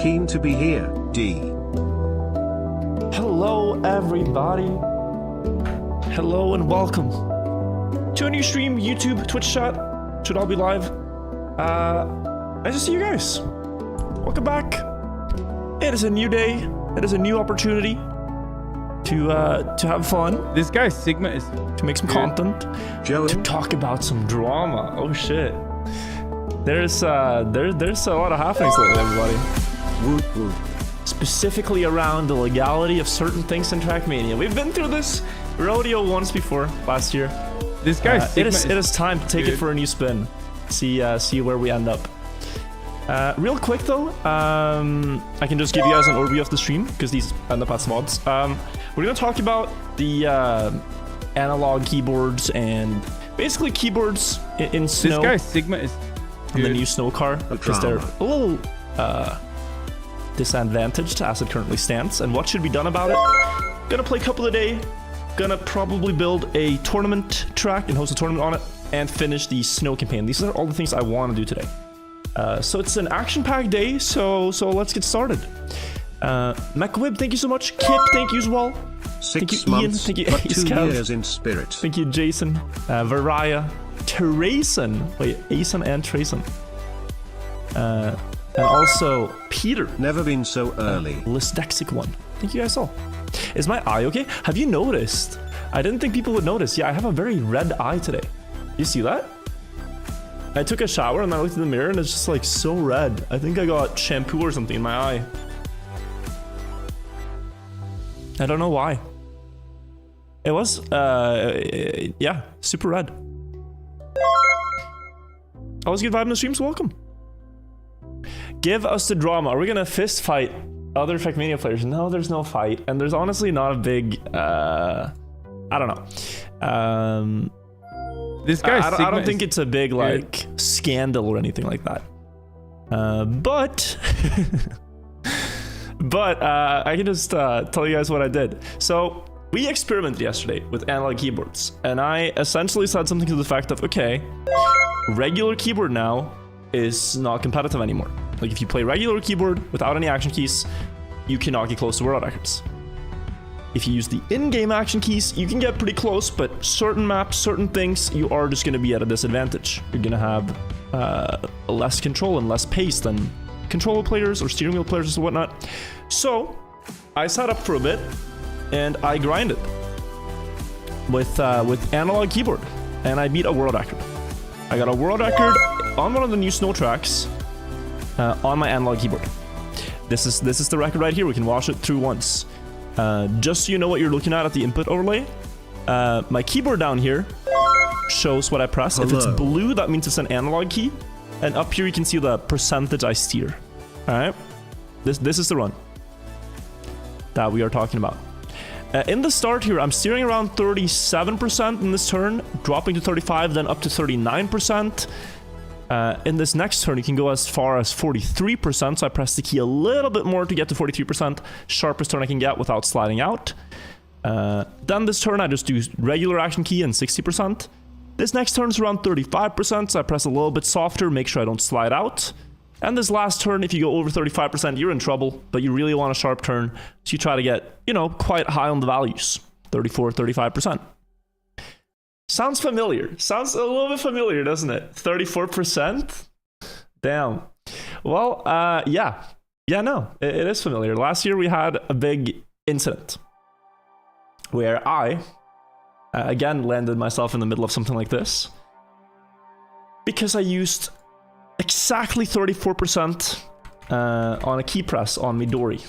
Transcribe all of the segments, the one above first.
Keen to be here, D. Hello everybody. Hello and welcome to a new stream, YouTube, Twitch chat. Should all be live. Nice to see you guys. Welcome back. It is a new day. It is a new opportunity to have fun. This guy Sigma is to make some content. Joey. To talk about some drama. Oh shit. There's a lot of happenings lately, everybody. Whoop whoop. Specifically around the legality of certain things in Trackmania. We've been through this rodeo once before, last year. This guy Sigma it is time to take it for a new spin. See where we end up. Real quick though, I can just give you guys an overview of the stream because these end up as mods. We're gonna talk about the analog keyboards and basically keyboards in snow. This guy Sigma is the new snow car because they're a little disadvantaged as it currently stands, and what should be done about it. Gonna play couple of day, gonna probably build a tournament track and host a tournament on it, and finish the snow campaign. These are all the things I want to do today. So it's an action-packed day, so let's get started. MacWib, thank you so much. Kip, thank you as well. 6 Ian. months, Thank you, but 2 Scout. years in spirit. Thank you, Jason. Varaya. Terayson. Wait, Asen and Trayson. And also Peter. Never been so early. Lisdexic one. Thank you guys all. Is my eye okay? Have you noticed? I didn't think people would notice. Yeah, I have a very red eye today. You see that? I took a shower and I looked in the mirror and it's just like so red. I think I got shampoo or something in my eye. I don't know why. It was, yeah, super red. Always good vibe in the streams, welcome. Give us the drama. Are we gonna fist fight other Trackmania players? No, there's no fight. And there's honestly not a big, I don't know. this guy I Sigma don't think it's a big like scandal or anything like that. But I can just tell you guys what I did. So we experimented yesterday with analog keyboards, and I essentially said something to the fact of, okay, regular keyboard now is not competitive anymore. Like if you play regular keyboard without any action keys, you cannot get close to world records. If you use the in-game action keys, you can get pretty close, but certain maps, certain things, you are just going to be at a disadvantage. You're going to have less control and less pace than controller players or steering wheel players or whatnot. So I sat up for a bit and I grinded with analog keyboard, and I beat a world record. I got a world record on one of the new snow tracks on my analog keyboard. This is the record right here. We can watch it through once. Just so you know what you're looking at the input overlay, my keyboard down here shows what I press. Hello. If it's blue, that means it's an analog key, and up here you can see the percentage I steer. All right, this is the run that we are talking about. In the start here, I'm steering around 37% in this turn, dropping to 35, then up to 39%. In this next turn, you can go as far as 43%, so I press the key a little bit more to get to 43%. Sharpest turn I can get without sliding out. Then this turn, I just do regular action key and 60%. This next turn is around 35%, so I press a little bit softer, make sure I don't slide out. And this last turn, if you go over 35%, you're in trouble, but you really want a sharp turn, so you try to get, you know, quite high on the values, 34, 35%. Sounds familiar. Sounds a little bit familiar, doesn't it? 34%? Damn. Well, yeah. Yeah, no, it is familiar. Last year we had a big incident where I, again, landed myself in the middle of something like this because I used exactly 34% on a key press on Midori.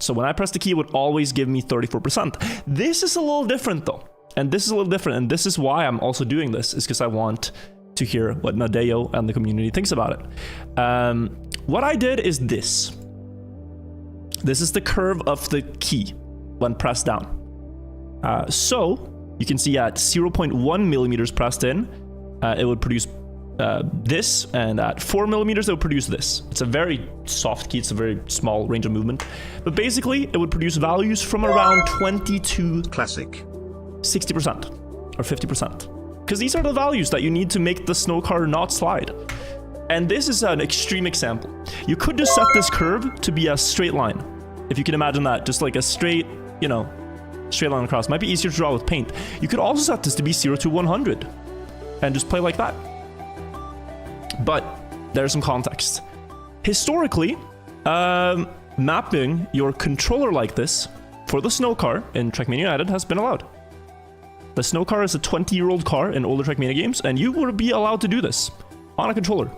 So when I press the key, it would always give me 34%. This is a little different though. And this is a little different, and this is why I'm also doing this, is because I want to hear what Nadeo and the community thinks about it. What I did is this. This is the curve of the key when pressed down. So you can see at 0.1 millimeters pressed in, it would produce this, and at 4 millimeters it would produce this. It's a very soft key, it's a very small range of movement. But basically, it would produce values from around 20 to Classic. 60% or 50%. Because these are the values that you need to make the snow car not slide. And this is an extreme example. You could just set this curve to be a straight line. If you can imagine that, just like a straight, you know, straight line across. Might be easier to draw with paint. You could also set this to be 0 to 100 and just play like that. But there's some context. Historically, mapping your controller like this for the snow car in Trackmania United has been allowed. The snow car is a 20-year-old car in older Trackmania games, and you would be allowed to do this on a controller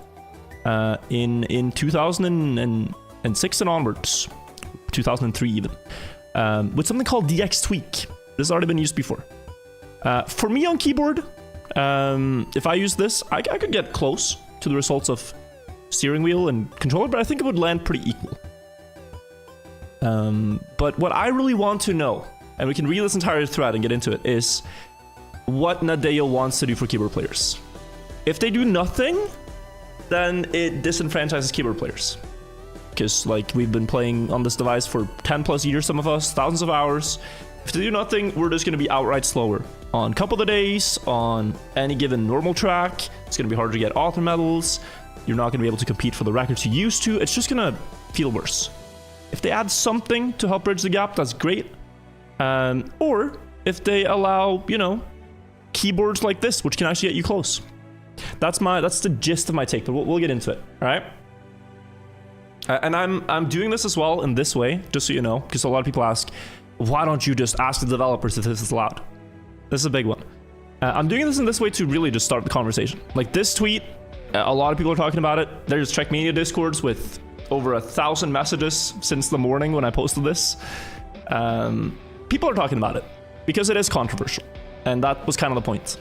in 2006 and onwards, 2003 even, with something called DX Tweak. This has already been used before. For me on keyboard, if I use this, I could get close to the results of steering wheel and controller, but I think it would land pretty equal. But what I really want to know, and we can read this entire thread and get into it, is what Nadeo wants to do for keyboard players. If they do nothing, then it disenfranchises keyboard players. Because like we've been playing on this device for 10 plus years, some of us, thousands of hours. If they do nothing, we're just going to be outright slower on a couple of days, on any given normal track. It's going to be harder to get author medals. You're not going to be able to compete for the records you used to. It's just going to feel worse. If they add something to help bridge the gap, that's great. Or if they allow, you know, keyboards like this, which can actually get you close. That's the gist of my take, but we'll get into it, all right? And I'm doing this as well in this way, just so you know, because a lot of people ask, why don't you just ask the developers if this is allowed? This is a big one. I'm doing this in this way to really just start the conversation. Like this tweet, a lot of people are talking about it. There's Trackmania discords with over 1,000 messages since the morning when I posted this. People are talking about it because it is controversial, and that was kind of the point.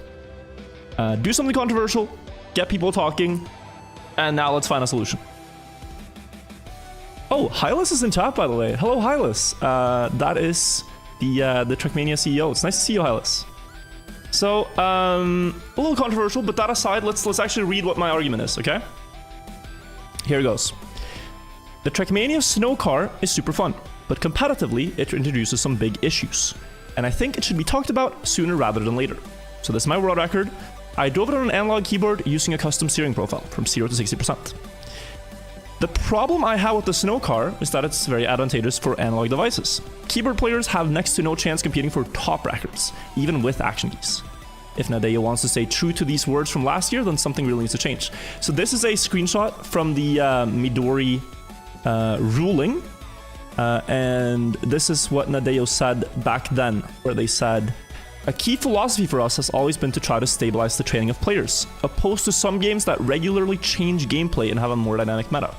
Do something controversial, get people talking, and now let's find a solution. Oh, Hylas is in chat, by the way. Hello, Hylas. That is the Trackmania CEO. It's nice to see you, Hylas. So, a little controversial, but that aside, let's actually read what my argument is, okay? Here it goes. The Trackmania Snow Car is super fun, but competitively, it introduces some big issues. And I think it should be talked about sooner rather than later. So this is my world record. I drove it on an analog keyboard using a custom steering profile from 0 to 60%. The problem I have with the Snow Car is that it's very advantageous for analog devices. Keyboard players have next to no chance competing for top records, even with action keys. If Nadeo wants to stay true to these words from last year, then something really needs to change. So this is a screenshot from the Midori ruling, and this is what Nadeo said back then, where they said, a key philosophy for us has always been to try to stabilize the training of players, opposed to some games that regularly change gameplay and have a more dynamic meta.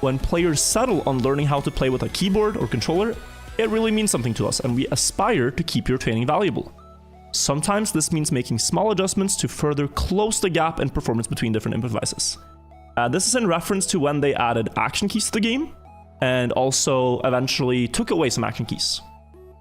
When players settle on learning how to play with a keyboard or controller, it really means something to us, and we aspire to keep your training valuable. Sometimes this means making small adjustments to further close the gap in performance between different input devices. This is in reference to when they added action keys to the game, and also eventually took away some action keys.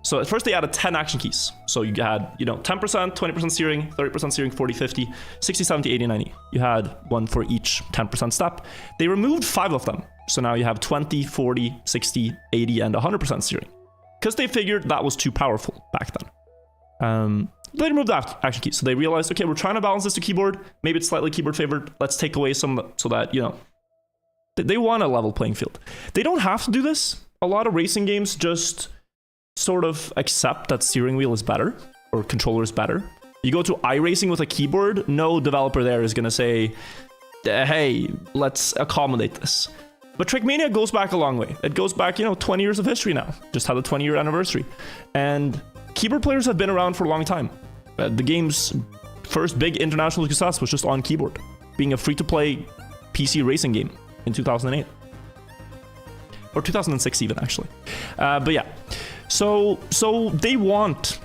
So at first they added 10 action keys. So you had, 10%, 20% steering, 30% steering, 40, 50, 60, 70, 80, 90. You had one for each 10% step. They removed 5 of them. So now you have 20, 40, 60, 80, and 100% steering. Because they figured that was too powerful back then. They removed the action keys. So they realized, okay, we're trying to balance this to keyboard. Maybe it's slightly keyboard favored. Let's take away some so that, they want a level playing field. They don't have to do this. A lot of racing games just sort of accept that steering wheel is better or controller is better. You go to iRacing with a keyboard, no developer there is going to say, hey, let's accommodate this. But Trackmania goes back a long way. It goes back, 20 years of history now. Just had the 20-year anniversary. And keyboard players have been around for a long time. The game's first big international success was just on keyboard, being a free-to-play PC racing game in 2008. Or 2006 even, actually. But yeah. So they want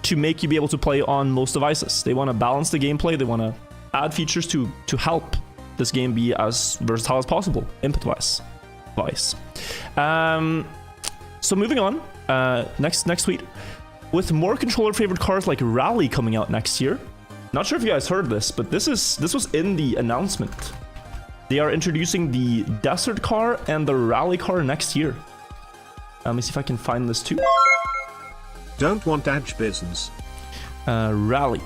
to make you be able to play on most devices. They want to balance the gameplay. They want to add features to help this game be as versatile as possible, input-wise. So moving on, next tweet. With more controller-favored cars like Rally coming out next year. Not sure if you guys heard this, but this was in the announcement. They are introducing the Desert car and the Rally car next year. Let me see if I can find this too. Don't want edge business. Rally.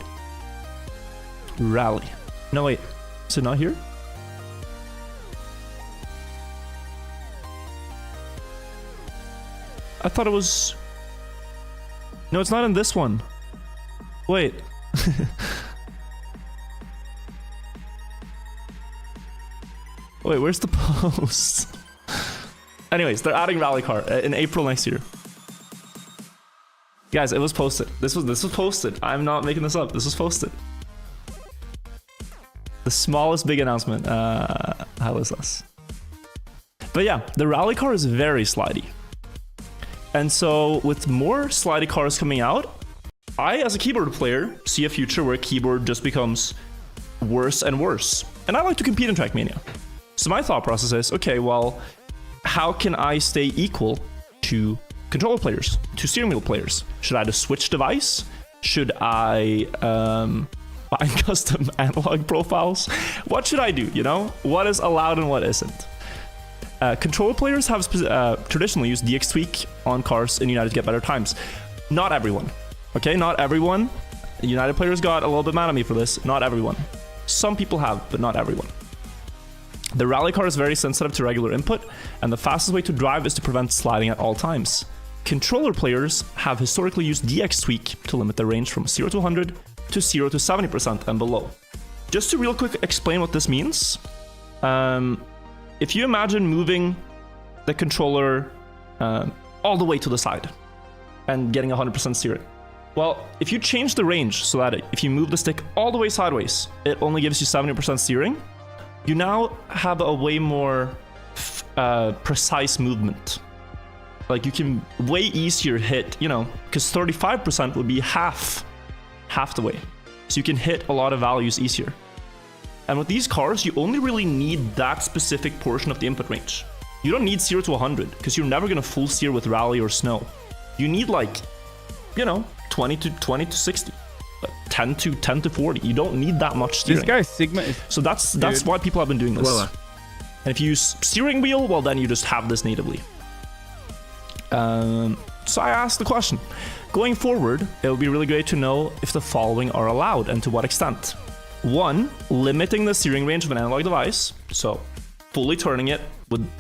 No, wait. Is it not here? I thought it was... No, it's not in this one. Wait. Wait, where's the post? Anyways, they're adding rally car in April next year. Guys, it was posted. This was posted. I'm not making this up. This was posted. The smallest big announcement. How is this? But yeah, the rally car is very slidey. And so with more slidey cars coming out, I, as a keyboard player, see a future where keyboard just becomes worse and worse. And I like to compete in Trackmania. So my thought process is, okay, well, how can I stay equal to controller players, to steering wheel players? Should I just switch device? Should I buy custom analog profiles? What should I do, you know? What is allowed and what isn't? Controller players have traditionally used DX Tweak on cars in United to get better times. Not everyone. Okay, not everyone. United players got a little bit mad at me for this. Not everyone. Some people have, but not everyone. The rally car is very sensitive to regular input, and the fastest way to drive is to prevent sliding at all times. Controller players have historically used DX Tweak to limit the range from 0 to 100 to 0 to 70% and below. Just to real quick explain what this means, if you imagine moving the controller all the way to the side and getting 100% steering, well, if you change the range so that if you move the stick all the way sideways, it only gives you 70% steering, you now have a way more precise movement. Like you can way easier hit, you know, because 35% would be half the way. So you can hit a lot of values easier. And with these cars, you only really need that specific portion of the input range. You don't need 0 to 100, because you're never going to full steer with rally or snow. You need like, you know, 20 to 60, 10 to 40. You don't need that much steering. This guy's Sigma is... So that's why people have been doing this. And if you use steering wheel, well, then you just have this natively. So I asked the question. Going forward, it would be really great to know if the following are allowed and to what extent. 1, limiting the steering range of an analog device. So fully turning it,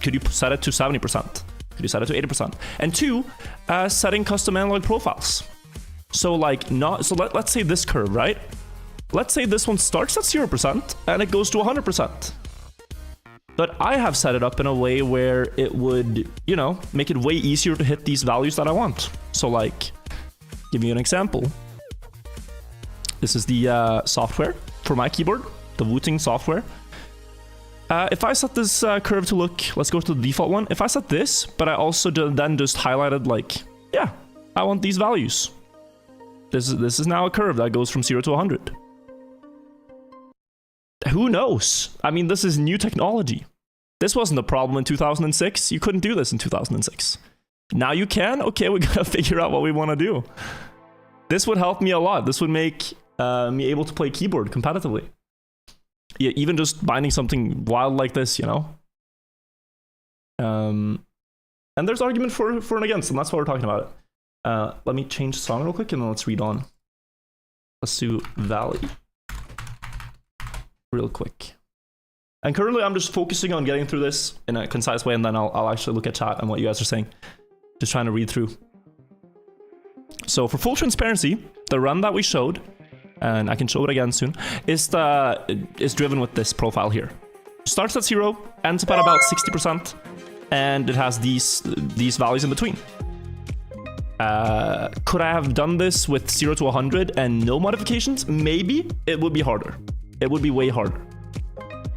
could you set it to 70%? Could you set it to 80%? And 2, setting custom analog profiles. So like let's say this curve, right? Let's say this one starts at 0% and it goes to 100%. But I have set it up in a way where it would, you know, make it way easier to hit these values that I want. So like, give you an example. This is the software for my keyboard, the Wooting software. If I set this curve to look, let's go to the default one. If I set this, but I also then just highlighted like, yeah, I want these values. This is now a curve that goes from 0 to 100. Who knows? I mean, this is new technology. This wasn't a problem in 2006. You couldn't do this in 2006. Now you can? Okay, we gotta figure out what we want to do. This would help me a lot. This would make me able to play keyboard competitively. Yeah, even just binding something wild like this, you know? And there's argument for and against, and that's why we're talking about it. Let me change the song real quick, and then let's read on. Let's do Valley. Real quick. And currently I'm just focusing on getting through this in a concise way, and then I'll actually look at chat and what you guys are saying. Just trying to read through. So for full transparency, the run that we showed, and I can show it again soon, is driven with this profile here. Starts at 0, ends up at about 60%, and it has these values in between. Could I have done this with 0 to 100 and no modifications? Maybe. It would be harder. It would be way harder.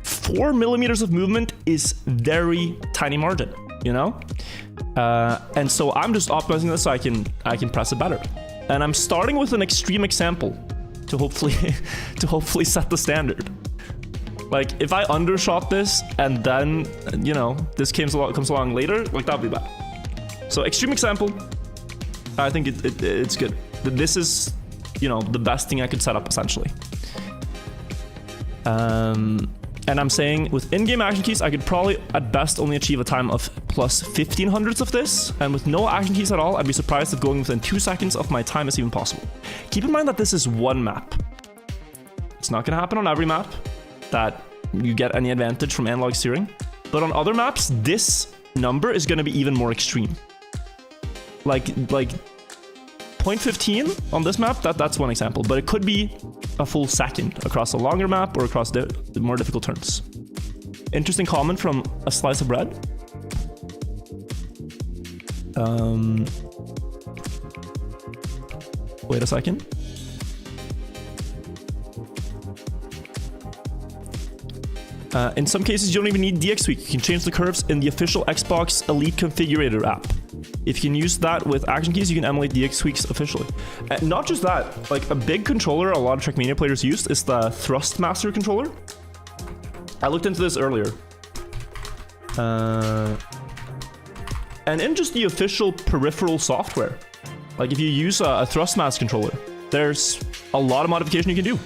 4 millimeters of movement is very tiny margin, you know? And so I'm just optimizing this so I can press it better. And I'm starting with an extreme example to hopefully set the standard. Like if I undershot this and then, you know, this comes along later, like that would be bad. So extreme example, I think it's good. This is, you know, the best thing I could set up essentially. And I'm saying with in-game action keys, I could probably at best only achieve a time of plus 1500ths of this. And with no action keys at all, I'd be surprised if going within 2 seconds of my time is even possible. Keep in mind that this is one map. It's not gonna happen on every map that you get any advantage from analog steering. But on other maps, this number is gonna be even more extreme. Like 0.15 on this map, that's one example, but it could be a full second across a longer map or across the more difficult turns. Interesting comment from a slice of bread. Wait a second. In some cases, you don't even need DX Tweak. You can change the curves in the official Xbox Elite Configurator app. If you can use that with action keys, you can emulate DX Tweaks officially. Not just that, like a big controller a lot of Trackmania players used is the Thrustmaster controller. I looked into this earlier. And in just the official peripheral software, like if you use a Thrustmaster controller, there's a lot of modification you can do.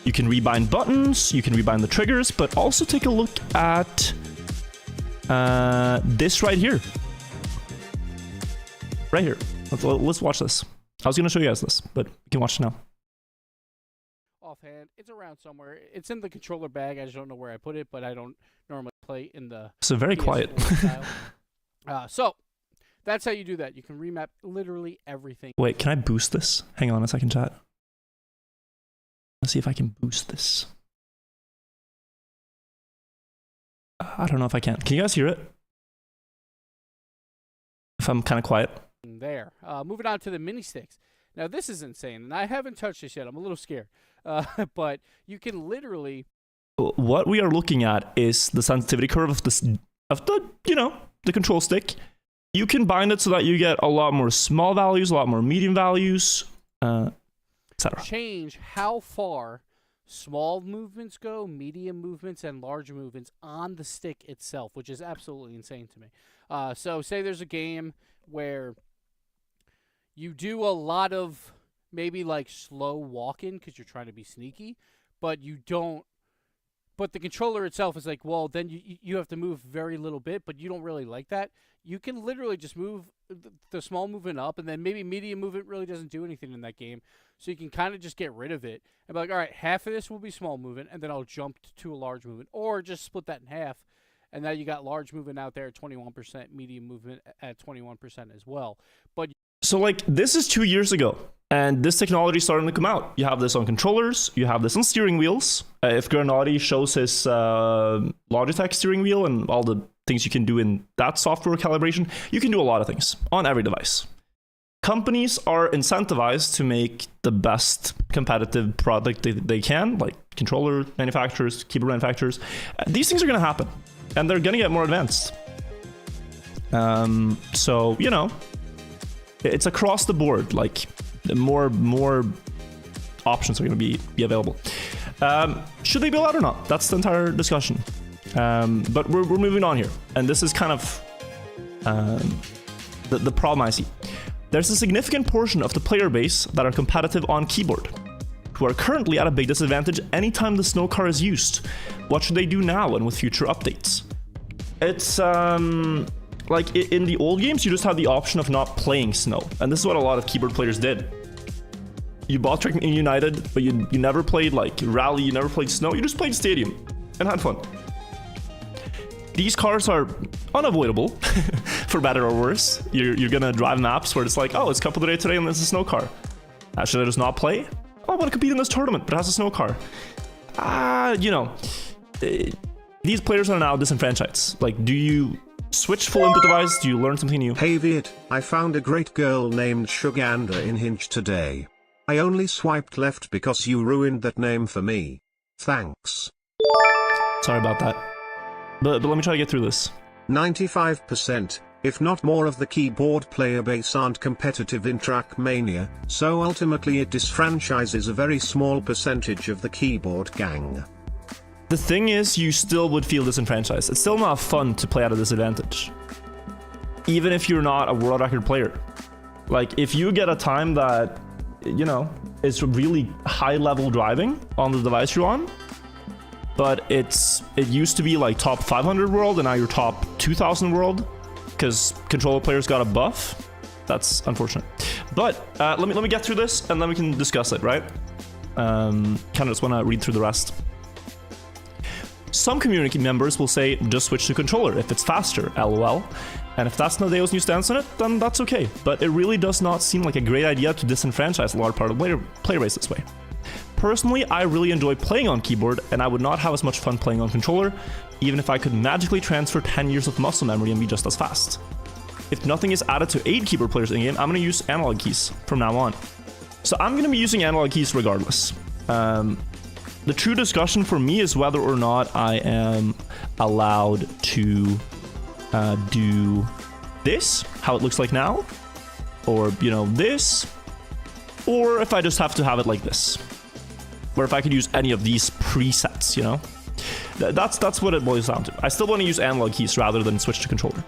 You can rebind buttons, you can rebind the triggers, but also take a look at this right here. Right here. Let's watch this. I was going to show you guys this, but you can watch it now. Offhand, it's around somewhere. It's in the controller bag. I just don't know where I put it, but I don't normally play in the So very PS4 quiet. style. So that's how you do that. You can remap literally everything. Wait, can I boost this? Hang on a second, chat. Let's see if I can boost this. I don't know if I can. Can you guys hear it? If I'm kind of quiet. There. Moving on to the mini sticks. Now this is insane, and I haven't touched this yet. I'm a little scared. But you can literally. What we are looking at is the sensitivity curve of the the control stick. You can bind it so that you get a lot more small values, a lot more medium values, etc. Change how far small movements go, medium movements, and large movements on the stick itself, which is absolutely insane to me. So say there's a game where you do a lot of maybe like slow walking because you're trying to be sneaky, but you don't. But the controller itself is like, well, then you have to move very little bit, but you don't really like that. You can literally just move the small movement up, and then maybe medium movement really doesn't do anything in that game. So you can kind of just get rid of it and be like, all right, half of this will be small movement, and then I'll jump to a large movement. Or just split that in half, and now you got large movement out there at 21%, medium movement at 21% as well. But so like this is 2 years ago, and this technology is starting to come out. You have this on controllers, you have this on steering wheels. If Granati shows his Logitech steering wheel and all the things you can do in that software calibration, you can do a lot of things on every device. Companies are incentivized to make the best competitive product they can, like controller manufacturers, keyboard manufacturers. These things are going to happen, and they're going to get more advanced. So, you know, it's across the board. Like, more options are going to be available. Should they be allowed or not? That's the entire discussion. But we're moving on here, and this is kind of the problem I see. There's a significant portion of the player base that are competitive on keyboard, who are currently at a big disadvantage anytime the snow car is used. What should they do now and with future updates? It's like in the old games, you just had the option of not playing snow, and this is what a lot of keyboard players did. You bought Trackmania United, but you never played like Rally, you never played snow, you just played Stadium and had fun. These cars are unavoidable, for better or worse. You're gonna drive maps where it's like, oh, it's Cup of the Day today and there's a snow car. Should I just not play? Oh, I want to compete in this tournament, but it has a snow car. You know, these players are now disenfranchised. Like, do you switch full input device? Do you learn something new? Hey Viet, I found a great girl named Shuganda in Hinge today. I only swiped left because you ruined that name for me. Thanks. Sorry about that. But let me try to get through this. 95%, if not more of the keyboard player base aren't competitive in Trackmania, so ultimately it disfranchises a very small percentage of the keyboard gang. The thing is, you still would feel disenfranchised. It's still not fun to play at a disadvantage. Even if you're not a world record player. Like, if you get a time that, you know, is really high level driving on the device you're on, but it used to be like top 500 world and now you're top 2000 world because controller players got a buff. That's unfortunate. But let me get through this and then we can discuss it, right? Kind of just want to read through the rest. Some community members will say just switch to controller if it's faster, lol. And if that's Nadeo's new stance on it, then that's okay. But it really does not seem like a great idea to disenfranchise a large part of player base this way. Personally, I really enjoy playing on keyboard, and I would not have as much fun playing on controller, even if I could magically transfer 10 years of muscle memory and be just as fast. If nothing is added to aid keyboard players in-game, I'm going to use analog keys from now on. So I'm going to be using analog keys regardless. The true discussion for me is whether or not I am allowed to do this, how it looks like now, or, you know, this, or if I just have to have it like this, or if I could use any of these presets, you know? That's what it boils down to. I still want to use analog keys rather than switch to controller.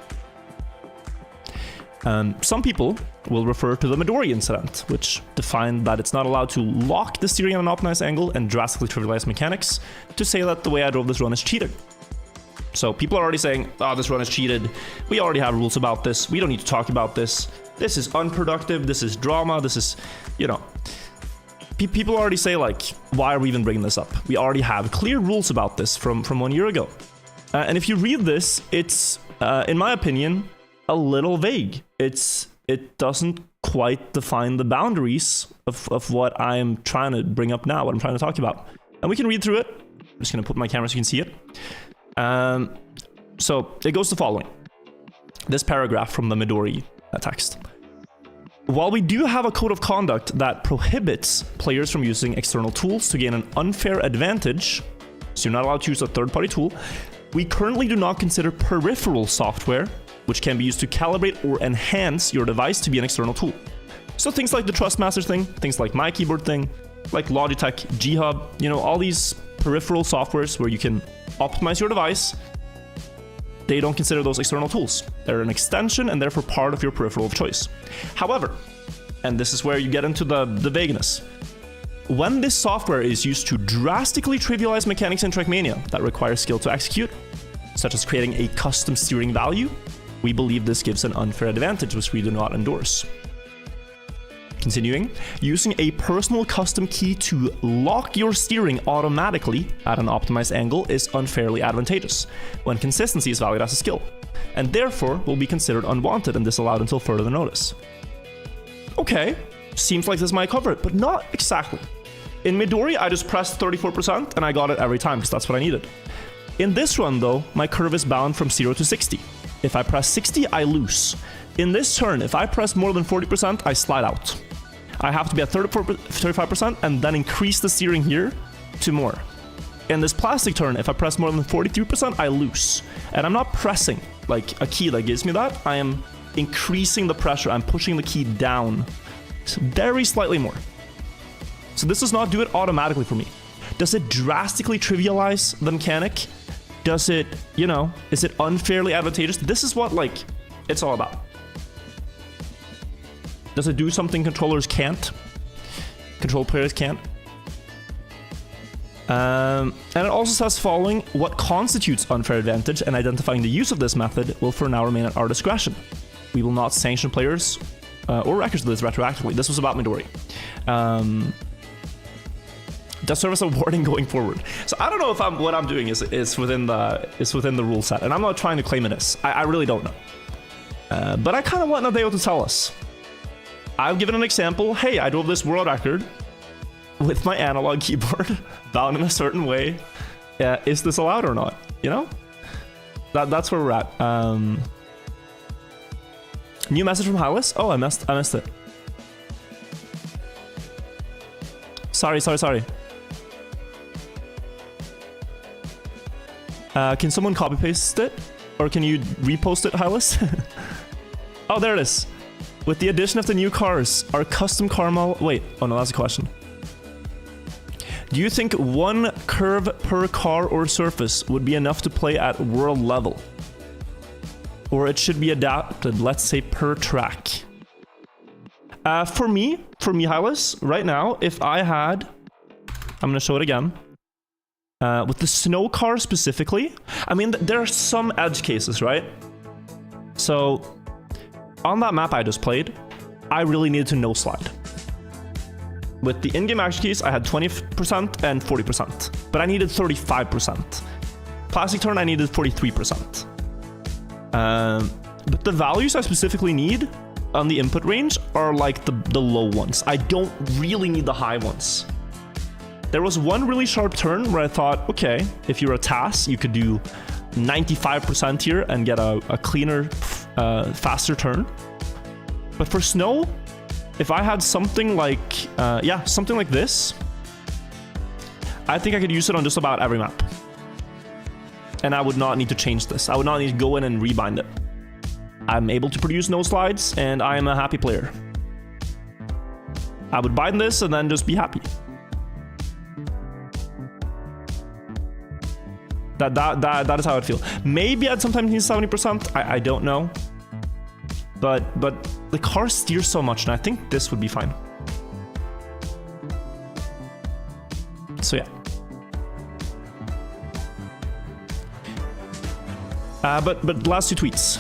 Some people will refer to the Midori incident, which defined that it's not allowed to lock the steering at an optimized angle and drastically trivialize mechanics, to say that the way I drove this run is cheating. So people are already saying, oh, this run is cheated. We already have rules about this. We don't need to talk about this. This is unproductive. This is drama. This is, you know. People already say, like, why are we even bringing this up? We already have clear rules about this from 1 year ago. And if you read this, it's, in my opinion, a little vague. It doesn't quite define the boundaries of what I'm trying to bring up now, what I'm trying to talk about. And we can read through it. I'm just going to put my camera so you can see it. So it goes the following. This paragraph from the Midori text. While we do have a code of conduct that prohibits players from using external tools to gain an unfair advantage, so you're not allowed to use a third-party tool, we currently do not consider peripheral software, which can be used to calibrate or enhance your device, to be an external tool. So things like the Trustmaster thing, things like my keyboard thing, like Logitech, G-Hub, you know, all these peripheral softwares where you can optimize your device, they don't consider those external tools. They're an extension and therefore part of your peripheral of choice. However, and this is where you get into the vagueness, when this software is used to drastically trivialize mechanics in Trackmania that require skill to execute, such as creating a custom steering value, we believe this gives an unfair advantage, which we do not endorse. Continuing, using a personal custom key to lock your steering automatically at an optimized angle is unfairly advantageous, when consistency is valued as a skill, and therefore will be considered unwanted and disallowed until further notice. Okay, seems like this might cover it, but not exactly. In Midori, I just pressed 34% and I got it every time because that's what I needed. In this run though, my curve is bound from 0 to 60. If I press 60, I lose. In this turn, if I press more than 40%, I slide out. I have to be at 35% and then increase the steering here to more. In this plastic turn, if I press more than 43%, I lose. And I'm not pressing like a key that gives me that. I am increasing the pressure. I'm pushing the key down very slightly more. So this does not do it automatically for me. Does it drastically trivialize the mechanic? Does it, you know, is it unfairly advantageous? This is what, like, it's all about. Does it do something controllers can't? Control players can't? And it also says following, what constitutes unfair advantage and identifying the use of this method will for now remain at our discretion. We will not sanction players or records of this retroactively. This was about Midori. Does serve as a warning going forward. So I don't know if what I'm doing is within the rule set, and I'm not trying to claim it is. I really don't know. But I kind of want Nadeo to tell us. I've given an example. Hey, I drove this world record with my analog keyboard bound in a certain way. Is this allowed or not? You know? That's where we're at. New message from Hylas? Oh, I missed it. Sorry. Can someone copy paste it? Or can you repost it, Hylas? Oh, there it is. With the addition of the new cars, our custom car model... Wait, oh no, that's a question. Do you think one curve per car or surface would be enough to play at world level? Or it should be adapted, let's say, per track? For me, Hylas, right now, if I had... I'm gonna show it again. With the snow car specifically, I mean, there are some edge cases, right? So, on that map I just played, I really needed to no slide. With the in-game action keys, I had 20% and 40%, but I needed 35%. Plastic turn, I needed 43%. But the values I specifically need on the input range are like the low ones. I don't really need the high ones. There was one really sharp turn where I thought, okay, if you're a TAS, you could do 95% here and get a cleaner, faster turn. But for snow, if I had something like, something like this, I think I could use it on just about every map. And I would not need to change this. I would not need to go in and rebind it. I'm able to produce no slides, and I am a happy player. I would bind this and then just be happy. That is how I'd feel. Maybe I'd sometimes need 70%. I don't know. But the car steers so much, and I think this would be fine. So yeah. But last two tweets.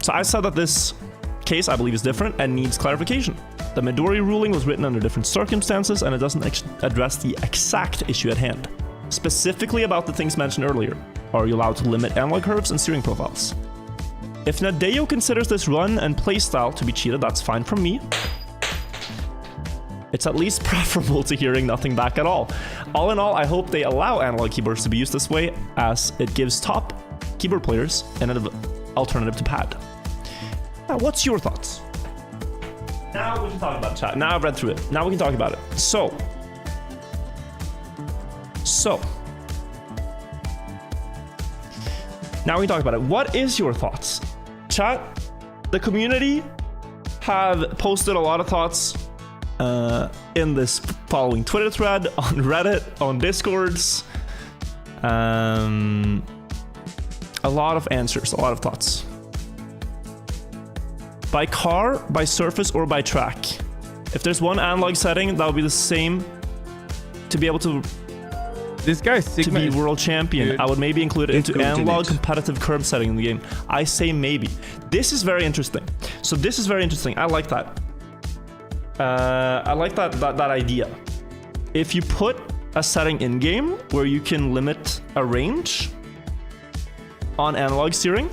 So I said that this case I believe is different and needs clarification. The Midori ruling was written under different circumstances, and it doesn't address the exact issue at hand. Specifically about the things mentioned earlier. Are you allowed to limit analog curves and steering profiles? If Nadeo considers this run and playstyle to be cheated, that's fine from me. It's at least preferable to hearing nothing back at all. All in all, I hope they allow analog keyboards to be used this way, as it gives top keyboard players an alternative to pad. Now, what's your thoughts? Now we can talk about it, chat. Now I've read through it. Now we can talk about it. So, now we can talk about it. What is your thoughts? Chat, the community have posted a lot of thoughts in this following Twitter thread, on Reddit, on Discords. A lot of answers, a lot of thoughts. By car, by surface, or by track. If there's one analog setting, that would be the same to be able to This guy's Sigma to be world champion. Dude. I would maybe include it It's into good, analog isn't it? competitive curve setting in the game. I say maybe. This is very interesting. So this is very interesting. I like that. I like that idea. If you put a setting in game where you can limit a range on analog steering,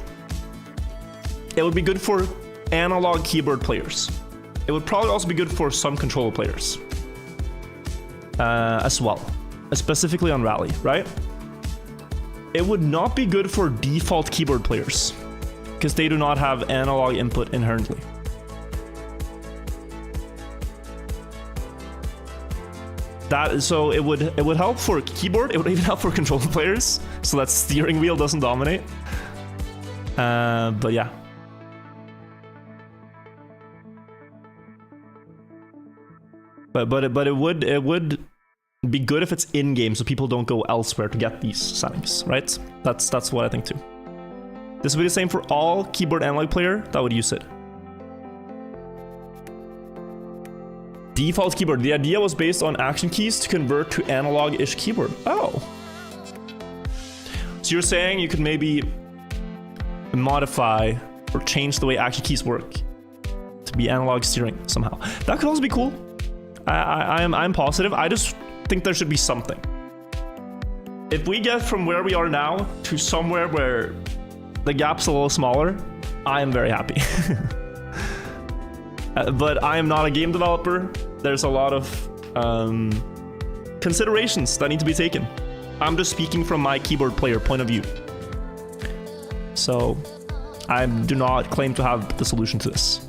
it would be good for analog keyboard players. It would probably also be good for some controller players as well. Specifically on Rally, right? It would not be good for default keyboard players because they do not have analog input inherently. So it would help for keyboard. It would even help for controller players, so that steering wheel doesn't dominate. But yeah. But it would be good if it's in game, so people don't go elsewhere to get these settings, right? That's what I think too. This would be the same for all keyboard analog player that would use it. Default keyboard. The idea was based on action keys to convert to analog-ish keyboard. Oh. So you're saying you could maybe modify or change the way action keys work to be analog steering somehow. That could also be cool. I'm positive. I just think there should be something. If we get from where we are now to somewhere where the gap's a little smaller, I am very happy. But I am not a game developer. There's a lot of considerations that need to be taken. I'm just speaking from my keyboard player point of view. So I do not claim to have the solution to this.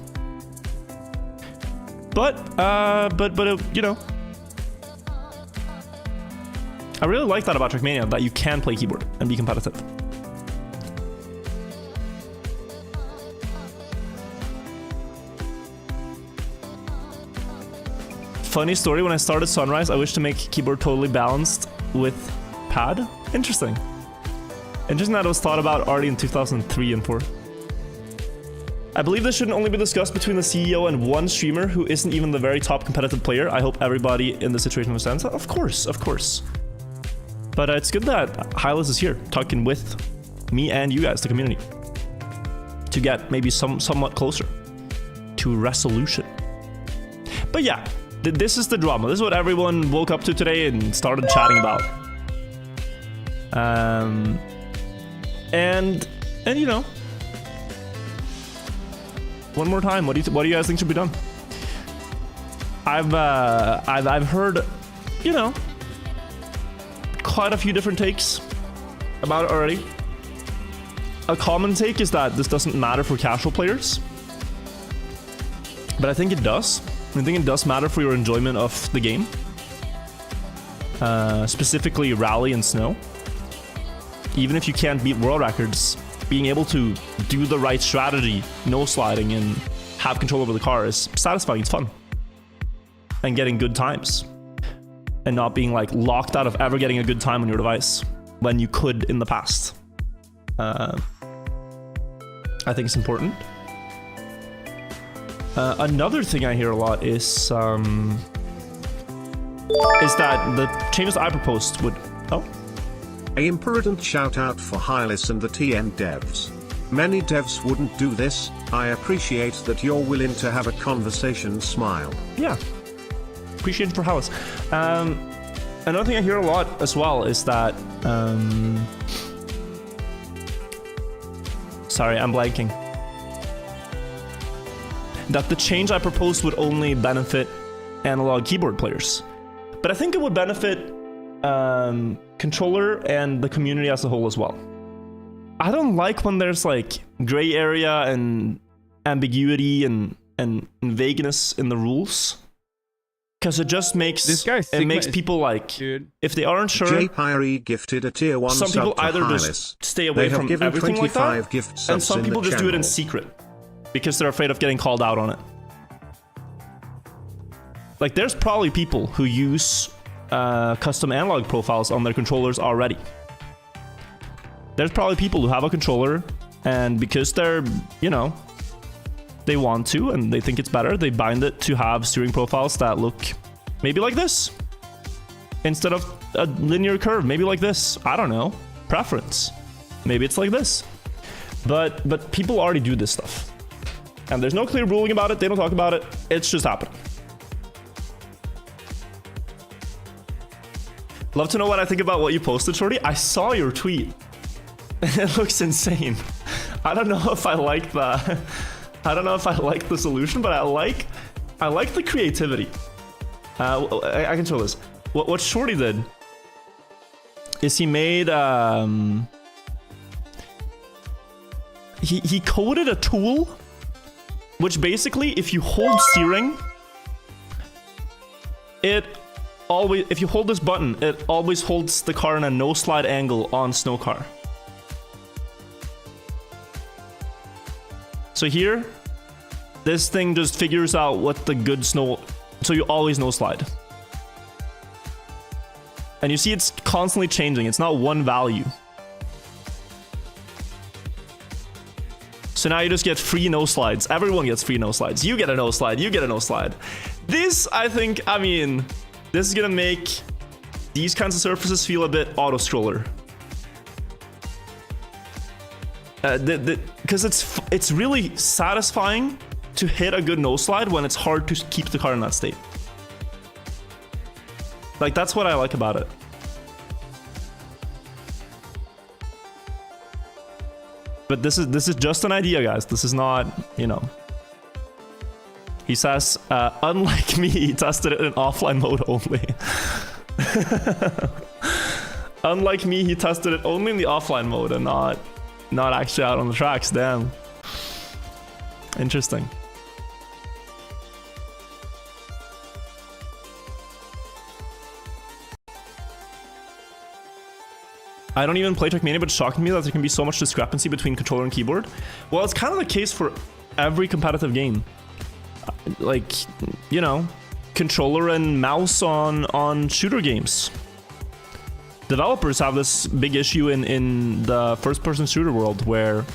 But you know, I really like that about Trackmania, that you can play keyboard and be competitive. Funny story, when I started Sunrise, I wished to make keyboard totally balanced with pad. Interesting. Interesting that it was thought about already in 2003 and 4. I believe this shouldn't only be discussed between the CEO and one streamer who isn't even the very top competitive player. I hope everybody in the situation understands that. Of course. But it's good that Hylas is here, talking with me and you guys, the community, to get maybe somewhat closer to resolution. But yeah, this is the drama. This is what everyone woke up to today and started chatting about. And you know, One more time. What do you guys think should be done? I've heard, you know, quite a few different takes about it already. A common take is that this doesn't matter for casual players, but I think it does. I think it does matter for your enjoyment of the game, specifically rally and snow. Even if you can't beat world records, being able to do the right strategy, no sliding, and have control over the car is satisfying. It's fun. And getting good times. And not being like locked out of ever getting a good time on your device when you could in the past. I think it's important. Another thing I hear a lot is that the changes I proposed would... Oh? A imprudent shout out for Hylis and the TN devs. Many devs wouldn't do this. I appreciate that you're willing to have a conversation. Smile. Yeah. Appreciate it for Hylis. Another thing I hear a lot as well is that... sorry, I'm blanking. That the change I proposed would only benefit analog keyboard players. But I think it would benefit controller and the community as a whole as well. I don't like when there's like gray area and ambiguity and vagueness in the rules, because it just makes people like, dude, if they aren't sure. J Pyre gifted a tier 1 some sub people to either Hylis. just stay away They have from given everything like 25 that, gift subs and some in people the just do it in channel. secret because they're afraid of getting called out on it. Like, there's probably people who use custom analog profiles on their controllers already. There's probably people who have a controller, and because they're, you know, they want to and they think it's better, they bind it to have steering profiles that look maybe like this instead of a linear curve, maybe like this. I don't know, preference. Maybe it's like this. But people already do this stuff, and there's no clear ruling about it. They don't talk about it. It's just happening. Love to know what I think about what you posted, Shorty. I saw your tweet. It looks insane. I don't know if I like the I don't know if I like the solution, but I like the creativity. I can show this. What Shorty did is he made he coded a tool which basically, if you hold steering, if you hold this button, it always holds the car in a no slide angle on snow car. So here, this thing just figures out what the good snow, so you always no slide. And you see it's constantly changing. It's not one value. So now you just get free no slides. Everyone gets free no slides. You get a no slide. You get a no slide. This, I think, I mean, this is gonna make these kinds of surfaces feel a bit auto-scroller. Because it's really satisfying to hit a good no slide when it's hard to keep the car in that state. Like, that's what I like about it. But this is just an idea, guys. This is not, you know. He says, unlike me, he tested it in offline mode only. Unlike me, he tested it only in the offline mode and not actually out on the tracks. Damn. Interesting. I don't even play Trackmania, but it's shocking me that there can be so much discrepancy between controller and keyboard. Well, it's kind of the case for every competitive game. Like, you know, controller and mouse on shooter games. Developers have this big issue in the first-person shooter world where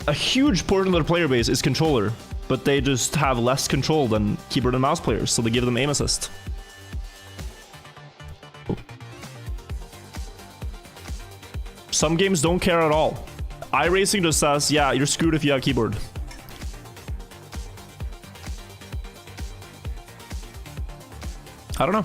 a huge portion of their player base is controller, but they just have less control than keyboard and mouse players, so they give them aim assist. Some games don't care at all. iRacing just says, yeah, you're screwed if you have keyboard. I don't know.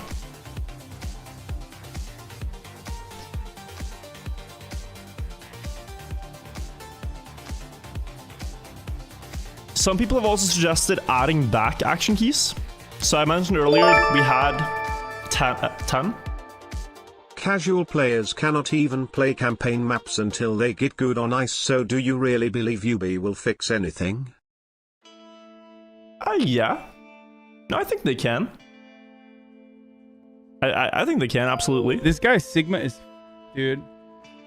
some people have also suggested adding back action keys. So I mentioned earlier we had 10. Casual players cannot even play campaign maps until they get good on ice, so do you really believe UB will fix anything? Yeah. No, I think they can. I think they can, absolutely. This guy Sigma is, dude.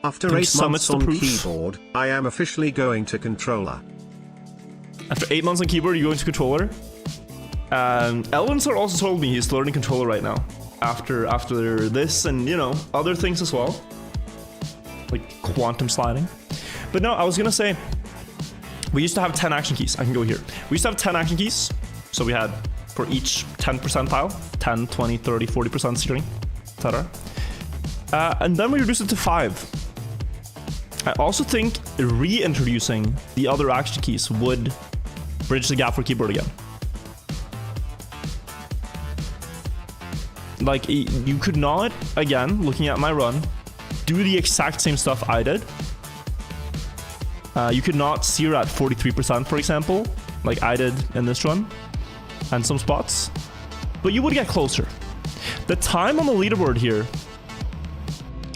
After 8 months on keyboard, I am officially going to controller. After 8 months on keyboard, you're going to controller? Elvinsar also told me he's learning controller right now. After this and, you know, other things as well. Like quantum sliding. But no, I was gonna say, we used to have 10 action keys. I can go here. We used to have 10 action keys. So we had for each 10 percentile, 10, 20, 30, 40% steering, etc. And then we reduced it to 5. I also think reintroducing the other action keys would bridge the gap for keyboard again. Like, you could not, again, looking at my run, do the exact same stuff I did. You could not steer at 43%, for example, like I did in this run, and some spots, but you would get closer. The time on the leaderboard here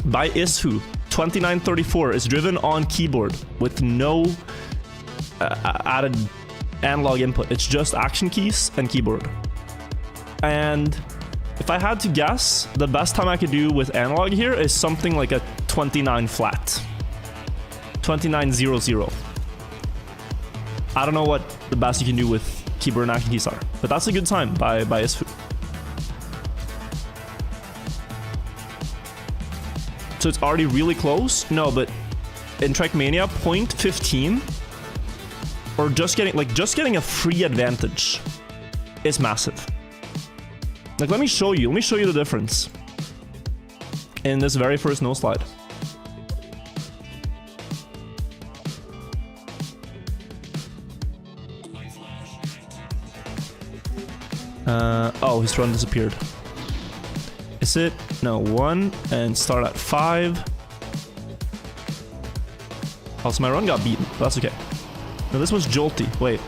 by Isfu, 29:34, is driven on keyboard with no added analog input. It's just action keys and keyboard. And if I had to guess, the best time I could do with analog here is something like a 29 flat. 29:00. I don't know what the best you can do with keyboard and action keys are, but that's a good time by Isfu. So it's already really close? No, but in Trackmania, 0.15 or just getting a free advantage is massive. Like, let me show you the difference in this very first no slide. Oh, his run disappeared. Is it? No, 1 and start at 5. Also, my run got beaten, but that's okay. No, this was jolty. Wait.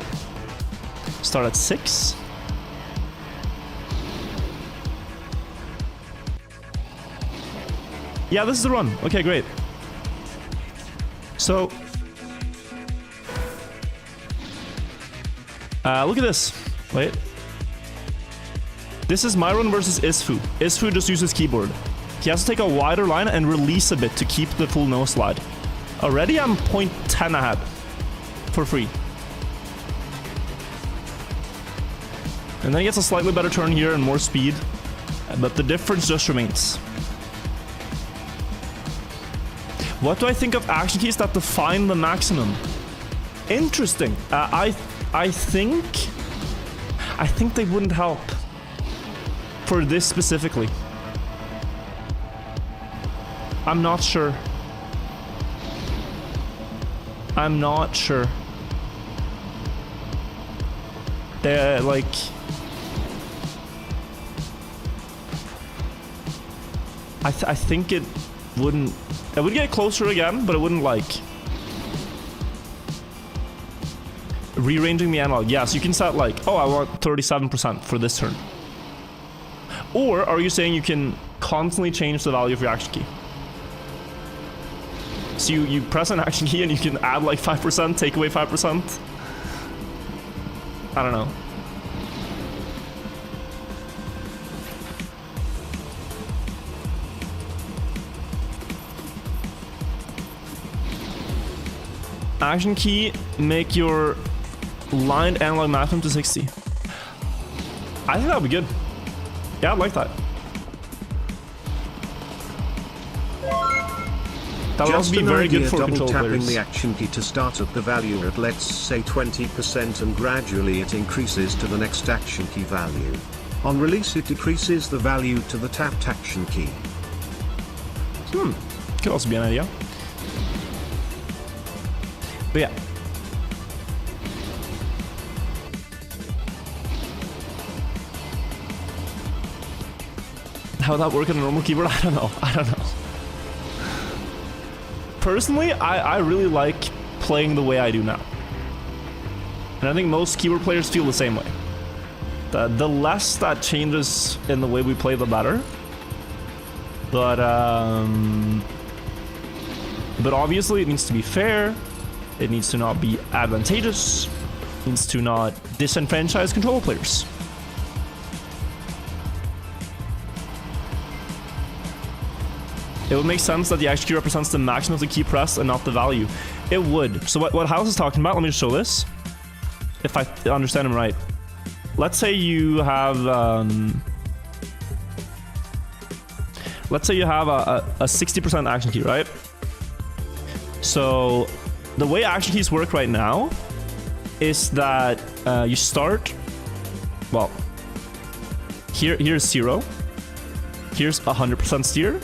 Start at 6. Yeah, this is the run. Okay, great. So, look at this. Wait. This is my run versus Isfu. Isfu just uses keyboard. He has to take a wider line and release a bit to keep the full no slide. Already I'm 0.10 ahead. For free. And then he gets a slightly better turn here and more speed. But the difference just remains. What do I think of action keys that define the maximum? Interesting. I think they wouldn't help. For this specifically. I'm not sure. I'm not sure. They're like... I think it wouldn't... It would get closer again, but it wouldn't like... Rearranging the analog. Yes, you can set like, oh, I want 37% for this turn. Or are you saying you can constantly change the value of your action key? So you press an action key and you can add like 5%, take away 5%? I don't know. Action key, make your lined analog maximum to 60. I think that would be good. Yeah, I'd like that. That would also be very good for control players. Double tapping the action key to start at the value at, let's say, 20%, and gradually it increases to the next action key value. On release it decreases the value to the tapped action key. Could also be an idea. But yeah. How would that work on a normal keyboard? I don't know. Personally, I really like playing the way I do now. And I think most keyboard players feel the same way. The less that changes in the way we play, the better. But obviously it needs to be fair. It needs to not be advantageous. It needs to not disenfranchise controller players. It would make sense that the action key represents the maximum of the key press and not the value. It would. So what House is talking about, let me just show this. If I understand him right. Let's say you have let's say you have a 60% action key, right? So the way action keys work right now is that you start, well, here's 0. Here's 100% steer.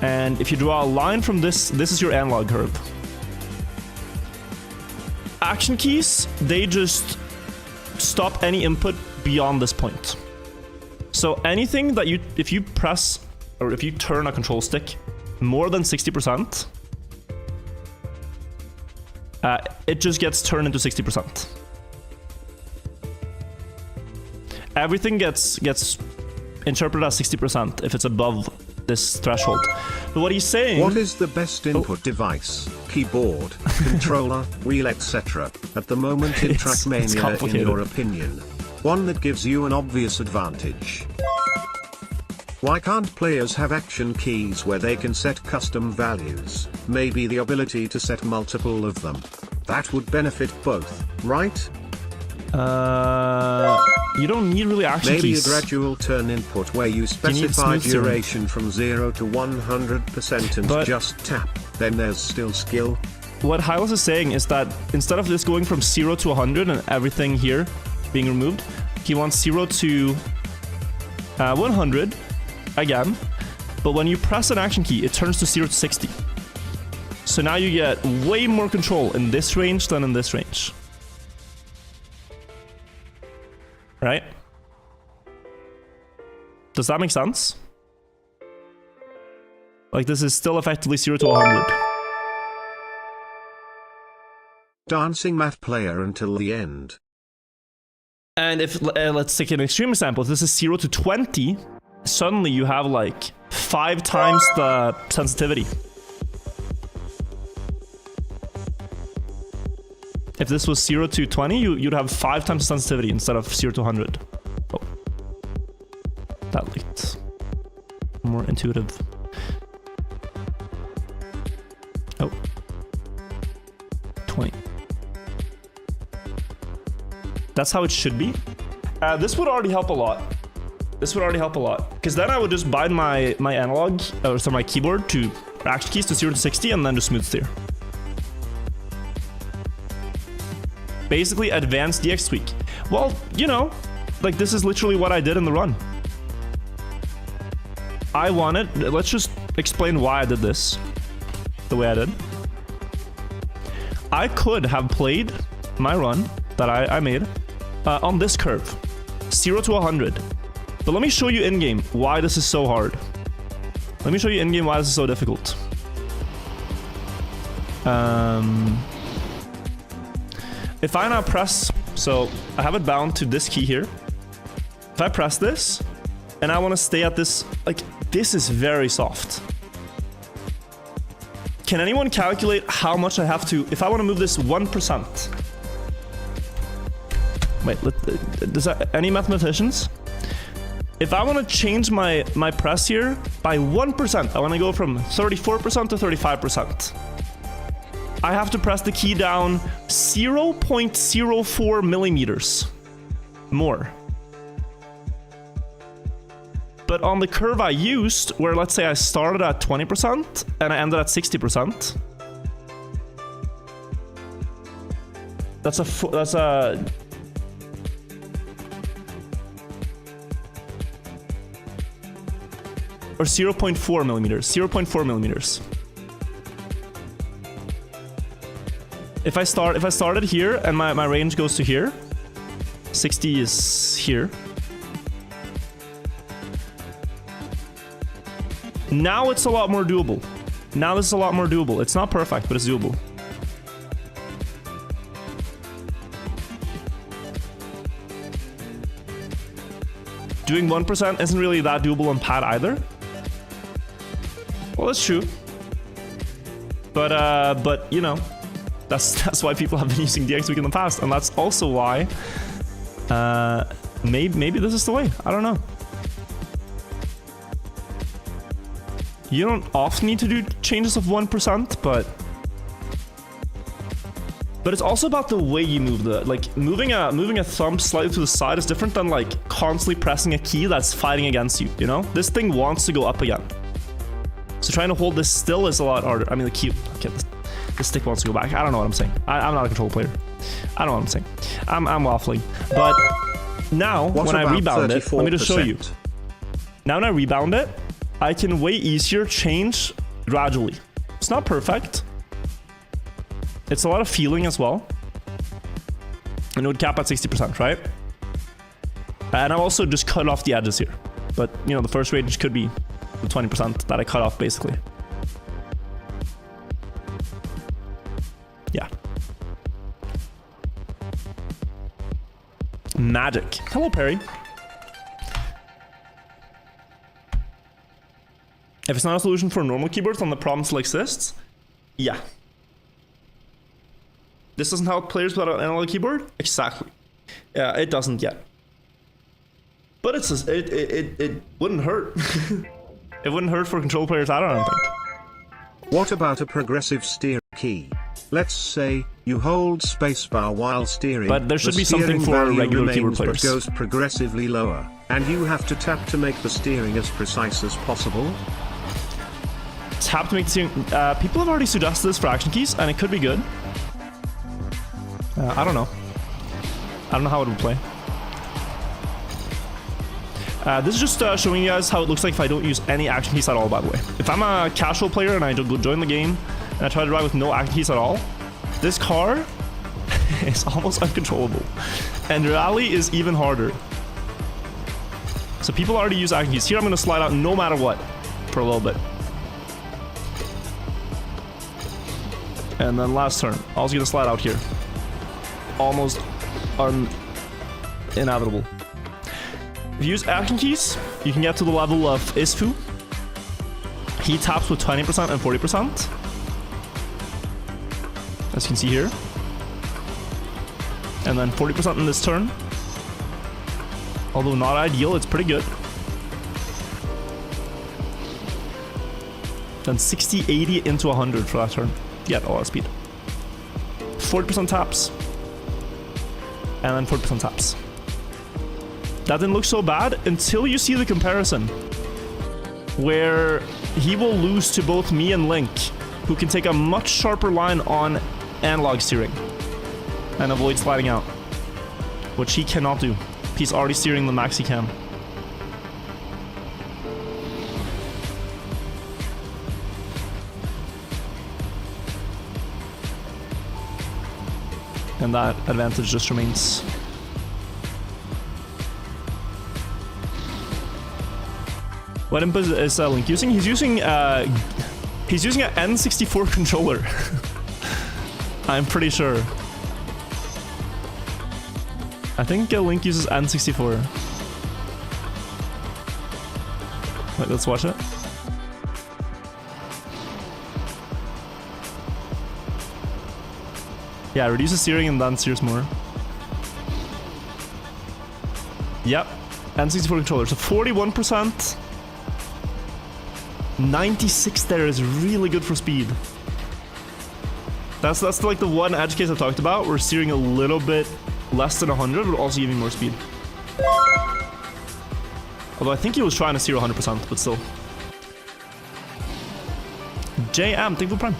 And if you draw a line from this, this is your analog curve. Action keys, they just stop any input beyond this point. So anything that if you press, or if you turn a control stick more than 60%, it just gets turned into 60%. Everything gets interpreted as 60% if it's above this threshold. But what he's saying... What is the best input device, keyboard, controller, wheel, etc. at the moment in Trackmania, in your opinion? One that gives you an obvious advantage. Why can't players have action keys where they can set custom values? Maybe the ability to set multiple of them. That would benefit both, right? You don't need really action keys. Maybe a gradual turn input where you specify duration from 0 to 100% and just tap, then there's still skill. What Hylas is saying is that instead of this going from 0 to 100 and everything here being removed, he wants 0 to 100 again, but when you press an action key, it turns to 0 to 60. So now you get way more control in this range than in this range. Right? Does that make sense? Like, this is still effectively 0 to 100. Dancing math player until the end. And if, let's take an extreme example, if this is 0 to 20, suddenly you have like 5 times the sensitivity. If this was 0 to 20, you'd have 5 times the sensitivity instead of 0 to 100. Oh. That looked more intuitive. Oh. 20. That's how it should be. This would already help a lot. This would already help a lot. Because then I would just bind my analog, or so my keyboard to action keys to 0 to 60 and then just smooth steer. Basically advanced DX tweak. Well, you know, like this is literally what I did in the run. Let's just explain why I did this the way I did. I could have played my run that I made on this curve, 0 to 100. But let me show you in-game why this is so hard. Let me show you in-game why this is so difficult. If I now press, so I have it bound to this key here. If I press this, and I want to stay at this, like, this is very soft. Can anyone calculate how much I have to, if I want to move this 1%? Wait, does that, any mathematicians? If I want to change my press here by 1%, I want to go from 34% to 35%. I have to press the key down 0.04 millimeters more. But on the curve I used, where let's say I started at 20% and I ended at 60%, that's a or 0.4 millimeters, 0.4 millimeters. If I started here and my range goes to here, 60 is here. Now it's a lot more doable. Now this is a lot more doable. It's not perfect, but it's doable. doing 1% isn't really that doable on pad either. Well, that's true. But you know, that's why people have been using DXweak in the past, and that's also why maybe this is the way. I don't know. You don't often need to do changes of 1%, but it's also about the way you move the, like, moving a thumb slightly to the side is different than like constantly pressing a key that's fighting against you, you know? This thing wants to go up again. So trying to hold this still is a lot harder. I mean, the key, okay, the stick wants to go back. I don't know what I'm saying. I'm not a control player. I don't know what I'm saying. I'm waffling. But now, when I rebound it, let me just show you. Now when I rebound it, I can way easier change gradually. It's not perfect. It's a lot of feeling as well. And it would cap at 60%, right? And I've also just cut off the edges here. But, you know, the first range could be the 20% that I cut off, basically. Yeah. Magic. Hello, Perry. If it's not a solution for normal keyboards on the problem still exists, yeah. This doesn't help players without an analog keyboard? Exactly. Yeah, it doesn't yet. But it's just, it wouldn't hurt. It wouldn't hurt for control players, I don't think. What about a progressive steer key? Let's say you hold spacebar while steering. But there should be something for regular keyboard players. But goes progressively lower, and you have to tap to make the steering as precise as possible. Tap to make the steering. People have already suggested this for action keys, and it could be good. I don't know. I don't know how it would play. This is just showing you guys how it looks like if I don't use any action keys at all, by the way. If I'm a casual player and I join the game and I try to drive with no action keys at all, this car is almost uncontrollable. And rally is even harder. So people already use action keys. Here I'm going to slide out no matter what for a little bit. And then last turn, also going to slide out here. Almost inevitable. If you use action keys, you can get to the level of Isfu. He taps with 20% and 40%. As you can see here. And then 40% in this turn. Although not ideal, it's pretty good. Then 60, 80 into 100 for that turn. Get a lot of speed. 40% taps. And then 40% taps. That didn't look so bad until you see the comparison. Where he will lose to both me and Link, who can take a much sharper line on analog steering. And avoid sliding out. Which he cannot do. He's already steering the max he can. And that advantage just remains. What input is Link using? He's using an N64 controller. I'm pretty sure. I think Link uses N64. Wait, let's watch it. Yeah, reduces steering and then steers more. Yep, N64 controller. So 41%. 96 there is really good for speed. That's like the one edge case I talked about. We're steering a little bit less than 100, but also giving more speed. Although I think he was trying to steer 100%, but still. JM, thank you for Prime.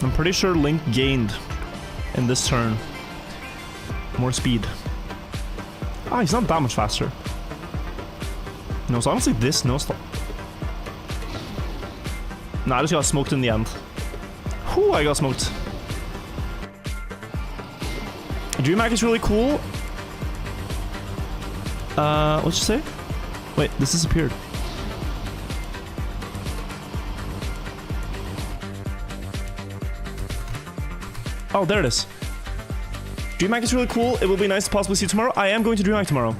I'm pretty sure Link gained in this turn. More speed. Ah, he's not that much faster. No, it's honestly this no stop. Nah, I just got smoked in the end. Whew, I got smoked. DreamHack is really cool. What'd you say? Wait, this disappeared. . Oh, there it is. DreamHack is really cool. It will be nice to possibly see you tomorrow. I am going to DreamHack tomorrow.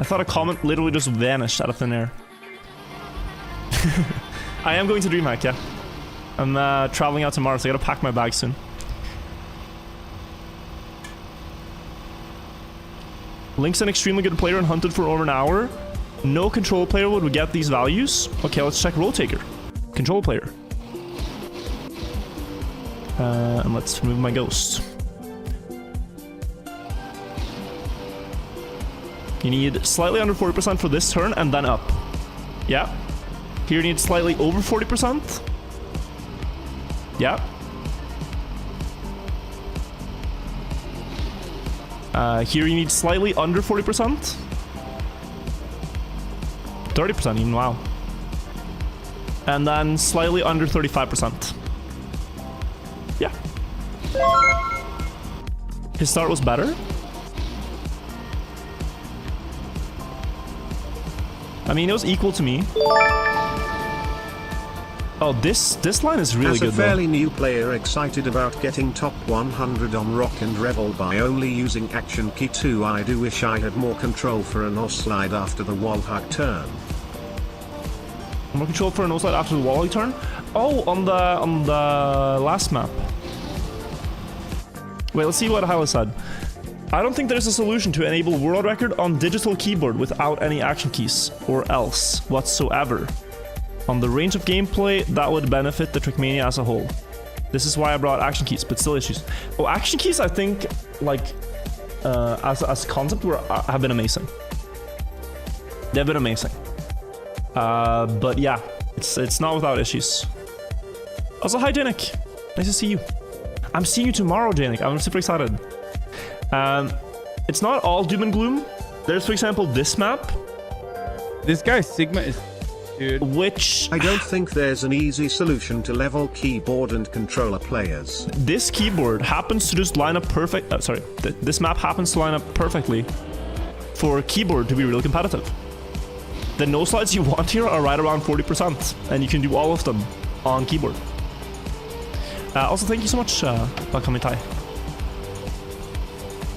I thought a comment literally just vanished out of thin air. I am going to DreamHack, yeah. I'm traveling out tomorrow, so I gotta pack my bag soon. Link's an extremely good player and hunted for over an hour. No control player would get these values. Okay, let's check Role Taker. Control player. And let's remove my ghost. You need slightly under 40% for this turn and then up. Yeah. Here you need slightly over 40%. Yeah. Here you need slightly under 40%. 30% even, wow. And then slightly under 35%. Yeah. His start was better. I mean, it was equal to me. Oh, this line is really good, As a fairly new player excited about getting top 100 on Rock and Revel by only using Action Key 2, I do wish I had more control for a no slide after the wall hug turn. More control for a no slide after the wall hug turn? Oh, on the last map. Wait, let's see what Hyla said. I don't think there's a solution to enable world record on digital keyboard without any action keys, or else whatsoever. On the range of gameplay, that would benefit the Trackmania as a whole. This is why I brought action keys, but still issues. Oh, action keys, I think, like, as concept, have been amazing. They've been amazing. But yeah, it's not without issues. Also, hi, Janik. Nice to see you. I'm seeing you tomorrow, Janik. I'm super excited. It's not all doom and gloom. There's, for example, this map. This guy Sigma is, dude. Which I don't think there's an easy solution to level keyboard and controller players. this keyboard happens to just line up perfect. Sorry, this map happens to line up perfectly for keyboard to be real competitive. The no slides you want here are right around 40%, and you can do all of them on keyboard. Also, thank you so much, Bakamitai.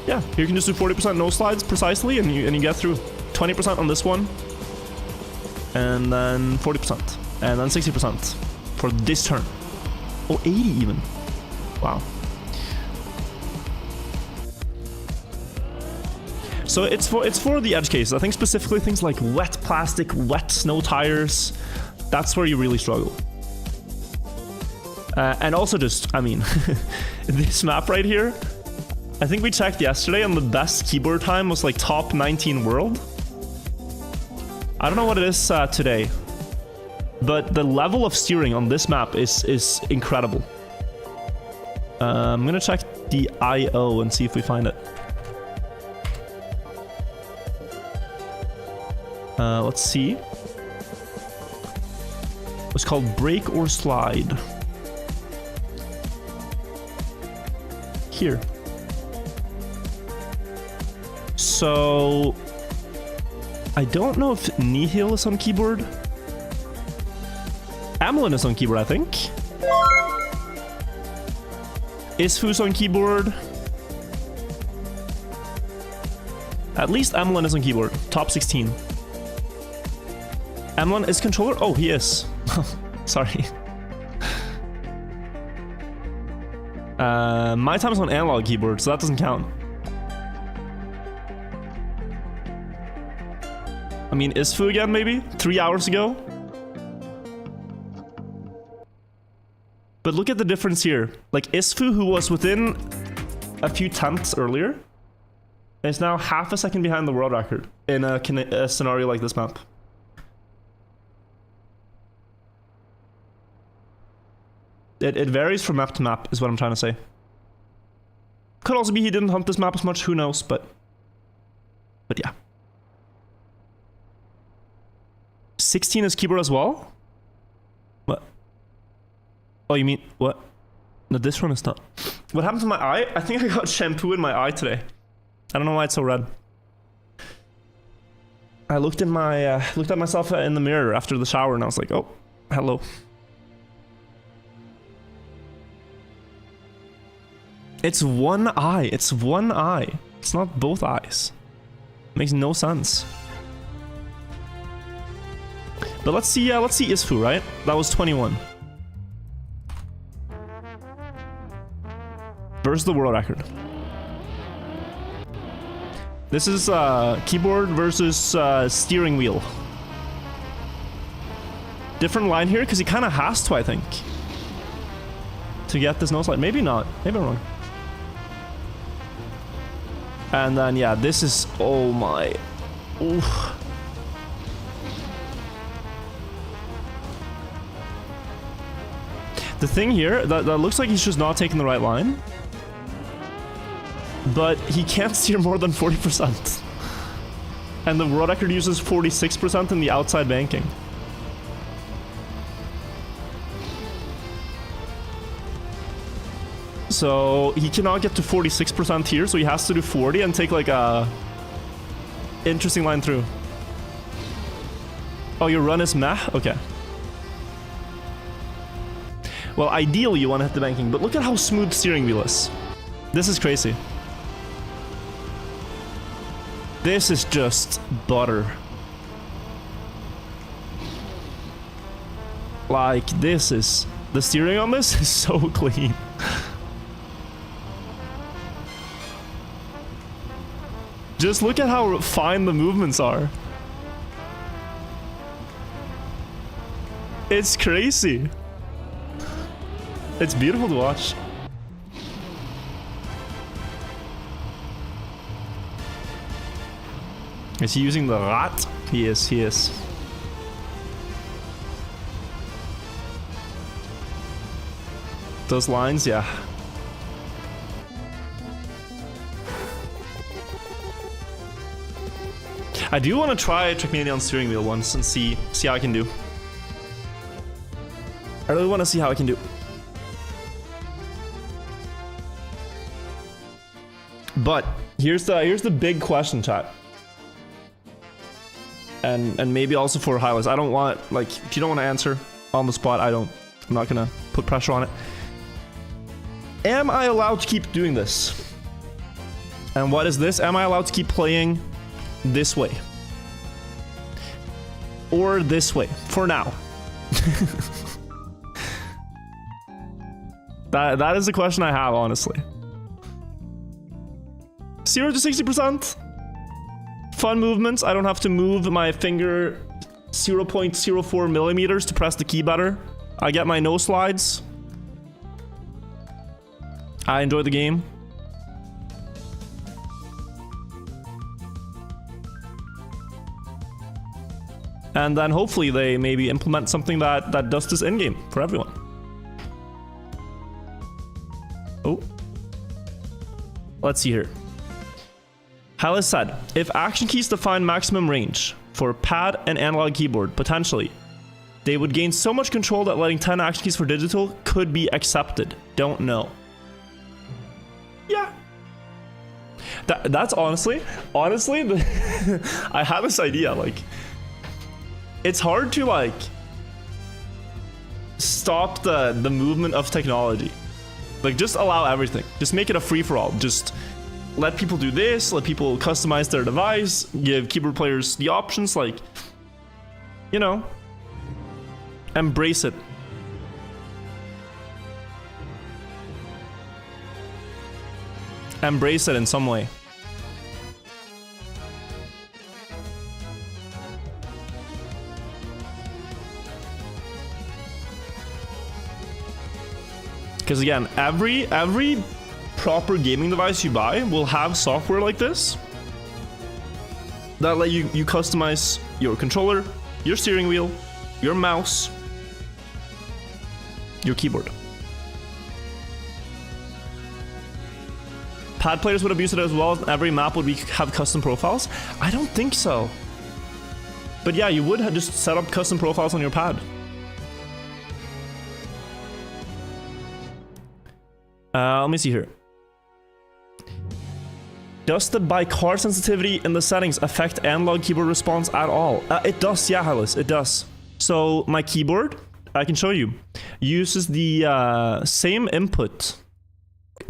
Yeah, here you can just do 40% no slides precisely, and you get through. 20% on this one, and then 40%, and then 60% for this turn. Oh, 80 even. Wow. So it's for the edge cases. I think specifically things like wet plastic, wet snow tires. That's where you really struggle. And also just, I mean, this map right here. I think we checked yesterday and the best keyboard time was like top 19 world. I don't know what it is today, but the level of steering on this map is incredible. I'm gonna check the IO and see if we find it. Let's see. It's called Break or Slide. Here. So I don't know if Nihil is on keyboard. Amelin is on keyboard, I think. Isfu's on keyboard. At least Amelin is on keyboard. Top 16. Amelin is controller? Oh, he is. Sorry. My time is on analog keyboard, so that doesn't count. I mean, Isfu again, maybe? 3 hours ago? But look at the difference here. Like, Isfu, who was within a few tenths earlier, is now half a second behind the world record in a scenario like this map. It varies from map to map, is what I'm trying to say. Could also be he didn't hunt this map as much, who knows, but yeah. 16 is keyboard as well? What? Oh, you mean, what? No, this one is not. What happened to my eye? I think I got shampoo in my eye today. I don't know why it's so red. I looked at myself in the mirror after the shower and I was like, oh, hello. It's one eye. It's one eye. It's not both eyes. Makes no sense. But let's see Isfu, right? That was 21. Versus the world record. This is keyboard versus steering wheel. Different line here because he kind of has to, I think, to get this no slide. Maybe not. Maybe I'm wrong. And then yeah, this is, oh my. Oof. The thing here, that looks like he's just not taking the right line. But he can't steer more than 40%. And the world record uses 46% in the outside banking. So he cannot get to 46% here, so he has to do 40 and take like a interesting line through. Oh, your run is meh? Okay. Well, ideally you want to hit the banking, but look at how smooth steering wheel is. This is crazy. This is just butter. Like, this is... The steering on this is so clean. Just look at how fine the movements are. It's crazy. It's beautiful to watch. Is he using the rat? He is, he is. Those lines, yeah. I do want to try Trackmania on steering wheel once and see how I can do. I really want to see how I can do. But here's the big question, chat. And maybe also for highlights. I don't want, like, if you don't want to answer on the spot, I'm not gonna put pressure on it. Am I allowed to keep doing this? And what is this? Am I allowed to keep playing this way? Or this way, for now? That is the question I have, honestly. 0 to 60%? Fun movements. I don't have to move my finger 0.04 millimeters to press the key better. I get my no slides. I enjoy the game. And then hopefully they maybe implement something that does this in-game for everyone. Oh. Let's see here. Hallis said, if action keys define maximum range for pad and analog keyboard, potentially, they would gain so much control that letting 10 action keys for digital could be accepted. Don't know. Yeah. That's honestly, I have this idea, like, it's hard to, like, stop the movement of technology. Like, just allow everything. Just make it a free-for-all. Just let people do this, let people customize their device, give keyboard players the options, like, you know, embrace it. Embrace it in some way. Because again, every proper gaming device you buy will have software like this that let you customize your controller, your steering wheel, your mouse, your keyboard. Pad players would abuse it as well. Every map would have custom profiles. I don't think so. But yeah, you would just set up custom profiles on your pad. Let me see here. Does the by-car sensitivity in the settings affect analog keyboard response at all? It does, yeah, Hallis, it does. So my keyboard, I can show you, uses the same input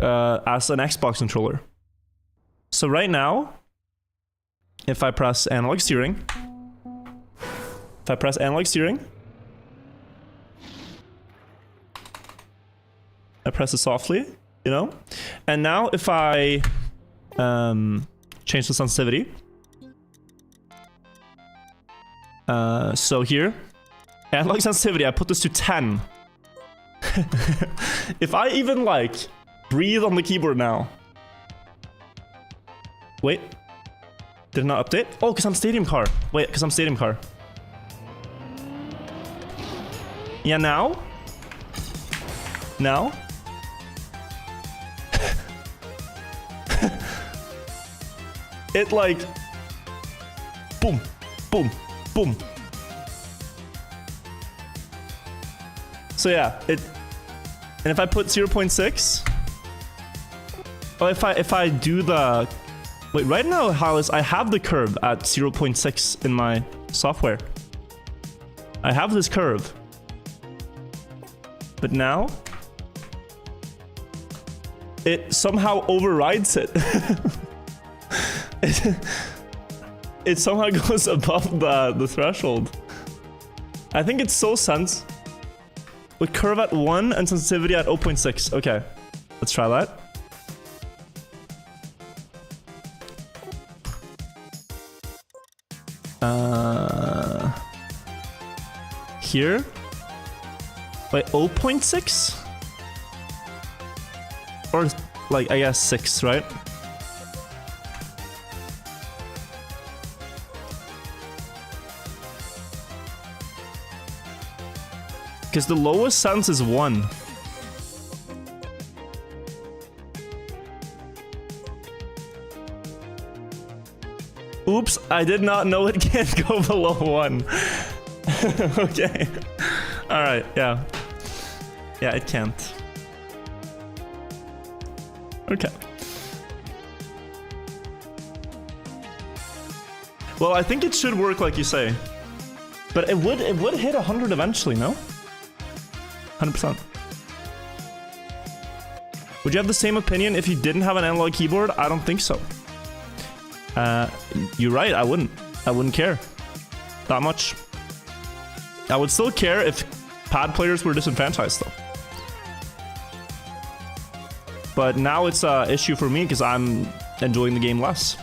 as an Xbox controller. So right now, if I press analog steering, I press it softly, you know? And now if I change the sensitivity, so here, analog sensitivity, I put this to 10. If I even like breathe on the keyboard now. Wait, did it not update? Oh, because I'm Stadium Car. Wait, because I'm Stadium Car. Yeah, now? Now? It like... Boom, boom, boom. So yeah, it... And if I put 0.6... Oh, if I do the... Wait, right now, Hollis, I have the curve at 0.6 in my software. I have this curve. But now, it somehow overrides it. It somehow goes above the threshold. I think it's so sense. With curve at 1 and sensitivity at 0.6. Okay, let's try that. Here. Wait, 0.6? Or, like, I guess 6, right? Because the lowest sense is 1. Oops, I did not know it can't go below 1. Okay. Alright, yeah. Yeah, it can't. Okay. Well, I think it should work like you say. But it would hit 100 eventually, no? 100%. Would you have the same opinion if you didn't have an analog keyboard? I don't think so. You're right, I wouldn't care that much. I would still care if pad players were disenfranchised though. But now it's an issue for me because I'm enjoying the game less.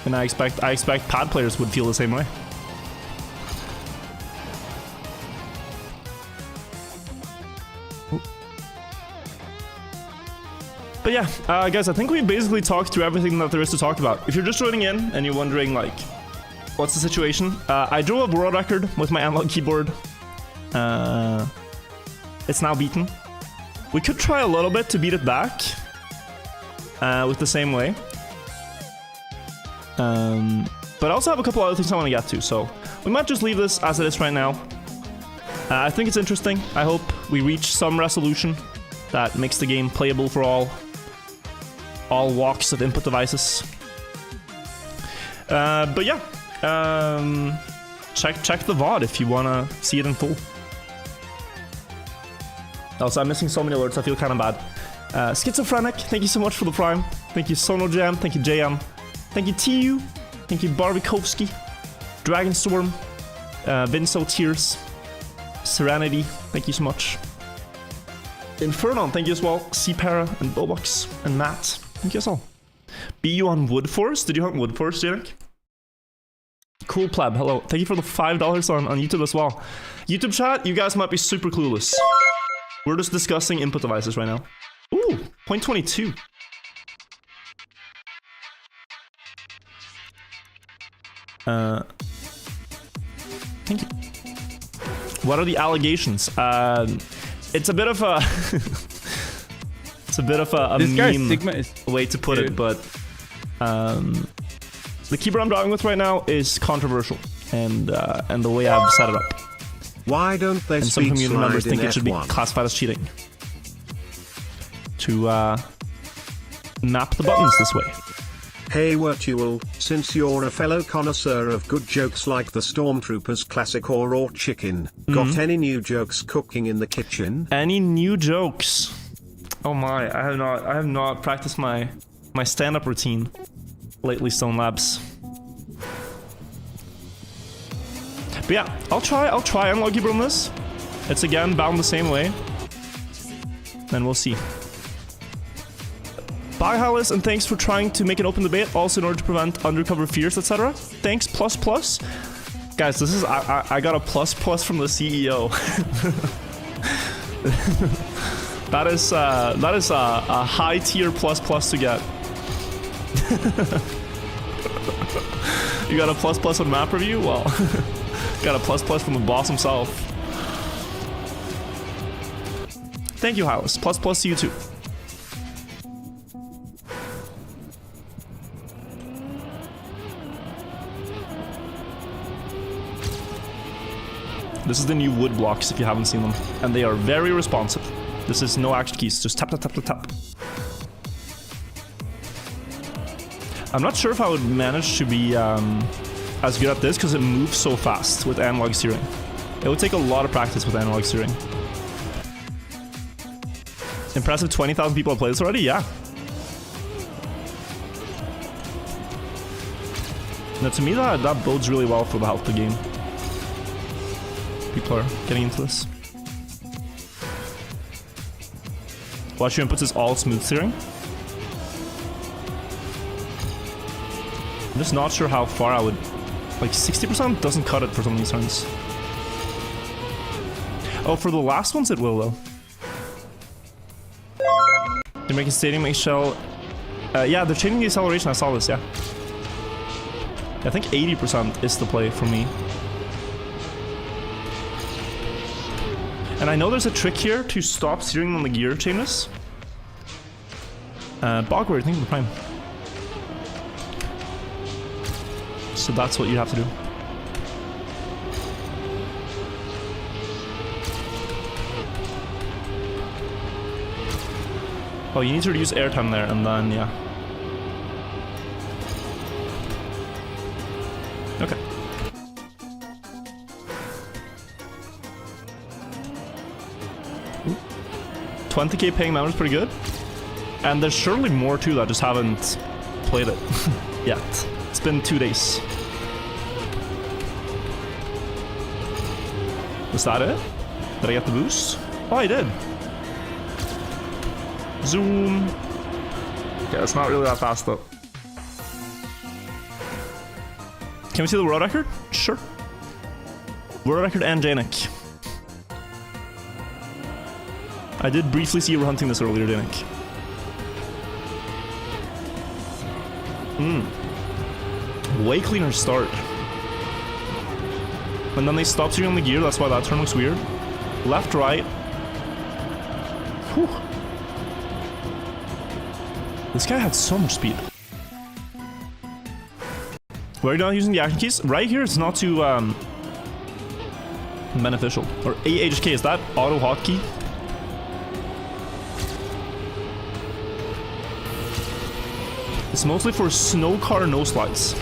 And I expect pad players would feel the same way. But yeah, guys, I think we basically talked through everything that there is to talk about. If you're just joining in and you're wondering, like, what's the situation? I drove a world record with my analog keyboard. It's now beaten. We could try a little bit to beat it back with the same way. But I also have a couple other things I want to get to, so we might just leave this as it is right now. I think it's interesting. I hope we reach some resolution that makes the game playable for all walks of input devices. But yeah, check the VOD if you wanna see it in full. Also, I'm missing so many alerts, I feel kind of bad. Schizophrenic, thank you so much for the Prime. Thank you SonoJam, thank you JM. Thank you TU, thank you Barbikovsky, Dragonstorm, Vinso Tears, Serenity, thank you so much. Inferno, thank you as well. Cpara and Bobox and Matt, thank you as well. BU on Woodforce, did you hunt Woodforce, Janik? Cool Pleb, hello. Thank you for the $5 on YouTube as well. YouTube chat, you guys might be super clueless. We're just discussing input devices right now. Ooh, 0.22. Thank you. What are the allegations? It's a bit of a it's a bit of a meme way to put it, but the keyboard I'm drawing with right now is controversial, and the way I've set it up. Why don't they? And some community members think it should be classified as cheating to map the buttons this way. Hey Virtual, since you're a fellow connoisseur of good jokes like the Stormtroopers classic or raw chicken, got any new jokes cooking in the kitchen? Any new jokes? Oh my, I have not practiced my stand-up routine lately, Stone Labs. But yeah, I'll try Unlucky Bro on this. It's again bound the same way. Then we'll see. Bye, Hallis, and thanks for trying to make an open debate, also in order to prevent undercover fears, etc. Thanks, plus plus. Guys, this is I got a plus plus from the CEO. that is a high tier plus plus to get. You got a plus plus on map review? Well, got a plus plus from the boss himself. Thank you, Hallis. Plus plus to you too. This is the new wood blocks if you haven't seen them. And they are very responsive. This is no action keys, just tap, tap, tap, tap, tap. I'm not sure if I would manage to be as good at this because it moves so fast with analog steering. It would take a lot of practice with analog steering. Impressive, 20,000 people have played this already? Yeah. Now to me that bodes really well for the health of the game. People are getting into this. Watch your inputs is all smooth steering. I'm just not sure how far I would... Like 60% doesn't cut it for some of these turns. Oh, for the last ones it will though. They're making stadium eggshell. Yeah, they're changing the acceleration. I saw this, yeah. I think 80% is the play for me. And I know there's a trick here to stop steering on the gear changes. Bogward, think of the prime. So that's what you have to do. Oh, you need to reduce airtime there, and then, yeah. Okay. 20k paying members, pretty good. And there's surely more too that just haven't played it yet. It's been 2 days. Was that it? Did I get the boost? Oh, I did. Zoom. Okay, it's not really that fast though. Can we see the world record? Sure. World record and Janik. I did briefly see you were hunting this earlier, Janik. Way cleaner start. And then they stopped steering on the gear, that's why that turn looks weird. Left, right. Whew. This guy had so much speed. Why are you not using the action keys? Right here, it's not too beneficial. Or AHK, is that auto hotkey? It's mostly for snow car no slides.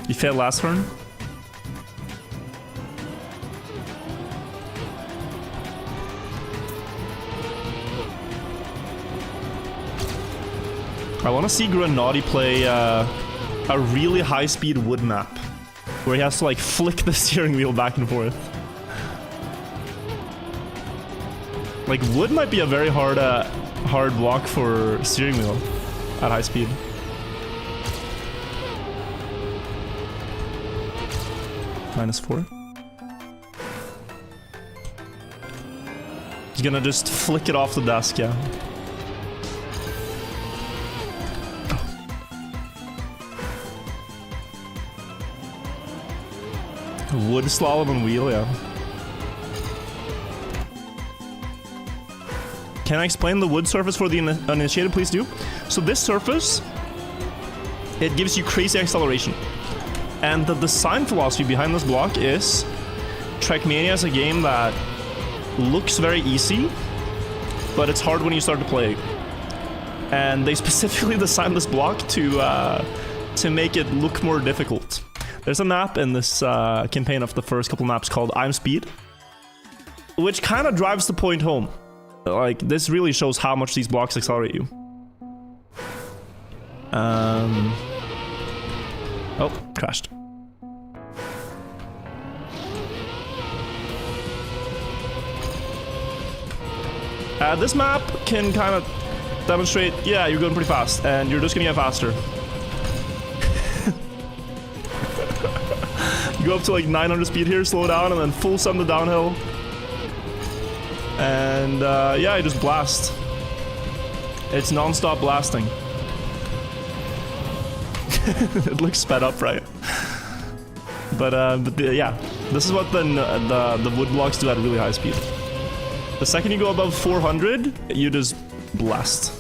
You failed last turn. I want to see Granati play a really high-speed wood map where he has to like flick the steering wheel back and forth. Like wood might be a very hard block for steering wheel at high speed. -4. He's gonna just flick it off the desk, yeah. Wood slalom and wheel, yeah. Can I explain the wood surface for the uninitiated? Please do. So this surface, it gives you crazy acceleration. And the design philosophy behind this block is Trackmania is a game that looks very easy, but it's hard when you start to play. And they specifically designed this block to make it look more difficult. There's a map in this campaign of the first couple maps called I'm Speed, which kind of drives the point home. Like, this really shows how much these blocks accelerate you. Oh, crashed. This map can kind of demonstrate, yeah, you're going pretty fast, and you're just gonna get faster. You go up to like 900 speed here, slow down, and then full send the downhill. And yeah, you just blast. It's non-stop blasting. It looks sped up, right? But yeah, this is what the wood blocks do at really high speed. The second you go above 400, you just blast.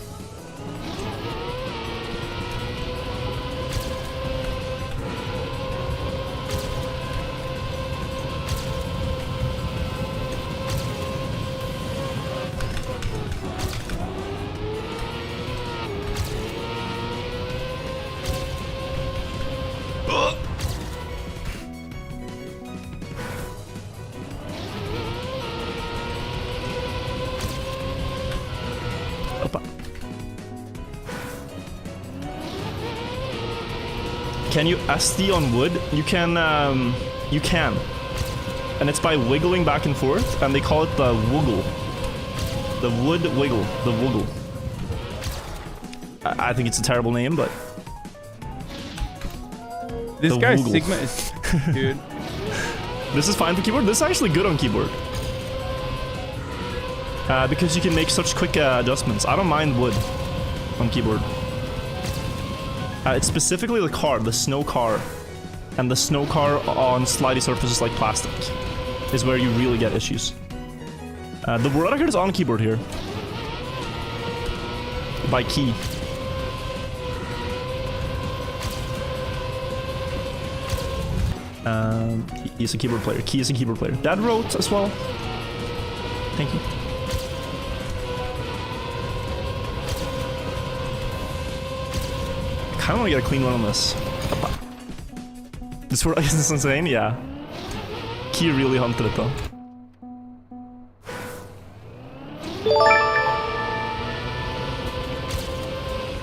Can you SD on wood? You can, and it's by wiggling back and forth, and they call it the woggle. The wood wiggle, the woggle. I think it's a terrible name, but this the guy's woggle. Sigma is dude. This is fine for keyboard. This is actually good on keyboard. Because you can make such quick adjustments. I don't mind wood on keyboard. It's specifically the car, the snow car, and the snow car on slidey surfaces like plastic is where you really get issues. The world record is on keyboard here. By key. He's a keyboard player. Key is a keyboard player. Dad wrote as well. Thank you. I don't want to get a clean one on this. This world is insane, yeah. Key really hunted it though.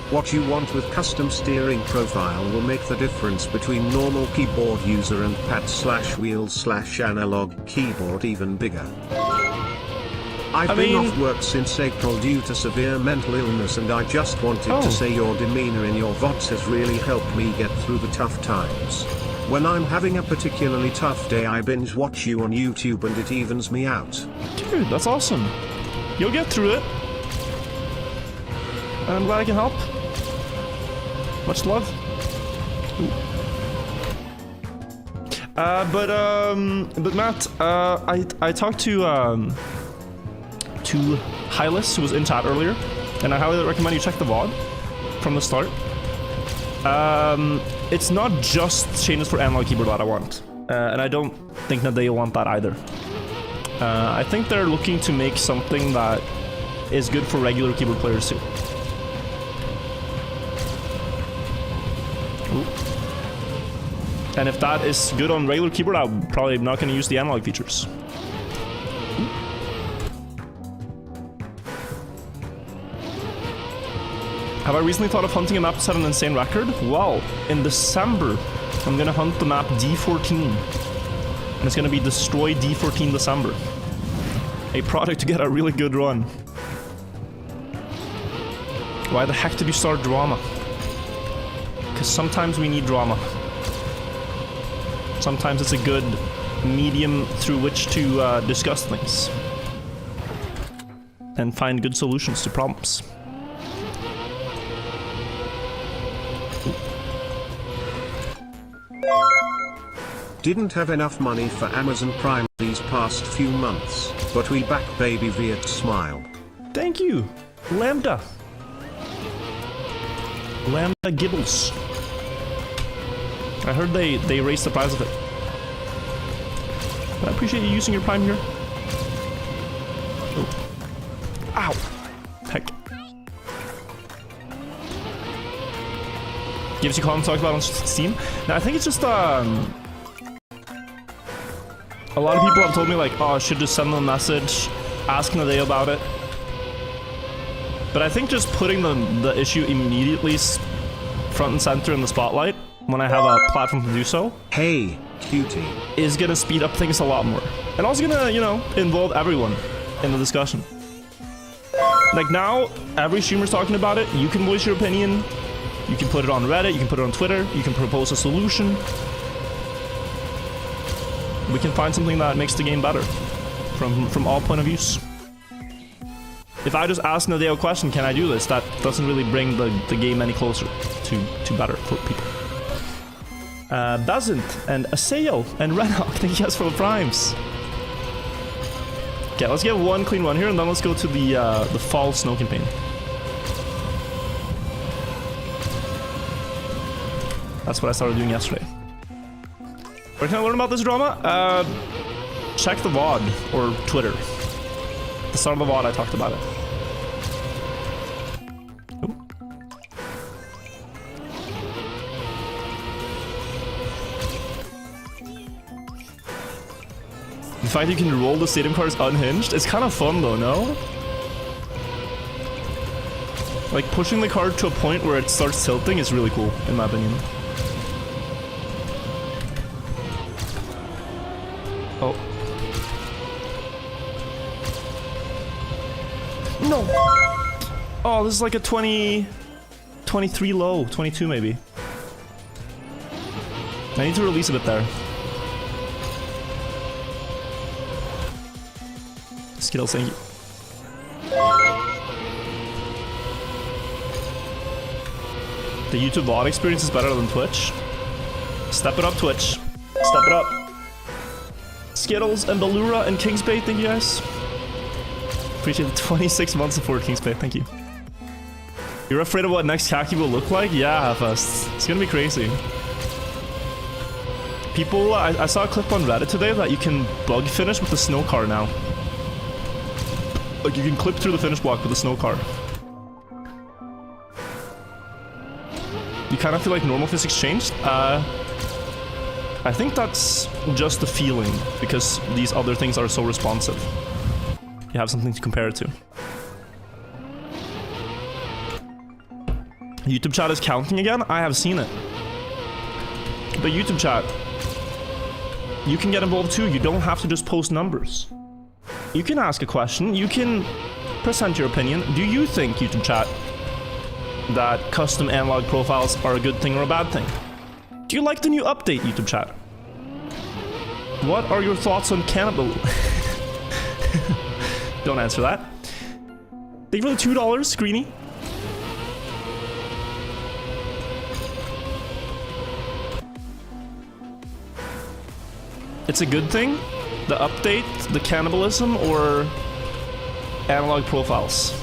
What you want with custom steering profile will make the difference between normal keyboard user and pad/wheel/analog keyboard even bigger. I've been off work since April due to severe mental illness, and I just wanted to say your demeanor in your VODs has really helped me get through the tough times. When I'm having a particularly tough day, I binge watch you on YouTube and it evens me out. Dude, that's awesome. You'll get through it. I'm glad I can help. Much love. But Matt, I talked to Hylas, who was in chat earlier, and I highly recommend you check the VOD from the start. It's not just changes for analog keyboard that I want, and I don't think that they want that either. I think they're looking to make something that is good for regular keyboard players too. Ooh. And if that is good on regular keyboard, I'm probably not going to use the analog features. Have I recently thought of hunting a map to set an insane record? Well, in December, I'm gonna hunt the map D14. And it's gonna be Destroy D14 December. A product to get a really good run. Why the heck did you start drama? Because sometimes we need drama. Sometimes it's a good medium through which to discuss things. And find good solutions to problems. Didn't have enough money for Amazon Prime these past few months, but we back baby Viet smile. Thank you, Lambda. Lambda Gibbles. I heard they raised the price of it. But I appreciate you using your Prime here. Oh. Ow. Heck. Gives you content to talk about on Steam. Now, I think it's just, a lot of people have told me, like, oh, I should just send them a message, asking Nadeo about it. But I think just putting the issue immediately front and center in the spotlight, when I have a platform to do so, hey, cutie, is gonna speed up things a lot more. And also gonna, you know, involve everyone in the discussion. Like now, every streamer's talking about it, you can voice your opinion, you can put it on Reddit, you can put it on Twitter, you can propose a solution. We can find something that makes the game better, from all point of views. If I just ask Nadeo a question, can I do this? That doesn't really bring the game any closer to better for people. Doesn't, and Aseo, and Redhawk, thank you guys for the primes. Okay, let's get one clean run here, and then let's go to the fall snow campaign. That's what I started doing yesterday. Where can I learn about this drama? Check the VOD, or Twitter. At the start of the VOD, I talked about it. Ooh. The fact you can roll the stadium cars unhinged, it's kind of fun though, no? Like pushing the card to a point where it starts tilting is really cool, in my opinion. Oh. No! Oh, this is like a 23 low, 22 maybe. I need to release a bit there. Skittles, thank you. The YouTube VOD experience is better than Twitch. Step it up, Twitch. Step it up. Skittles and Ballura and Kingsbait, thank you guys. Appreciate the 26 months support, Kingsbait, thank you. You're afraid of what next Kaki will look like? Yeah, Halfest. It's gonna be crazy. People, I saw a clip on Reddit today that you can bug finish with the snow car now. Like you can clip through the finish block with the snow car. You kind of feel like normal physics changed. I think that's just the feeling because these other things are so responsive. You have something to compare it to. YouTube chat is counting again? I have seen it. But YouTube chat, you can get involved too. You don't have to just post numbers. You can ask a question. You can present your opinion. Do you think, YouTube chat, that custom analog profiles are a good thing or a bad thing? Do you like the new update, YouTube chat? What are your thoughts on cannibal? Don't answer that. Thank you for the $2, Screeny. It's a good thing? The update, the cannibalism, or analog profiles?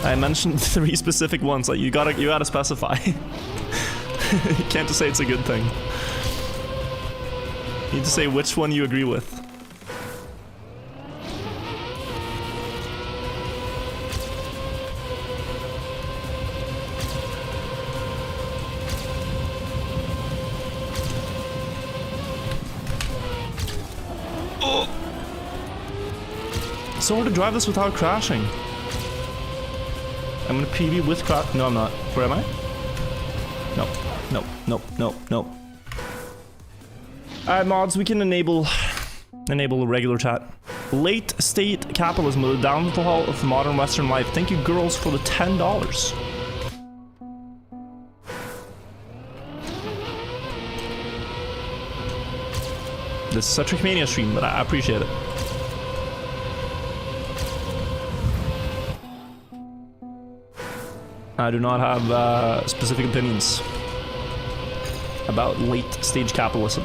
I mentioned 3 specific ones. Like you gotta specify. You can't just say it's a good thing. You need to say which one you agree with. Oh. It's so hard to drive this without crashing. I'm gonna PB with crash. No, I'm not. Where am I? No. No, no, no, no. Alright, mods, we can enable a regular chat. Late state capitalism, the downfall of modern Western life. Thank you, girls, for the $10. This is a Trickmania stream, but I appreciate it. I do not have specific opinions about late stage capitalism.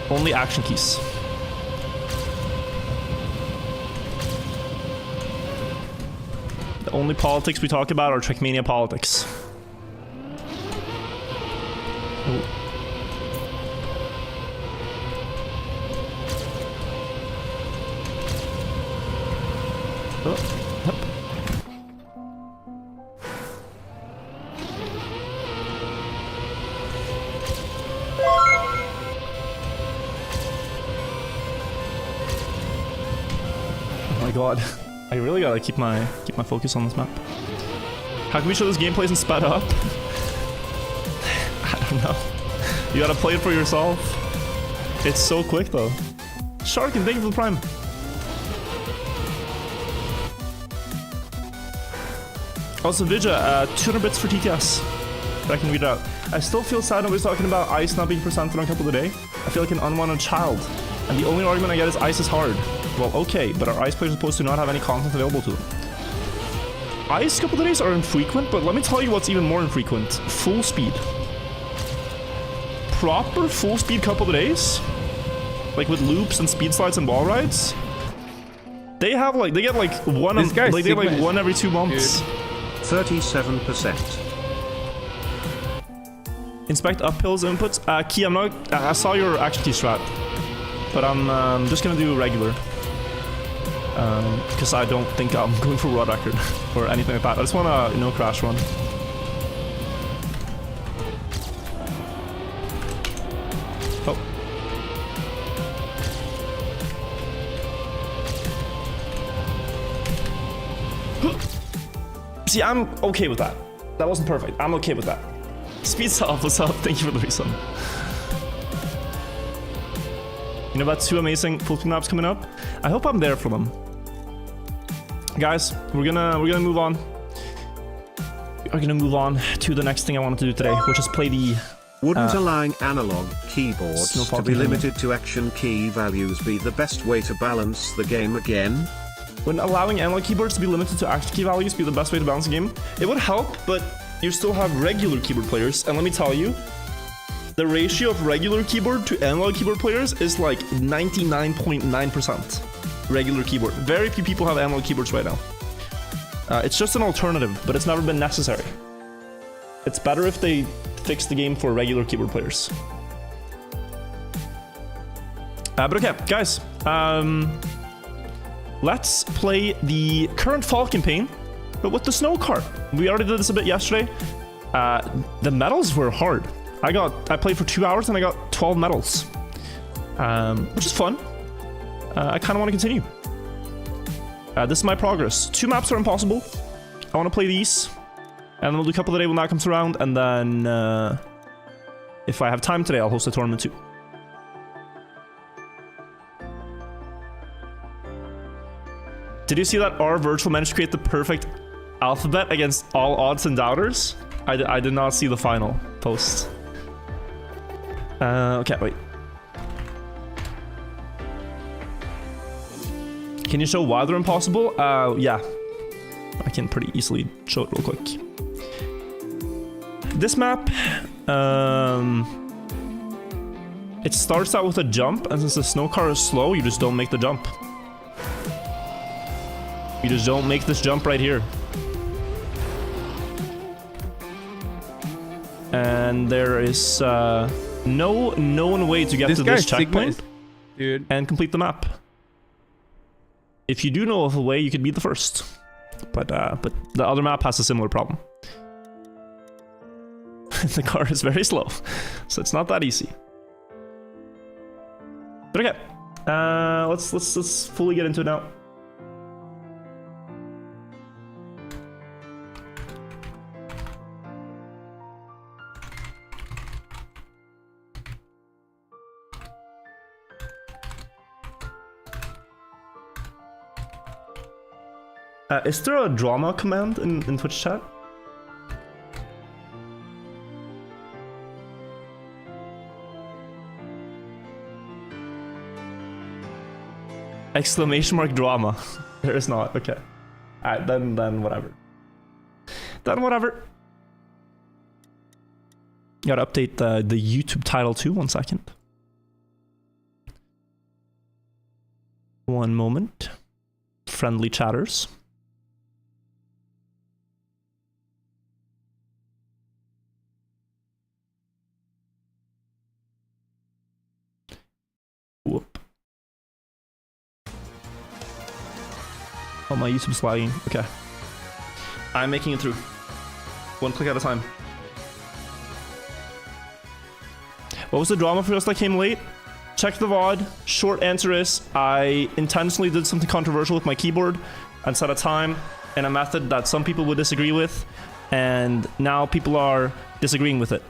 Only action keys. The only politics we talk about are Trickmania politics. Ooh. Oh, yep. my god. I really gotta keep my focus on this map. How can we show this gameplay isn't sped up? I don't know. You gotta play it for yourself. It's so quick though. Shark, and thank you for the prime. Also, Vidya, 200 bits for TTS. I can read it out. I still feel sad nobody's talking about ice not being presented on Couple of the Day. I feel like an unwanted child. And the only argument I get is ice is hard. Well, okay, but our ice players are supposed to not have any content available to them. Ice Couple of Days are infrequent, but let me tell you what's even more infrequent. Full speed. Proper full speed Couple of Days, like with loops and speed slides and wall rides, they get like one This guy's like they get like Sigma one every 2 months. Dude. 37%. Inspect uphills inputs. Key, I'm not. I saw your action key strat, but I'm just gonna do regular. Because I don't think I'm going for world record or anything like that. I just want a no crash run. Oh. See, I'm okay with that. That wasn't perfect. I'm okay with that. Speed's up, what's up? Thank you for the resub. You know about 2 amazing full speed maps coming up? I hope I'm there for them. Guys, we're gonna move on. We're gonna move on to the next thing I wanted to do today, which is play the Wouldn't allowing analog keyboards to be limited to action key values be the best way to balance the game again? Wouldn't allowing analog keyboards to be limited to action key values be the best way to balance the game? It would help, but you still have regular keyboard players, and let me tell you, the ratio of regular keyboard to analog keyboard players is like 99.9%. Regular keyboard. Very few people have analog keyboards right now. It's just an alternative, but it's never been necessary. It's better if they fix the game for regular keyboard players. But okay, guys. Let's play the current fall campaign, but with the snow cart. We already did this a bit yesterday. The medals were hard. I played for 2 hours and I got 12 medals, which is fun. I kind of want to continue. This is my progress. 2 maps are impossible. I want to play these, and then we'll do a couple of days when that comes around, and then if I have time today, I'll host a tournament too. Did you see that our virtual managed to create the perfect alphabet against all odds and doubters? I did not see the final post. Okay, wait. Can you show why they're impossible? Yeah. I can pretty easily show it real quick. This map, it starts out with a jump, and since the snow car is slow, you just don't make the jump. You just don't make this jump right here. And there is no known way to get to this checkpoint and complete the map. If you do know of a way, you could beat the first. But the other map has a similar problem. The car is very slow, so it's not that easy. But okay, let's fully get into it now. Is there a drama command in Twitch chat? Exclamation mark drama. There is not. Okay. Alright, then whatever. Then whatever. Gotta update the YouTube title too. 1 second. One moment. Friendly chatters. Whoop. Oh, my YouTube's lagging. Okay. I'm making it through. 1 click at a time. What was the drama for us that came late? check the VOD. Short answer is I intentionally did something controversial with my keyboard and set a time and a method that some people would disagree with, and now people are disagreeing with it.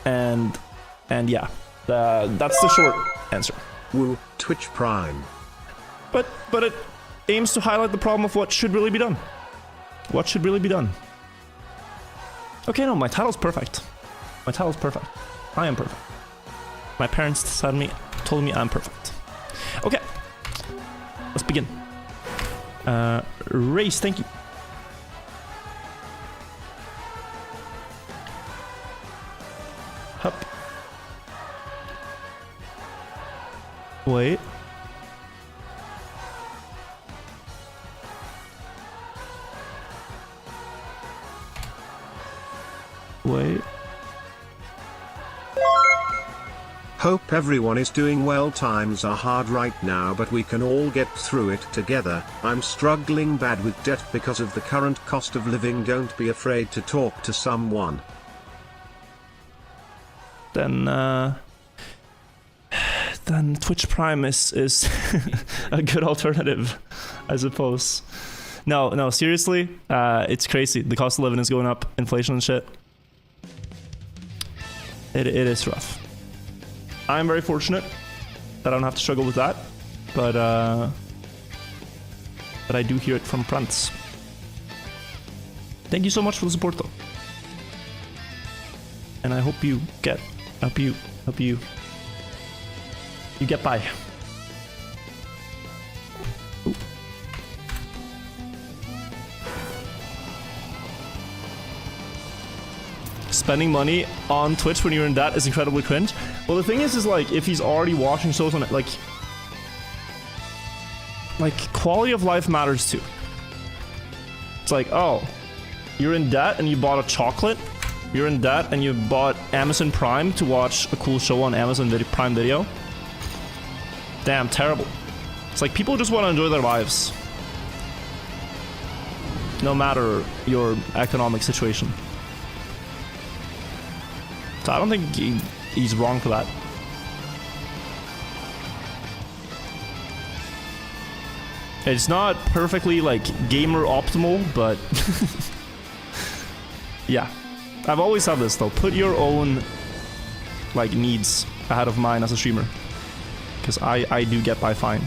And yeah, that's the short answer. Woo, Twitch Prime. But it aims to highlight the problem of what should really be done. What should really be done. Okay, no, my title's perfect. My title's perfect. I am perfect. My parents told me I'm perfect. Okay, let's begin. Race, thank you. Hup. Wait. Wait. Hope everyone is doing well. Times are hard right now, but we can all get through it together. I'm struggling bad with debt because of the current cost of living. Don't be afraid to talk to someone. Then Twitch Prime is a good alternative, I suppose. No, seriously, it's crazy. The cost of living is going up, inflation and shit. It is rough. I'm very fortunate that I don't have to struggle with that, but I do hear it from friends. Thank you so much for the support, though, and I hope you get by. Ooh. Spending money on Twitch when you're in debt is incredibly cringe. Well, the thing is like, if he's already watching shows on it, like quality of life matters too. It's like, oh, you're in debt and you bought a chocolate. You're in debt and you bought Amazon Prime to watch a cool show on Amazon Prime Video. Damn, terrible. It's like people just want to enjoy their lives, no matter your economic situation. So I don't think he's wrong for that. It's not perfectly like gamer optimal, but yeah. I've always said this though, put your own like needs ahead of mine as a streamer, because I do get by fine.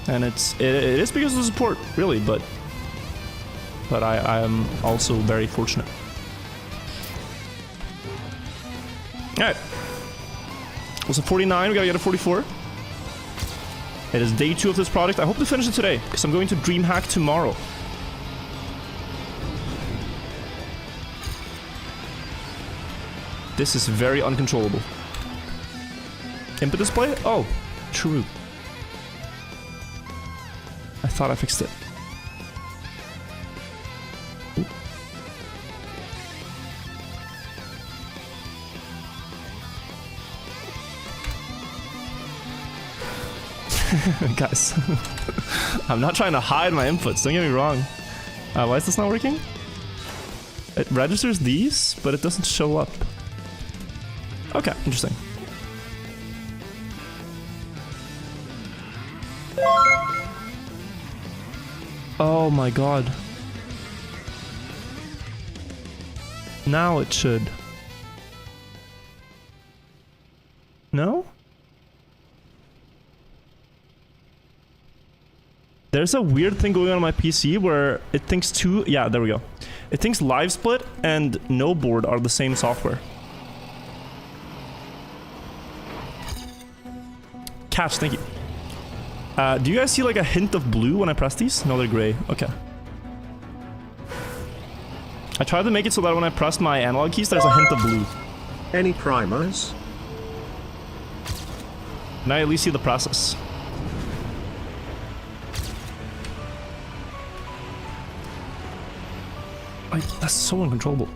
And it is because of the support, really, but I am also very fortunate. Alright. Was a 49, we gotta get a 44. It is day 2 of this project. I hope to finish it today, because I'm going to DreamHack tomorrow. This is very uncontrollable. Input display? Oh, true. I thought I fixed it. Guys, I'm not trying to hide my inputs, don't get me wrong. Why is this not working? It registers these, but it doesn't show up. Okay, interesting. Oh my god. Now it should. No? There's a weird thing going on my PC where it thinks yeah, there we go. It thinks Live Split and No Board are the same software. Catch, thank you. Do you guys see like a hint of blue when I press these? No, they're gray. Okay. I tried to make it so that when I press my analog keys, there's a hint of blue. Any primers? Now I at least see the process. That's so uncontrollable.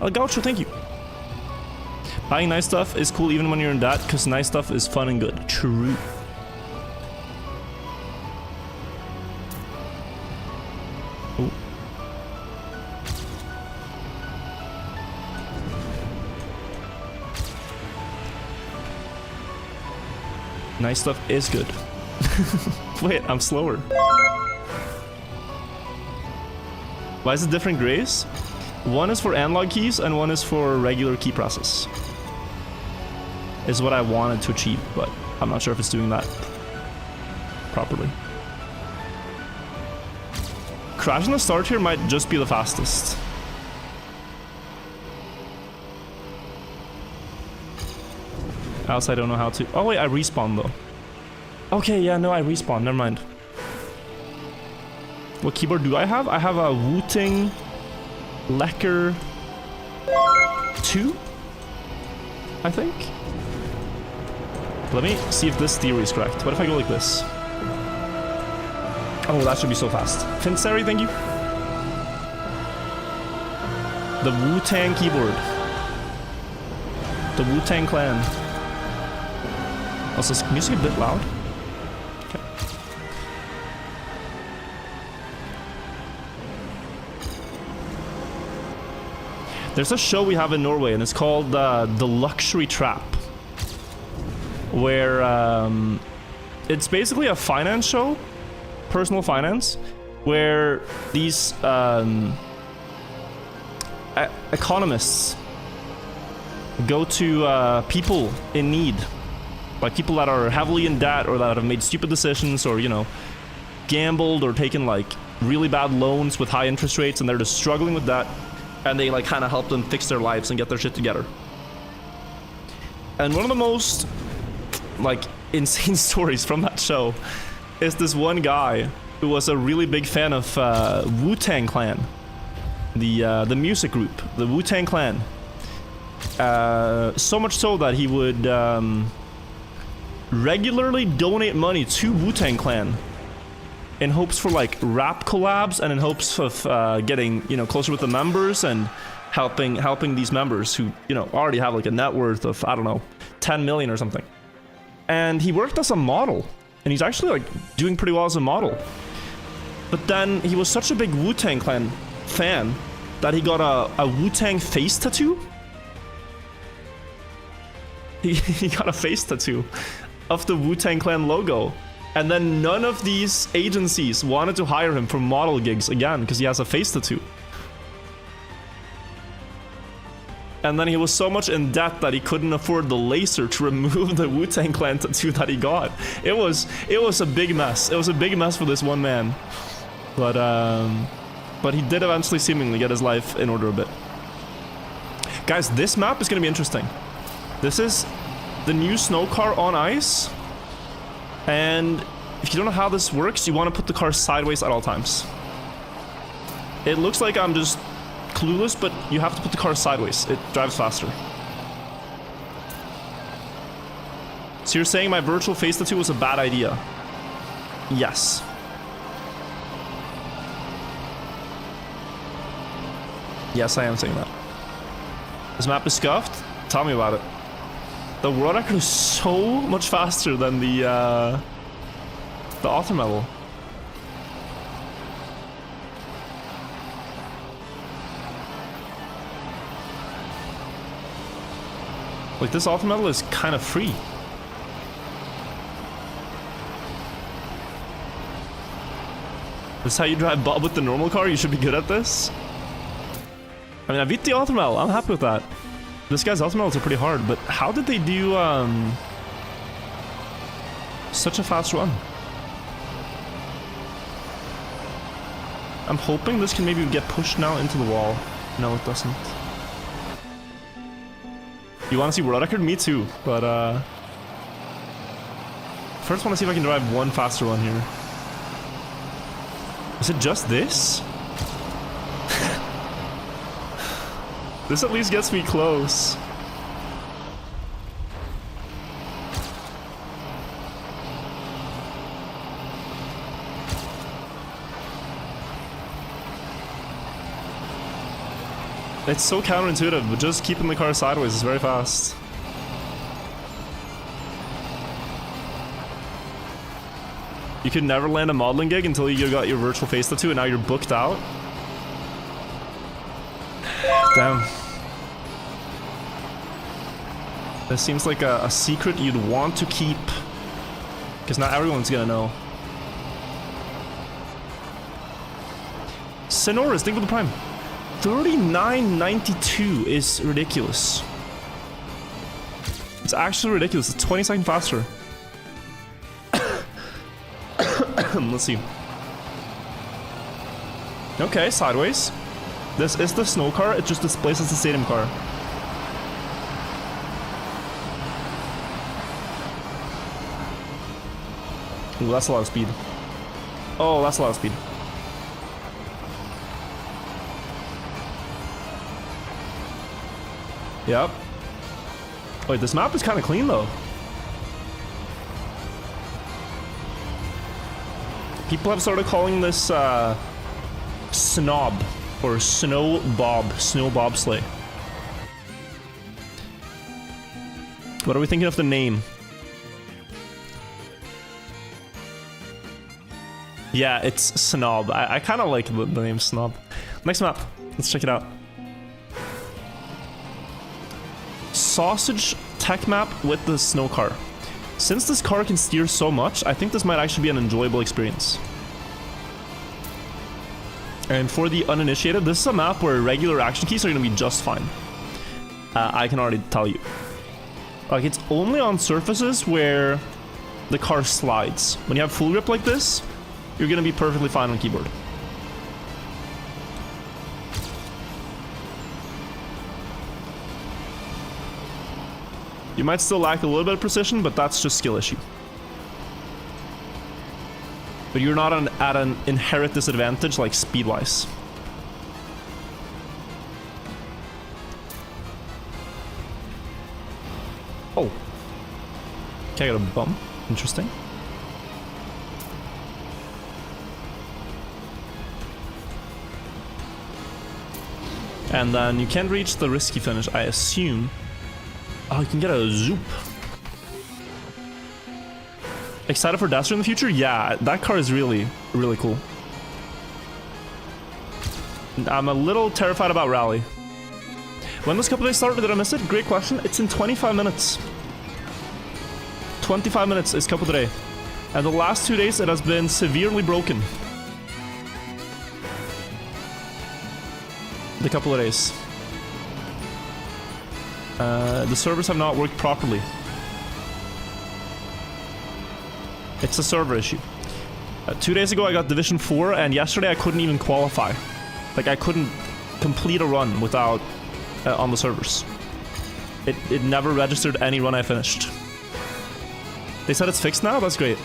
El Gaucho, thank you. Buying nice stuff is cool even when you're in debt, because nice stuff is fun and good. True. Oh. Nice stuff is good. Wait, I'm slower. Why is it different grays? One is for analog keys and one is for regular key presses. Is what I wanted to achieve, but I'm not sure if it's doing that properly. Crashing the start here might just be the fastest. Else I don't know how to... Oh wait, I respawn though. Okay, yeah, no, I respawn, never mind. What keyboard do I have? I have a Wu-Tang Lecker 2, I think. Let me see if this theory is correct. What if I go like this? Oh, that should be so fast. Finsari, thank you. The Wu-Tang keyboard. The Wu-Tang Clan. Also, is music a bit loud? Okay. There's a show we have in Norway, and it's called The Luxury Trap. Where it's basically a finance show, personal finance, where these economists go to people in need. Like people that are heavily in debt or that have made stupid decisions or, you know, gambled or taken like really bad loans with high interest rates and they're just struggling with that. And they like kind of help them fix their lives and get their shit together. And one of the most like insane stories from that show is this one guy who was a really big fan of Wu-Tang Clan. The music group, the Wu-Tang Clan. So much so that he would regularly donate money to Wu-Tang Clan in hopes for like rap collabs and in hopes of getting, you know, closer with the members and helping these members who, you know, already have like a net worth of, I don't know, 10 million or something. And he worked as a model and he's actually like doing pretty well as a model. But then he was such a big Wu-Tang Clan fan that he got a Wu-Tang face tattoo. He got a face tattoo of the Wu-Tang Clan logo. And then none of these agencies wanted to hire him for model gigs again because he has a face tattoo. And then he was so much in debt that he couldn't afford the laser to remove the Wu-Tang Clan tattoo that he got. It was a big mess. It was a big mess for this one man. But he did eventually seemingly get his life in order a bit. Guys, this map is going to be interesting. This is the new snow car on ice. And if you don't know how this works, you want to put the car sideways at all times. It looks like I'm just clueless, but you have to put the car sideways. It drives faster. So you're saying my virtual face tattoo was a bad idea? Yes. Yes, I am saying that. This map is scuffed? Tell me about it. The world record is so much faster than the auto level. Like this auto level is kind of free. This is how you drive Bob with the normal car? You should be good at this. I mean, I beat the auto level. I'm happy with that. This guy's auto levels are pretty hard, but how did they do such a fast run? I'm hoping this can maybe get pushed now into the wall. No, it doesn't. You want to see world record? Me too, but first want to see if I can drive one faster one here. Is it just this? This at least gets me close. It's so counterintuitive, but just keeping the car sideways is very fast. You could never land a modeling gig until you got your virtual face tattoo, and now you're booked out. Damn. This seems like a secret you'd want to keep Because not everyone's gonna know. Sonoras, think of the prime. 39.92 is ridiculous. It's actually ridiculous. It's 20 seconds faster. Let's see. Okay, sideways. This is the snow car. It just displaces the stadium car. Ooh, that's a lot of speed. Oh, that's a lot of speed. Yep. Wait, this map is kind of clean though. People have started calling this snob or snow bobsleigh. What are we thinking of the name? Yeah, it's Snob. I kind of like the name Snob. Next map. Let's check it out. Sausage tech map with the snow car. Since this car can steer so much, I think this might actually be an enjoyable experience. And for the uninitiated, this is a map where regular action keys are going to be just fine. I can already tell you. Like, it's only on surfaces where the car slides. When you have full grip like this, you're going to be perfectly fine on keyboard. You might still lack a little bit of precision, but that's just skill issue. But you're not at an inherent disadvantage, like speed-wise. Oh. Okay, I got a bump. Interesting. And then you can't reach the risky finish, I assume. Oh, you can get a zoop. Excited for Duster in the future? Yeah, that car is really, really cool. I'm a little terrified about Rally. When does Cotd start? Did I miss it? Great question. It's in 25 minutes. 25 minutes is Cotd. And the last 2 days it has been severely broken. The couple of days. The servers have not worked properly. It's a server issue. 2 days ago I got Division 4 and yesterday I couldn't even qualify. Like I couldn't complete a run without on the servers. It never registered any run I finished. They said it's fixed now? That's great.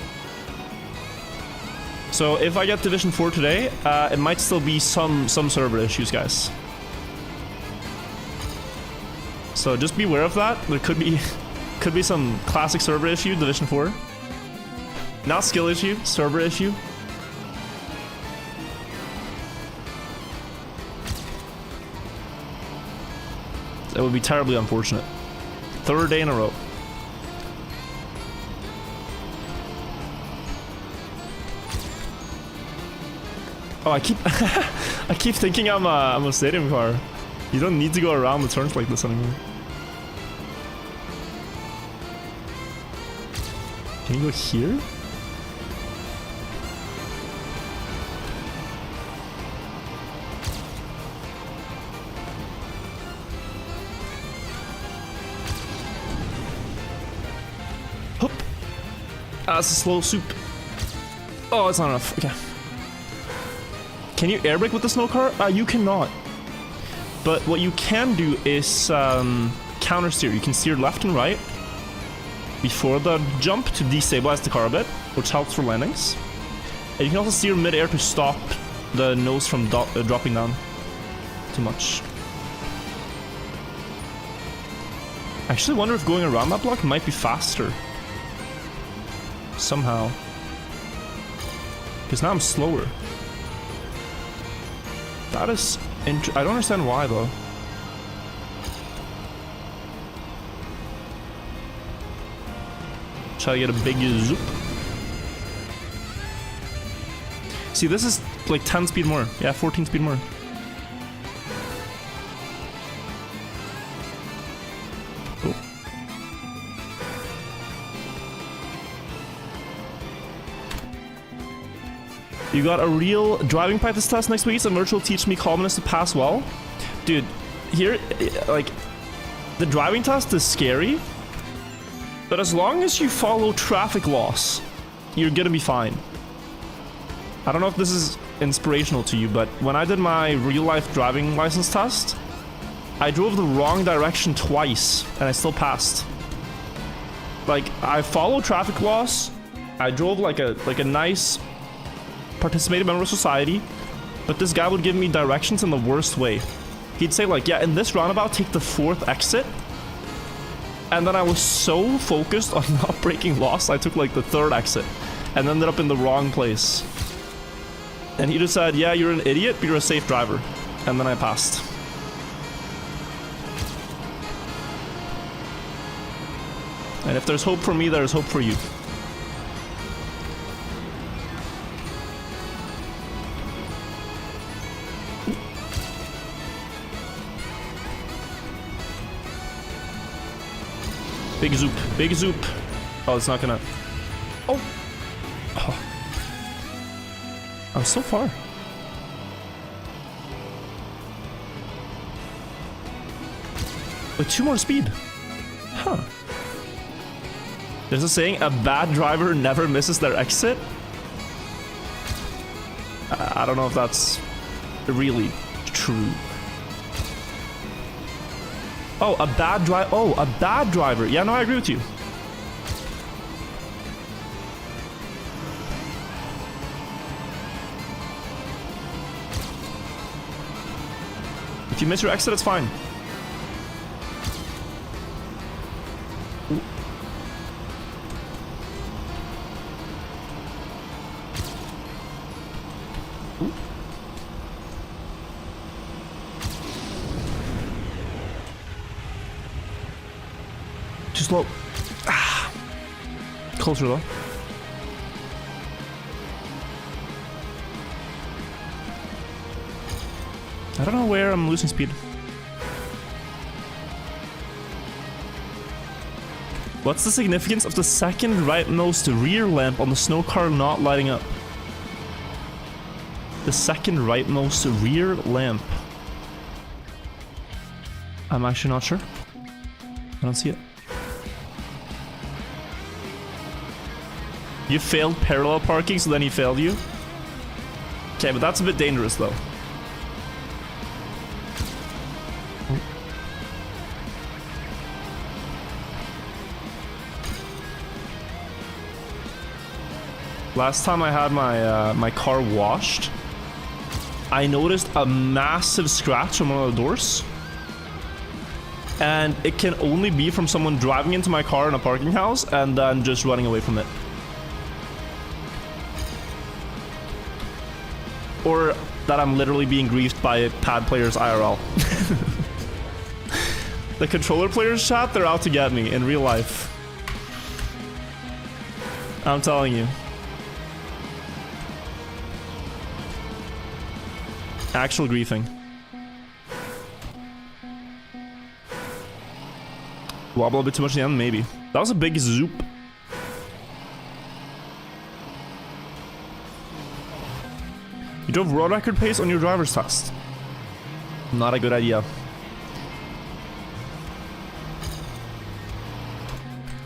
So if I get Division 4 today, it might still be some server issues, guys. So just be aware of that. There could be some classic server issue, Division 4. Not skill issue, server issue. That would be terribly unfortunate. Third day in a row. Oh, I keep thinking I'm a stadium car. You don't need to go around the turns like this anymore. Can you go here? Hoop. Ah, it's a slow soup. Oh, it's not enough. Okay. Can you air brake with the snow car? You cannot. But what you can do is counter steer. You can steer left and right before the jump to destabilize the car a bit, which helps for landings. And you can also steer mid-air to stop the nose from dropping down too much. I actually wonder if going around that block might be faster. Somehow. Because now I'm slower. That is... I don't understand why, though. Try to get a big zoop. See, this is like 10 speed more. Yeah, 14 speed more. Oh. You got a real driving practice test next week, and virtual teach me calmness to pass well. Dude, here, like, the driving test is scary, but as long as you follow traffic laws, you're gonna be fine. I don't know if this is inspirational to you, but when I did my real-life driving license test, I drove the wrong direction twice, and I still passed. Like, I followed traffic laws, I drove like a nice participating member of society, but this guy would give me directions in the worst way. He'd say like, yeah, in this roundabout, take the 4th exit. And then I was so focused on not breaking laws, I took like the 3rd exit and ended up in the wrong place. And he just said, yeah, you're an idiot, but you're a safe driver. And then I passed. And if there's hope for me, there's hope for you. Big zoop, big zoop. Oh, it's not gonna... Oh. Oh. I'm so far. With 2 more speed. Huh. There's a saying, a bad driver never misses their exit. I don't know if that's really true. Oh, a bad driver. Yeah, no, I agree with you. If you miss your exit, it's fine. Ooh. Ooh. Too slow. Ah. Closer though. I don't know where I'm losing speed. What's the significance of the second rightmost rear lamp on the snow car not lighting up? The second rightmost rear lamp. I'm actually not sure. I don't see it. You failed parallel parking, so then he failed you? Okay, but that's a bit dangerous though. Last time I had my car washed, I noticed a massive scratch on one of the doors. And it can only be from someone driving into my car in a parking house and then just running away from it. Or that I'm literally being griefed by pad players IRL. The controller players chat, they're out to get me in real life. I'm telling you. Actual griefing. Wobble a bit too much in the end, maybe. That was a big zoop. You drove world record pace on your driver's test. Not a good idea.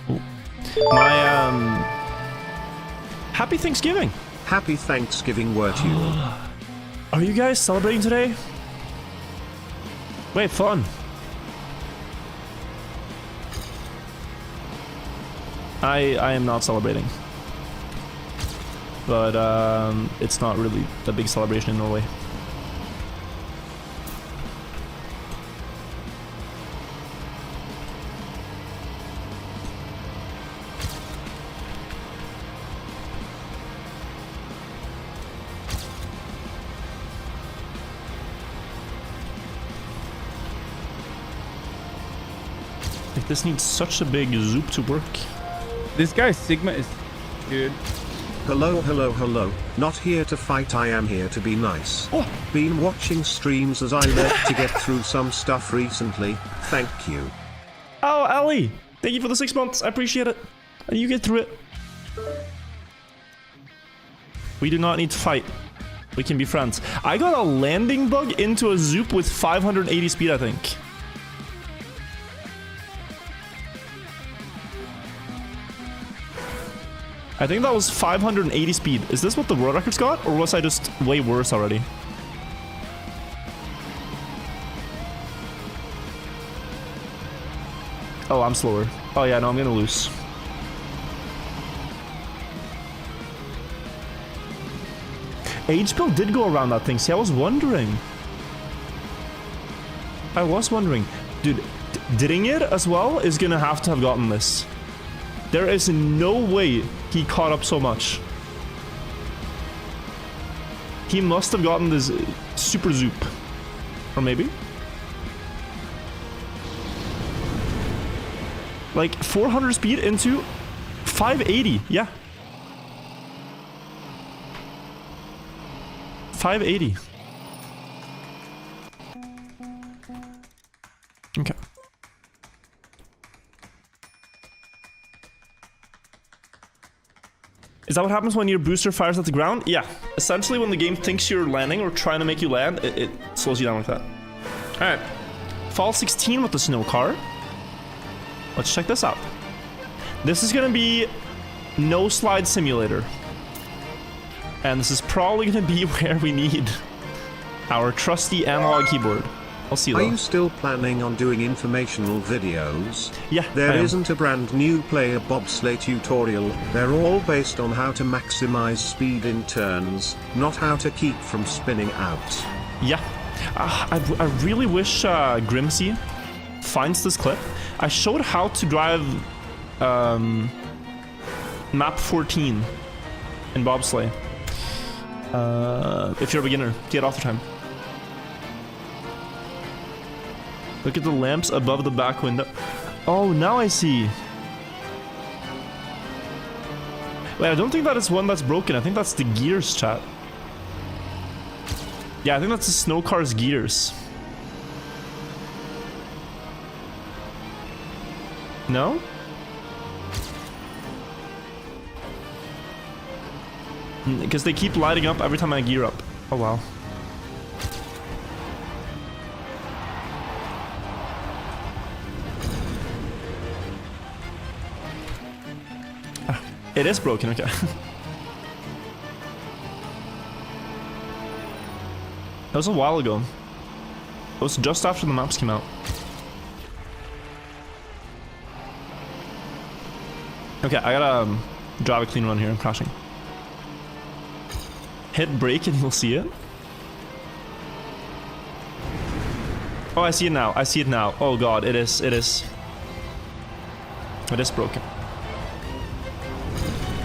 Ooh. My, Happy Thanksgiving! Happy Thanksgiving, were to you. Are you guys celebrating today? Wait, fun. I am not celebrating. But it's not really a big celebration in Norway. Like, this needs such a big zoop to work. This guy Sigma is, dude. Hello, hello, hello. Not here to fight, I am here to be nice. Oh. Been watching streams as I learned to get through some stuff recently. Thank you. Oh, Ellie! Thank you for the 6 months. I appreciate it. And you get through it. We do not need to fight. We can be friends. I got a landing bug into a zoop with 580 speed, I think. I think that was 580 speed. Is this what the world records got? Or was I just way worse already? Oh, I'm slower. Oh yeah, no, I'm gonna lose. Age build did go around that thing. See, I was wondering. Dude, didn't it as well is gonna have to have gotten this. There is no way he caught up so much. He must have gotten this super zoop. Or maybe? Like 400 speed into 580. Yeah. 580. Okay. Is that what happens when your booster fires at the ground? Yeah. Essentially, when the game thinks you're landing or trying to make you land, it slows you down like that. Alright. Fall 16 with the snow car. Let's check this out. This is gonna be no slide simulator. And this is probably gonna be where we need our trusty analog keyboard. I'll see you though. Are you still planning on doing informational videos? Yeah, There I am. isn't a brand new player bobsleigh tutorial. They're all based on how to maximize speed in turns, not how to keep from spinning out. Yeah. I really wish Grimsey finds this clip. I showed how to drive map 14 in bobsleigh. If you're a beginner, get off the time. Look at the lamps above the back window. Oh, now I see. Wait, I don't think that is one that's broken. I think that's the gears, chat. Yeah, I think that's the snow car's gears. No? Because they keep lighting up every time I gear up. Oh, wow. It is broken, okay. That was a while ago. It was just after the maps came out. Okay, I gotta drive a clean run here. I'm crashing. Hit brake and you'll see it. Oh, I see it now. I see it now. Oh god, it is. It is broken.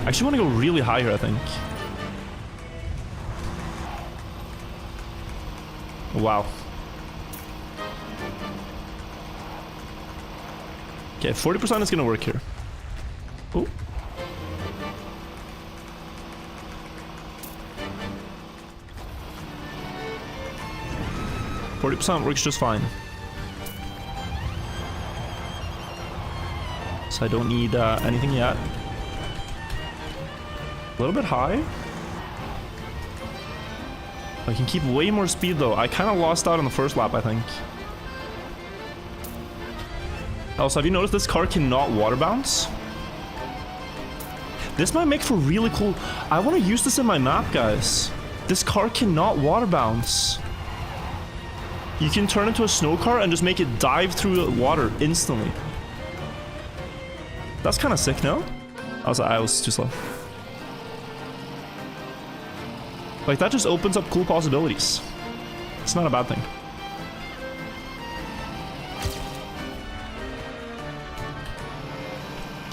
I actually want to go really high here, I think. Wow. Okay, 40% is gonna work here. Oh. %, works just fine. So I don't need anything yet. A little bit high. I can keep way more speed though. I kind of lost out on the first lap, I think. Also, have you noticed this car cannot water bounce? This might make for really cool... I want to use this in my map, guys. This car cannot water bounce. You can turn into a snow car and just make it dive through the water instantly. That's kind of sick, no? I was too slow. Like, that just opens up cool possibilities. It's not a bad thing.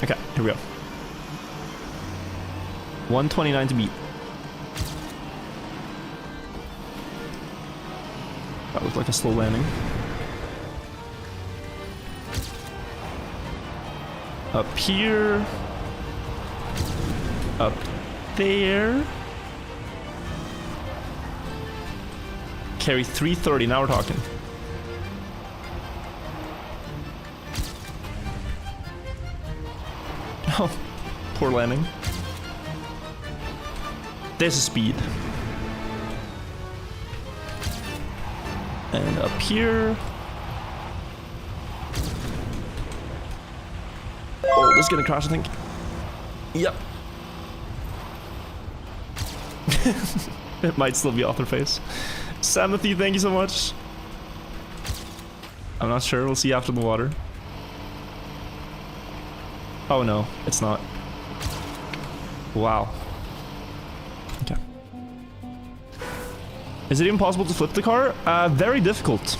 Okay, here we go. 129 to beat. That looked like a slow landing. Up here. Up there. Carry 330, now we're talking. Oh, poor landing. This is speed. And up here. Oh, this is gonna crash, I think. Yep. It might still be author face. Samothy, thank you so much. I'm not sure. We'll see after the water. Oh no, it's not. Wow. Okay. Is it even possible to flip the car? Very difficult.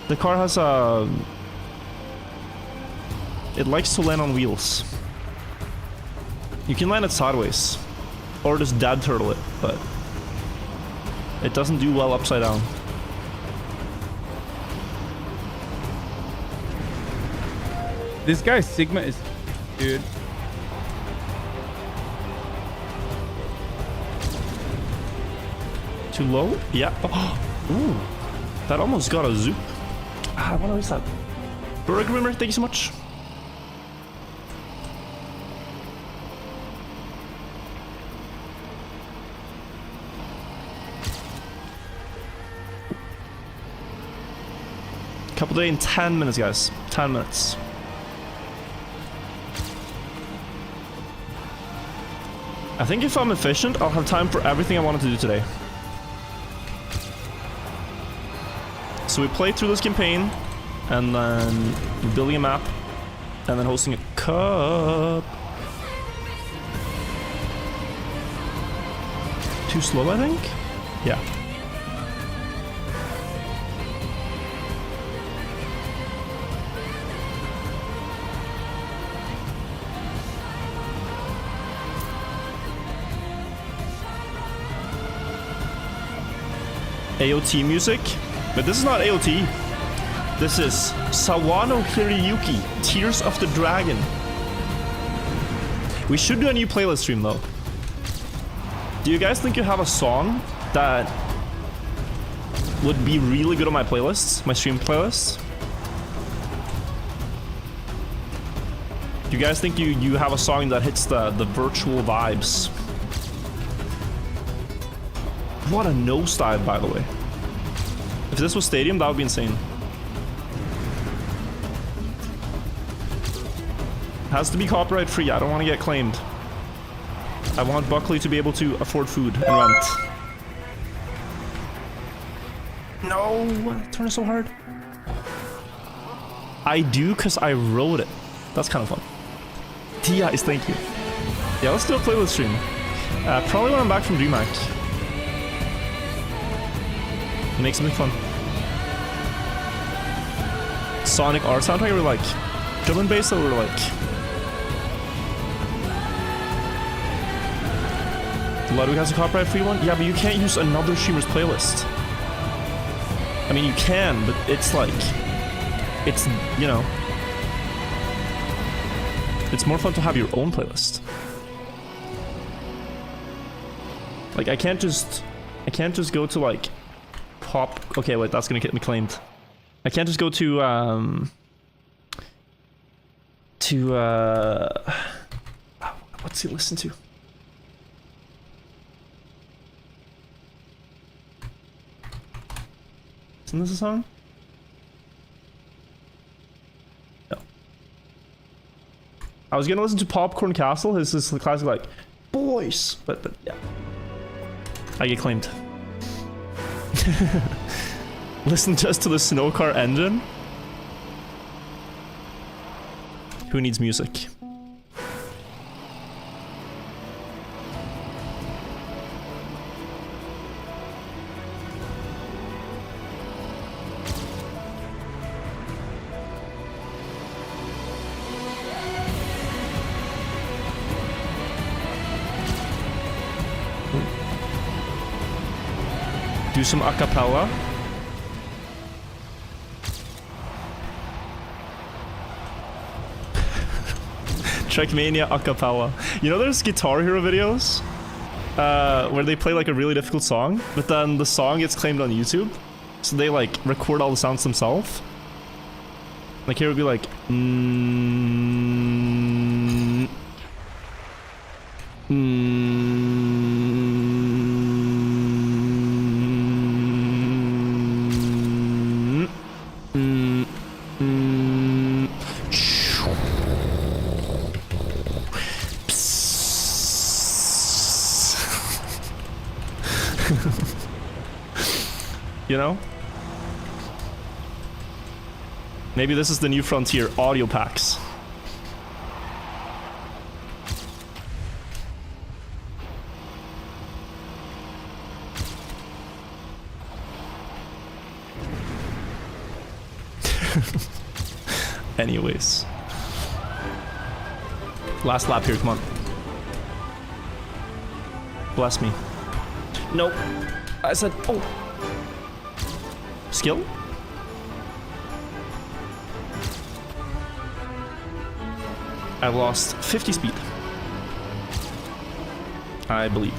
The car has a... It likes to land on wheels. You can land it sideways. Or just dad turtle it, but... It doesn't do well upside down. This guy Sigma is... Dude. Too low? Yeah. Oh, ooh. That almost got a zoop. Ah, what is that? Burger Grimmer, thank you so much. Couple day in 10 minutes, guys. 10 minutes. I think if I'm efficient, I'll have time for everything I wanted to do today. So we play through this campaign, and then we're building a map, and then hosting a cup. Too slow, I think? Yeah. AOT music, but this is not AOT. This is Sawano Hiryuki, Tears of the Dragon. We should do a new playlist stream though. Do you guys think you have a song that would be really good on my playlists, my stream playlists? Do you guys think you have a song that hits the virtual vibes? What a nosedive, by the way. If this was Stadium, that would be insane. Has to be copyright free. I don't want to get claimed. I want Buckley to be able to afford food and rent. No, turn it so hard. I do because I wrote it. That's kind of fun. T-Ice, thank you. Yeah, let's do a playlist stream. Probably when I'm back from DreamHack. Make something fun. Sonic art soundtrack, I really like. Drum and bass, I really like. Ludwig has a copyright free one? Yeah, but you can't use another streamer's playlist. I mean, you can, but it's like... It's, you know... It's more fun to have your own playlist. Like, I can't just go to, like... Pop. Okay, wait, that's gonna get me claimed. I can't just go to what's he listen to? Isn't this a song? No. I was gonna listen to Popcorn Castle. This is the classic, like, boys, but yeah, I get claimed. Listen just to the snow car engine. Who needs music? Do some acapella. Trackmania acapella. You know there's Guitar Hero videos? Where they play like a really difficult song, but then the song gets claimed on YouTube. So they like record all the sounds themselves. Like here would be like... Mm, mm, You know? Maybe this is the new frontier, audio packs. Anyways. Last lap here, come on. Bless me. Nope. I said, oh. Skill? I lost 50 speed. I believe.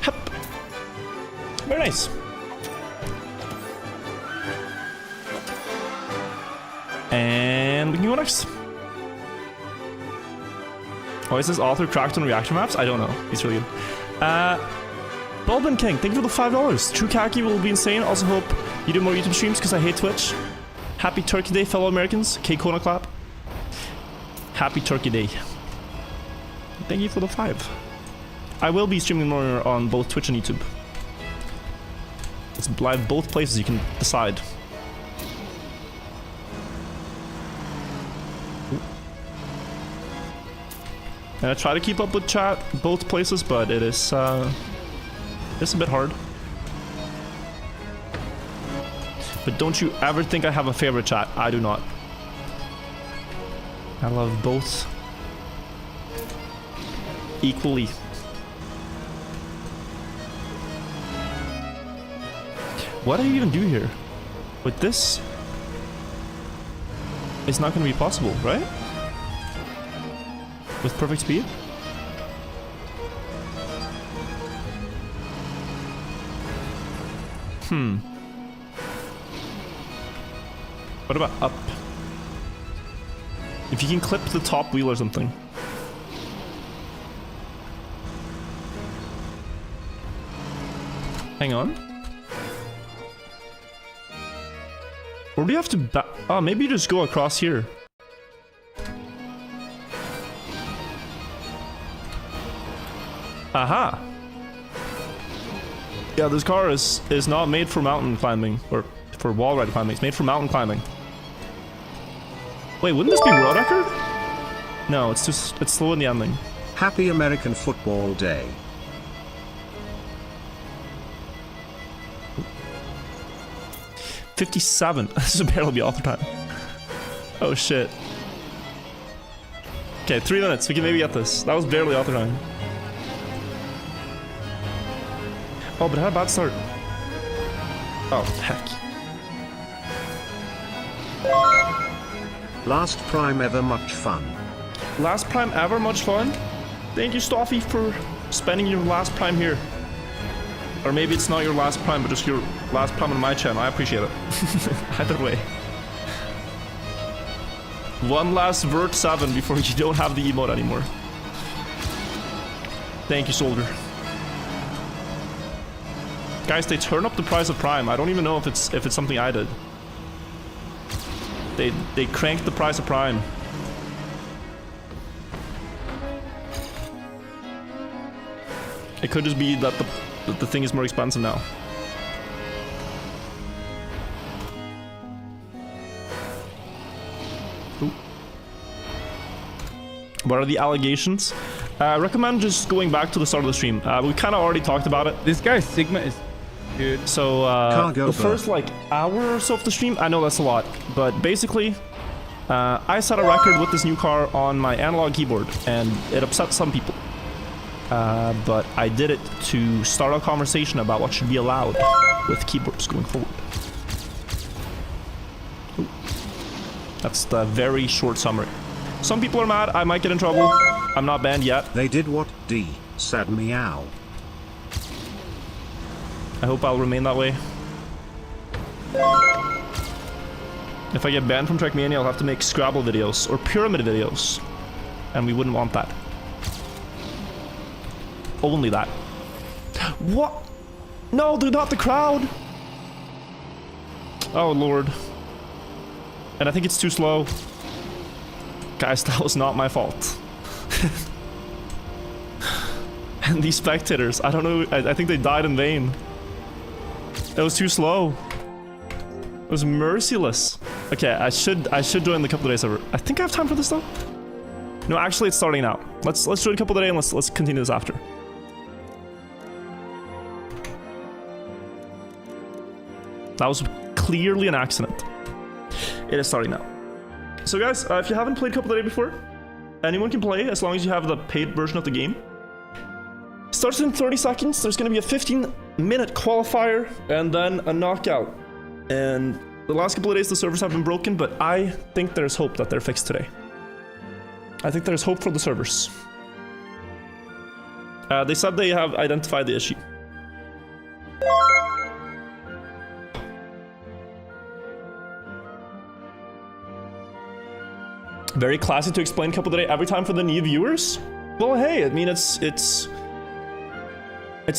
Hup. Very nice. And we can go next. Oh, is this author cracked on reaction maps? I don't know. He's really good. Bulbin King, thank you for the $5. True Khaki will be insane. Also hope you do more YouTube streams because I hate Twitch. Happy Turkey Day, fellow Americans. K Kona clap. Happy Turkey Day. Thank you for the 5. I will be streaming more on both Twitch and YouTube. It's live both places, you can decide. And I try to keep up with chat both places, but it's a bit hard. But don't you ever think I have a favorite chat. I do not. I love both equally. What do you even do here? With this, it's not going to be possible, right? With perfect speed? What about up? If you can clip the top wheel or something. Hang on. Or do you have to oh, maybe you just go across here. Aha! Yeah, this car is not made for mountain climbing, or for wall ride climbing. It's made for mountain climbing. Wait, wouldn't this be world record? No, it's slow in the ending. Happy American Football Day. $57. This will barely be author time. Oh shit. Okay, 3 minutes. We can maybe get this. That was barely author time. Oh, but it had a bad start. Oh, heck. Last prime ever, much fun. Last prime ever, much fun? Thank you, Stoffy, for spending your last prime here. Or maybe it's not your last prime, but just your last prime on my channel. I appreciate it. Either way. One last Vert 7 before you don't have the emote anymore. Thank you, soldier. Guys, they turn up the price of prime. I don't even know if it's something I did. They cranked the price of prime. It could just be that the thing is more expensive now. Ooh. What are the allegations? I recommend just going back to the start of the stream. We kind of already talked about it. This guy Sigma is... Dude. So, the first, like, hour or so of the stream, I know that's a lot, but basically, I set a record with this new car on my analog keyboard, and it upset some people. But I did it to start a conversation about what should be allowed with keyboards going forward. Ooh. That's the very short summary. Some people are mad, I might get in trouble. I'm not banned yet. They did what D said, meow. I hope I'll remain that way. If I get banned from Trackmania, I'll have to make Scrabble videos or Pyramid videos. And we wouldn't want that. Only that. What? No, they're not the crowd. Oh, Lord. And I think it's too slow. Guys, that was not my fault. And these spectators, I don't know, I think they died in vain. It was too slow. It was merciless. Okay, I should join the couple of days server. I think I have time for this though. No, actually it's starting now. Let's join a couple of days and let's continue this after. That was clearly an accident. It is starting now. So guys, if you haven't played Couple of Day before, anyone can play as long as you have the paid version of the game. Starts in 30 seconds. There's going to be a 15-minute qualifier and then a knockout. And the last couple of days the servers have been broken, but I think there's hope that they're fixed today. I think there's hope for the servers. They said they have identified the issue. Very classy to explain Couple of Day every time for the new viewers. Well, hey, I mean, it's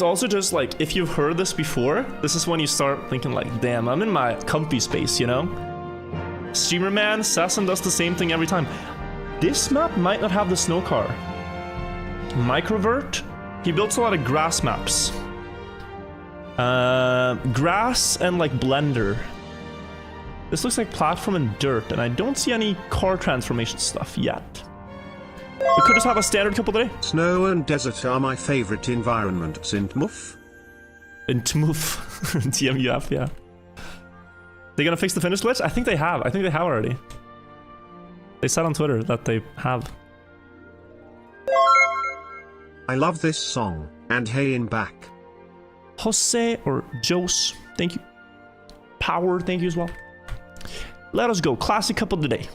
also just like, if you've heard this before, this is when you start thinking like, damn, I'm in my comfy space, you know? Streamer man says and does the same thing every time. This map might not have the snow car. Microvert, he builds a lot of grass maps. Grass and like Blender. This looks like platform and dirt, and I don't see any car transformation stuff yet. We could just have a standard Couple of Day. Snow and desert are my favorite environments in TMUF. In TMUF. TMUF, yeah. They gonna fix the finish glitch? I think they have. I think they have already. They said on Twitter that they have. I love this song, and hey in back. Jose or Jose, thank you. Power, thank you as well. Let us go. Classic Couple of the Day.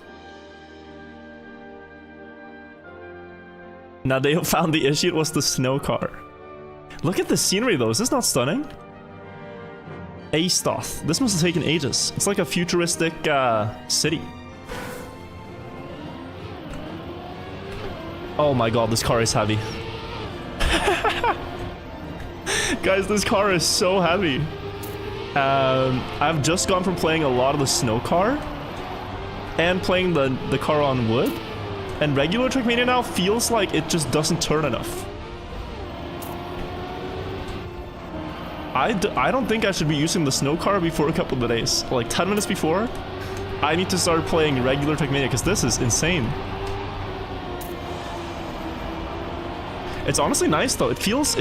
Now they found the issue, it was the snow car. Look at the scenery though, is this not stunning? Astoth. This must have taken ages. It's like a futuristic city. Oh my god, this car is heavy. Guys, this car is so heavy. I've just gone from playing a lot of the snow car and playing the car on wood, and regular Trackmania now feels like it just doesn't turn enough. I don't think I should be using the snow car before a couple of days. Like 10 minutes before, I need to start playing regular Trackmania because this is insane. It's honestly nice though. It feels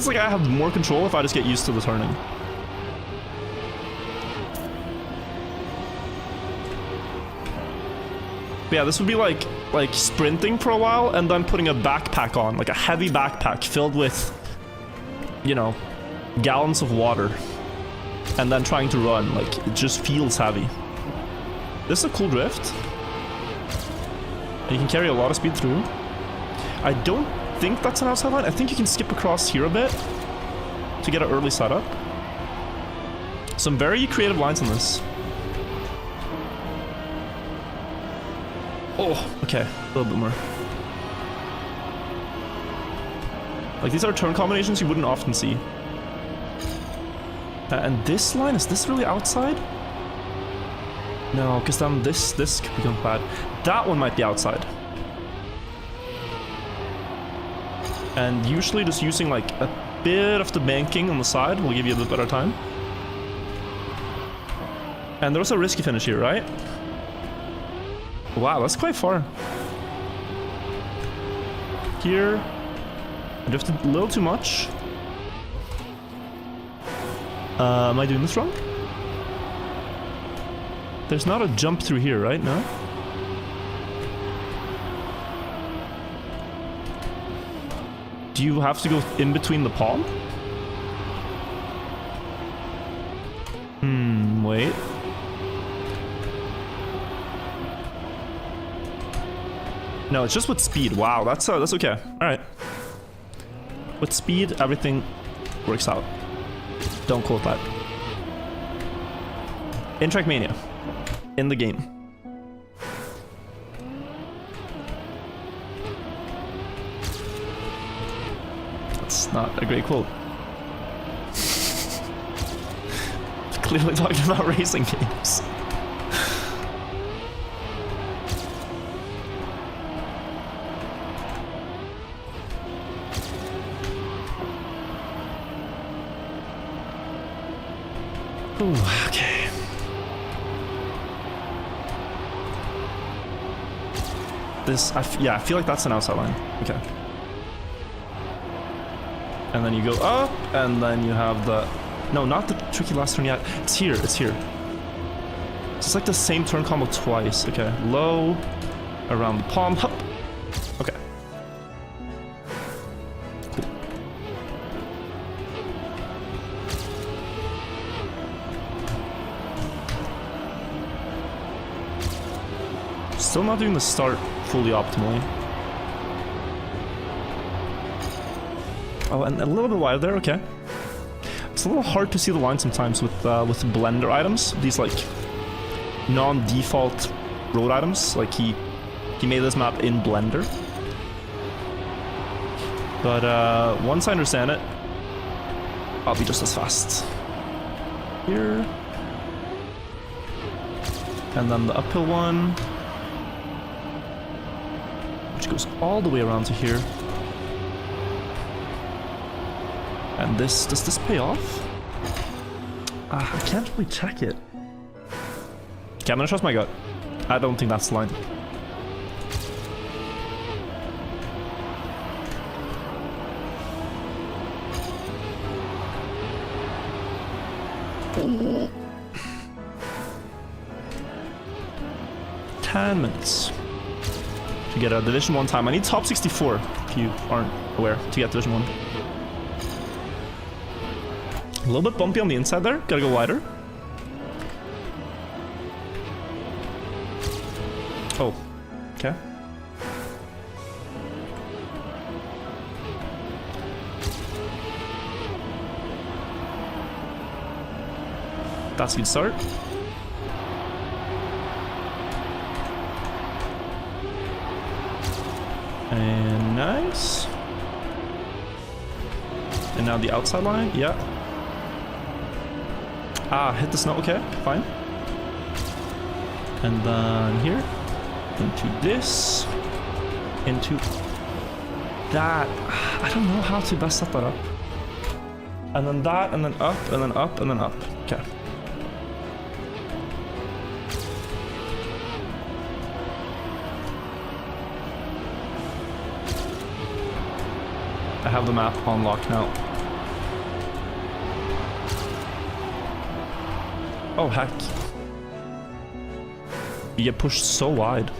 like I have more control if I just get used to the turning. But yeah, this would be like sprinting for a while and then putting a backpack on, like a heavy backpack filled with, you know, gallons of water, and then trying to run. Like, it just feels heavy. This is a cool drift. And you can carry a lot of speed through. I don't think that's an outside line. I think you can skip across here a bit to get an early setup. Some very creative lines in this. Oh, okay, a little bit more. Like, these are turn combinations you wouldn't often see. And this line, is this really outside? No, because then this could become bad. That one might be outside. And usually just using like a bit of the banking on the side will give you a bit better time. And there's a risky finish here, right? Wow, that's quite far. Here, I drifted a little too much. Am I doing this wrong? There's not a jump through here, right? No? Do you have to go in between the palm? Wait. No, it's just with speed. Wow, that's okay. All right. With speed, everything works out. Don't quote that. In Trackmania. In the game. That's not a great quote. clearly talking about racing games. Ooh, okay. This, yeah, I feel like that's an outside line. Okay. And then you go up, and then you have the... No, not the tricky last turn yet. It's here, it's here. It's like the same turn combo twice. Okay, low, around the palm, hop. Okay. Cool. Still not doing the start fully optimally. Oh, and a little bit wide there, okay. It's a little hard to see the line sometimes with blender items. These like non-default road items. Like he made this map in Blender. But once I understand it, I'll be just as fast. Here. And then the uphill one, which goes all the way around to here. And this, does this pay off? I can't really check it. Okay, I'm gonna trust my gut. I don't think that's the line. Oh. 10 minutes to get a Division 1 time. I need top 64, if you aren't aware, to get Division 1. A little bit bumpy on the inside there. Gotta go wider. Oh, okay. That's a good start. And nice. And now the outside line, yeah. Ah, hit the snow, okay, fine. And then here, into this, into that. I don't know how to best set that up. And then that, and then up, and then up, and then up. Okay. I have the map on lock now. Oh, heck. You get pushed so wide.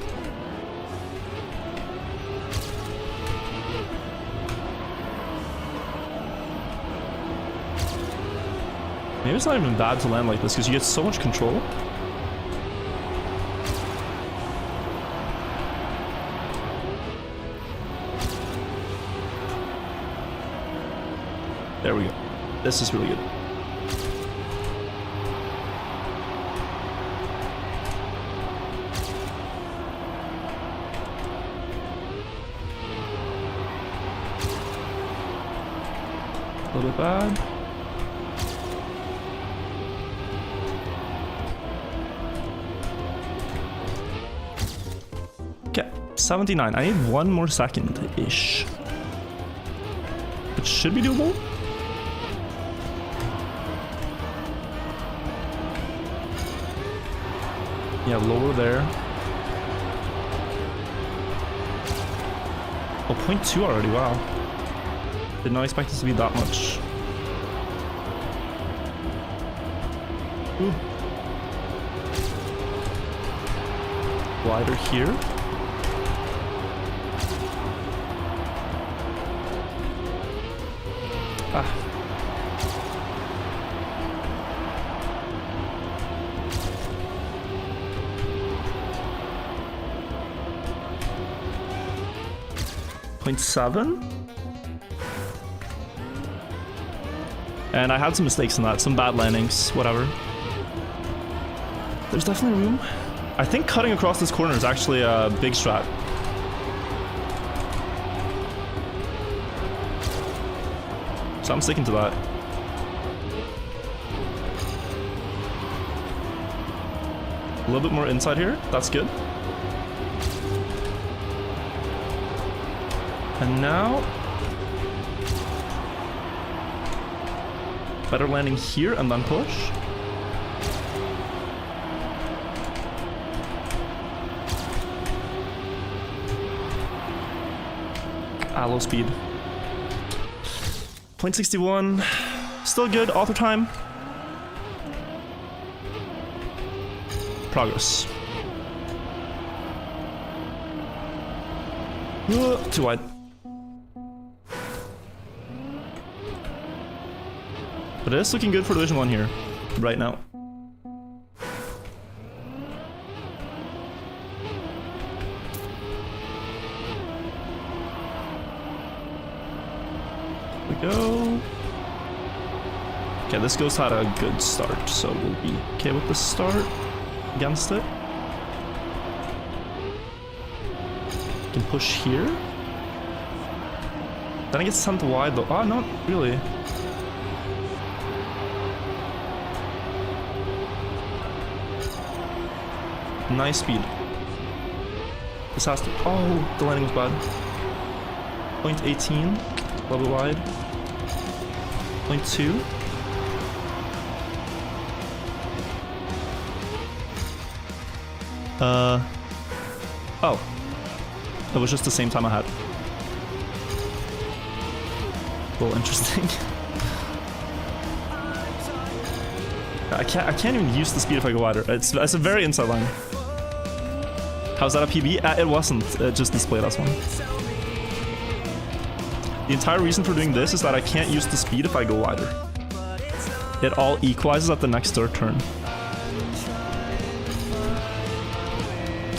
Maybe it's not even bad to land like this because you get so much control. There we go. This is really good. A little bit bad. Okay, 79. I need one more second-ish. Which should be doable. Yeah, lower there. Oh, 0.2 already, wow. Did not expect this to be that much. Ooh. Wider here. Ah. Point 7. And I had some mistakes in that, some bad landings, whatever. There's definitely room. I think cutting across this corner is actually a big strat. So I'm sticking to that. A little bit more inside here. That's good. And now... better landing here and then push. Low speed. 0.61. Still good. Author time. Progress. Too wide. But it is looking good for Division 1 here, right now. Go. Okay, this ghost had a good start, so we'll be okay with the start against it. Can push here. Then it gets sent wide though. Ah, not really. Nice speed. This has to. Oh, the landing was bad. 0.18. A little bit wide. 0.2. Oh. It was just the same time I had. A little interesting. I can't even use the speed if I go wider. It's a very inside line. How's that a PB? It wasn't. It just displayed as one. The entire reason for doing this is that I can't use the speed if I go wider. It all equalizes at the next third turn.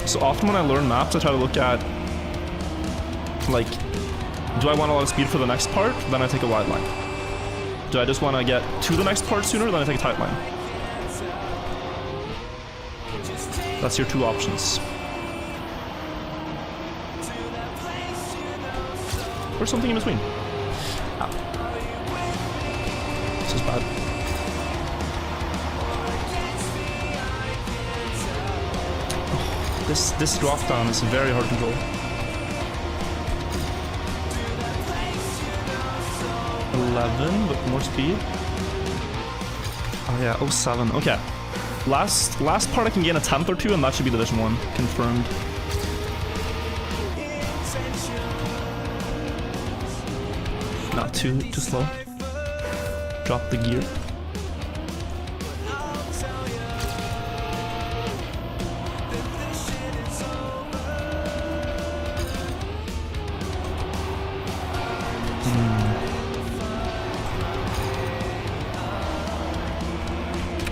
So often when I learn maps, I try to look at, like, do I want a lot of speed for the next part? Then I take a wide line. Do I just want to get to the next part sooner? Then I take a tight line. That's your two options. Or something in between. Ow. This is bad. Oh, this drop down is very hard to control. 11 with more speed. Oh yeah, 07. Okay. Last part I can gain a 10th or 2 and that should be Division 1. Confirmed. Not too slow. Drop the gear.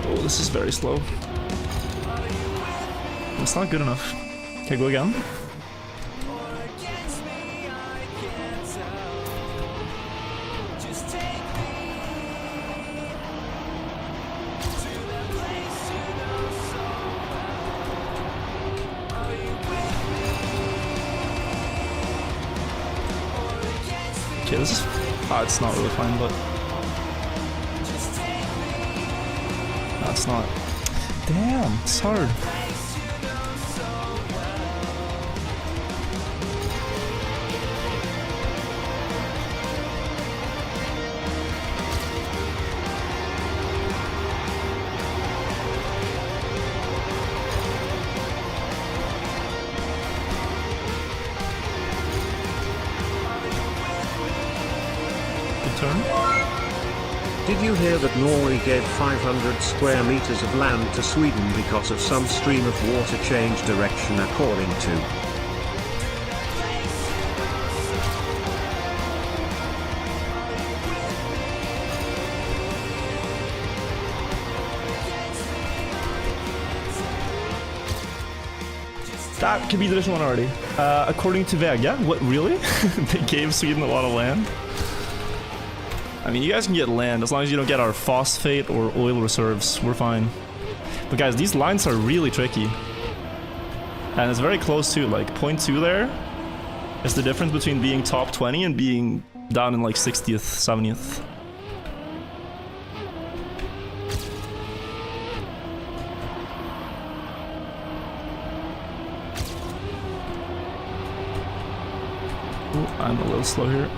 Oh, this is very slow. It's not good enough. Okay, go again. Okay, this is... Ah, it's not really fine, but... No, it's not. Damn, it's hard. Turn. Did you hear that Norway gave 500 square meters of land to Sweden because of some stream of water change direction according to That could be Division 1 already. According to Vega. What, really? They gave Sweden a lot of land? I mean, you guys can get land as long as you don't get our phosphate or oil reserves. We're fine. But guys, these lines are really tricky. And it's very close too. Like, 0.2 there is the difference between being top 20 and being down in like 60th, 70th. I'm a little slow here.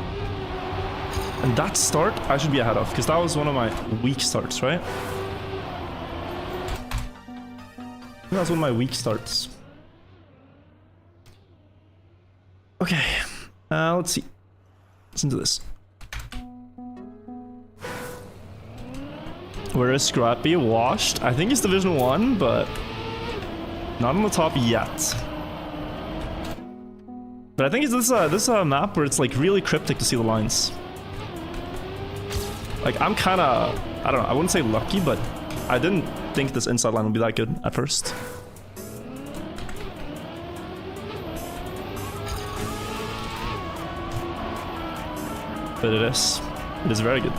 And that start, I should be ahead of, because that was one of my weak starts, right? That was one of my weak starts. Okay, let's see. Listen to this. Where is Scrappy? Washed? I think it's Division 1, but not on the top yet. But I think it's this map where it's like really cryptic to see the lines. Like I'm kind of, I don't know, I wouldn't say lucky, but I didn't think this inside line would be that good at first. But it is very good.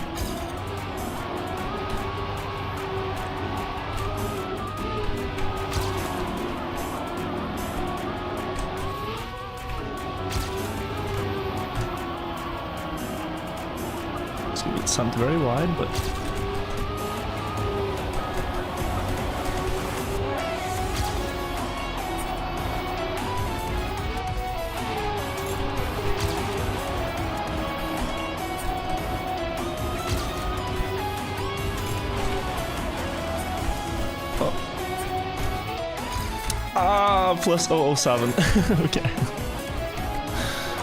It's gonna be sent very wide, but plus 007. Okay.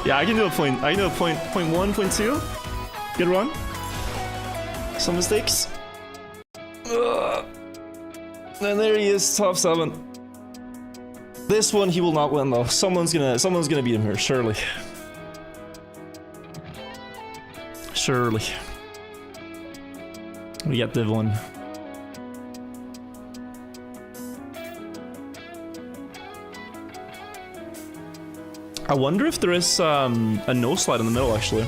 Yeah, I can do a point. I can do a point 1, point 2. Good run. Some mistakes. And there he is, top 7. This one he will not win though. Someone's gonna beat him here, surely. Surely. We get Div 1. I wonder if there is a no slide in the middle, actually.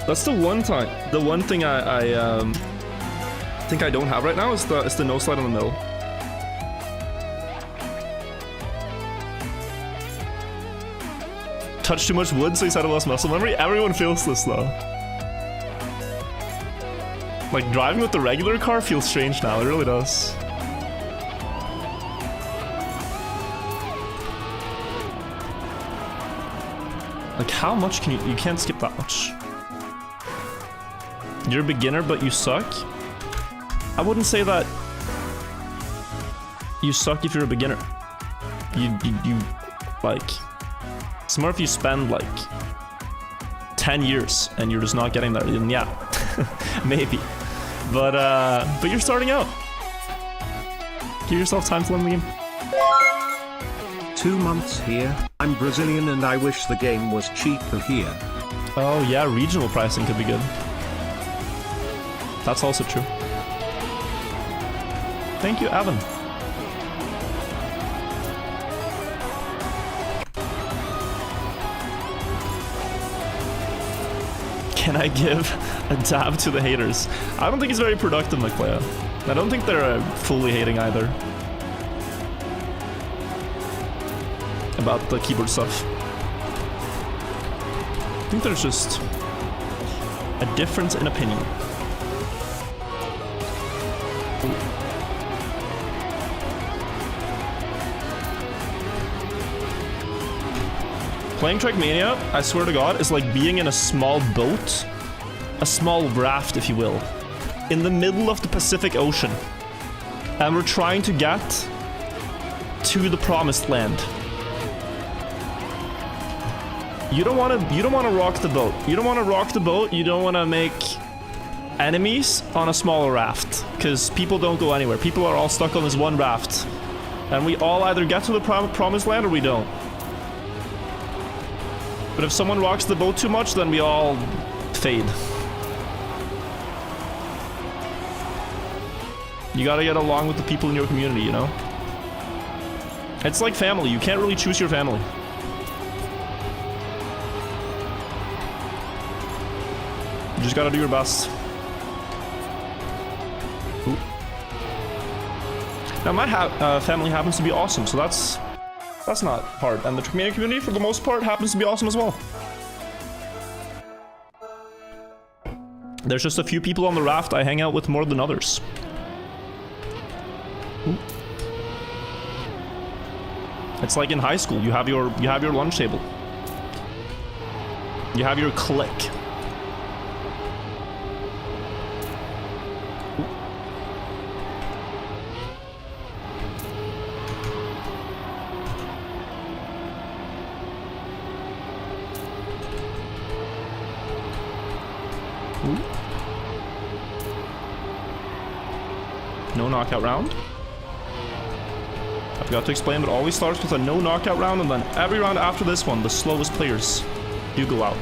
That's the one thing I think I don't have right now is the no slide in the middle. Touch too much wood, so he's had a lost muscle memory. Everyone feels this though. Like driving with the regular car feels strange now. It really does. Like how much can you can't skip that much. You're a beginner but you suck? I wouldn't say that you suck if you're a beginner. You like, it's more if you spend like 10 years and you're just not getting there, then yeah, maybe. But you're starting out. Give yourself time to learn the game. 2 months here. I'm Brazilian and I wish the game was cheaper here. Oh yeah, regional pricing could be good. That's also true. Thank you, Evan. Can I give a dab to the haters? I don't think it's very productive, McClaya. I don't think they're fully hating either. About the keyboard stuff. I think there's just a difference in opinion. Playing Trackmania, I swear to God, is like being in a small boat, a small raft, if you will, in the middle of the Pacific Ocean, and we're trying to get to the promised land. You don't want to rock the boat. You don't want to rock the boat. You don't want to make enemies on a smaller raft, because people don't go anywhere. People are all stuck on this one raft, and we all either get to the promised land or we don't. But if someone rocks the boat too much, then we all fade. You gotta get along with the people in your community, you know? It's like family. You can't really choose your family. You just gotta do your best. Ooh. Now my family happens to be awesome, so that's not hard. And the Trackmania community, for the most part, happens to be awesome as well. There's just a few people on the raft I hang out with more than others. Ooh. It's like in high school. You have your lunch table. You have your click. Ooh. No knockout round. I forgot to explain, but it always starts with a no knockout round, and then every round after this one, the slowest players do go out.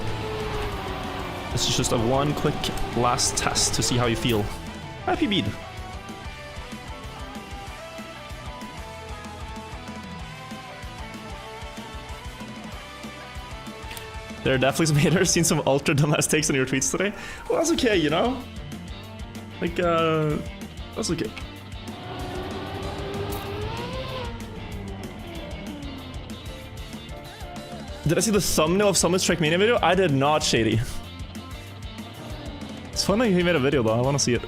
This is just a one quick last test to see how you feel. Happy bead. There are definitely some haters, seen some ultra dumbass takes on your tweets today. Well, that's okay, you know? Like, that's okay. Did I see the thumbnail of Summit's Trackmania video? I did not, Shady. It's fun that he made a video though, I want to see it.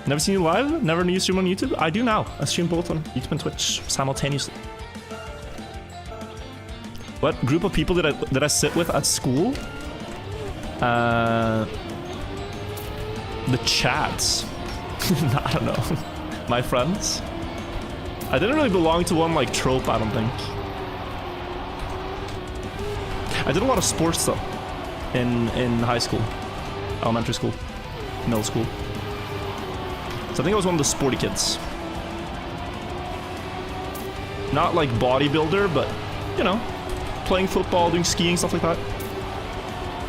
Never seen you live? Never knew you stream on YouTube? I do now. I stream both on YouTube and Twitch simultaneously. What group of people did I sit with at school? The Chads. I don't know. My friends. I didn't really belong to one like trope, I don't think. I did a lot of sports though. In high school. Elementary school. Middle school. So I think I was one of the sporty kids. Not like bodybuilder, but you know, playing football, doing skiing, stuff like that.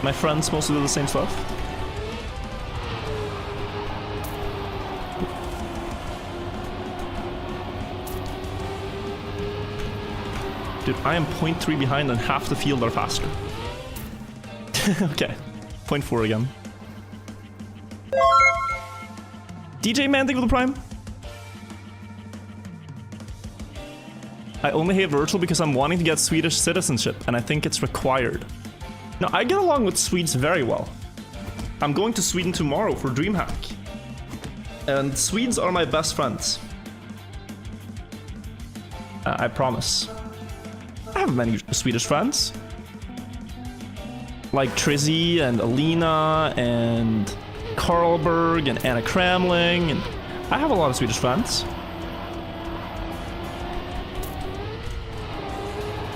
My friends mostly do the same stuff. Dude, I am 0.3 behind and half the field are faster. Okay, 0.4 again. DJ Man, thank you for the prime. I only hate virtual because I'm wanting to get Swedish citizenship, and I think it's required. No, I get along with Swedes very well. I'm going to Sweden tomorrow for DreamHack. And Swedes are my best friends. I promise. I have many Swedish friends. Like Trizzy and Alina and Karlberg and Anna Kramling, and I have a lot of Swedish friends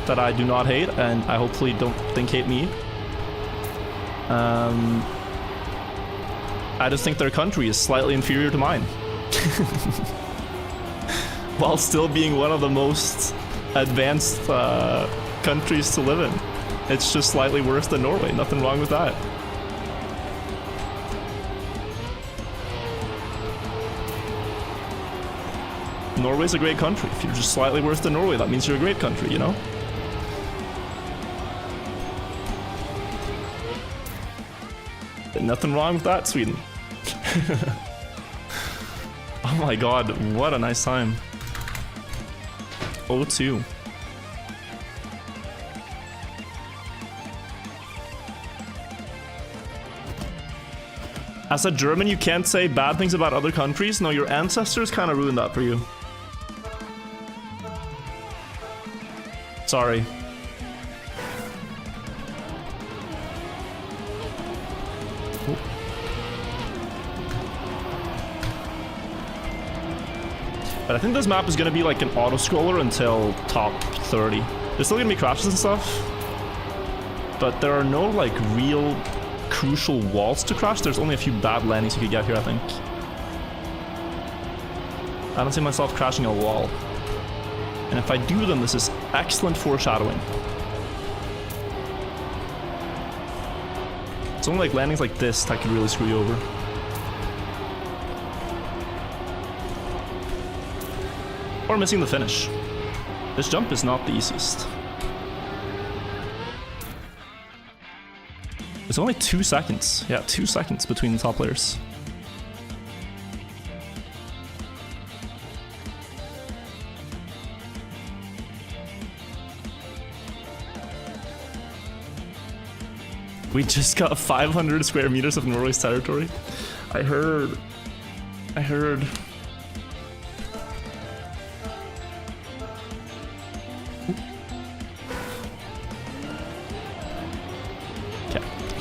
that I do not hate, and I hopefully don't think hate me. I just think their country is slightly inferior to mine. While still being one of the most advanced countries to live in. It's just slightly worse than Norway. Nothing wrong with that. Norway's a great country. If you're just slightly worse than Norway, that means you're a great country, you know? Nothing wrong with that, Sweden. Oh my god, what a nice time. 0-2. As a German, you can't say bad things about other countries. No, your ancestors kind of ruined that for you. Sorry. But I think this map is going to be like an auto-scroller until top 30. There's still going to be crashes and stuff. But there are no like real crucial walls to crash. There's only a few bad landings you could get here, I think. I don't see myself crashing a wall. And if I do, then this is excellent foreshadowing. It's only like landings like this that could really screw you over. Or missing the finish. This jump is not the easiest. It's only 2 seconds. Yeah, 2 seconds between the top players. We just got 500 square meters of Norway's territory. I heard.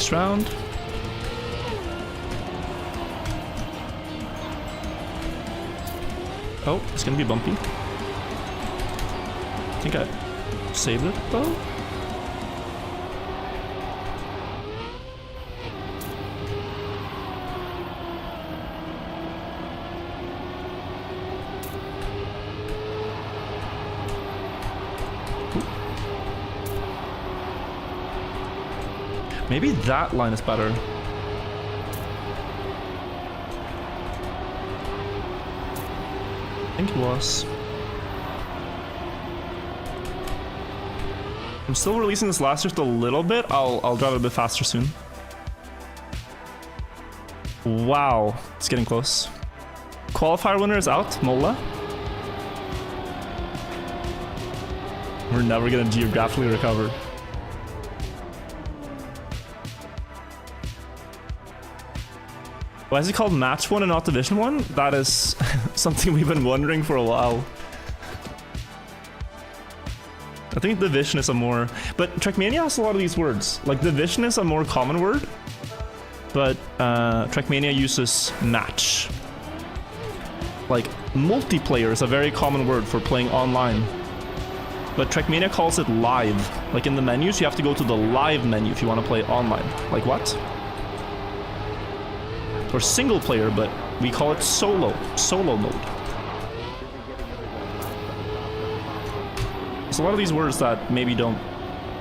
Next round. Oh, it's gonna be bumpy. I think I saved it though. Maybe that line is better. I think it was. I'm still releasing this last drift a little bit. I'll drive it a bit faster soon. Wow, it's getting close. Qualifier winner is out, Mola. We're never gonna geographically recover. Why is it called Match 1 and not Division 1? That is something we've been wondering for a while. I think Division is a more... But Trackmania has a lot of these words. Like, Division is a more common word. But Trackmania uses Match. Like, multiplayer is a very common word for playing online. But Trackmania calls it live. Like, in the menus, you have to go to the live menu if you want to play online. Like, what? Or single player, but we call it solo mode. There's a lot of these words that maybe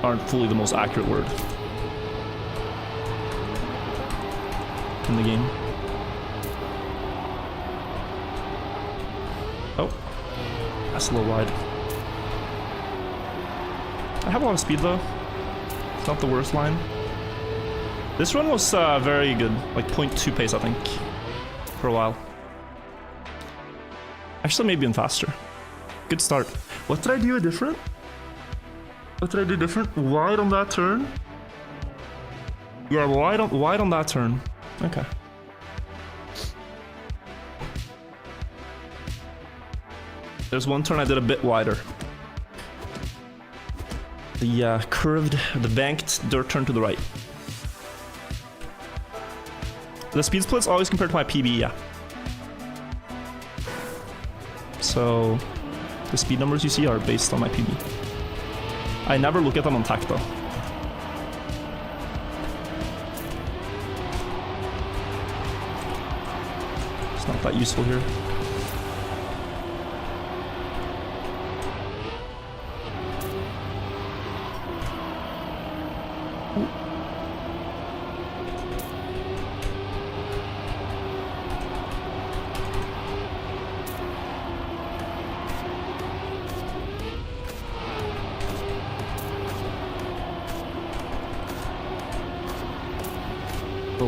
aren't fully the most accurate word in the game. Oh, that's a little wide. I have a lot of speed though. It's not the worst line. This run was very good, like 0.2 pace, I think, for a while. Actually, maybe even faster. Good start. What did I do different? What did I do different? Wide on that turn? Yeah, wide on that turn. Okay. There's one turn I did a bit wider. The banked dirt turn to the right. The speed split's always compared to my PB, yeah. So the speed numbers you see are based on my PB. I never look at them on tach though. It's not that useful here.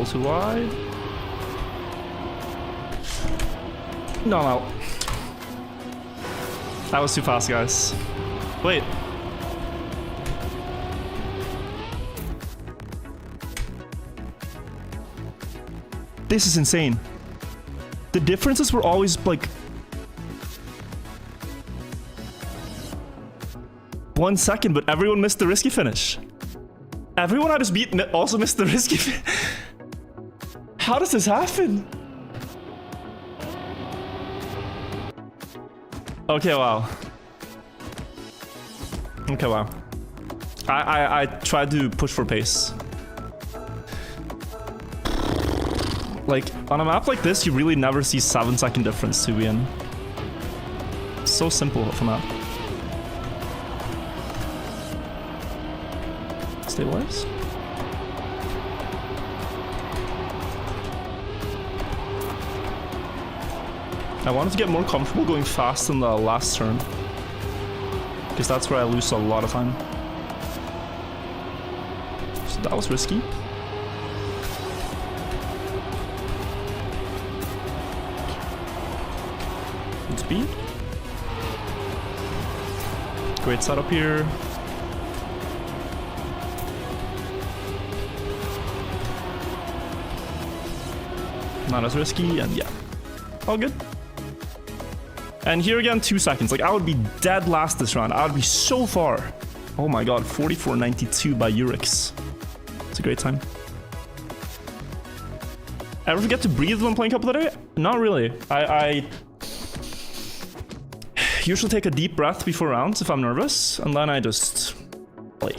Too wide. No, I'm out. That was too fast, guys. Wait. This is insane. The differences were always like 1 second, but everyone missed the risky finish. Everyone had his beat also missed the risky finish. How does this happen? Okay, wow. Okay, wow. I tried to push for pace. Like, on a map like this, you really never see 7-second difference to win. It's so simple of a map. Stabilize. I wanted to get more comfortable going fast in the last turn, because that's where I lose a lot of time. So that was risky. Good speed. Great setup here. Not as risky, and yeah, all good. And here again, 2 seconds. Like, I would be dead last this round. I would be so far. Oh my god, 44.92 by Urix. It's a great time. Ever forget to breathe when playing Cotd? Not really. I usually take a deep breath before rounds if I'm nervous, and then I just play.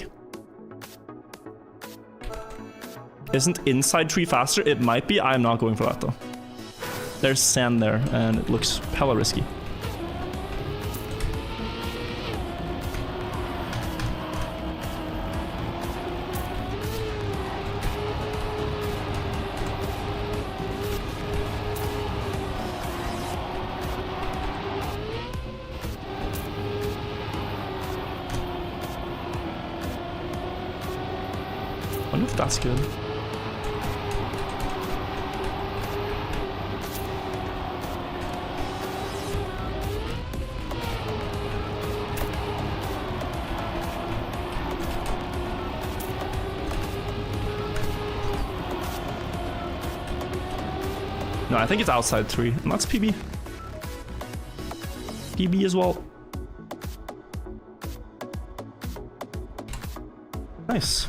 Isn't inside tree faster? It might be. I'm not going for that though. There's sand there, and it looks hella risky. I wonder if that's good. No, I think it's outside 3, and that's PB. PB as well. Nice.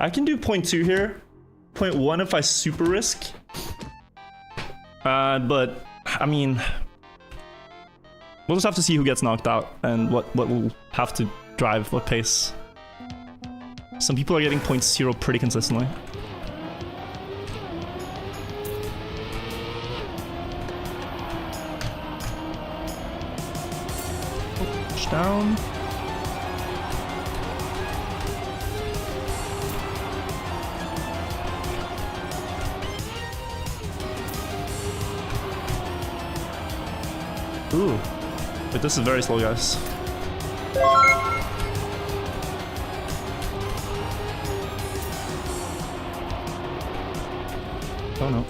I can do 0.2 here. 0.1 if I super risk. But, I mean... We'll just have to see who gets knocked out and what will have to drive, what pace. Some people are getting 0.0 pretty consistently. Push down. Ooh. But this is very slow, guys. Oh no.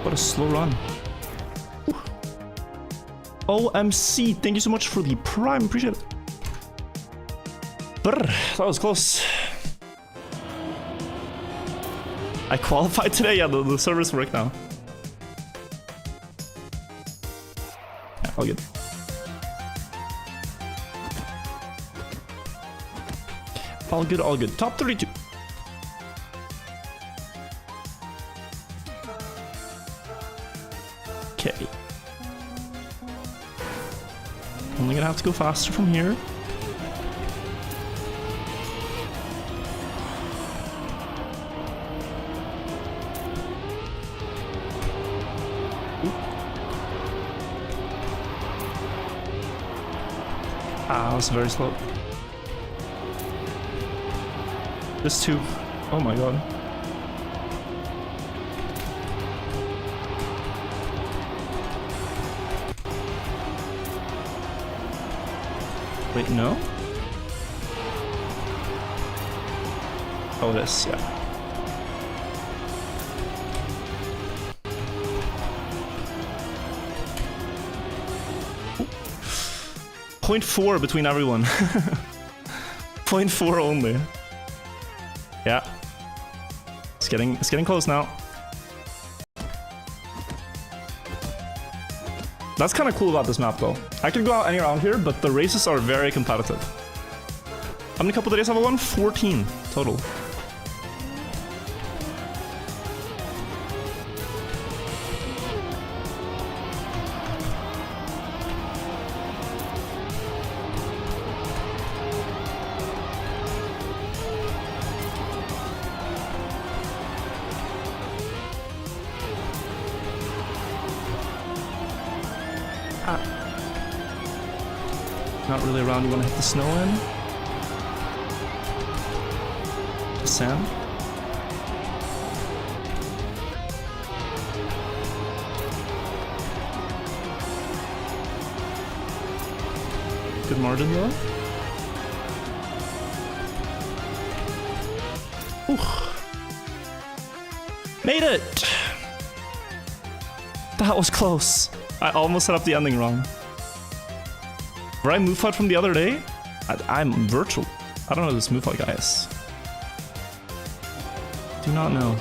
What a slow run. Ooh. OMC, thank you so much for the prime, appreciate it. Brr, that was close. I qualified today, yeah, the servers work now. Yeah, all good. All good, all good. Top 32. Okay. Only gonna have to go faster from here. Ah, that's very slow. This too. Oh my god. Wait, no? Oh, this, yeah. Ooh. 0.4 between everyone. 0.4 only. Yeah. It's getting close now. That's kind of cool about this map though. I could go out any round here, but the races are very competitive. How many couple of days have I won? 14 total. Not really around, you want to hit the snow in. The sand. Good margin though. Ooh. Made it! That was close. I almost set up the ending wrong. Where I move fight from the other day? I'm virtual. I don't know who this move fight guy is. Do not know.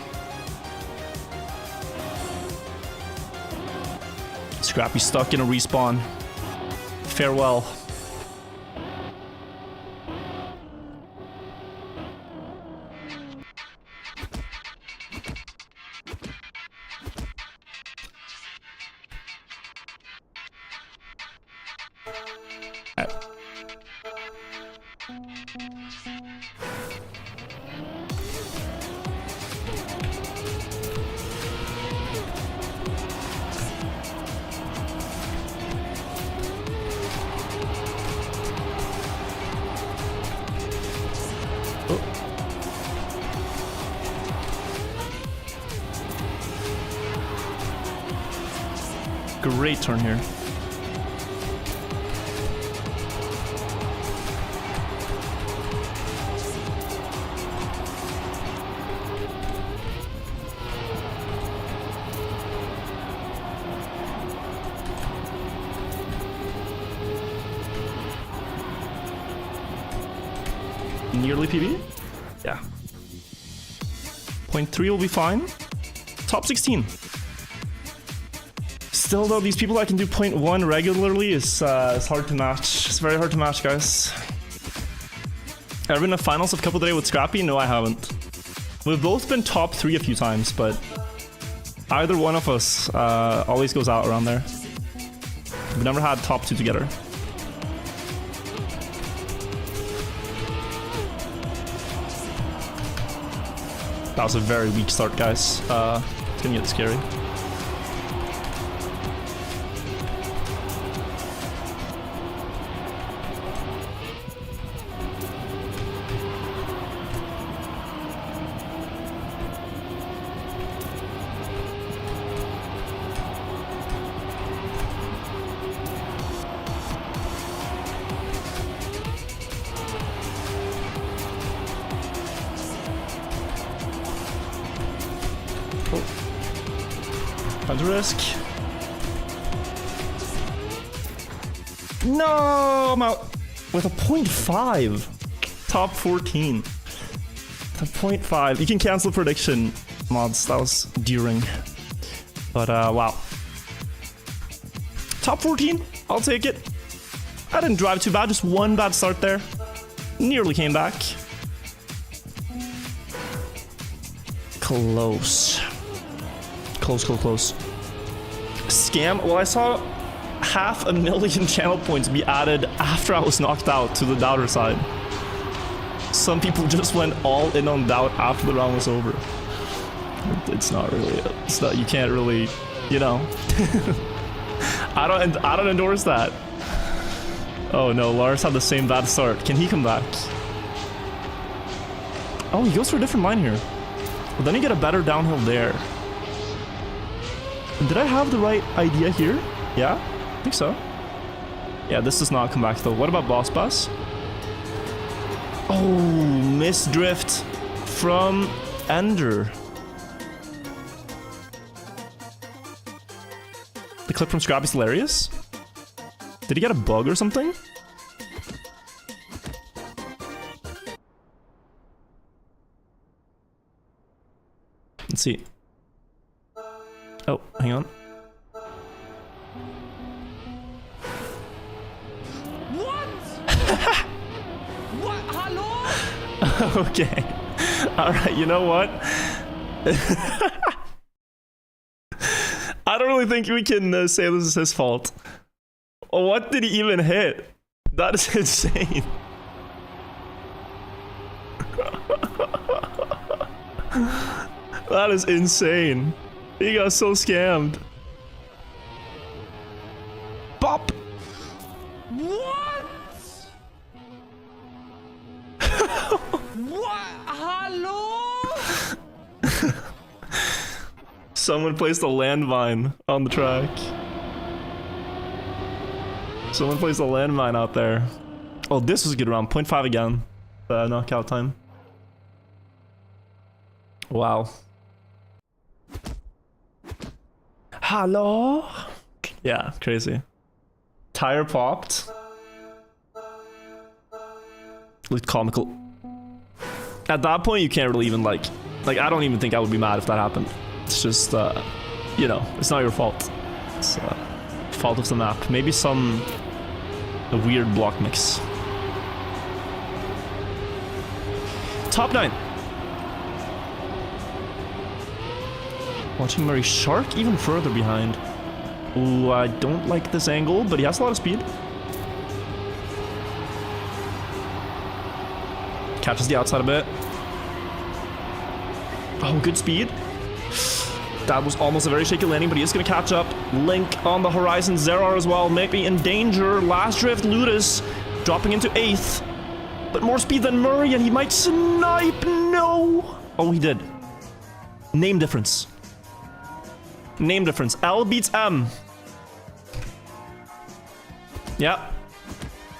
Scrappy stuck in a respawn. Farewell. Great turn here. Nearly PB? Yeah. 0.3 will be fine. Top 16. Still though, these people that can do 0.1 regularly is hard to match. It's very hard to match, guys. Ever been in finals of Cotd with Scrappy? No, I haven't. We've both been top 3 a few times, but either one of us always goes out around there. We've never had top 2 together. That was a very weak start, guys. It's gonna get scary. Tons of risk. No, I'm out with a 0.5. Top 14. A 0.5. You can cancel prediction mods. That was during. But wow. Top 14. I'll take it. I didn't drive too bad. Just one bad start there. Nearly came back. Close. Close. Scam? Well, I saw 500,000 channel points be added after I was knocked out to the doubter side. Some people just went all in on doubt after the round was over. It's not really, it's not, you can't really, you know. I don't endorse that. Oh no, Lars had the same bad start. Can he come back? Oh, he goes for a different line here. Well, then you get a better downhill there. Did I have the right idea here? Yeah, I think so. Yeah, this does not come back though. What about Boss Bus? Oh, missed drift from Ender. The clip from Scrappy's hilarious. Did he get a bug or something? Let's see. Oh, hang on. What? What? Hello? Okay. Alright, you know what? I don't really think we can say this is his fault. What did he even hit? That is insane. That is insane. He got so scammed. Bop! What? What? Hello? Someone placed a landmine on the track. Someone placed a landmine out there. Oh, this was a good round. 0.5 again. Knockout time. Wow. Hello? Yeah, crazy. Tire popped. Looked comical. At that point, you can't really even like I don't even think I would be mad if that happened. It's just, you know, it's not your fault. It's, fault of the map. Maybe a weird block mix. Top 9. Watching Murray Shark even further behind. Ooh, I don't like this angle, but he has a lot of speed. Catches the outside a bit. Oh, good speed. That was almost a very shaky landing, but he is going to catch up. Link on the horizon. Zerar as well, maybe in danger. Last drift, Ludus dropping into 8th. But more speed than Murray, and he might snipe. No! Oh, he did. Name difference. Name difference. L beats M. Yeah.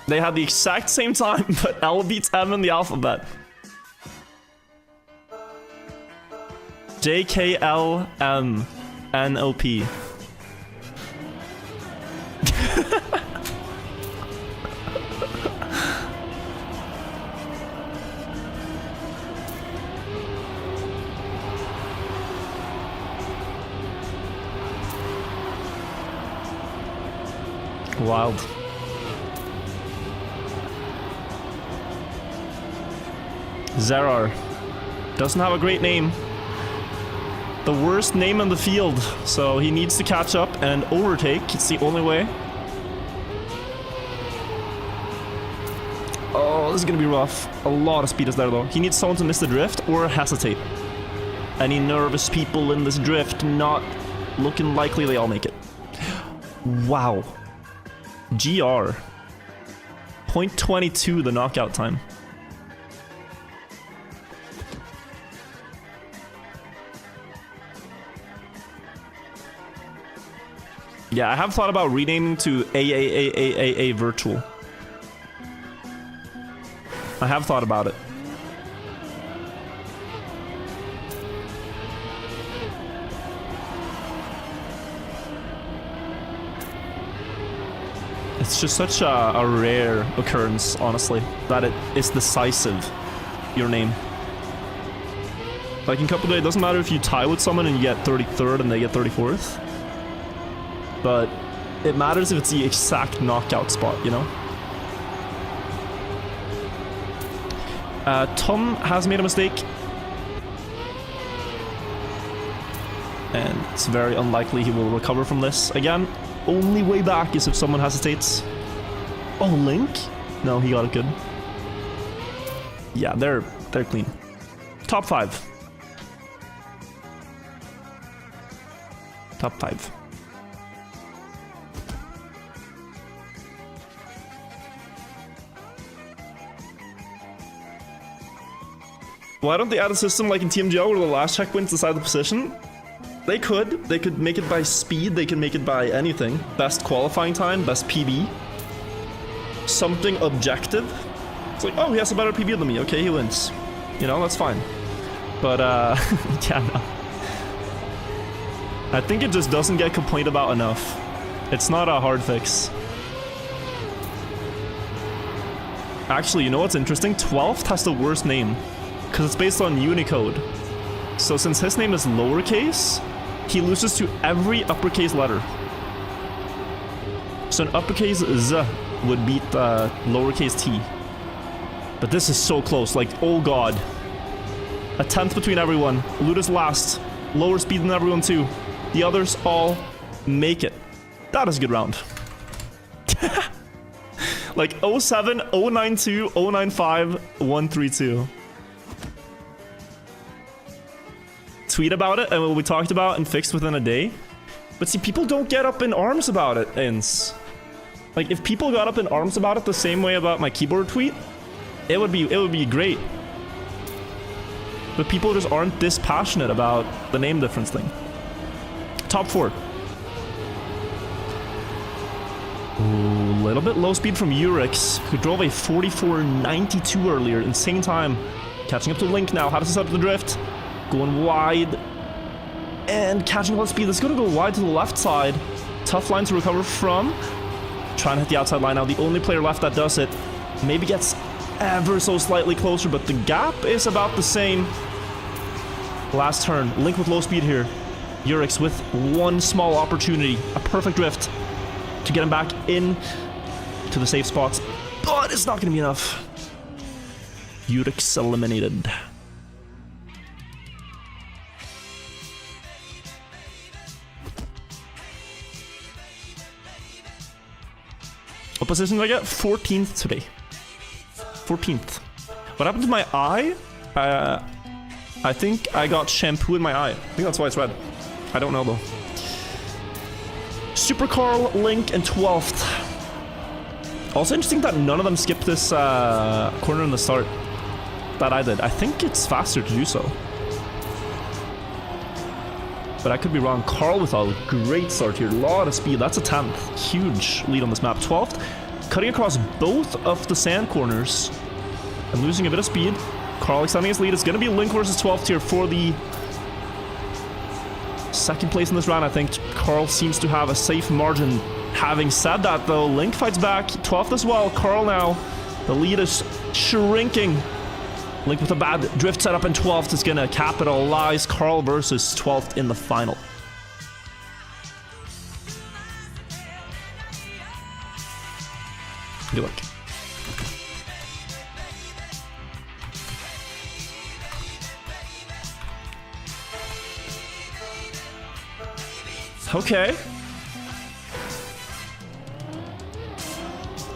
They had the exact same time, but L beats M in the alphabet. JKLMNOP. Wild. Zerar doesn't have a great name. The worst name in the field, so he needs to catch up and overtake. It's the only way. Oh, this is gonna be rough. A lot of speed is there though. He needs someone to miss the drift or hesitate. Any nervous people in this drift, not looking likely they all make it. Wow. GR. 0.22 the knockout time. Yeah, I have thought about renaming to AAAAAA Virtual. I have thought about it. It's just such a rare occurrence, honestly, that it is decisive, your name. Like in Cotd, it doesn't matter if you tie with someone and you get 33rd and they get 34th. But it matters if it's the exact knockout spot, you know? Tom has made a mistake. And it's very unlikely he will recover from this. Again, only way back is if someone hesitates. Oh, Link? No, he got it good. Yeah, they're clean. Top 5. Top 5. Why don't they add a system like in TMGL where the last checkpoints decide the position? They could. They could make it by speed. They can make it by anything. Best qualifying time, best PB. Something objective. It's like, oh, he has a better PB than me. Okay, he wins. You know, that's fine. But, yeah, no. I think it just doesn't get complained about enough. It's not a hard fix. Actually, you know what's interesting? 12th has the worst name. Because it's based on Unicode. So since his name is lowercase, he loses to every uppercase letter. So an uppercase Z would beat lowercase t. But this is so close, like, oh god. A 10th between everyone. Ludus last. Lower speed than everyone too. The others all make it. That is a good round. Like 07, 092, 095, 132. Tweet about it and it will be talked about and fixed within a day. But see, people don't get up in arms about it, Ins. Like, if people got up in arms about it the same way about my keyboard tweet, it would be great. But people just aren't this passionate about the name difference thing. Top 4. Ooh, a little bit low speed from Urix, who drove a 44.92 earlier. Insane time. Catching up to Link now. How does this set up the drift? Going wide. And catching up on speed. It's going to go wide to the left side. Tough line to recover from. Trying to hit the outside line now. The only player left that does it. Maybe gets ever so slightly closer, but the gap is about the same. Last turn. Link with low speed here. Urix with one small opportunity. A perfect drift. to get him back in to the safe spots, but it's not going to be enough. Urix eliminated. What position did I get? 14th today. 14th. What happened to my eye? I think I got shampoo in my eye. I think that's why it's red. I don't know though. Super Carl, Link, and 12th. Also interesting that none of them skipped this corner in the start that I did. I think it's faster to do so. But I could be wrong. Carl with a great start here. A lot of speed. That's a 10th. Huge lead on this map. 12th, cutting across both of the sand corners and losing a bit of speed. Carl extending his lead. It's going to be Link versus 12th here for the second place in this round. I think Carl seems to have a safe margin. Having said that, though, Link fights back. 12th as well. Carl now. The lead is shrinking. Link with a bad drift setup, and 12th is going to capitalize. Carl versus 12th in the final. Good luck. Okay.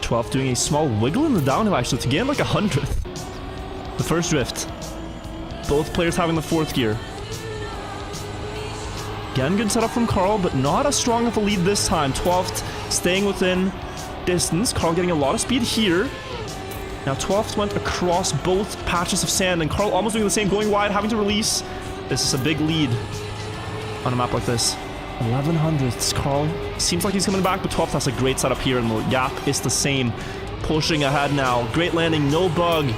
12th doing a small wiggle in the downhill actually to gain like 100th. The first drift. Both players having the 4th gear. Again, good setup from Carl, but not as strong of a lead this time. 12th staying within distance. Carl getting a lot of speed here. Now 12th went across both patches of sand, and Carl almost doing the same, going wide, having to release. This is a big lead on a map like this. 1100ths. Carl seems like he's coming back, but 12th has a great setup here, and the gap is the same. Pushing ahead now. Great landing, no bug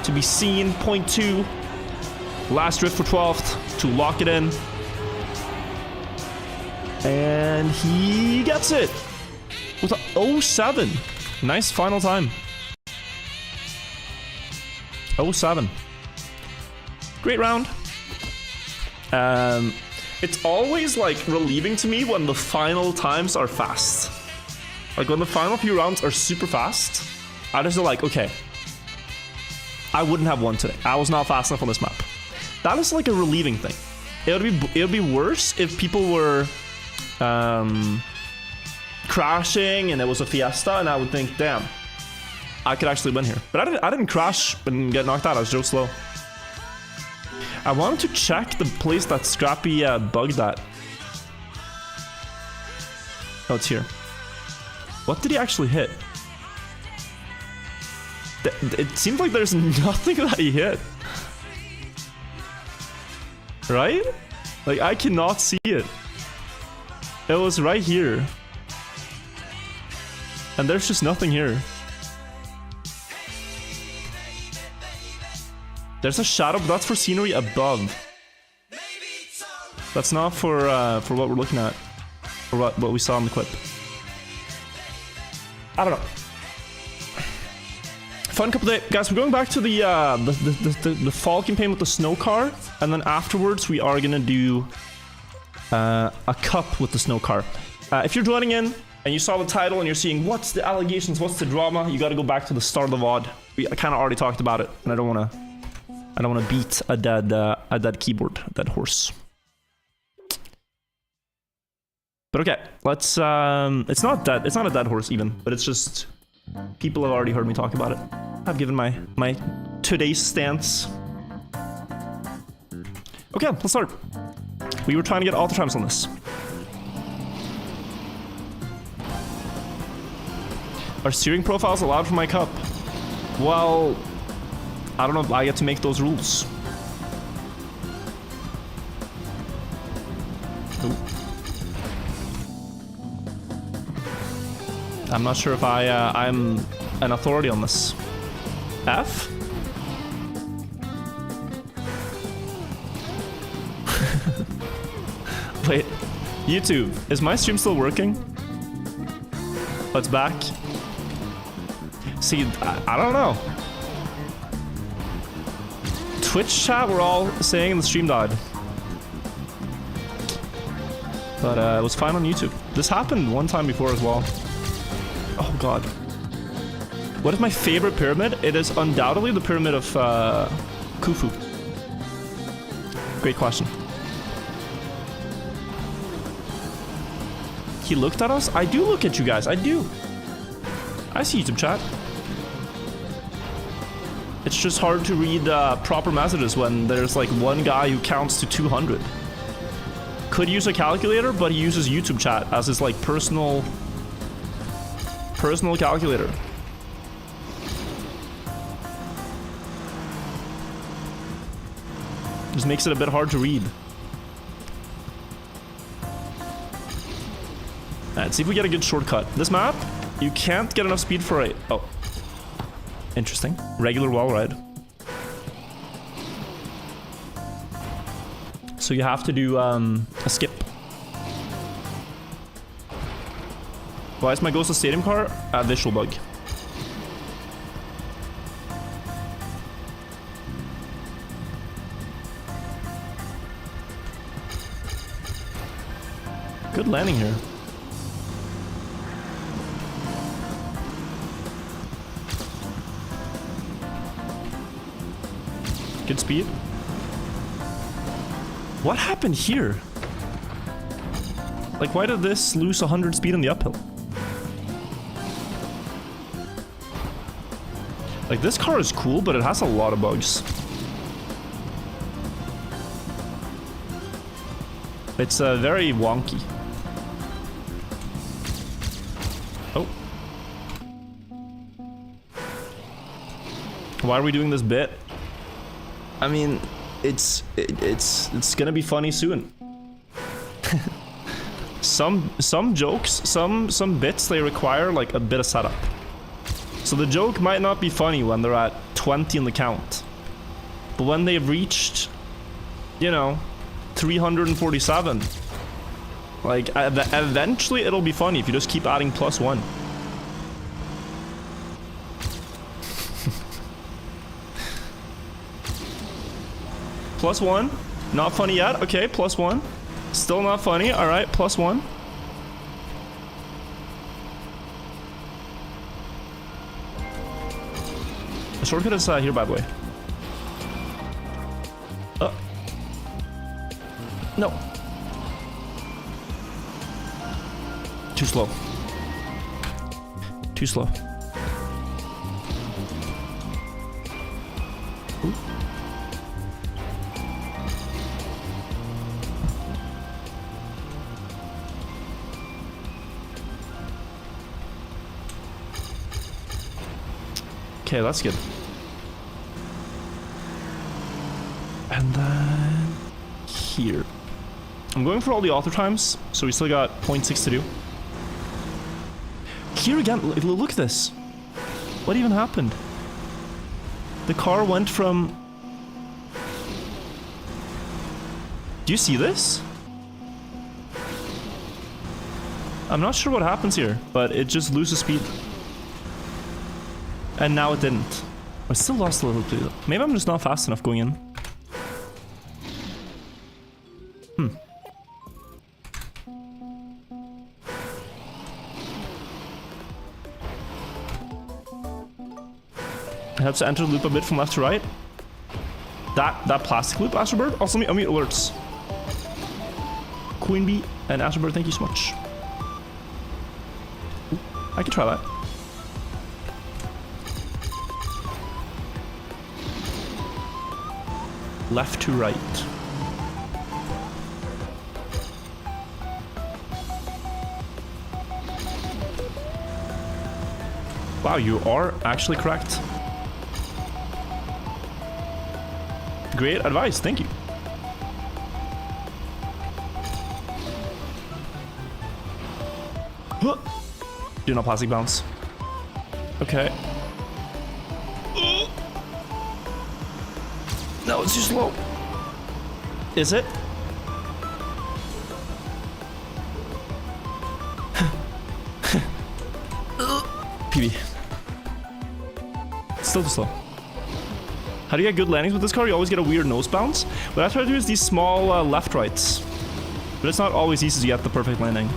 to be seen. 0.2. Last drift for 12th to lock it in. And he gets it with a 07. Nice final time. 07. Great round. It's always like relieving to me when the final times are fast. Like when the final few rounds are super fast, I just feel like, okay, I wouldn't have won today. I was not fast enough on this map. That is like a relieving thing. It would be worse if people were crashing and it was a fiesta, and I would think, damn, I could actually win here. But I didn't crash and get knocked out. I was just slow. I wanted to check the place that Scrappy bugged at. Oh, it's here. What did he actually hit? It seems like there's nothing that he hit. Right? Like, I cannot see it. It was right here. And there's just nothing here. There's a shadow, but that's for scenery above. That's not for what we're looking at. Or what we saw in the clip. I don't know. Fun couple days. Guys, we're going back to the fall campaign with the snow car. And then afterwards, we are going to do a cup with the snow car. If you're joining in and you saw the title and you're seeing what's the allegations, what's the drama, you got to go back to the start of the VOD. I kind of already talked about it, and I don't want to beat a dead keyboard, a dead horse. But okay, let's it's not a dead horse even, but it's just people have already heard me talk about it. I've given my today's stance. Okay, let's start. We were trying to get auto times on this. Are steering profiles allowed for my cup? Well, I don't know if I get to make those rules. Ooh. I'm not sure if I'm an authority on this. F? Wait, YouTube, is my stream still working? Oh, it's back. See, I don't know. Twitch chat, we're all saying the stream died. But it was fine on YouTube. This happened one time before as well. Oh god. What is my favorite pyramid? It is undoubtedly the pyramid of Khufu. Great question. He looked at us? I do look at you guys. I do. I see YouTube chat. It's just hard to read proper messages when there's like one guy who counts to 200. Could use a calculator, but he uses YouTube chat as his like personal calculator. Just makes it a bit hard to read. Alright, see if we get a good shortcut. This map, you can't get enough speed for a... Oh. Interesting. Regular wall ride. So you have to do a skip. Why is my Ghost of Stadium car a visual bug? Good landing here. Good speed. What happened here? Like, why did this lose 100 speed in the uphill? Like, this car is cool, but it has a lot of bugs. It's very wonky. Oh. Why are we doing this bit? I mean, it's gonna be funny soon. some jokes, some bits, they require like a bit of setup. So the joke might not be funny when they're at 20 in the count, but when they've reached, you know, 347, like eventually it'll be funny if you just keep adding +1. +1, not funny yet. Okay, +1, still not funny. All right, +1. The shortcut is here, by the way. No. Too slow. Too slow. Ooh. Okay, that's good. And then here. I'm going for all the author times, so we still got 0.6 to do. Here again, look at this. What even happened? The car went from... Do you see this? I'm not sure what happens here, but it just loses speed. And now it didn't. I still lost a little bit. Maybe I'm just not fast enough going in. I have to enter the loop a bit from left to right. That plastic loop, Asterbird. Also, let me unmute alerts. Queen Bee and Asterbird, thank you so much. Ooh, I can try that. Left to right. Wow, you are actually correct. Great advice, thank you. Do not plastic bounce. Okay. No, it's too slow. Is it? PB. Still too slow. How do you get good landings with this car? You always get a weird nose bounce. What I try to do is these small left-rights. But it's not always easy to get the perfect landing.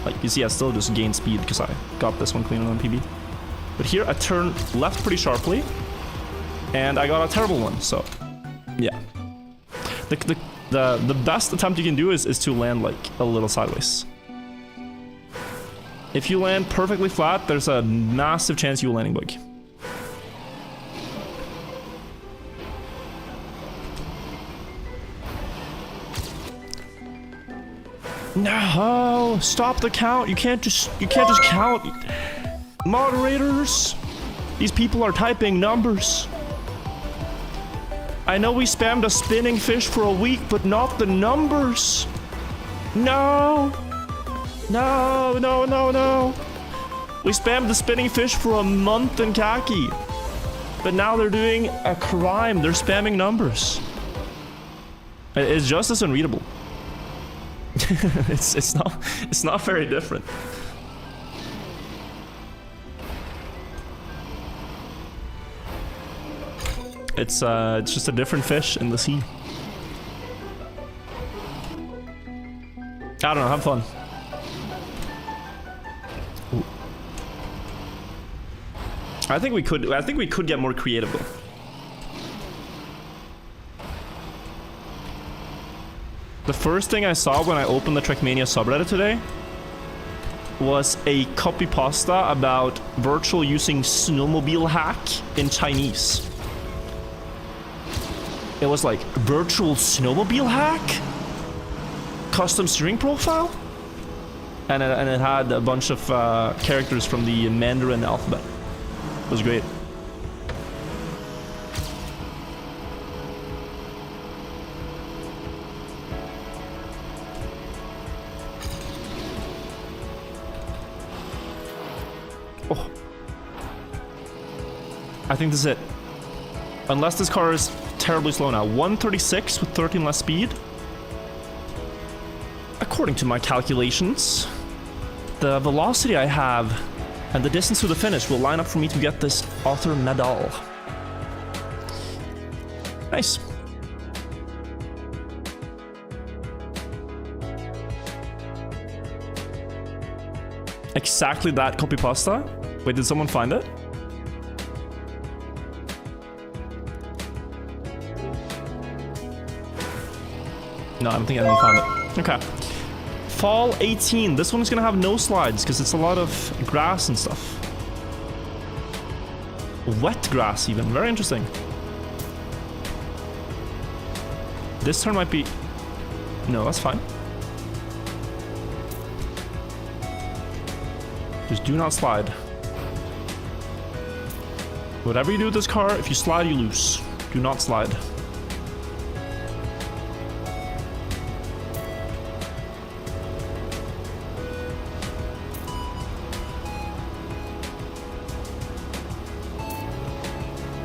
Like, you see, I still just gained speed because I got this one cleaner on PB. But here, I turned left pretty sharply, and I got a terrible one, so... yeah. The best attempt you can do is to land, like, a little sideways. If you land perfectly flat, there's a massive chance you'll landing bug. No, stop the count. You can't just count. Moderators, these people are typing numbers. I know we spammed a spinning fish for a week, but not the numbers. No. No, no, no, no. We spammed the spinning fish for a month in khaki. But now they're doing a crime. They're spamming numbers. It's just as unreadable. it's not very different. It's just a different fish in the sea. I don't know, have fun. Ooh. I think we could get more creative though. The first thing I saw when I opened the Trackmania subreddit today was a copy pasta about virtual using snowmobile hack in Chinese. It was like, virtual snowmobile hack? Custom steering profile? And it had a bunch of characters from the Mandarin alphabet. It was great. Oh. I think this is it. Unless this car is terribly slow now. 136 with 13 less speed. According to my calculations, the velocity I have and the distance to the finish will line up for me to get this author medal. Nice. Exactly that copy pasta. Wait, did someone find it? No, I don't think anyone found it. Okay. Fall 18. This one's gonna have no slides because it's a lot of grass and stuff. Wet grass even. Very interesting. This turn might be... No, that's fine. Just do not slide. Whatever you do with this car, if you slide, you lose. Do not slide.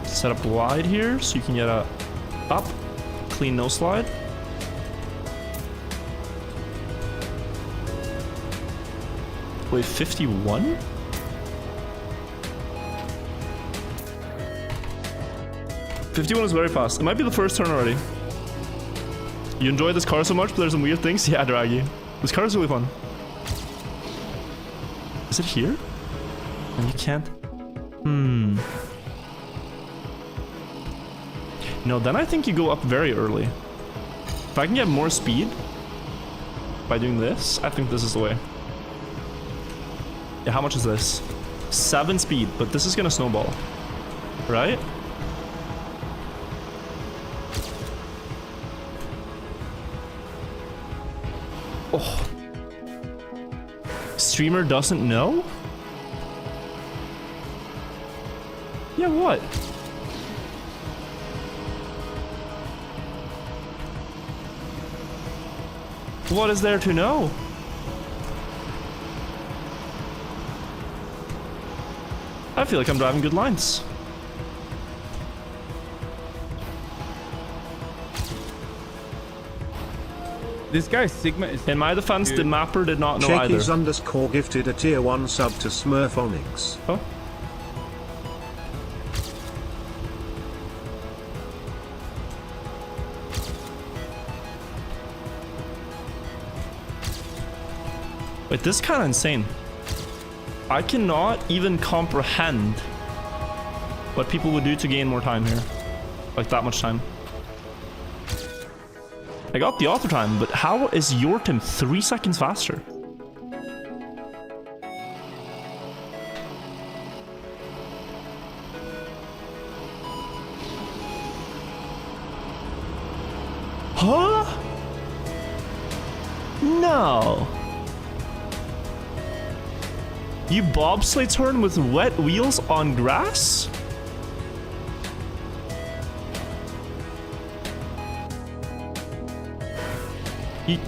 Set up glide here so you can get a up, clean no slide. Wait, 51? $51 is very fast. It might be the first turn already. You enjoy this car so much, but there's some weird things? Yeah, Draggy. This car is really fun. Is it here? And you can't? No, then I think you go up very early. If I can get more speed by doing this, I think this is the way. Yeah, how much is this? 7 speed, but this is gonna snowball. Right? Oh. Streamer doesn't know? Yeah, what? What is there to know? I feel like I'm driving good lines. This guy Sigma is... In my defense, the mapper did not know Shakies either. _ gifted a tier 1 sub to Smurf Onyx. Oh. Wait, this is kind of insane. I cannot even comprehend what people would do to gain more time here. Like that much time. I got the auto time, but how is your time 3 seconds faster? Huh? No. You bobsleigh turn with wet wheels on grass?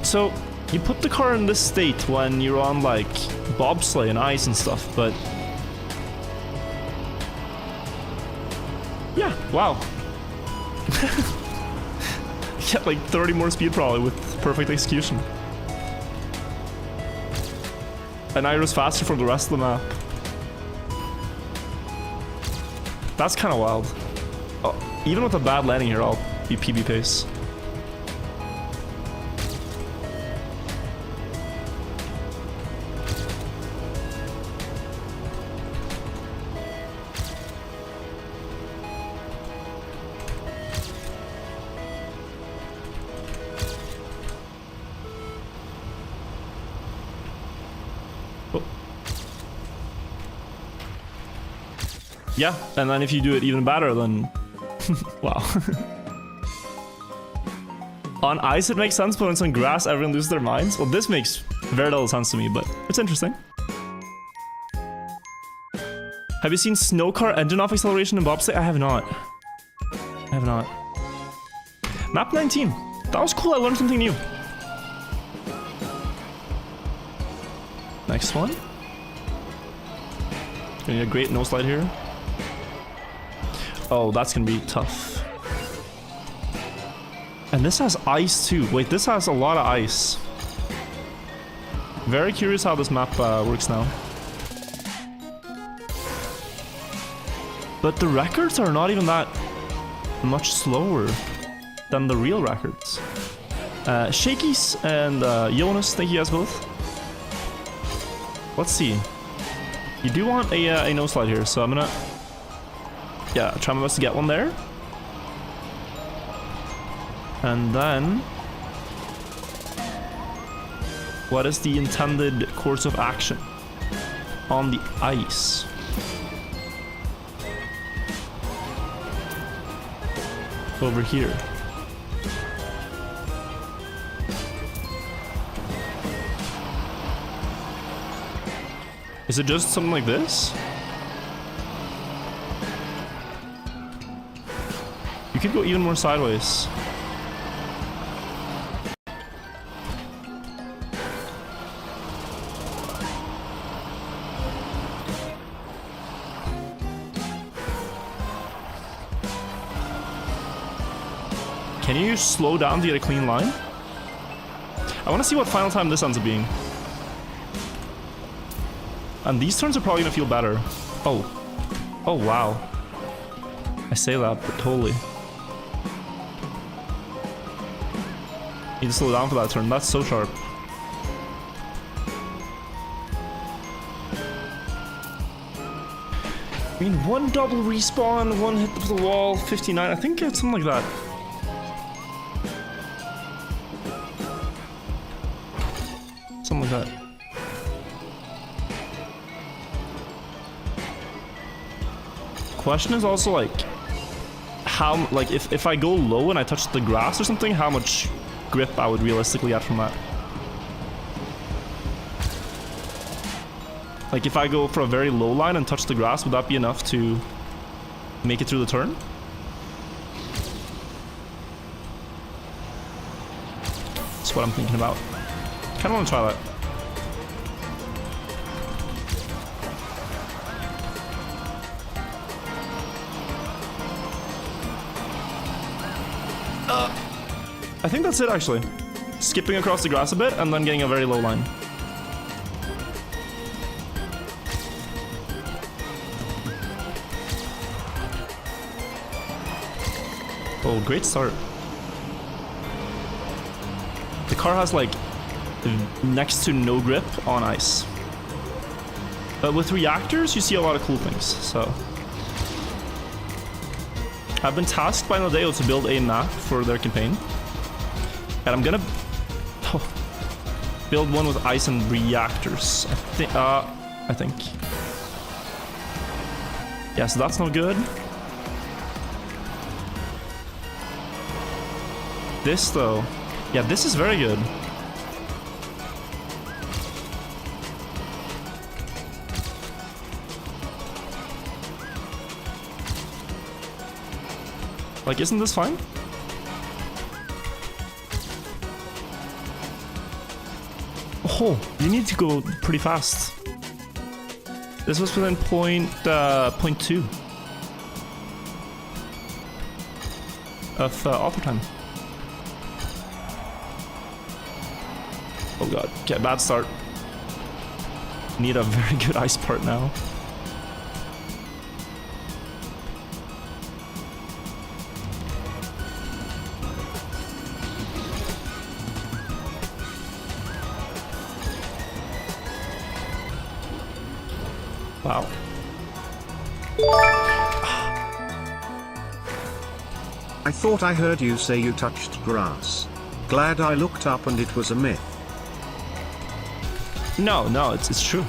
So, you put the car in this state when you're on, like, bobsleigh and ice and stuff, but... Yeah, wow. Get like 30 more speed probably with perfect execution. And I was faster for the rest of the map. That's kind of wild. Oh, even with a bad landing here, I'll be PB pace. Yeah, and then if you do it even better, then... wow. On ice it makes sense, but when it's on grass everyone loses their minds? Well, this makes very little sense to me, but it's interesting. Have you seen snow car engine off acceleration in bobsleigh? I have not. I have not. Map 19. That was cool, I learned something new. Next one. Gonna need a great no slide here. Oh, that's gonna be tough. And this has ice too. Wait, this has a lot of ice. Very curious how this map works now. But the records are not even that much slower than the real records. Shakies and Jonas, thank you guys both. Let's see. You do want a no slide here, so I'm gonna... yeah, try my best to get one there. And then... what is the intended course of action on the ice? Over here. Is it just something like this? You could go even more sideways. Can you slow down to get a clean line? I want to see what final time this ends up being. And these turns are probably gonna feel better. Oh. Oh, wow. I say that, but totally. Need to slow down for that turn. That's so sharp. I mean, one double respawn, one hit the wall, 59. I think it's something like that. Something like that. Question is also like how, like if I go low and I touch the grass or something, how much grip I would realistically get from that. Like if I go for a very low line and touch the grass, would that be enough to make it through the turn? That's what I'm thinking about. Kinda wanna try that. I think that's it actually. Skipping across the grass a bit and then getting a very low line. Oh, great start. The car has like next to no grip on ice. But with reactors, you see a lot of cool things, so. I've been tasked by Nodeo to build a map for their campaign. And I'm gonna build one with ice and reactors. I think. Yeah, so that's no good. This though, yeah, this is very good. Like, isn't this fine? Oh, you need to go pretty fast. This was within point 2 of author time. Oh god, okay, bad start. Need a very good ice part now. Wow. I thought I heard you say you touched grass. Glad I looked up and it was a myth. No, it's true.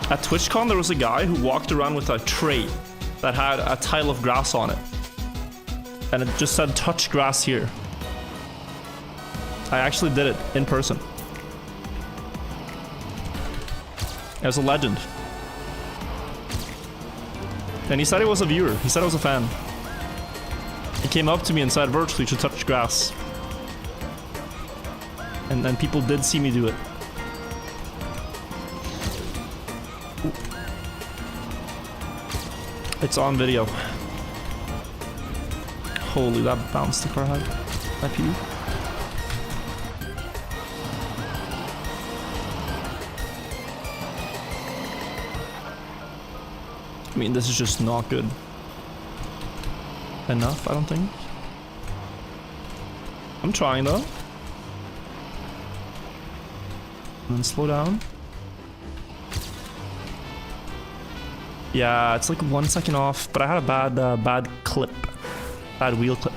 At TwitchCon, there was a guy who walked around with a tray that had a tile of grass on it. And it just said, touch grass here. I actually did it in person. It was a legend. And he said he was a viewer. He said he was a fan. He came up to me and said, virtually, to touch grass. And then people did see me do it. It's on video. Holy, that bounced the car had. That pew. I mean, this is just not good enough, I don't think. I'm trying though. And then slow down. Yeah, it's like 1 second off, but I had a bad clip. Bad wheel clip.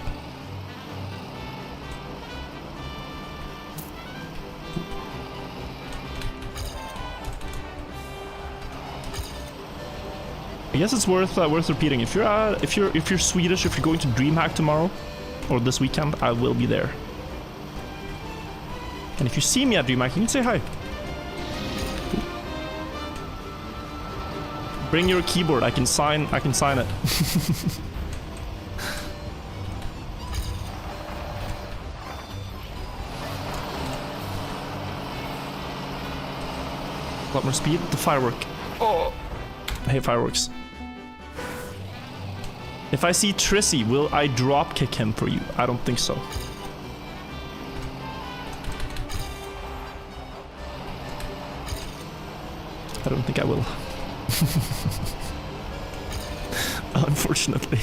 I guess it's worth repeating. If you're Swedish, if you're going to DreamHack tomorrow or this weekend, I will be there. And if you see me at DreamHack, you can say hi. Bring your keyboard. I can sign it. A lot more speed. The firework. Oh, I hate fireworks. If I see Trissy, will I drop kick him for you? I don't think so. I don't think I will. Unfortunately.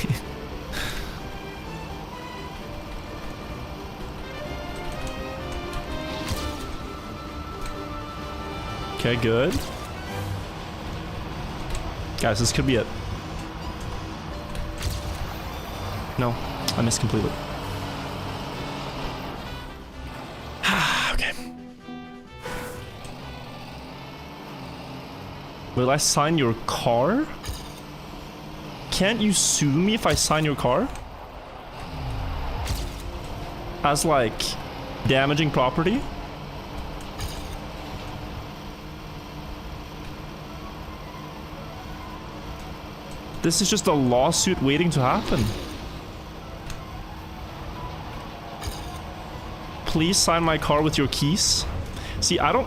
Okay, good. Guys, this could be it. No, I missed completely. Okay. Will I sign your car? Can't you sue me if I sign your car? As like damaging property? This is just a lawsuit waiting to happen. Please sign my car with your keys. See, I don't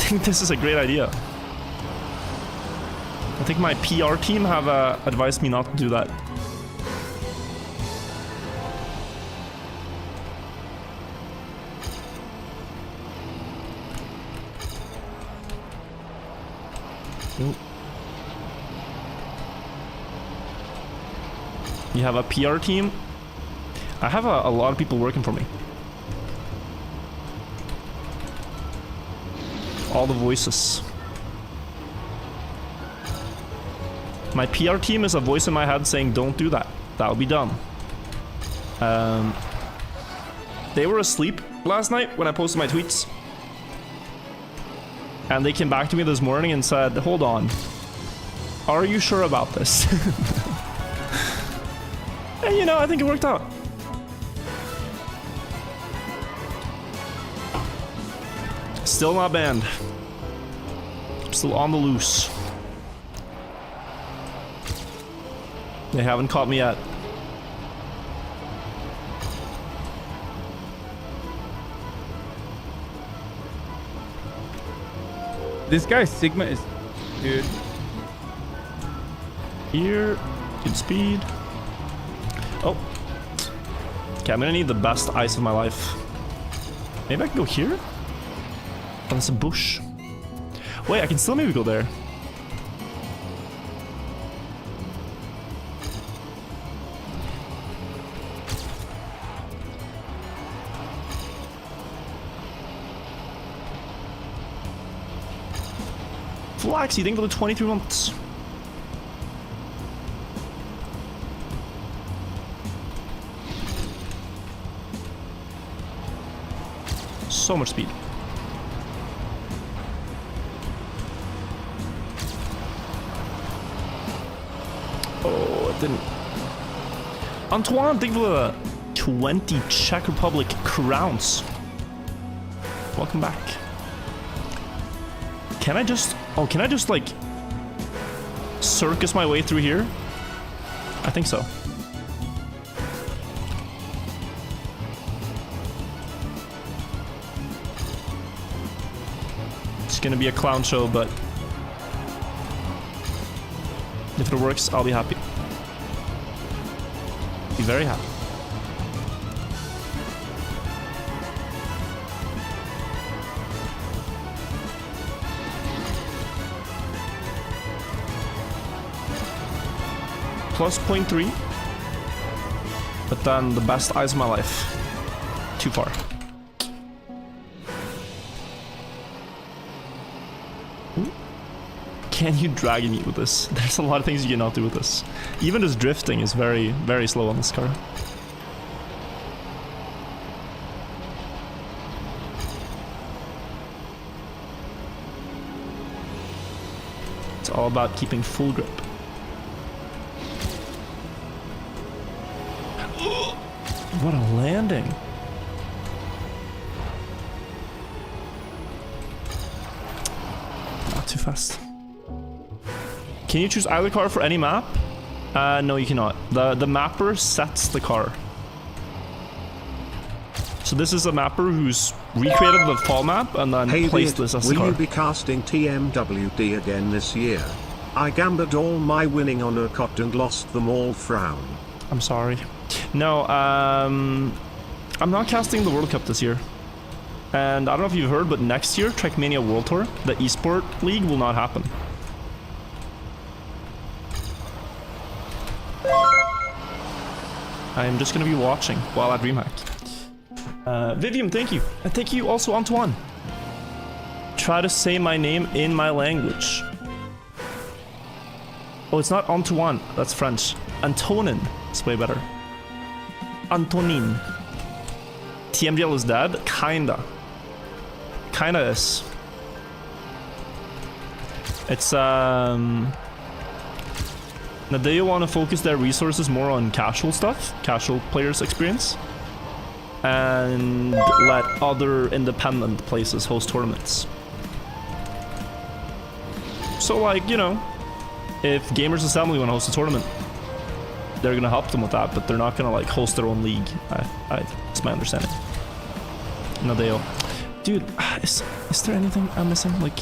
think this is a great idea. I think my PR team have advised me not to do that. Nope. You have a PR team? I have a lot of people working for me. All the voices. My PR team is a voice in my head saying, don't do that. That would be dumb. They were asleep last night when I posted my tweets. And they came back to me this morning and said, hold on. Are you sure about this? And you know, I think it worked out. Still not banned. Still on the loose. They haven't caught me yet. This guy Sigma is, dude. Here, good speed. Oh. Okay, I'm gonna need the best ice of my life. Maybe I can go here? Oh, that's a bush. Wait, I can still maybe go there. Flaxy, thank you for the 23 months. So much speed. Oh, it didn't. Antoine, thank you for the 20 Czech Republic crowns. Welcome back. Can I just... Oh, can I just, like, circus my way through here? I think so. It's gonna be a clown show, but if it works, I'll be happy. Be very happy. Plus 0.3, but then the best eyes of my life. Too far. Ooh. Can you drag me with this? There's a lot of things you cannot do with this. Even just drifting is very, very slow on this car. It's all about keeping full grip. What a landing. Not too fast. Can you choose either car for any map? No, you cannot. The mapper sets the car. So this is a mapper who's recreated the fall map and then placed this as the car. Will you be casting TMWD again this year? I gambled all my winning on a Cotd and lost them all. Frown. I'm sorry. No, I'm not casting the World Cup this year. And I don't know if you've heard, but next year, Trackmania World Tour, the eSport League, will not happen. I am just going to be watching while I DreamHack. Vivian, thank you. And thank you also, Antoine. Try to say my name in my language. Oh, it's not Antoine. That's French. Antonin. It's way better. Antonin. TMGL is dead? Kinda. Kinda is. It's, Now, do you want to focus their resources more on casual stuff? Casual players' experience? And let other independent places host tournaments. So, like, you know, if Gamers Assembly want to host a tournament, they're gonna help them with that, but they're not gonna like host their own league. That's my understanding. Nadeo. Dude, is there anything I'm missing? Like,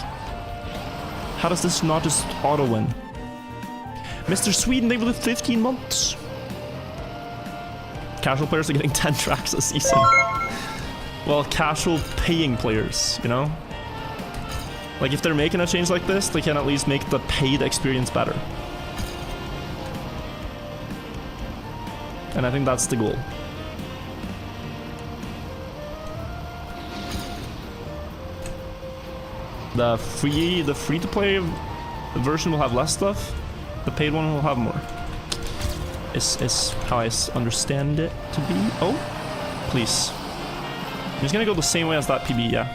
how does this not just auto win? Mr. Sweden, they lived 15 months. Casual players are getting 10 tracks a season. Well, casual paying players, you know? Like, if they're making a change like this, they can at least make the paid experience better. And I think that's the goal. The free-to-play version will have less stuff. The paid one will have more. Is how I understand it to be. Oh, please. I'm just gonna go the same way as that PB, yeah.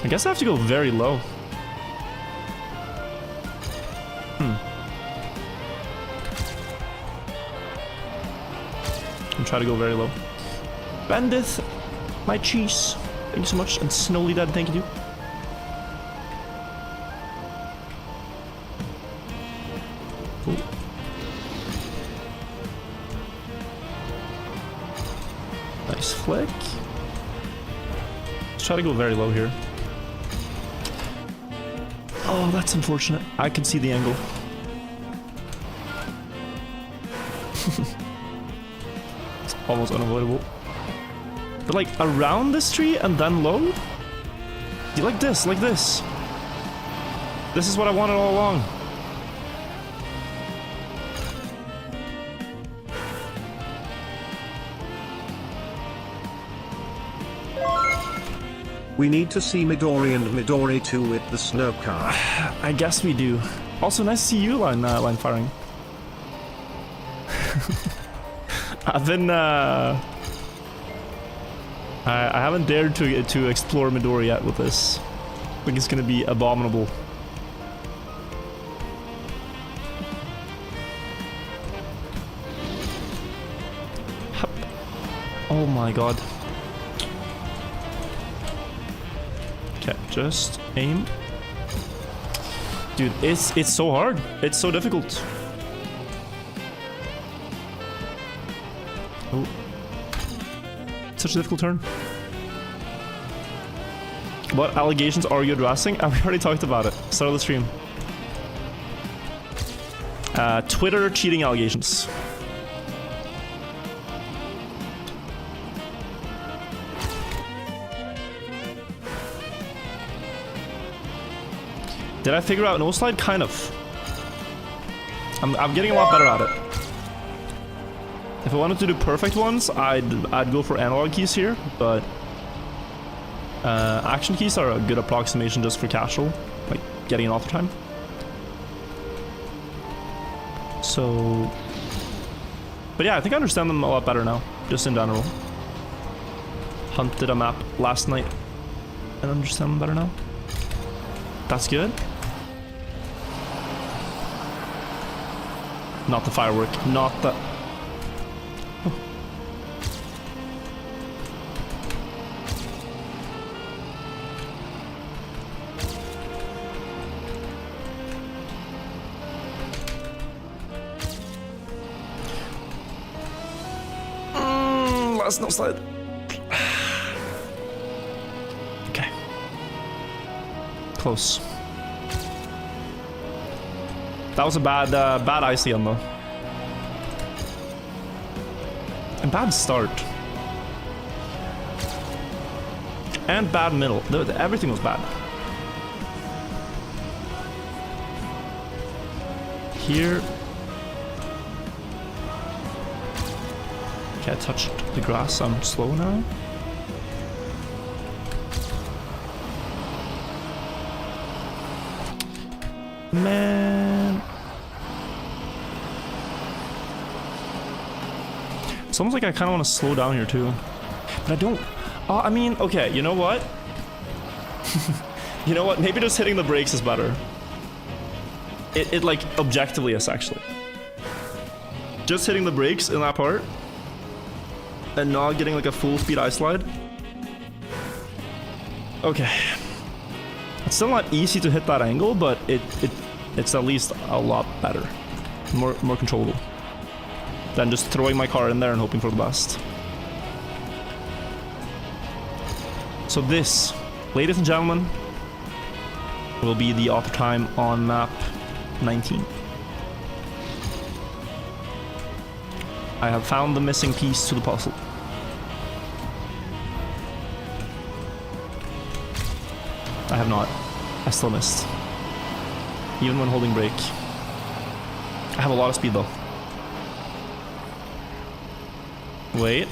I guess I have to go very low. I'm trying to go very low. Bandith, my cheese. Thank you so much. And Snowly Dad, thank you. Ooh. Nice flick. Let's try to go very low here. Oh, that's unfortunate. I can see the angle. It's almost unavoidable. But like around this tree and then low? You like this, like this. This is what I wanted all along. We need to see Midori and Midori 2 with the snow car. I guess we do. Also, nice to see you line firing. I've been I haven't dared to explore Midori yet with this. I think it's gonna be abominable. Hup. Oh my god. Okay, just aim. Dude, it's so hard. It's so difficult. Oh. Such a difficult turn. What allegations are you addressing? We already talked about it. Start of the stream. Twitter cheating allegations. Did I figure out no slide? Kind of. I'm getting a lot better at it. If I wanted to do perfect ones, I'd go for analog keys here, but action keys are a good approximation just for casual, like getting it all the time. So, but yeah, I think I understand them a lot better now, just in general. Hunted a map last night and understand them better now. That's good. Not the firework, not the... Oh. Last no slide. Okay. Close. That was a bad ICM though. And bad start. And bad middle. Everything was bad. Here. Okay, I touched the grass. I'm slow now. Man. It's almost like I kind of want to slow down here too. But I don't... I mean, okay, you know what? You know what? Maybe just hitting the brakes is better. It like, objectively is actually. Just hitting the brakes in that part. And not getting like a full speed ice slide. Okay. It's still not easy to hit that angle, but it's at least a lot better. More controllable. Than just throwing my car in there and hoping for the best. So this, ladies and gentlemen, will be the author time on map 19. I have found the missing piece to the puzzle. I have not. I still missed. Even when holding brake. I have a lot of speed though. Wait.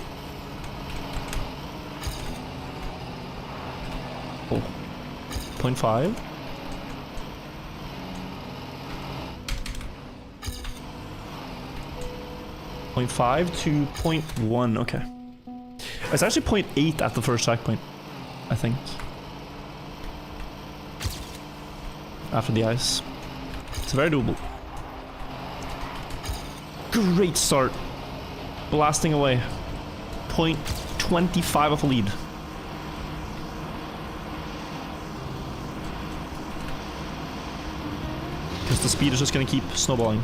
Oh. 0.5. .5 to 0.1, okay. It's actually 0.8 at the first checkpoint, I think. After the ice. It's very doable. Great start. Blasting away. 0.25 of a lead. Because the speed is just going to keep snowballing.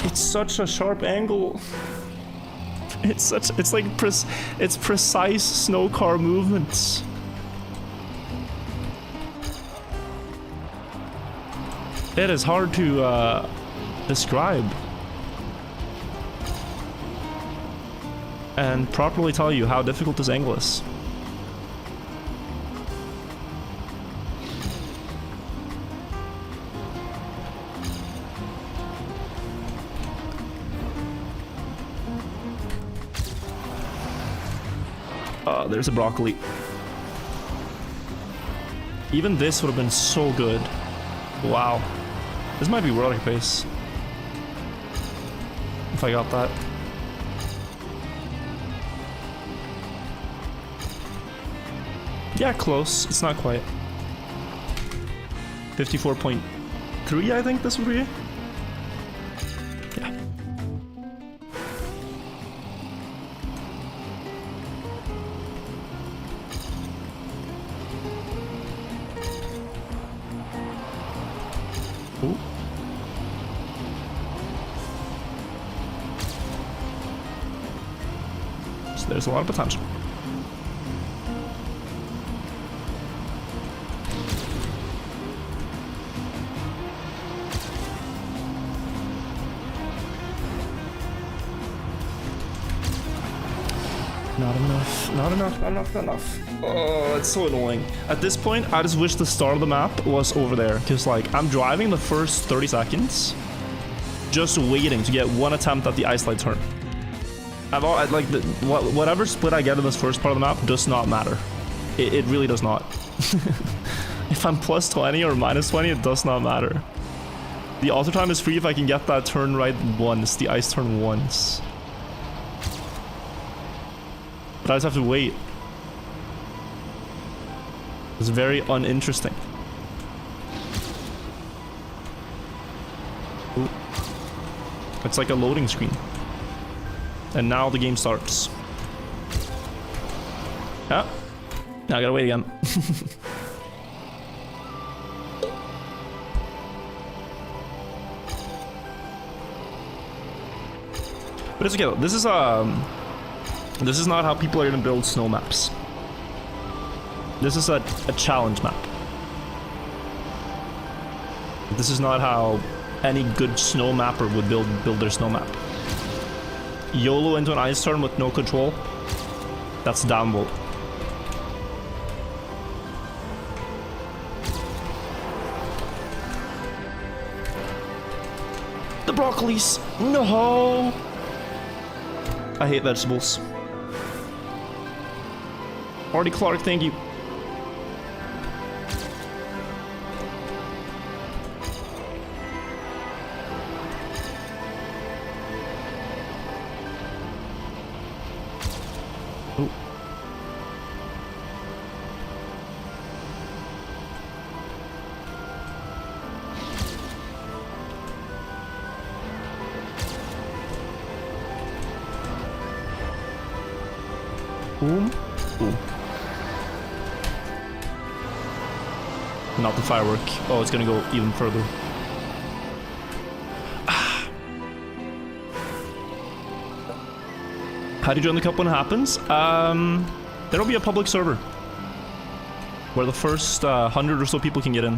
It's such a sharp angle. It's like it's precise snow car movements. It is hard to describe and properly tell you how difficult this angle is. There's a broccoli. Even this would have been so good. Wow. This might be world record pace. If I got that. Yeah, close. It's not quite. 54.3, I think this would be. Yeah. Ooh. So there's a lot of potential. Not enough, not enough, not enough, not enough. Oh, it's so annoying. At this point, I just wish the start of the map was over there. Because, like, I'm driving the first 30 seconds, just waiting to get one attempt at the ice slide turn. Whatever split I get in this first part of the map does not matter. It really does not. If I'm plus 20 or minus 20, it does not matter. The auto time is free if I can get that turn right once, the ice turn once. But I just have to wait. It's very uninteresting. Ooh. It's like a loading screen. And now the game starts. Yeah. Now I gotta wait again. But it's okay though. This is not how people are gonna build snow maps. This is a challenge map. This is not how any good snow mapper would build their snow map. YOLO into an ice turn with no control. That's downvote. The broccolis! No! I hate vegetables. Artie Clark, thank you. Oh. Boom. Ooh. Not the firework. Oh, it's gonna go even further. How do you join the cup when it happens? There'll be a public server where the first 100 or so people can get in.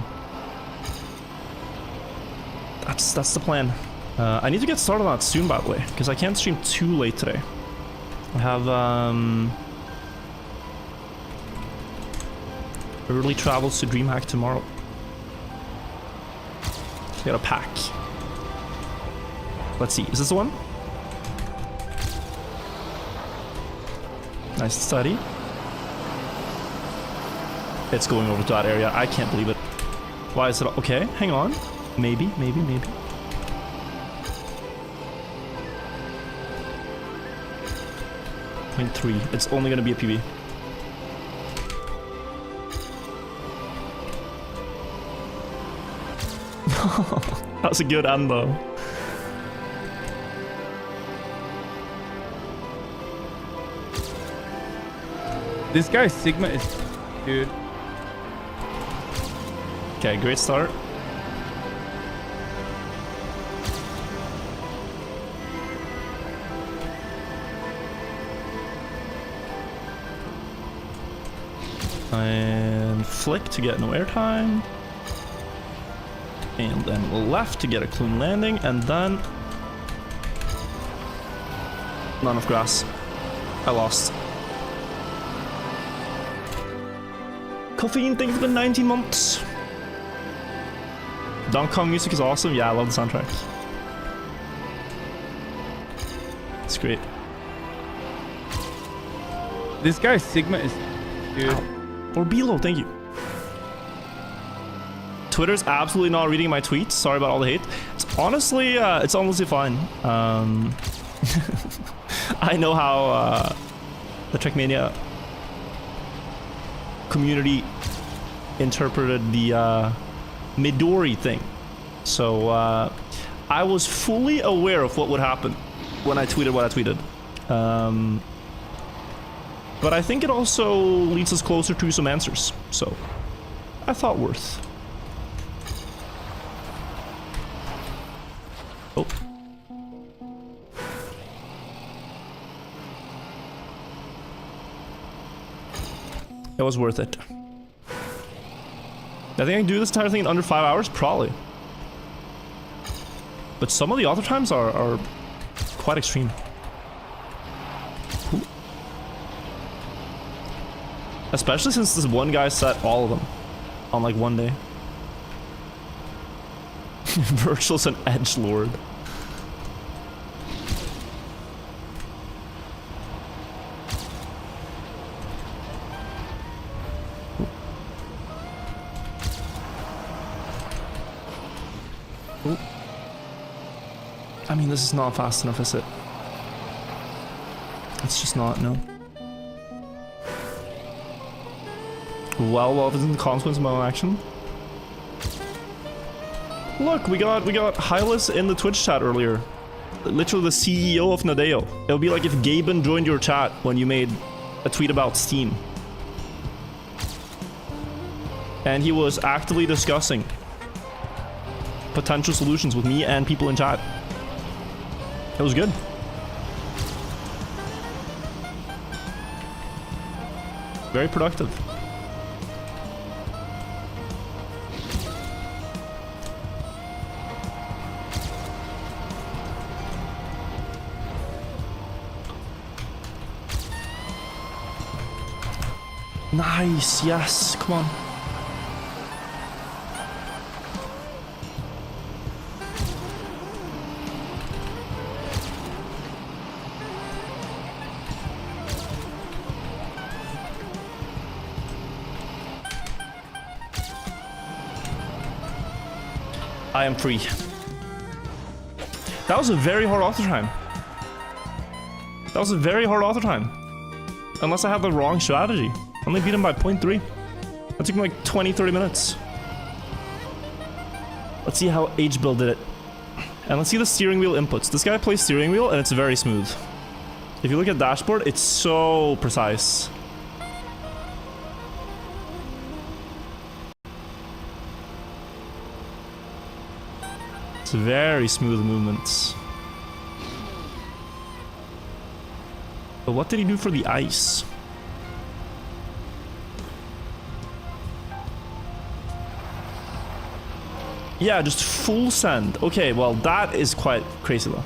That's the plan. I need to get started on it soon, by the way, because I can't stream too late today. I have early travels to DreamHack tomorrow. So I gotta pack. Let's see. Is this the one? Nice and steady. It's going over to that area. I can't believe it. Why is it... Okay, hang on. Maybe. 0.3. It's only going to be a PB. That's a good end, though. This guy Sigma is... Dude. Okay, great start. And flick to get no airtime. And then left to get a clean landing. And then... Not enough grass. I lost. Caffeine, thank you for the 19 months. Donkey Kong music is awesome. Yeah, I love the soundtrack. It's great. This guy Sigma is... Dude. Ow. Or below, thank you. Twitter's absolutely not reading my tweets. Sorry about all the hate. It's honestly fine. I know how the Trackmania community interpreted the Midori thing. So I was fully aware of what would happen when I tweeted what I tweeted. But I think it also leads us closer to some answers. So I thought worth. Oh. It was worth it. I think I can do this entire thing in under 5 hours? Probably. But some of the other times are quite extreme. Ooh. Especially since this one guy set all of them on like one day. Virtual's an edgelord. Ooh. I mean, this is not fast enough, is it? It's just not, no. Well, isn't the consequence of my own action? Look, we got Hylas in the Twitch chat earlier. Literally the CEO of Nadeo. It would be like if Gaben joined your chat when you made a tweet about Steam. And he was actively discussing potential solutions with me and people in chat. It was good. Very productive. Nice, yes, come on. I am free. That was a very hard author time. That was a very hard author time. Unless I had the wrong strategy. I only beat him by 0.3. That took me like 20-30 minutes. Let's see how H-Build did it. And let's see the steering wheel inputs. This guy plays steering wheel and it's very smooth. If you look at dashboard, it's so precise. It's very smooth movements. But what did he do for the ice? Yeah, just full send. Okay, well, that is quite crazy though.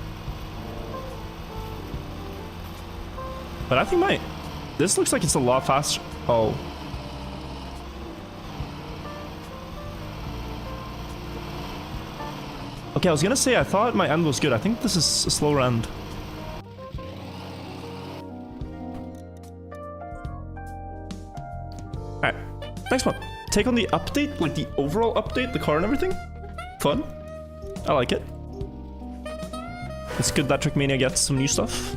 But I think this looks like it's a lot faster. Oh. Okay, I was gonna say I thought my end was good. I think this is a slower end. Alright, next one. Take on the update, like the overall update, the car and everything. Fun. I like it. It's good that Trackmania gets some new stuff.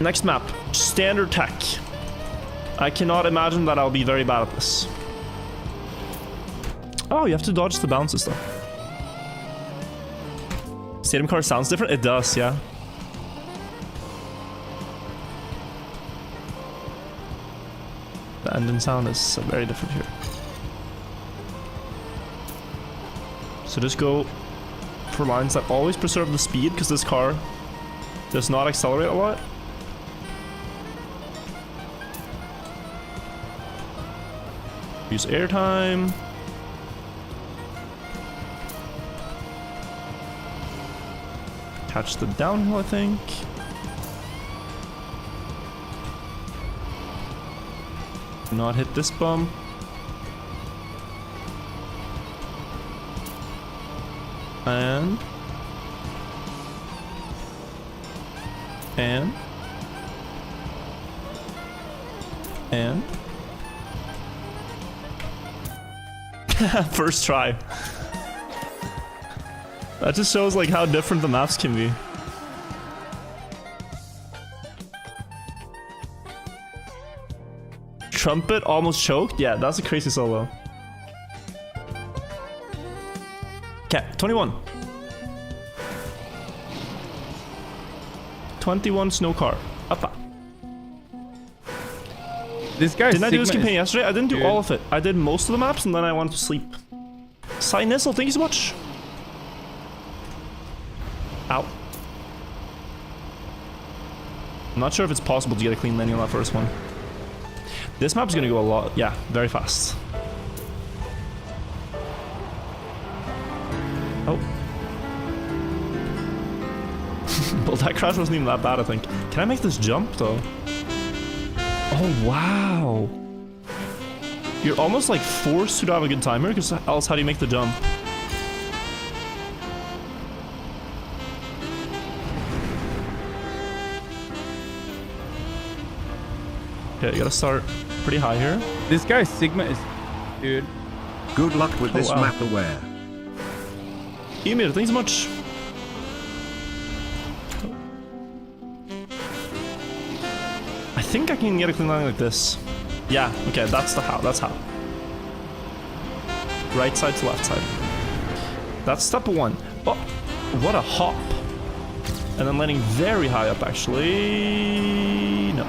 Next map, standard tech. I cannot imagine that I'll be very bad at this. Oh, you have to dodge the bounces though. Stadium car sounds different? It does, yeah. The engine sound is very different here. So just go for lines that always preserve the speed, because this car does not accelerate a lot. Use airtime. Catch the downhill, I think. Not hit this bump. And first try. That just shows like how different the maps can be. Trumpet almost choked? Yeah, that's a crazy solo. Okay, 21. 21 snow car. Uppa. This guy. Didn't I do this campaign yesterday? I didn't do all of it. I did most of the maps and then I went to sleep. Sinissel, thank you so much. Ow. I'm not sure if it's possible to get a clean landing on that first one. This map's gonna go a lot, yeah, very fast. Oh. Well, that crash wasn't even that bad, I think. Can I make this jump, though? Oh, wow. You're almost, like, forced to have a good timer, because else how do you make the jump? Okay, you gotta start pretty high here. This guy Sigma is, dude. Good luck with this map aware. Emir, thanks so much. I think I can get a clean landing like this. Yeah, okay, that's the how. That's how. Right side to left side. That's step one. Oh, what a hop. And then landing very high up, actually. No.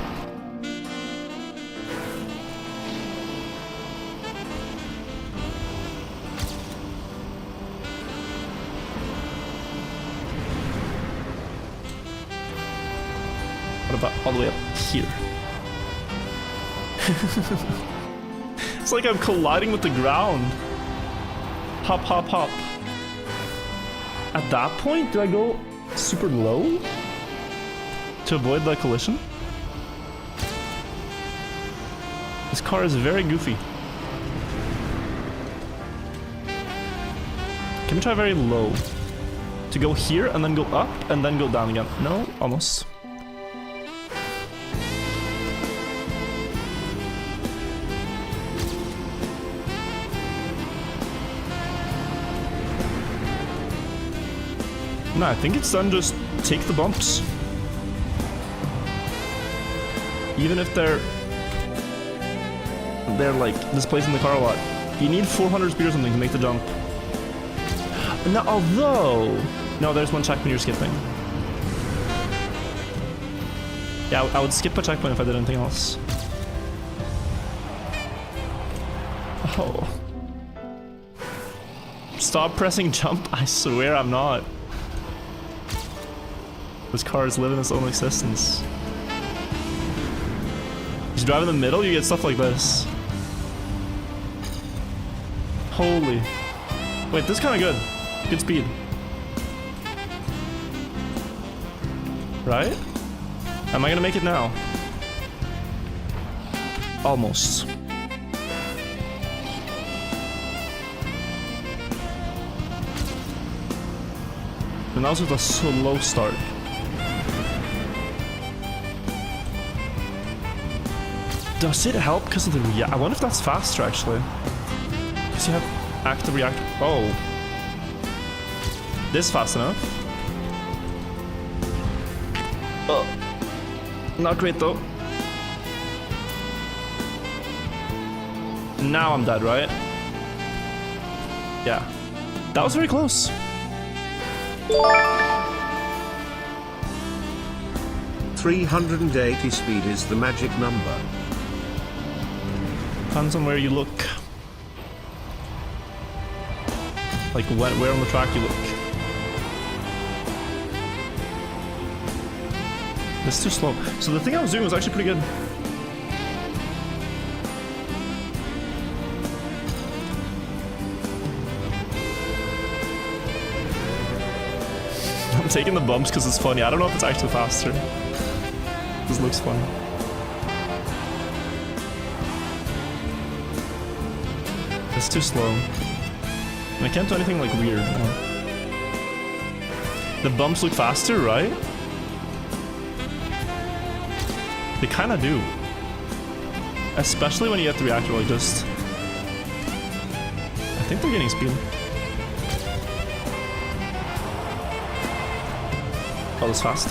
What about all the way up here? It's like I'm colliding with the ground. Hop, hop, hop. At that point, do I go super low to avoid the collision? This car is very goofy. Can we try very low? To go here and then go up and then go down again. No, almost. No, I think it's done. Just take the bumps. Even if they're like displacing the car a lot. You need 400 speed or something to make the jump. No, although... No, there's one checkpoint you're skipping. Yeah, I would skip a checkpoint if I did anything else. Oh. Stop pressing jump. I swear I'm not. This car is living its own existence. You drive in the middle, you get stuff like this. Holy. Wait, this is kind of good. Good speed. Right? Am I gonna make it now? Almost. And that was with a slow start. Does it help because of the react? I wonder if that's faster actually. Because you have active react. Oh. This is fast enough. Oh. Not great though. Now I'm dead, right? Yeah. That was very close. .380 speed is the magic number. Depends on where you look. Like where on the track you look. It's too slow. So the thing I was doing was actually pretty good. I'm taking the bumps because it's funny. I don't know if it's actually faster. This looks fun. It's too slow. And I can't do anything like weird. No. The bumps look faster, right? They kind of do. Especially when you get the reactor like just... I think they're getting speed. Oh, that's fast.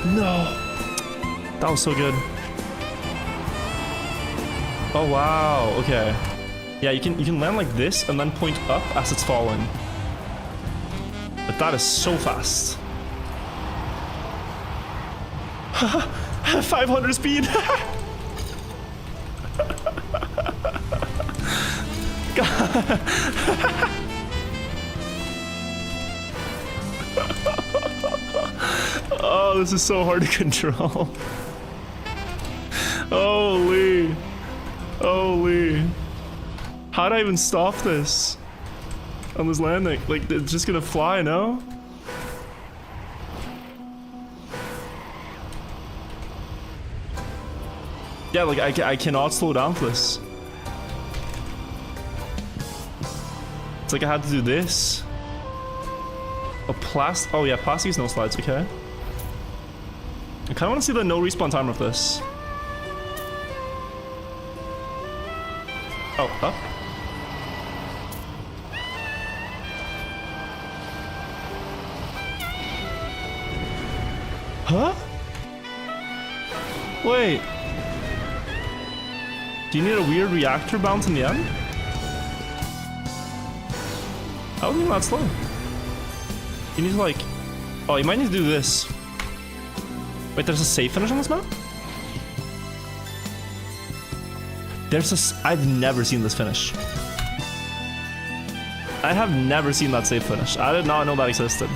No! That was so good. Oh wow, okay. Yeah, you can land like this and then point up as it's falling. But that is so fast. 500 speed! Oh, this is so hard to control. Holy. Holy. How do I even stop this? On this landing? Like, it's just gonna fly, no? Yeah, like, I cannot slow down for this. It's like I had to do this. Oh yeah, plastic is no slides, okay. I kinda wanna see the no respawn timer of this. Oh, up. Huh? Wait. Do you need a weird reactor bounce in the end? I wasn't even that slow. You need to like... Oh, you might need to do this. Wait, there's a safe finish on this map? I've never seen this finish. I have never seen that safe finish. I did not know that existed.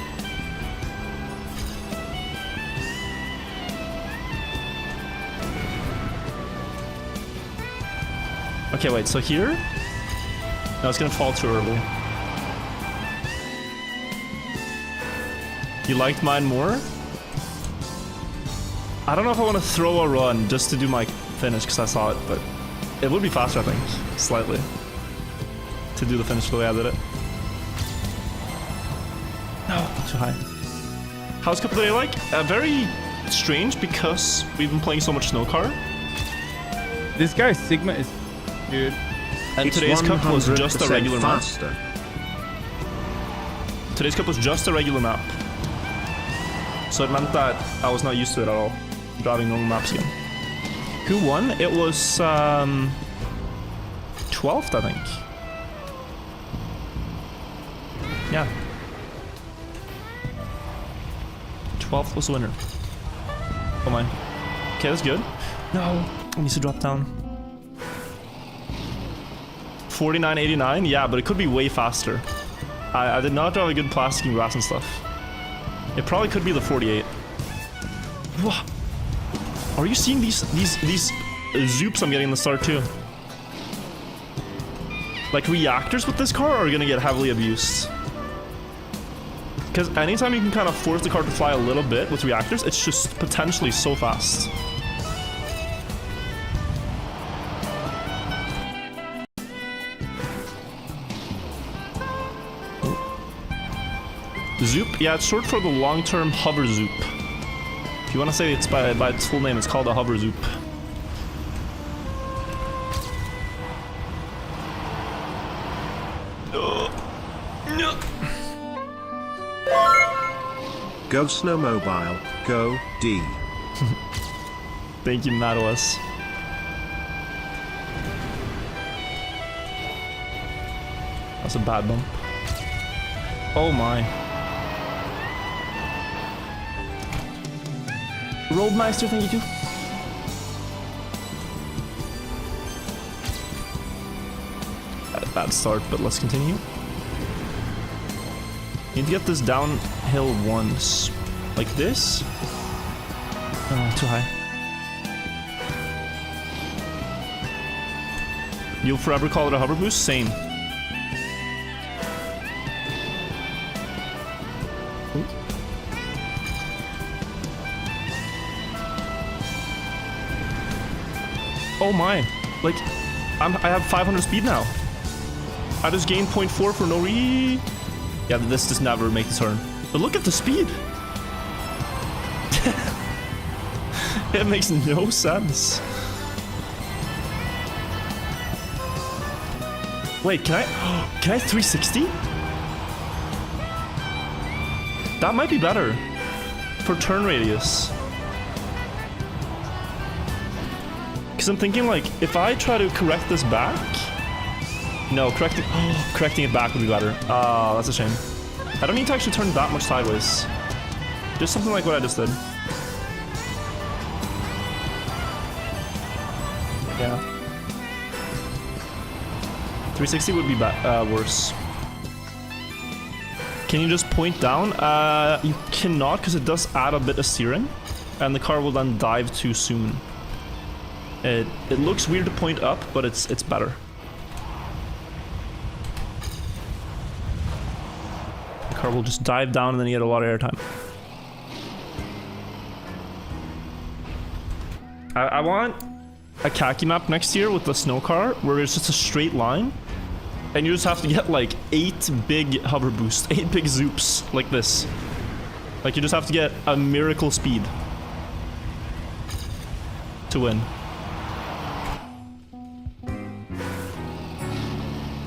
Okay, wait, so here? No, it's gonna fall too early. You liked mine more? I don't know if I want to throw a run just to do my finish because I saw it, but it would be faster, I think, slightly, to do the finish the way I did it. No, too high. How's Cotd today like? Very strange because we've been playing so much snow car. This guy Sigma is... Dude. And It's today's cup was just a regular map. faster. Today's cup was just a regular map. So it meant that I was not used to it at all, driving normal maps again. Who won? It was 12th, I think. Yeah. 12th was the winner. Oh my. Okay, that's good. No, it needs to drop down. 49.89? Yeah, but it could be way faster. I did not drive a good plastic and grass and stuff. It probably could be the 48. Whoa. Are you seeing these zoops I'm getting in the start too? Like reactors with this car are gonna get heavily abused. Because anytime you can kind of force the car to fly a little bit with reactors, it's just potentially so fast. Zoop? Yeah, it's short for the long-term hover zoop. If you want to say it's by its full name, it's called a hover zoop. No. Go Snowmobile, go D. Thank you, Nautilus. That's a bad bump. Oh my. Roadmeister, thank you too. Bad start, but let's continue. Need to get this downhill once. Like this? Oh, too high. You'll forever call it a hover boost? Same. Oh my. Like, I have 500 speed now. I just gained 0.4 for no reason. Yeah, this just never make the turn. But look at the speed. It makes no sense. Wait, can I 360? That might be better for turn radius. Because I'm thinking, like, if I try to correct this back... No, correcting it back would be better. Ah, that's a shame. I don't need to actually turn that much sideways. Just something like what I just did. Yeah. 360 would be worse. Can you just point down? You cannot, because it does add a bit of steering, and the car will then dive too soon. It looks weird to point up, but it's better. The car will just dive down and then you get a lot of airtime. I want a khaki map next year with the snow car where it's just a straight line and you just have to get like 8 big hover boosts, 8 big zoops like this. Like you just have to get a miracle speed to win.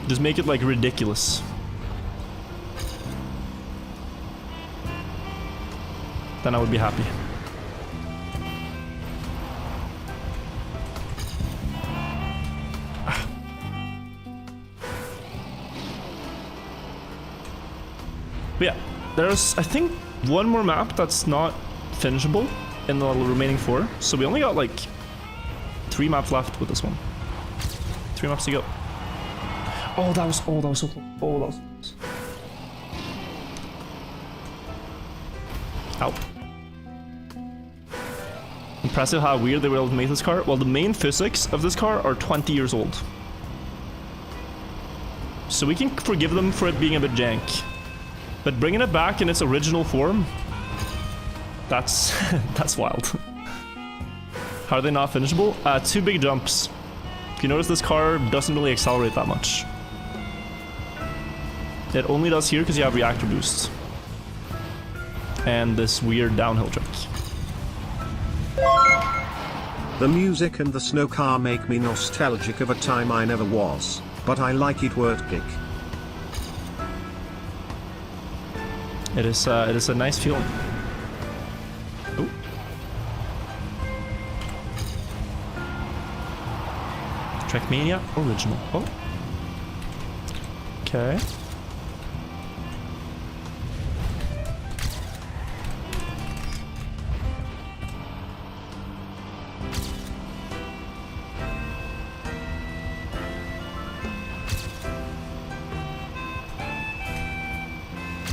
Just make it like ridiculous. Then I would be happy. But yeah, there's I think one more map that's not finishable in the remaining 4. So we only got like 3 maps left with this one. 3 maps to go. Oh, that was so close. Oh, that was close. Ow. Impressive how weird they were able to make this car. Well, the main physics of this car are 20 years old. So we can forgive them for it being a bit jank. But bringing it back in its original form, that's that's wild. How are they not finishable? 2 big jumps. If you notice, this car doesn't really accelerate that much. It only does here because you have reactor boosts. And this weird downhill trick. The music and the snow car make me nostalgic of a time I never was, but I like it working. It is a nice feeling. Ooh. Trackmania original. Oh. Okay.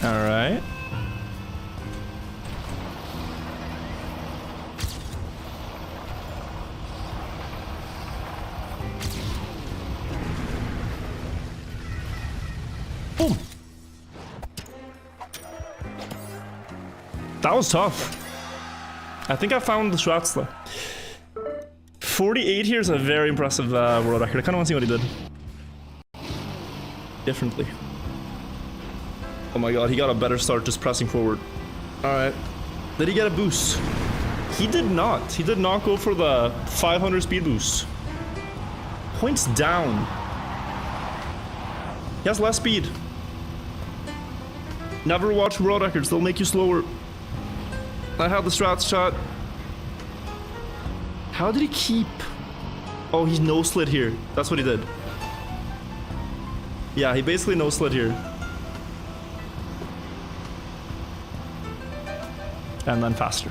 All right. Boom. That was tough. I think I found the shots though. 48 here is a very impressive world record. I kind of want to see what he did differently. Oh my god, he got a better start just pressing forward. Alright. Did he get a boost? He did not. He did not go for the 500 speed boost. Points down. He has less speed. Never watch world records, they'll make you slower. I had the strats shot. How did he keep? Oh, he's no slid here. That's what he did. Yeah, he basically no slid here. And then faster.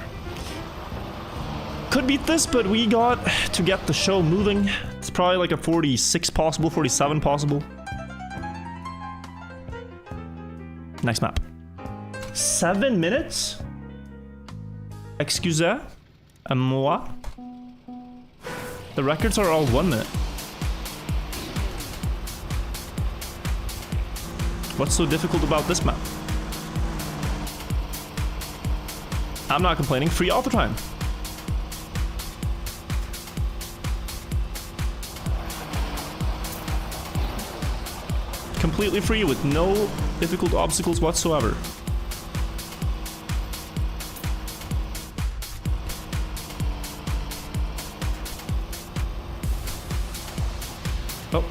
Could beat this, but we got to get the show moving. It's probably like a 46 possible, 47 possible. Next map. 7 minutes? Excusez moi? The records are all 1 minute. What's so difficult about this map? I'm not complaining, free all the time. Completely free with no difficult obstacles whatsoever. Oh.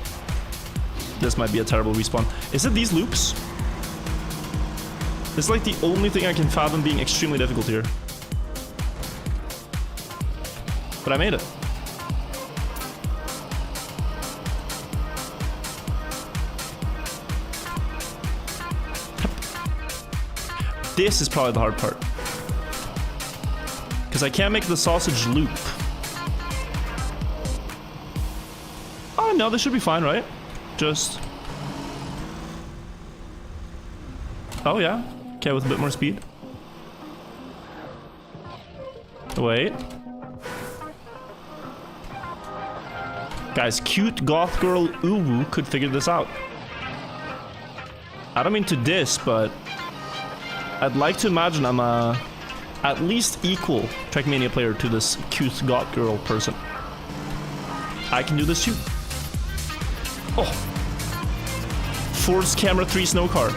This might be a terrible respawn. Is it these loops? It's like the only thing I can fathom being extremely difficult here. But I made it. This is probably the hard part. Because I can't make the sausage loop. Oh no, this should be fine, right? Just... Oh yeah. Okay, with a bit more speed. Wait. Guys, cute goth girl Uwu could figure this out. I don't mean to diss, but I'd like to imagine I'm a at least equal Trackmania player to this cute goth girl person. I can do this too. Oh! Ford's Camera 3 snow car.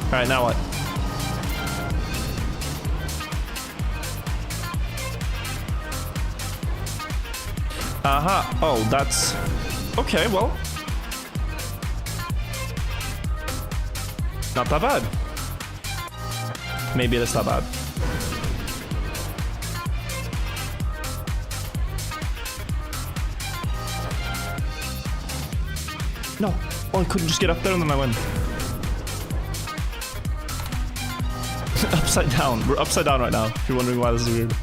Alright, now what? Aha. Oh, that's... Okay, well. Not that bad. Maybe it is that bad. No. Oh, I couldn't just get up there and then I win. Upside down. We're upside down right now, if you're wondering why this is weird.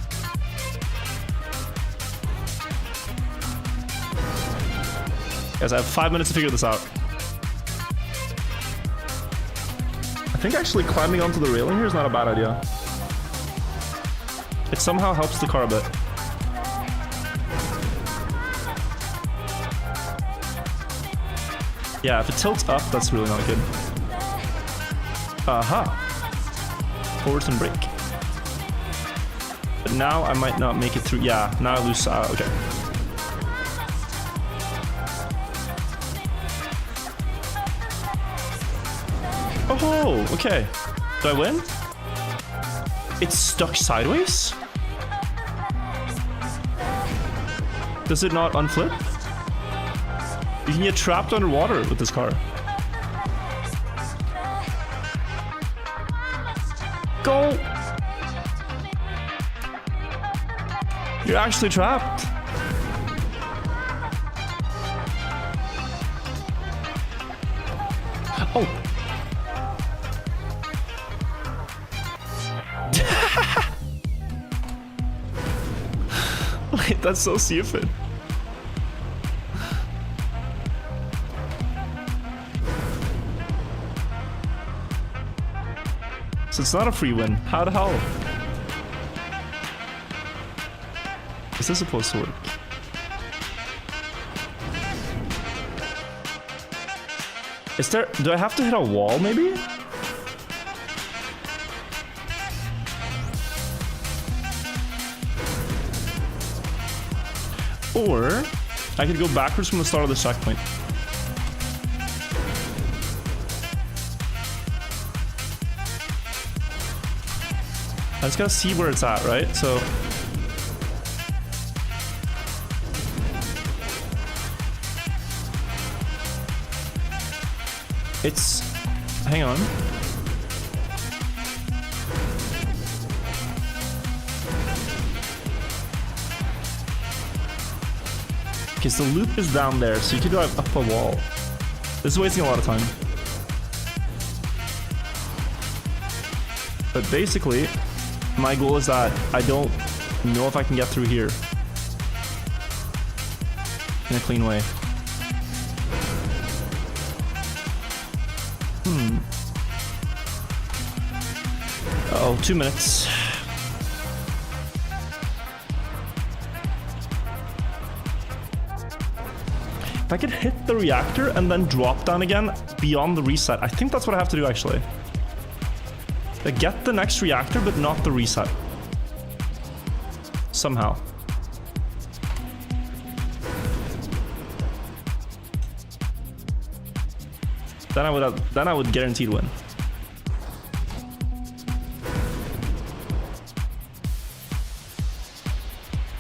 Guys, I have 5 minutes to figure this out. I think actually climbing onto the railing here is not a bad idea. It somehow helps the car a bit. Yeah, if it tilts up, that's really not good. Aha. Forwards and brake. But now I might not make it through. Yeah, now I lose. Okay. Oh, okay. Do I win? It's stuck sideways? Does it not unflip? You can get trapped underwater with this car. Go! You're actually trapped. Oh! Wait, that's so stupid. So it's not a free win. How the hell? Is this supposed to work? Is there... Do I have to hit a wall, maybe? Or I could go backwards from the start of the checkpoint. I just gotta see where it's at, right? So it's, hang on. Okay, so the loop is down there, so you could drive up a wall. This is wasting a lot of time. But basically, my goal is that I don't know if I can get through here in a clean way. Oh, 2 minutes. If I could hit the reactor and then drop down again beyond the reset, I think that's what I have to do actually. Like, get the next reactor, but not the reset. Somehow. Then I would guaranteed win.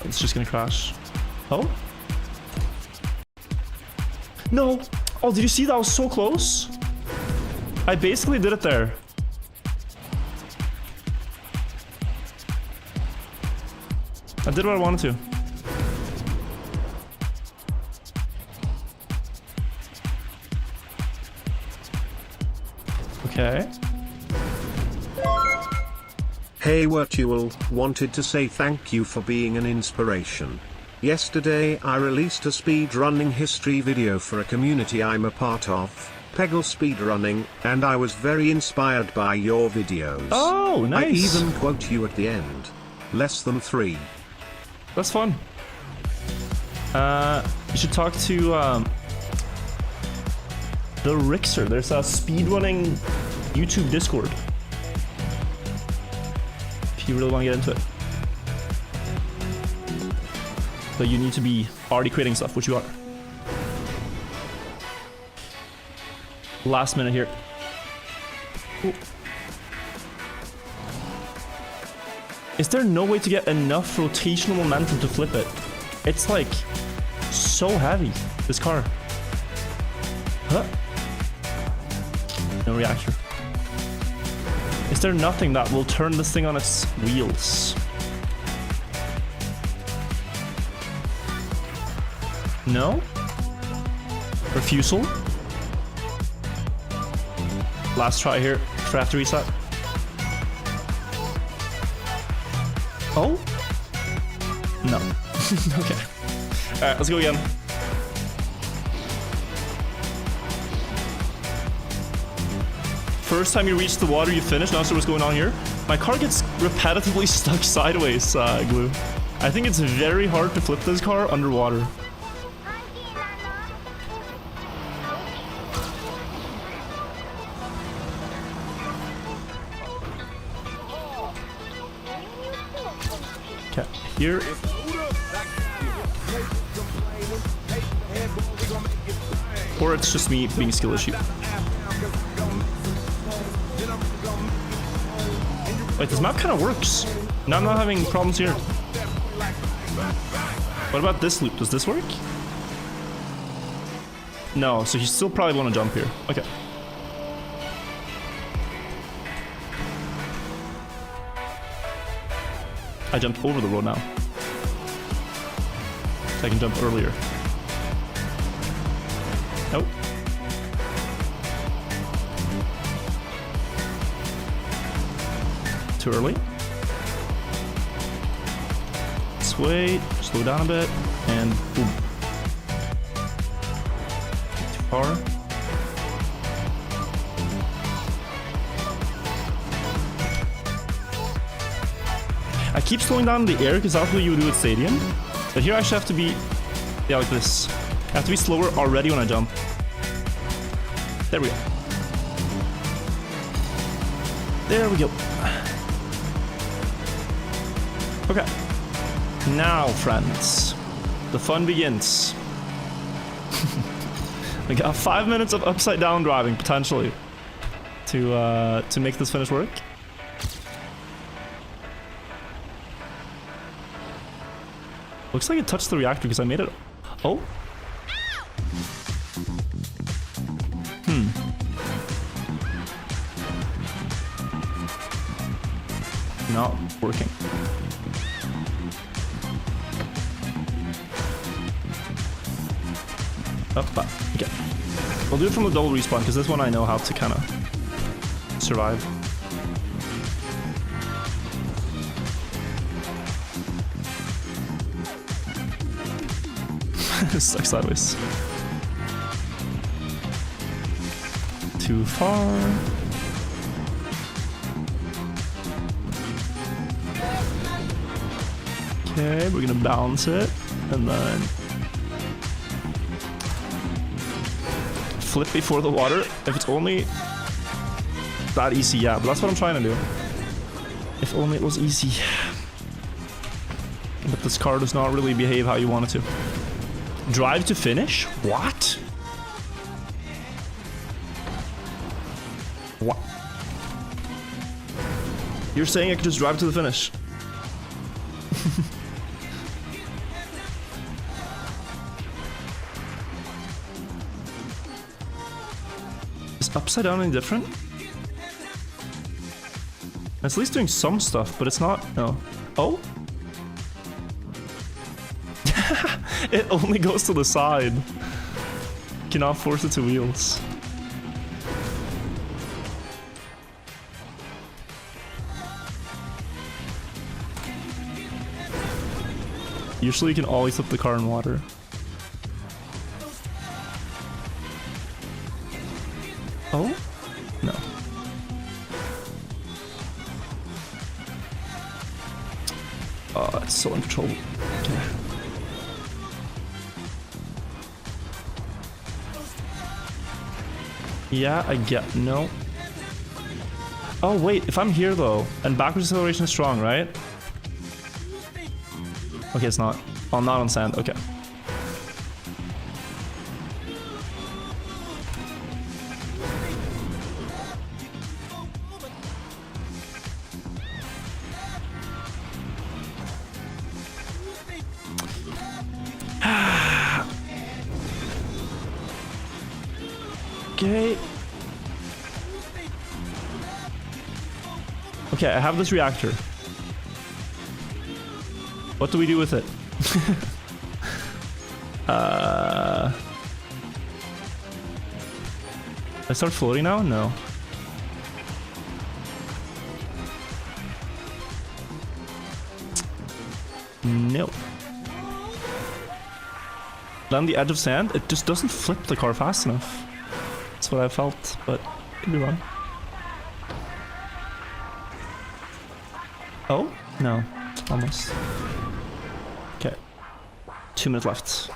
It's just gonna crash. Oh? No! Oh, did you see that? Was so close? I basically did it there. I did what I wanted to. Okay. Hey Virtual, wanted to say thank you for being an inspiration. Yesterday I released a speedrunning history video for a community I'm a part of, Peggle Speedrunning, and I was very inspired by your videos. Oh, nice. I even quote you at the end. Less than 3. That's fun. You should talk to the Rixer. There's a speedrunning YouTube Discord. If you really want to get into it. But you need to be already creating stuff, which you are. Last minute here. Ooh. Is there no way to get enough rotational momentum to flip it? It's like so heavy, this car. Huh? No reactor. Is there nothing that will turn this thing on its wheels? No? Refusal? Last try here for after reset. Oh? No. Okay. Alright, let's go again. First time you reach the water, you finish. Not sure what's going on here. My car gets repetitively stuck sideways, Glue. I think it's very hard to flip this car underwater. Okay, here. Or it's just me being skill issue. Wait, this map kind of works. Now I'm not having problems here. What about this loop? Does this work? No, so you still probably want to jump here. Okay. I jumped over the road now. So I can jump earlier. Nope. Too early. Let's wait, slow down a bit, and boom. Too far. I keep slowing down in the air because that's what you would do at Stadium. But here I actually have to be, yeah, like this. I have to be slower already when I jump. There we go. There we go. Okay. Now, friends. The fun begins. We got 5 minutes of upside down driving potentially to make this finish work. Looks like it touched the reactor because I made it. Oh. Not working. Okay. We'll do it from the double respawn because this one I know how to kind of survive. Stuck sideways. Too far. Okay, we're gonna balance it and then flip before the water. If it's only that easy, yeah, but that's what I'm trying to do. If only it was easy. But this car does not really behave how you want it to. Drive to finish? What? What? You're saying I could just drive to the finish? Is upside down any different? It's at least doing some stuff, but it's not. No. Oh? It only goes to the side. Cannot force it to wheels. Usually you can always flip the car in water. Oh? No. Oh, it's so uncontrollable. Okay. Yeah, I get. No. Oh, wait. If I'm here, though, and backwards acceleration is strong, right? Okay, it's not. Oh, not on sand. Okay. Okay. Okay, I have this reactor. What do we do with it? I start floating now? No. No. On the edge of sand, it just doesn't flip the car fast enough. That's what I felt, but could be wrong. Oh? No. Almost. Okay. 2 minutes left.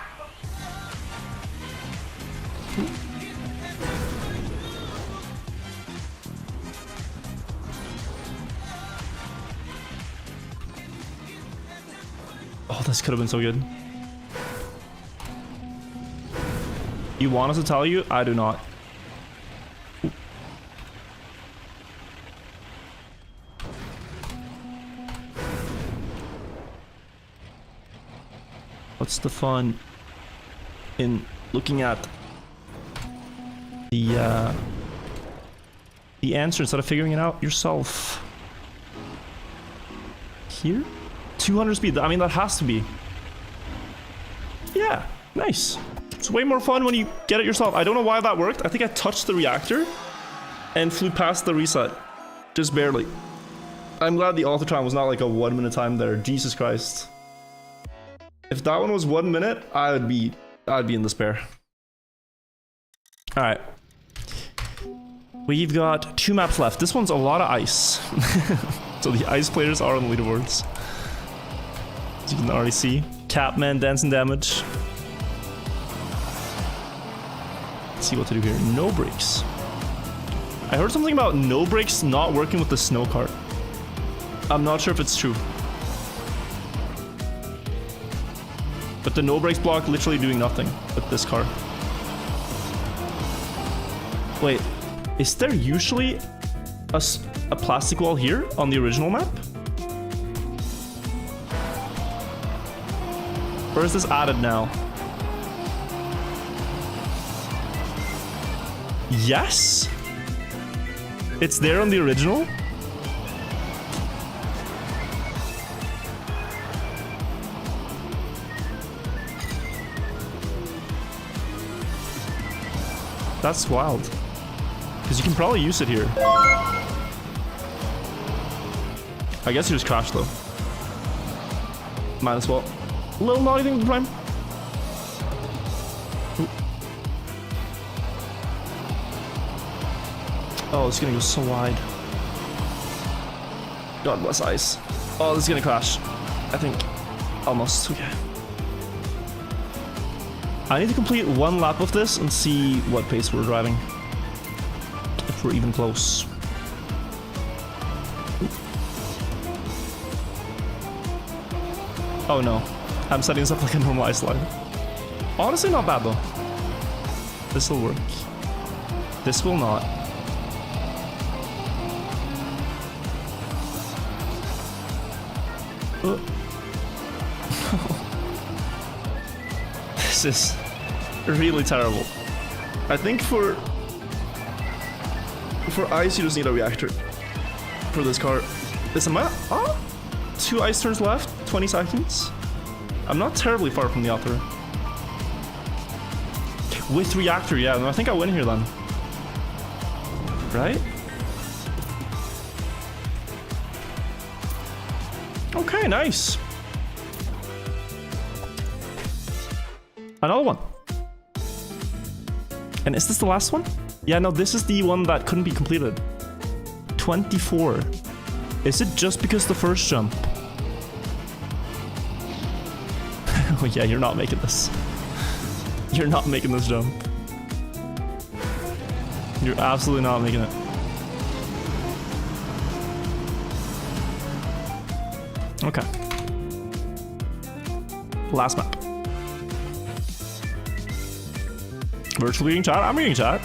Oh, this could have been so good. You want us to tell you? I do not. What's the fun in looking at the answer instead of figuring it out yourself? Here? 200 speed. I mean, that has to be. Yeah, nice. It's way more fun when you get it yourself. I don't know why that worked. I think I touched the reactor and flew past the reset. Just barely. I'm glad the auto time was not like a 1 minute time there. Jesus Christ. If that one was 1 minute, I'd be in despair. All right. We've got 2 maps left. This one's a lot of ice. So the ice players are on the leaderboards. As you can already see. Catman dancing damage. Let's see what to do here. No brakes. I heard something about no brakes not working with the snow cart. I'm not sure if it's true. But But the no brakes block literally doing nothing with this car. Wait, is there usually a plastic wall here on the original map? Or is this added now? Yes? It's there on the original? That's wild. Because you can probably use it here. I guess you just crashed though. Might as well. A little naughty thing to prime. Ooh. Oh, it's gonna go so wide. God bless ice. Oh, this is gonna crash. I think. Almost. Okay. I need to complete one lap of this and see what pace we're driving. If we're even close. Oh no. I'm setting this up like a normal ice slide. Honestly, not bad though. This will work. This will not. This is really terrible. I think for ice you just need a reactor for this car. Is my 2 ice turns left, 20 seconds. I'm not terribly far from the author. With reactor, yeah, I think I win here then. Right? Okay, nice. Another one. And is this the last one? Yeah, no, this is the one that couldn't be completed. 24. Is it just because the first jump? Oh yeah, you're not making this. You're not making this jump. You're absolutely not making it. Okay. Last map. Virtual reading chat? I'm reading chat.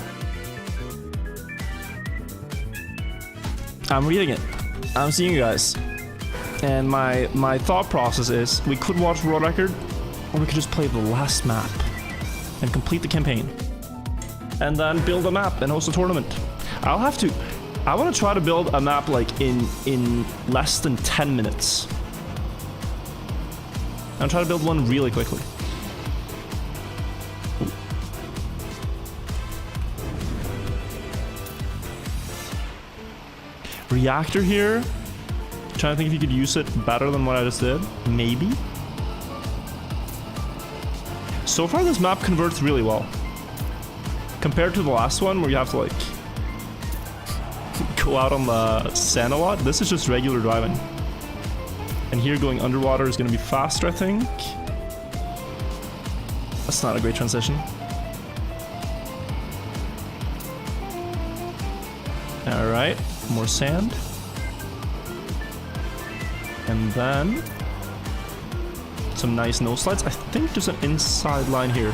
I'm reading it. I'm seeing you guys. And my thought process is we could watch World Record, or we could just play the last map and complete the campaign. And then build a map and host a tournament. I want to try to build a map like in less than 10 minutes. I'm trying to build one really quickly. Ooh. Reactor here. Trying to think if you could use it better than what I just did. Maybe. So far this map converts really well. Compared to the last one where you have to like go out on the sand a lot, this is just regular driving. And here going underwater is going to be faster, I think. That's not a great transition. Alright, more sand. And then some nice no slides. I think there's an inside line here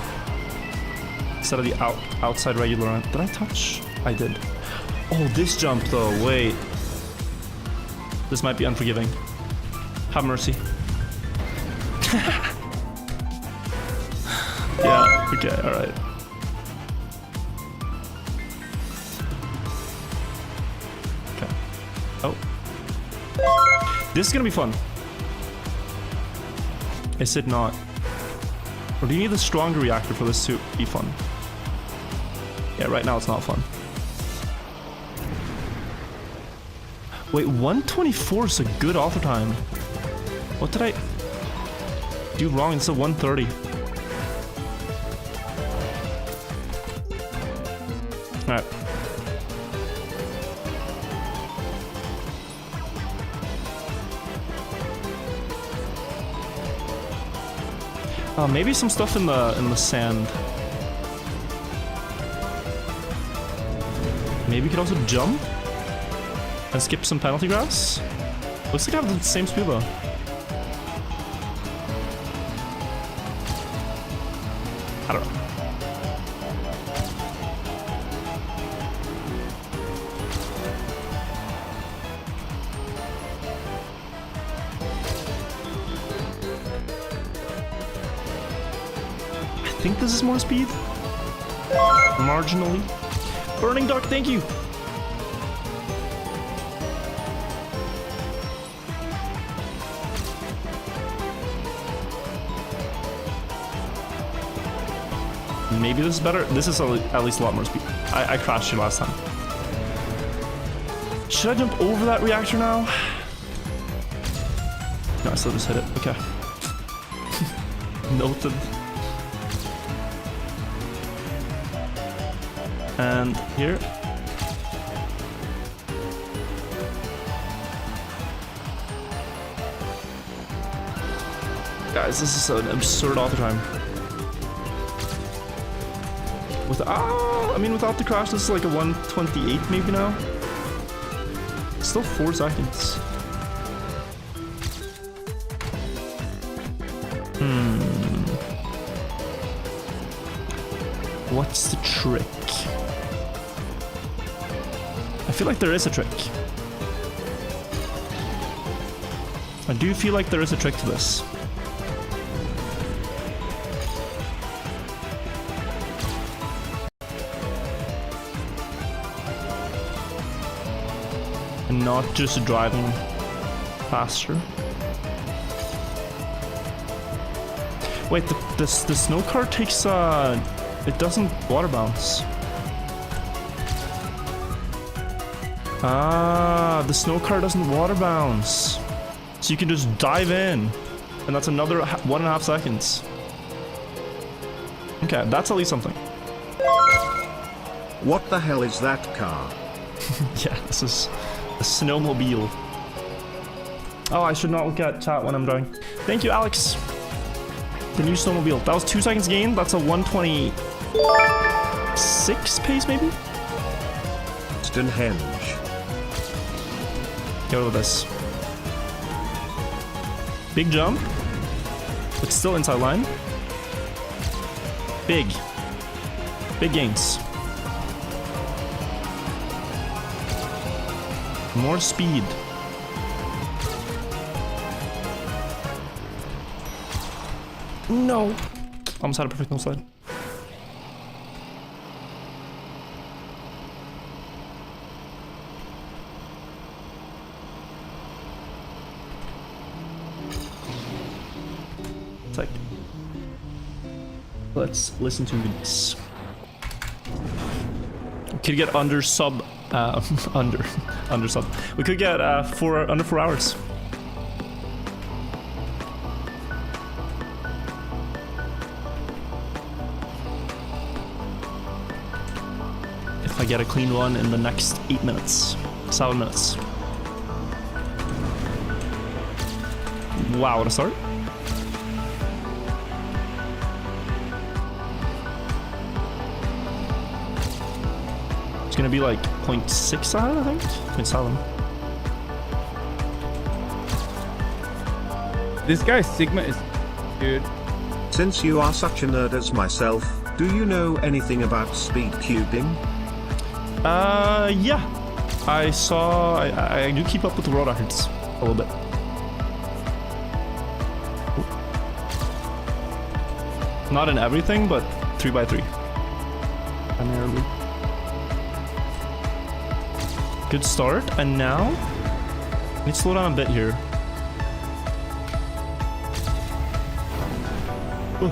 instead of the outside regular line. Did I touch? I did. Oh, this jump though. Wait. This might be unforgiving. Have mercy. Yeah, okay, alright. Okay. Oh. This is gonna be fun. Is it not? Or do you need a stronger reactor for this to be fun? Yeah, right now it's not fun. Wait, 124 is a good author time. What did I do wrong? It's a 130. Alright. Maybe some stuff in the sand. Maybe we could also jump and skip some penalty grass. Looks like I have the same speed though. think this is more speed. Marginally. Burning Duck, thank you. Maybe this is better. This is at least a lot more speed. I crashed here last time. Should I jump over that reactor now? No, I still just hit it. Okay. Noted. And here. Guys, this is an absurd auto time. I mean, without the crash, this is like a 128 maybe now. Still 4 seconds. What's the trick? I feel like there is a trick. I do feel like there is a trick to this. And not just driving faster. Wait, the snow car takes it doesn't water bounce. Ah, the snow car doesn't water bounce. So you can just dive in. And that's another 1.5 seconds. Okay, that's at least something. What the hell is that car? Yeah, this is a snowmobile. Oh, I should not look at chat when I'm driving. Thank you, Alex. The new snowmobile. That was 2 seconds gain. That's a 126 pace, maybe? Stonehenge. Get over this. Big jump. It's still inside line. Big. Big gains. More speed. No. Almost had a perfect no slide. It's like, let's listen to this. We could get under sub, under sub. We could get under 4 hours. If I get a clean one in the next 8 minutes, 7 minutes. Wow, what a start. It's gonna be like 0.6 ahead, I think? 0.7. This guy Sigma is... Dude. Since you are such a nerd as myself, do you know anything about speed cubing? Yeah. I saw... I do keep up with the world records a little bit. Not in everything, but 3x3. Primarily. Good start, and now... I need to slow down a bit here. Ooh.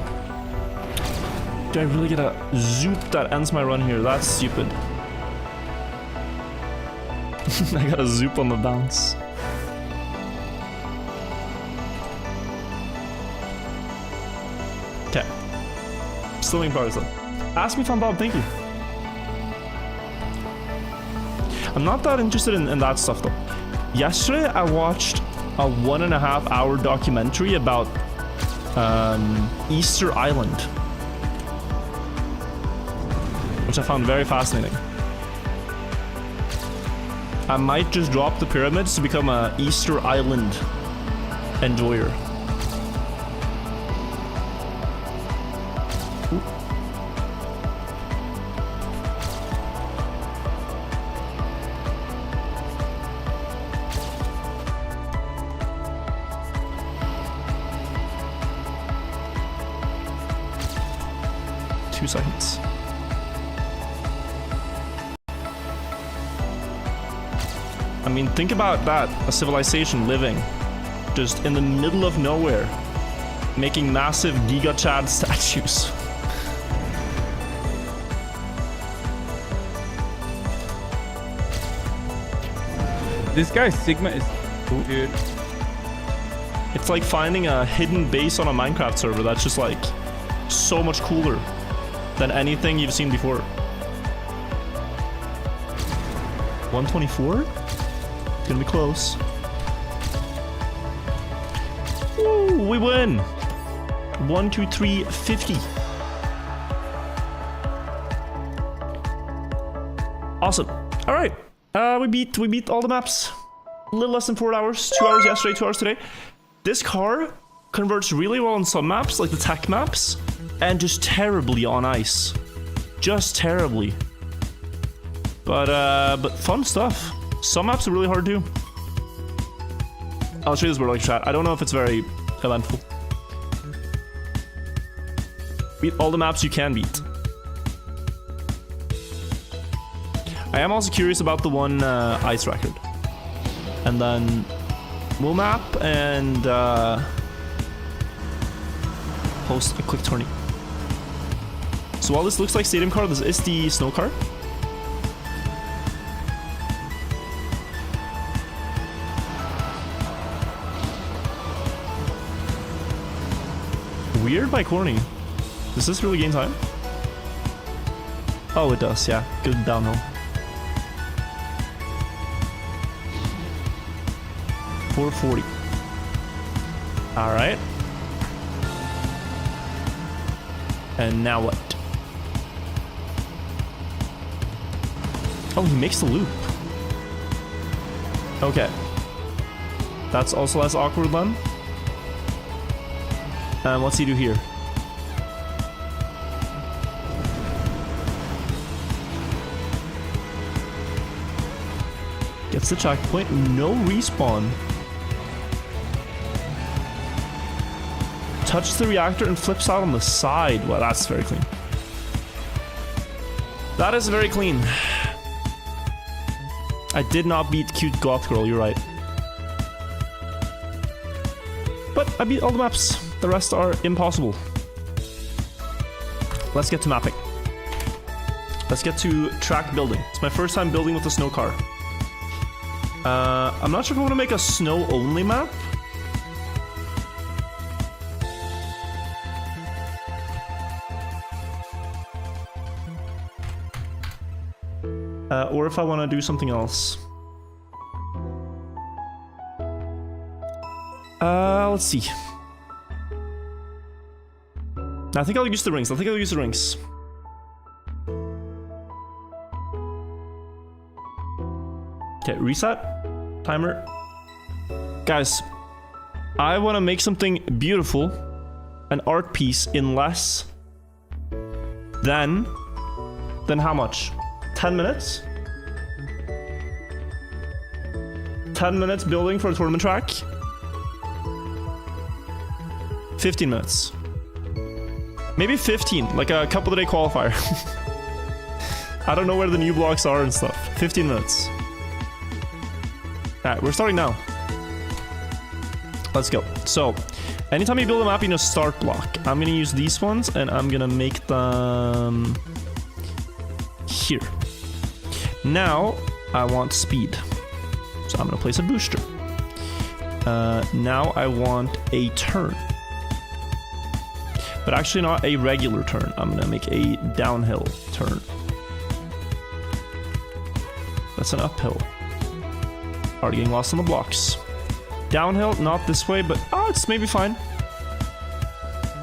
Do I really get a zoop that ends my run here? That's stupid. I got a zoop on the bounce. Okay. Still making progress though. Ask me if I'm Bob, thank you. I'm not that interested in that stuff though. Yesterday I watched a 1.5 hour documentary about Easter Island, which I found very fascinating. I might just drop the pyramids to become a Easter Island enjoyer. Ooh. seconds. I mean, think about that. A civilization living just in the middle of nowhere, making massive Giga Chad statues. This guy's Sigma is... Dude. It's like finding a hidden base on a Minecraft server that's just like so much cooler than anything you've seen before. 124? It's gonna be close. Woo, we win! 1, 2, 3, 50. Awesome. All right. We beat all the maps. A little less than 4 hours. 2 hours yesterday, 2 hours today. This car converts really well on some maps, like the tech maps, and just terribly on ice. Just terribly. But fun stuff. Some maps are really hard too. I'll show you this word like chat. I don't know if it's very eventful. Beat all the maps you can beat. I am also curious about the one ice record. And then we'll map and post a quick tourney. So while this looks like stadium car, this is the snow car. Weird by corny. Does this really gain time? Oh, it does, yeah. Good downhill. 440. All right. And now what? Oh, he makes the loop. Okay. That's also less awkward then. What's he do here? Gets the checkpoint. No respawn. Touches the reactor and flips out on the side. Well, that's very clean. That is very clean. I did not beat Cute Goth Girl, you're right. But I beat all the maps. The rest are impossible. Let's get to mapping. Let's get to track building. It's my first time building with a snow car. I'm not sure if I want to make a snow-only map. Or if I want to do something else. Let's see. I think I'll use the rings. Okay, reset. Timer. Guys, I want to make something beautiful. An art piece in less than how much? 10 minutes? 10 minutes building for a tournament track? 15 minutes. Maybe 15, like a couple of day qualifier. I don't know where the new blocks are and stuff. 15 minutes. Alright, we're starting now. Let's go. So, anytime you build a map, you know, start block. I'm gonna use these ones and I'm gonna make them here. Now, I want speed. So I'm gonna place a booster. Now I want a turn. But actually not a regular turn. I'm gonna make a downhill turn. That's an uphill. Already getting lost on the blocks. Downhill, not this way, but it's maybe fine.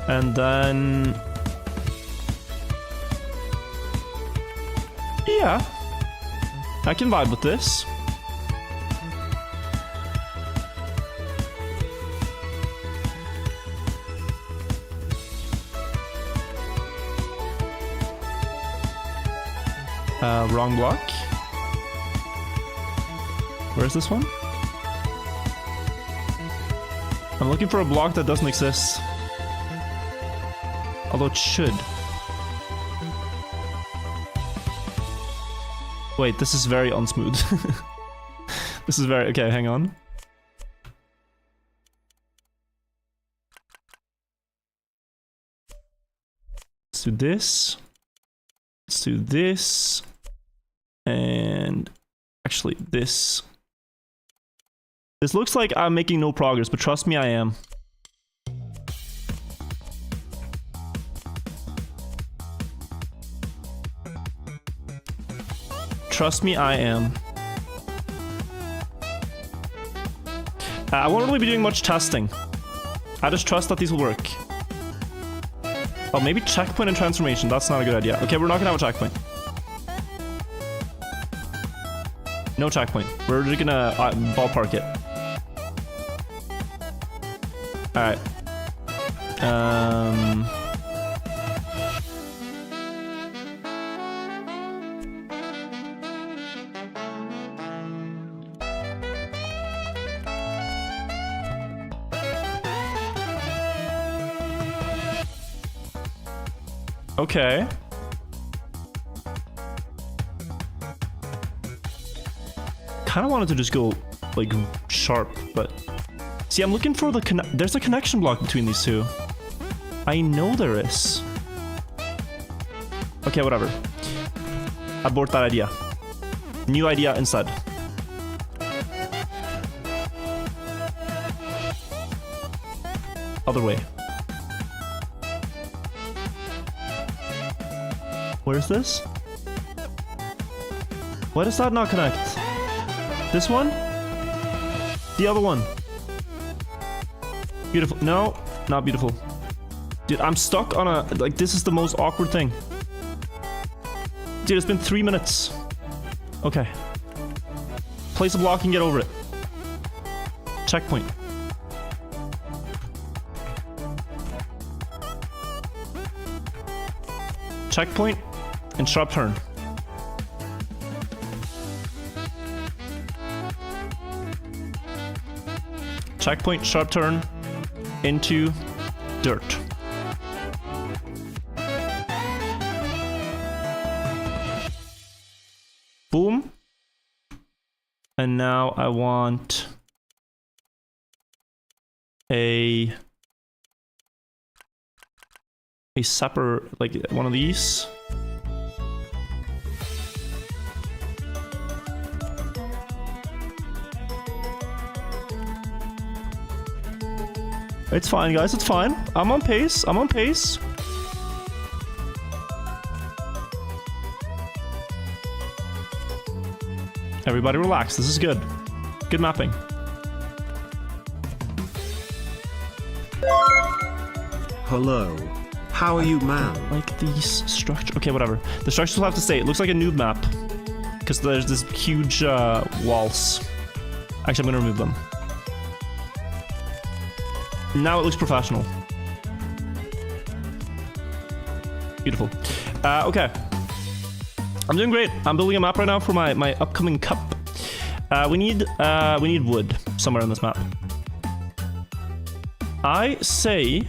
And then... yeah. I can vibe with this. Wrong block. Where's this one? I'm looking for a block that doesn't exist. Although it should. Wait, this is very unsmooth. This is very... Okay, hang on. Let's do this. Let's do this. And... Actually, this... This looks like I'm making no progress, but trust me, I am. Trust me, I am. I won't really be doing much testing. I just trust that these will work. Oh, maybe checkpoint and transformation. That's not a good idea. Okay, we're not gonna have a checkpoint. No checkpoint. We're just gonna ballpark it. Alright. Okay. Kind of wanted to just go, like, sharp, but... See, I'm looking for the there's a connection block between these two. I know there is. Okay, whatever. Abort that idea. New idea instead. Other way. Where's this? Why does that not connect? This one? The other one. Beautiful. No, not beautiful. Dude, I'm stuck on a... Like, this is the most awkward thing. Dude, it's been 3 minutes. Okay. Place a block and get over it. Checkpoint. Checkpoint and sharp turn. Checkpoint, sharp turn into dirt. Boom. And now I want a separate, like one of these. It's fine, guys. It's fine. I'm on pace. I'm on pace. Everybody relax. This is good. Good mapping. Hello. How are you, man? Like these structure. Okay, whatever. The structures will have to stay. It looks like a noob map. Because there's this huge walls. Actually, I'm going to remove them. Now it looks professional. Beautiful. Okay. I'm doing great. I'm building a map right now for my upcoming cup. We need wood somewhere in this map. I say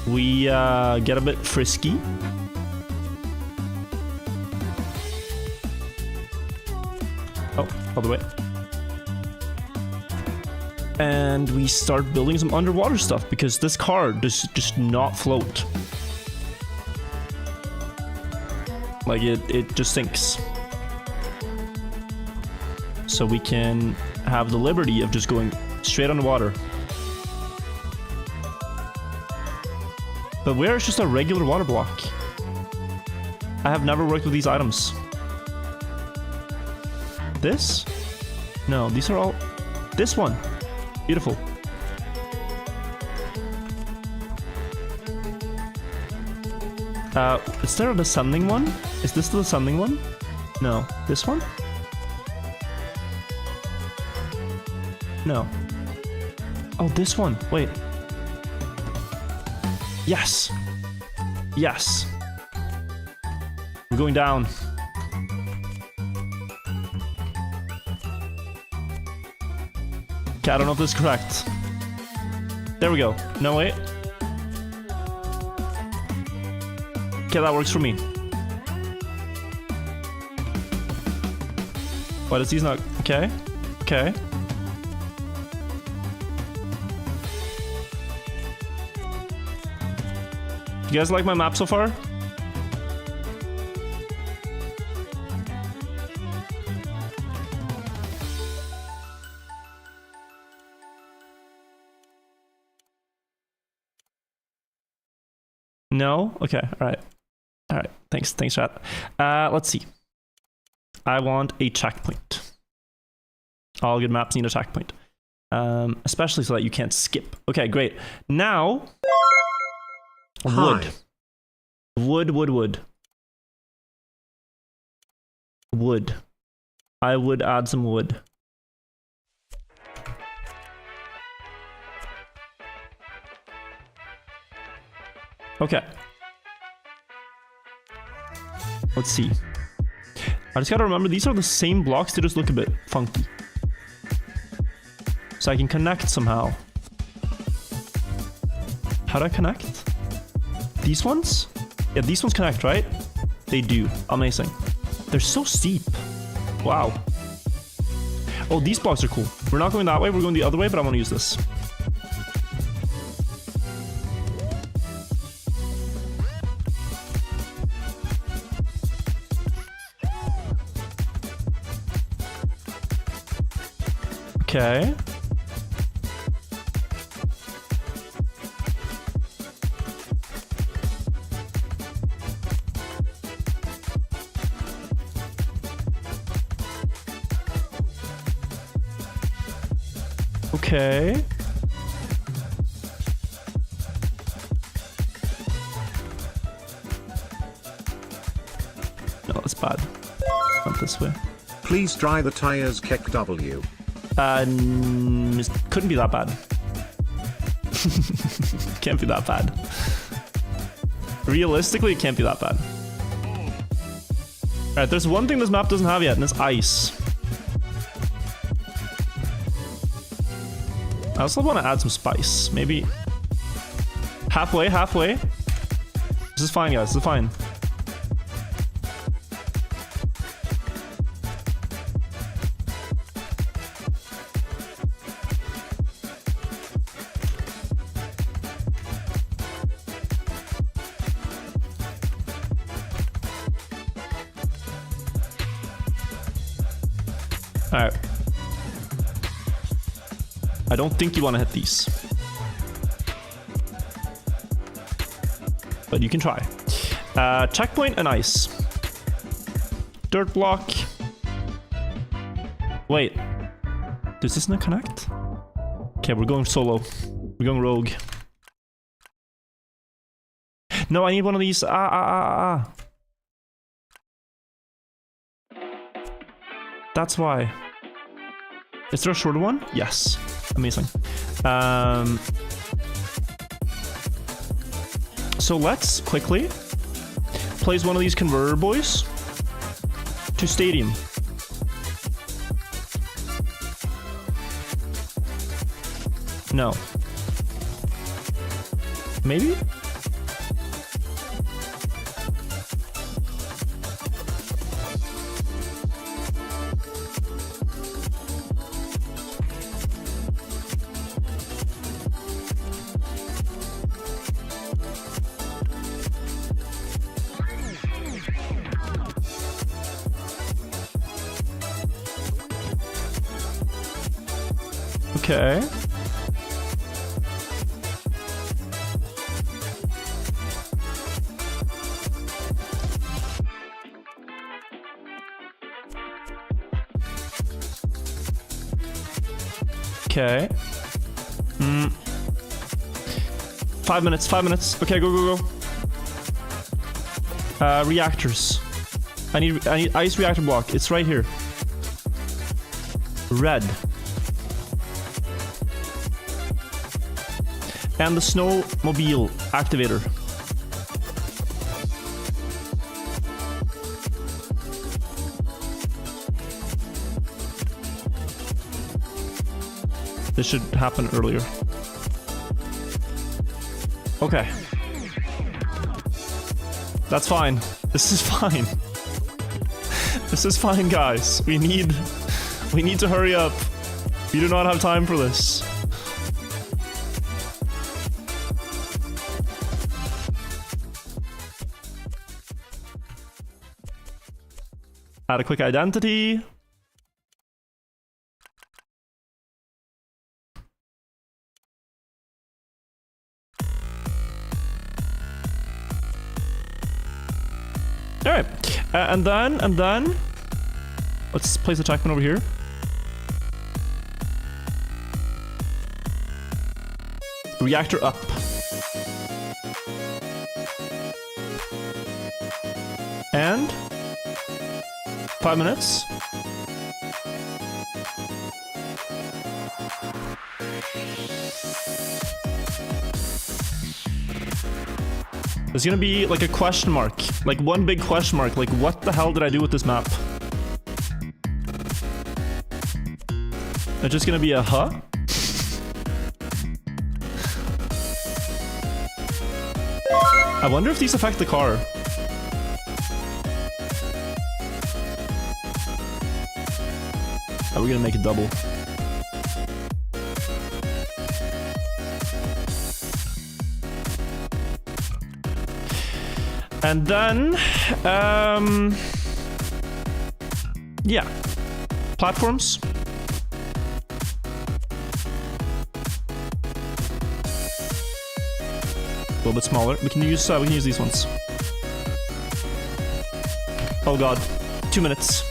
we get a bit frisky. Oh, other way. And we start building some underwater stuff because this car does just not float. Like it just sinks. So we can have the liberty of just going straight underwater. But where is just a regular water block? I have never worked with these items. This? No, these are all... This one. Beautiful. Is there a descending one? Is this the descending one? No. This one? No. Oh, this one. Wait. Yes. Yes. We're going down. Okay, I don't know if this is correct. There we go. No, wait. Okay, that works for me. Why does these not... Okay. Okay. You guys like my map so far? No? Okay, alright. Alright, thanks, chat. Let's see. I want a checkpoint. All good maps need a checkpoint. Especially so that you can't skip. Okay, great. Now... Wood. Wood. Wood. I would add some wood. Okay. Let's see. I just gotta remember, these are the same blocks, they just look a bit funky. So I can connect somehow. How do I connect? These ones? Yeah, these ones connect, right? They do. Amazing. They're so steep. Wow. Oh, these blocks are cool. We're not going that way, we're going the other way, but I want to use this. Okay. Okay. No, that's bad. Not this way. Please dry the tires, KW. Couldn't be that bad. Can't be that bad. Realistically, it can't be that bad. Alright, there's one thing this map doesn't have yet, and it's ice. I also want to add some spice. Maybe... Halfway. This is fine, guys. This is fine. Alright. I don't think you want to hit these. But you can try. Checkpoint and ice. Dirt block. Wait. Does this not connect? Okay, we're going solo. We're going rogue. No, I need one of these. That's why. Is there a shorter one? Yes. Amazing. So let's quickly place one of these converter boys to stadium. No. Maybe? Okay. Okay. 5 minutes, 5 minutes. Okay, go. Reactors. I need ice reactor block. It's right here. Red. And the snowmobile activator. This should happen earlier. Okay. That's fine. This is fine. This is fine, guys. We need to hurry up. We do not have time for this. Add a quick identity. All right, and then, let's place the checkpoint over here. Reactor up. And 5 minutes. There's gonna be like a question mark, like one big question mark, like what the hell did I do with this map? It's just gonna be a huh? I wonder if these affect the car. Are we gonna make it double? And then, yeah, platforms. A little bit smaller. We can use these ones. Oh god, 2 minutes.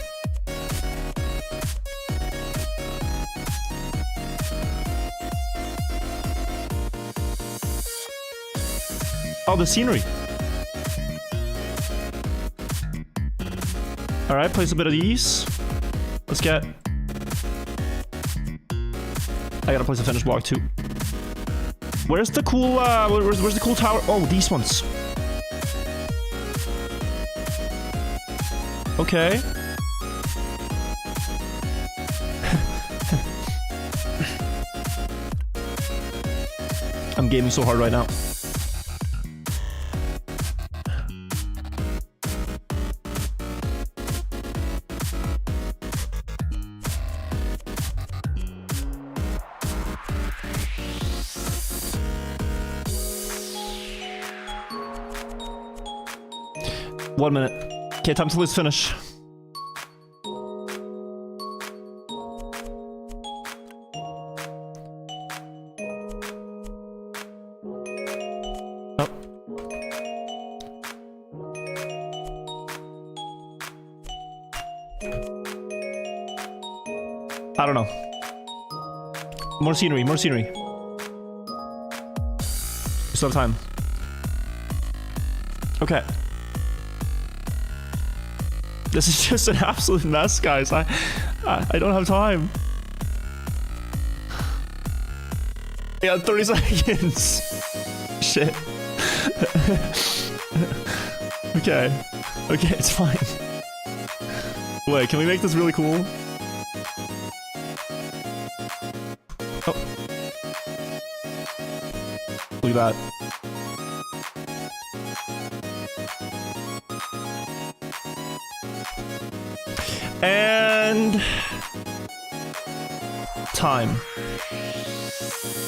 Oh, the scenery. All right, place a bit of these. Let's get. I gotta place a finish block too. Where's the cool? Where's the cool tower? Oh, these ones. Okay. I'm gaming so hard right now. One minute. Okay, time to lose finish. Oh. I don't know. More scenery, more scenery. We still have time. Okay. This is just an absolute mess, guys. I don't have time. Yeah, 30 seconds. Shit. Okay. Okay, it's fine. Wait, can we make this really cool? Oh. Look at that. And time.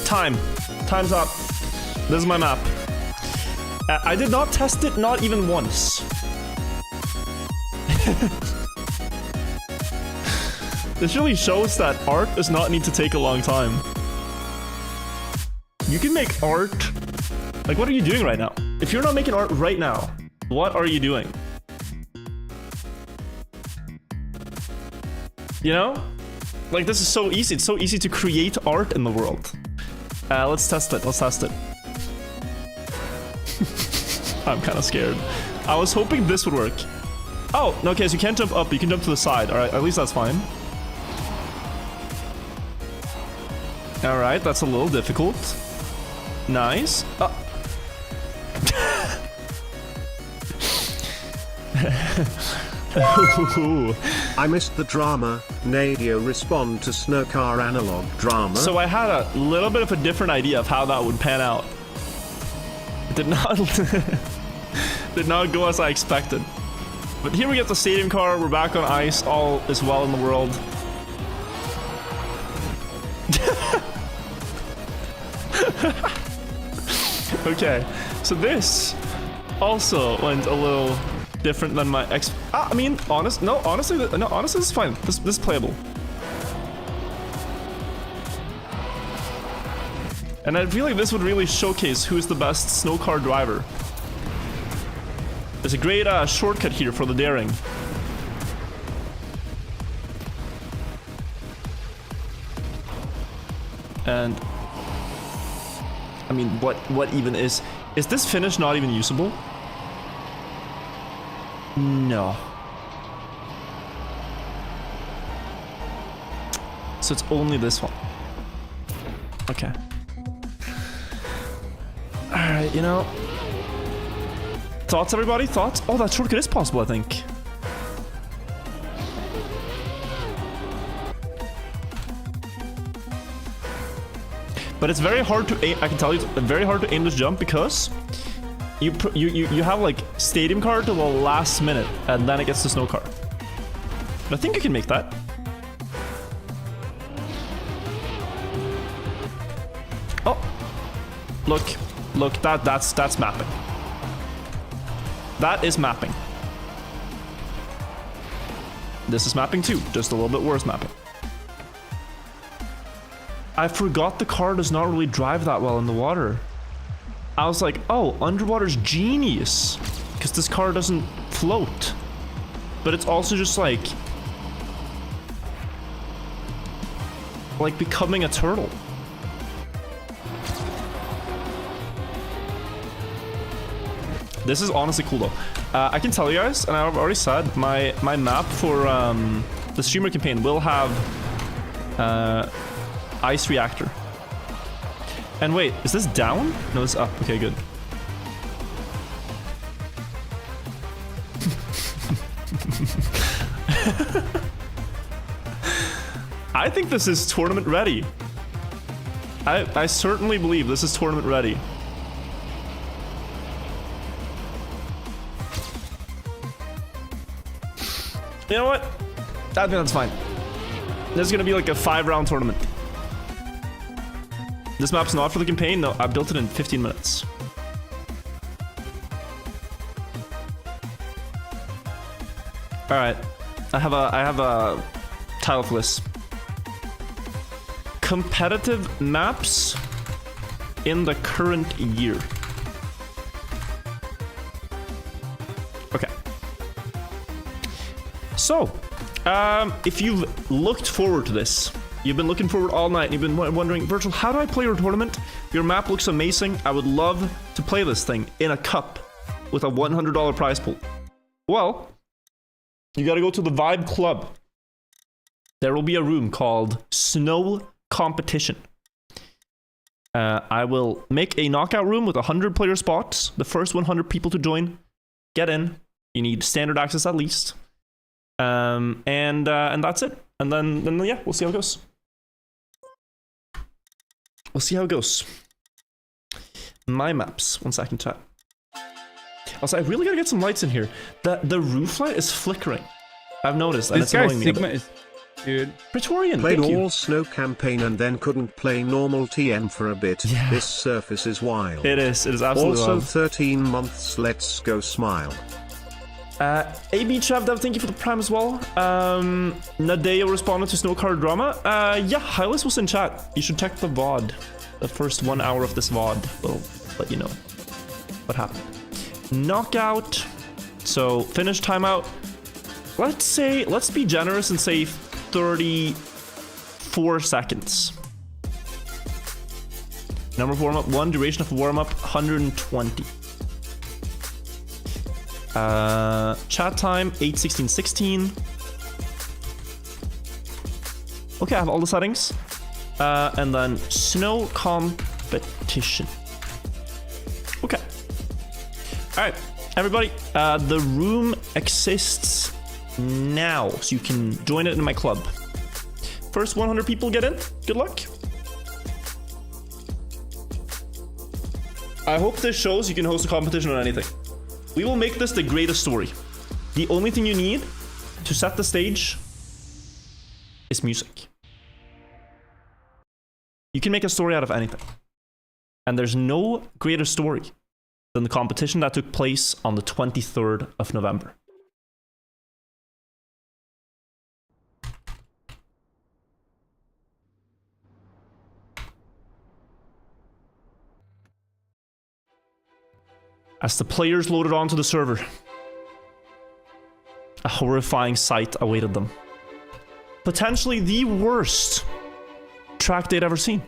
Time's up. This is my map. I did not test it, not even once. This really shows that art does not need to take a long time. You can make art. Like, what are you doing right now? If you're not making art right now, what are you doing? You know? Like, this is so easy. It's so easy to create art in the world. Let's test it. Let's test it. I'm kind of scared. I was hoping this would work. Oh, no, okay, so you can't jump up. You can jump to the side. All right, at least that's fine. All right, that's a little difficult. Nice. I missed the drama. Nadio respond to Snowcar analog drama. So I had a little bit of a different idea of how that would pan out. It did not did not go as I expected. But here we get the stadium car. We're back on ice. All is well in the world. Okay, so this also went a little different than my I mean, honestly, this is fine. This is playable. And I feel like this would really showcase who's the best snow car driver. There's a great shortcut here for the daring. And I mean, what even is this finish not even usable? No. So it's only this one. Okay. Alright, you know. Thoughts, everybody? Thoughts? Oh, that shortcut is possible, I think. But it's very hard to aim. I can tell you, it's very hard to aim this jump because you have like stadium car till the last minute, and then it gets the snow car. But I think you can make that. Oh, look, that's mapping. That is mapping. This is mapping too, just a little bit worse mapping. I forgot the car does not really drive that well in the water. I was like, oh, underwater's genius, because this car doesn't float. But it's also just like becoming a turtle. This is honestly cool though. I can tell you guys, and I've already said, my map for the streamer campaign will have ice reactor. And wait, is this down? No, it's up. Okay, good. I think this is tournament ready. I certainly believe this is tournament ready. You know what? I think that's fine. This is gonna be like a 5-round tournament. This map's not for the campaign. No, I built it in 15 minutes. All right, I have a title for this. Competitive maps in the current year. Okay. So, if you've looked forward to this, you've been looking forward all night, and you've been wondering, Virgil, how do I play your tournament? Your map looks amazing. I would love to play this thing in a cup with a $100 prize pool. Well, you gotta go to the Vibe Club. There will be a room called Snow Competition. I will make a knockout room with 100 player spots. The first 100 people to join, get in. You need standard access at least. And that's it. And then yeah, we'll see how it goes. We'll see how it goes. My maps. 1 second, chat. Also, I really gotta get some lights in here. The roof light is flickering. I've noticed, and This it's guy annoying me a Sigma bit. is, dude. Praetorian, Played thank all you. snow campaign and then couldn't play normal TM for a bit. Yeah. This surface is wild. It is absolutely Also wild. 13 months, let's go smile. AB Chavdev, thank you for the prime as well. Nadeo responded to Snowcar Drama. Yeah, Hylas was in chat. You should check the VOD. The first 1 hour of this VOD will let you know what happened. Knockout. So, finish timeout. Let's be generous and say 34 seconds. Number of warm-up 1, duration of warm-up 120. Chat time 8:16:16. Okay, I have all the settings. And then snow competition. Okay. All right, everybody. The room exists now, so you can join it in my club. First 100 people get in. Good luck. I hope this shows you can host a competition on anything. We will make this the greatest story. The only thing you need to set the stage is music. You can make a story out of anything. And there's no greater story than the competition that took place on the 23rd of November. As the players loaded onto the server, a horrifying sight awaited them. Potentially the worst track they'd ever seen.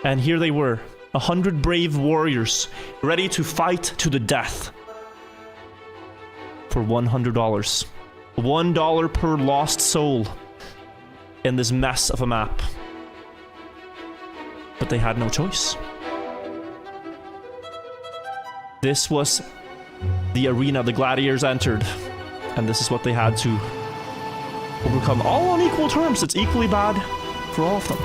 And here they were, 100 brave warriors, ready to fight to the death for $100. $1 per lost soul in this mess of a map. But they had no choice. This was the arena the gladiators entered, and this is what they had to overcome, all on equal terms. It's equally bad for all of them.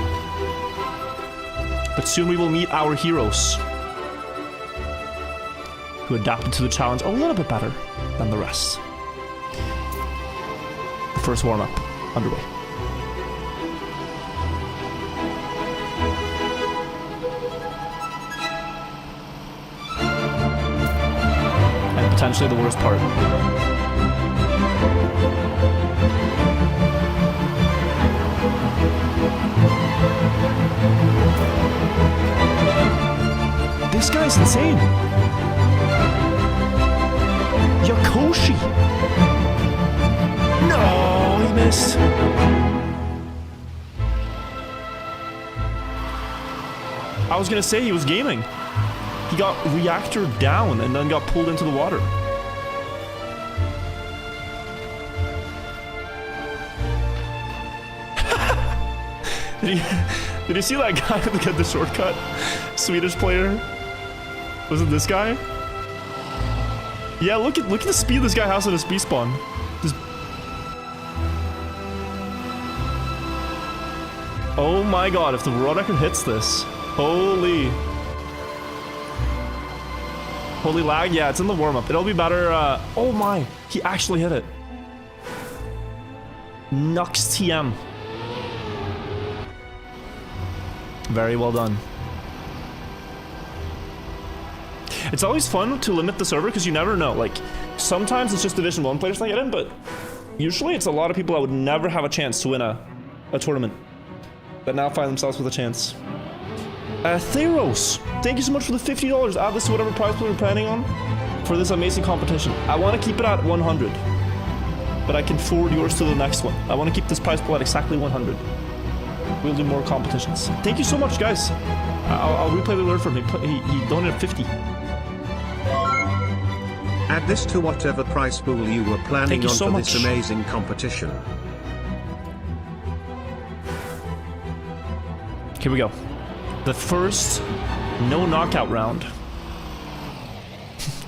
But soon we will meet our heroes, who adapted to the challenge a little bit better than the rest. The first warm-up underway. And potentially the worst part. This guy's insane. Yakoshi. No, he missed. I was gonna say he was gaming. He got reactor down and then got pulled into the water. Did you see that guy that got the shortcut? Swedish player? Was it this guy? Yeah, look at the speed this guy has on his speed spawn. Oh my god, if the world record hits this. Holy lag. Yeah, it's in the warm-up. It'll be better. Oh my, he actually hit it. Nux TM. Very well done. It's always fun to limit the server because you never know. Like, sometimes it's just Division 1 players that get in, but usually it's a lot of people that would never have a chance to win a tournament that now find themselves with a chance. Theros, thank you so much for the $50. Add this to whatever prize pool you're planning on for this amazing competition. I want to keep it at 100, but I can forward yours to the next one. I want to keep this prize pool at exactly 100. We'll do more competitions. Thank you so much, guys. I'll replay the alert from him. He donated 50. Add this to whatever prize pool you were planning on so for much. this amazing competition. Here we go. The first no knockout round.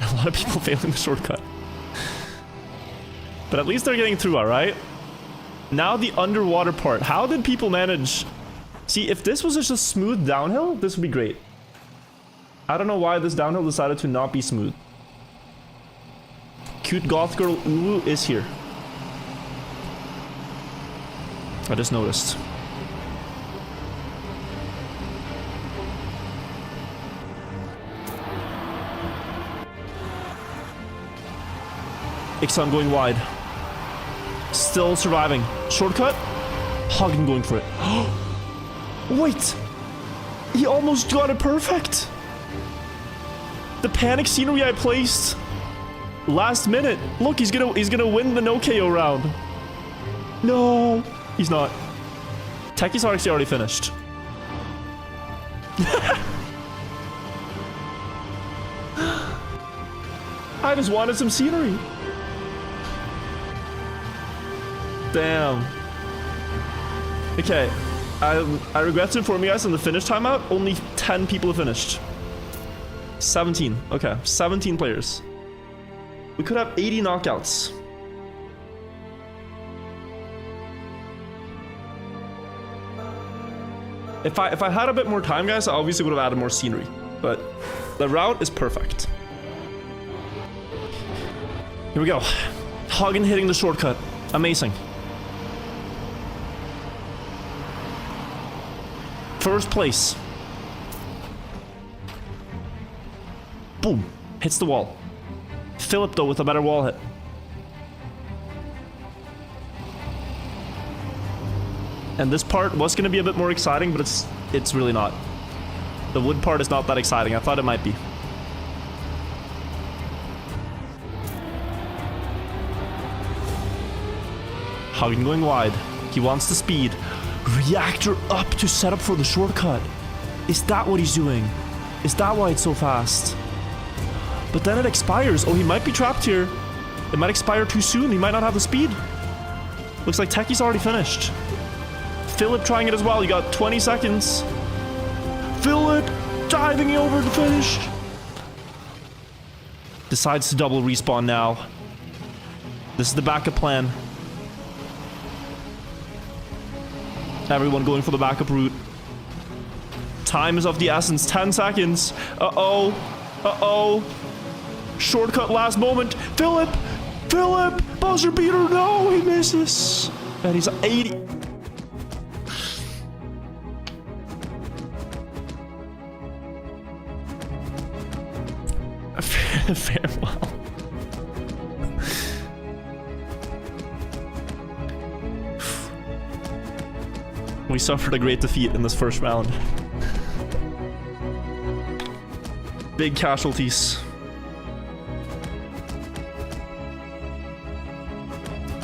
A lot of people failing the shortcut. But at least they're getting through, alright? Now the underwater part. How did people manage? See, if this was just a smooth downhill, this would be great. I don't know why this downhill decided to not be smooth. Cute goth girl Ulu is here. I just noticed. Ixon going wide. Still surviving. Shortcut. Hagen going for it. Wait! He almost got it perfect! The panic scenery I placed last minute. Look, he's gonna win the no KO round. No, he's not. Techi's actually already finished. I just wanted some scenery. Damn. Okay, I regret to inform you guys on the finish timeout, only 10 people have finished. 17, okay, 17 players. We could have 80 knockouts. If I had a bit more time, guys, I obviously would have added more scenery, but the route is perfect. Here we go. Hagen hitting the shortcut. Amazing. First place. Boom. Hits the wall. Philip, though, with a better wall hit. And this part was going to be a bit more exciting, but it's really not. The wood part is not that exciting. I thought it might be. Hagen going wide. He wants the speed. Reactor up to set up for the shortcut. Is that what he's doing? Is that why it's so fast? But then it expires. Oh, he might be trapped here. It might expire too soon. He might not have the speed. Looks like Techie's already finished. Philip trying it as well. You got 20 seconds. Philip diving over the finish. Decides to double respawn now. This is the backup plan. Everyone going for the backup route. Time is of the essence. 10 seconds. Uh-oh. Uh-oh. Shortcut last moment. Philip! Philip! Buzzer beater! No! He misses. And he's 80. Farewell. We suffered a great defeat in this first round. Big casualties.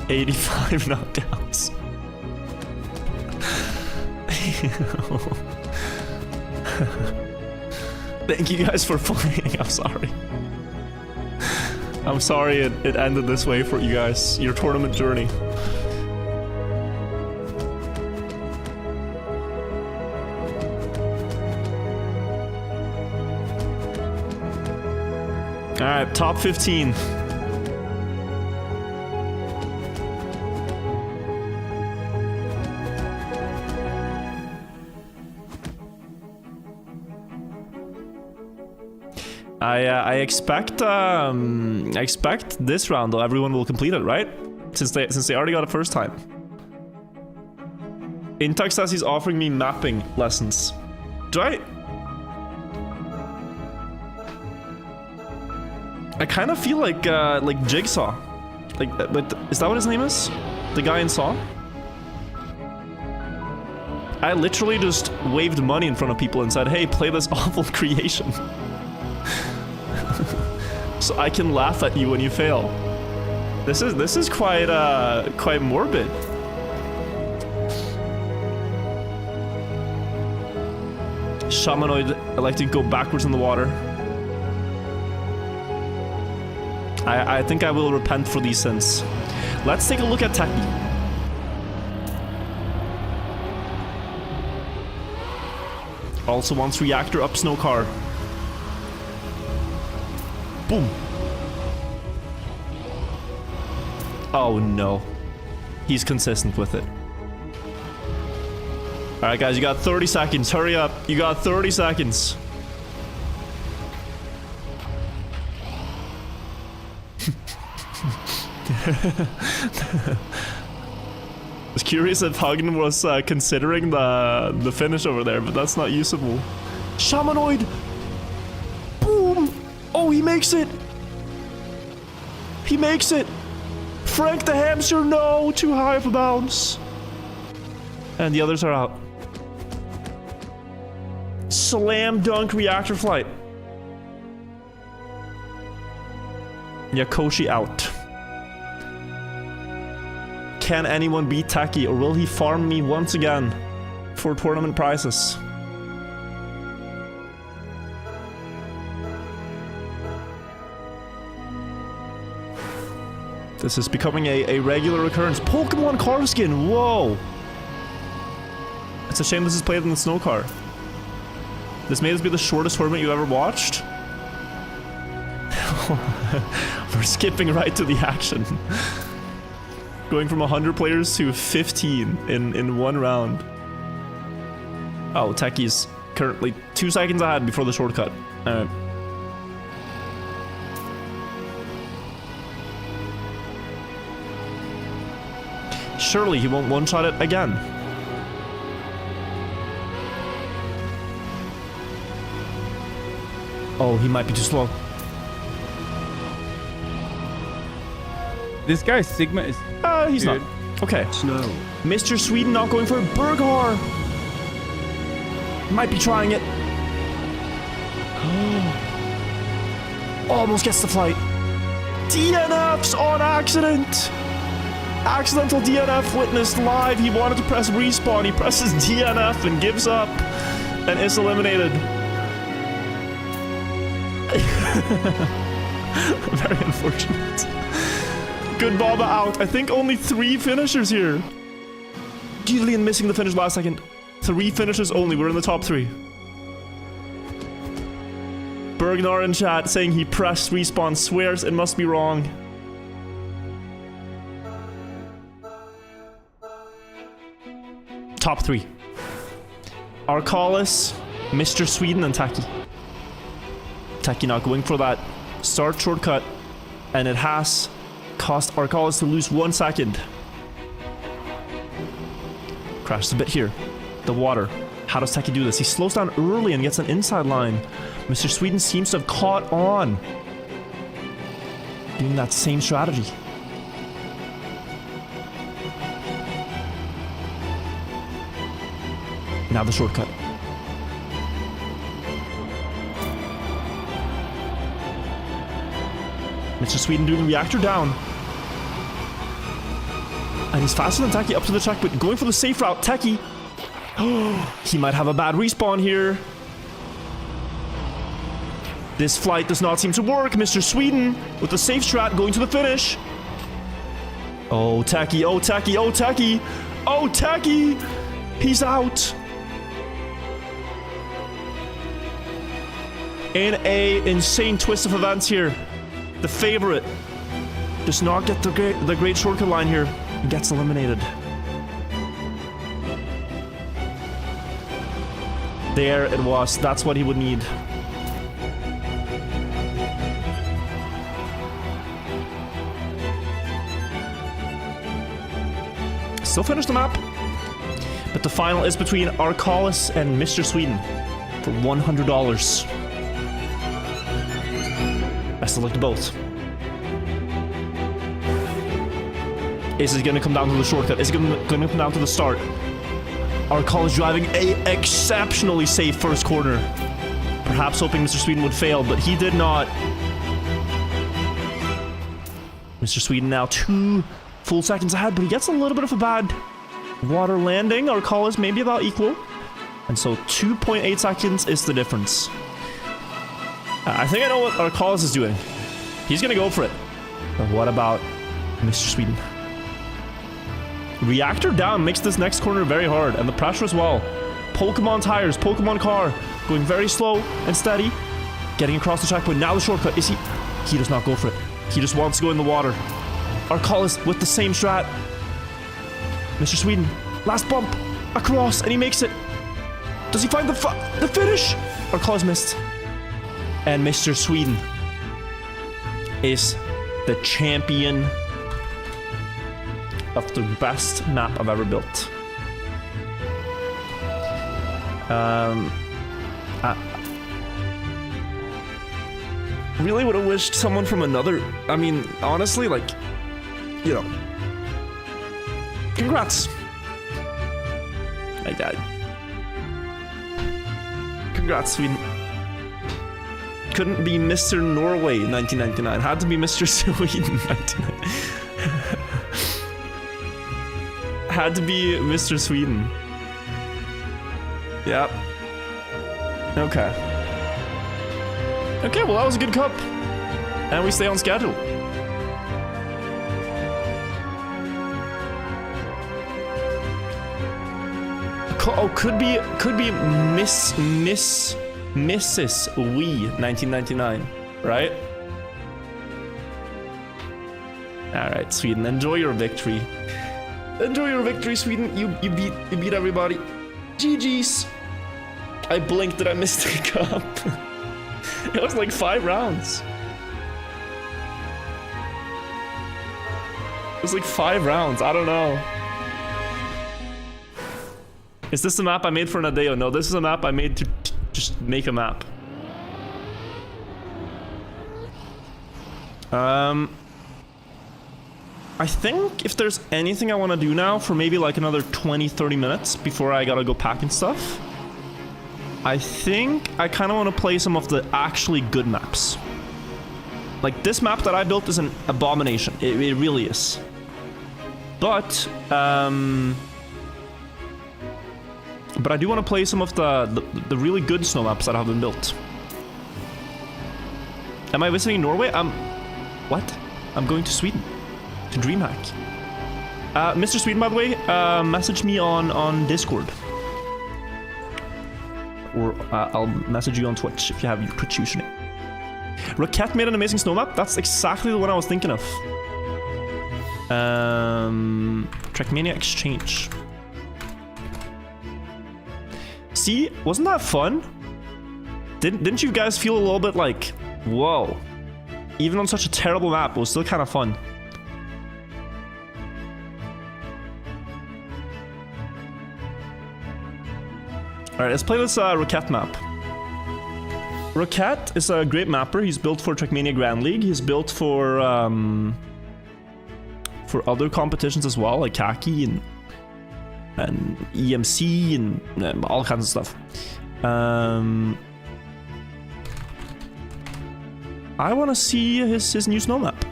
85 knockdowns. Thank you guys for playing. I'm sorry. I'm sorry it ended this way for you guys. Your tournament journey. Alright, top 15. I expect this round though everyone will complete it, right? Since they already got it first time. Intag says he's offering me mapping lessons. Do I kind of feel like Jigsaw. But is that what his name is? The guy in Saw? I literally just waved money in front of people and said, hey, play this awful creation. So I can laugh at you when you fail. This is quite morbid. Shamanoid electing to go backwards in the water. I think I will repent for these sins. Let's take a look at Taki. Also wants reactor up snow car. Boom. Oh no. He's consistent with it. Alright guys, you got 30 seconds. Hurry up. You got 30 seconds. I was curious if Hagen was considering the finish over there, but that's not usable. Shamanoid! Boom! Oh, he makes it! He makes it! Frank the hamster, no! Too high of a bounce. And the others are out. Slam dunk reactor flight. Yakoshi out. Can anyone beat Taki, or will he farm me once again for tournament prizes? This is becoming a regular occurrence. Pokemon car skin, whoa! It's a shame this is played in the snow car. This may be the shortest tournament you've ever watched. We're skipping right to the action. Going from 100 players to 15 in one round. Oh, Techie's currently 2 seconds ahead before the shortcut. Alright. Surely he won't one-shot it again. Oh, he might be too slow. This guy's Sigma is... He's Dude. not. Okay. Snow. Mr. Sweden not going for it. Berghar. Might be trying it. Almost gets the flight. DNFs on accident. Accidental DNF witnessed live. He wanted to press respawn. He presses DNF and gives up and is eliminated. Very unfortunate. Good Baba out. I think only 3 finishers here. Julian missing the finish last second. 3 finishers only. We're in the top 3. Bergnar in chat saying he pressed respawn. Swears it must be wrong. Top 3. Arcalis, Mr. Sweden, and Taki. Taki not going for that start shortcut, and it has cost Arcalis to lose 1 second. Crashes a bit here. The water. How does Taki do this? He slows down early and gets an inside line. Mr. Sweden seems to have caught on. Doing that same strategy. Now the shortcut. Mr. Sweden doing the reactor down. And he's faster than Taki up to the checkpoint. Going for the safe route. Taki. He might have a bad respawn here. This flight does not seem to work. Mr. Sweden with the safe strat going to the finish. Oh, Taki. Oh, Taki. Oh, Taki. Oh, Taki. He's out. In a insane twist of events here. The favorite does not get the great shortcut line here and gets eliminated. There it was. That's what he would need. Still finished the map. But the final is between Arcalis and Mr. Sweden for $100. Best of luck to both. Is it going to come down to the shortcut? Is it going to come down to the start? Arcalis driving a exceptionally safe first corner. Perhaps hoping Mr. Sweden would fail, but he did not. Mr. Sweden now 2 full seconds ahead, but he gets a little bit of a bad water landing. Arcalis maybe about equal. And so 2.8 seconds is the difference. I think I know what Arcalis is doing. He's gonna go for it. But what about Mr. Sweden? Reactor down makes this next corner very hard, and the pressure as well. Pokemon tires, Pokemon car, going very slow and steady. Getting across the checkpoint. Now the shortcut. Is he? He does not go for it. He just wants to go in the water. Arcalis with the same strat. Mr. Sweden, last bump, across, and he makes it. Does he find the finish? Arcalis missed. And Mr. Sweden is the champion of the best map I've ever built. I really would have wished someone from another... I mean, honestly, like, you know. Congrats. My dad. Congrats, Sweden. Couldn't be Mr. Norway 1999. Had to be Mr. Sweden 1999. Had to be Mr. Sweden. Yep. Okay. Okay, well that was a good cup. And we stay on schedule. Oh, could be Mrs. Wee 1999, right? Alright, Sweden, enjoy your victory. Enjoy your victory, Sweden. You beat everybody. GG's. I blinked that I missed the cup. It was like 5 rounds. It was like 5 rounds. I don't know. Is this a map I made for Nadeo? No, this is a map I made to just make a map. I think if there's anything I want to do now for maybe like another 20-30 minutes before I gotta go packing stuff, I think I kind of want to play some of the actually good maps. Like this map that I built is an abomination. It really is. But I do want to play some of the really good snow maps that have been built. Am I visiting Norway? What? I'm going to Sweden. To DreamHack. Mr. Sweden, by the way, message me on Discord. Or I'll message you on Twitch if you have your Twitch username. Roquette made an amazing snow map. That's exactly the one I was thinking of. Trackmania Exchange. See, wasn't that fun? Didn't you guys feel a little bit like, whoa? Even on such a terrible map, it was still kind of fun. Alright, let's play this Roquette map. Roquette is a great mapper. He's built for Trackmania Grand League. He's built for other competitions as well, like Khaki and EMC and all kinds of stuff. I want to see his new snow map.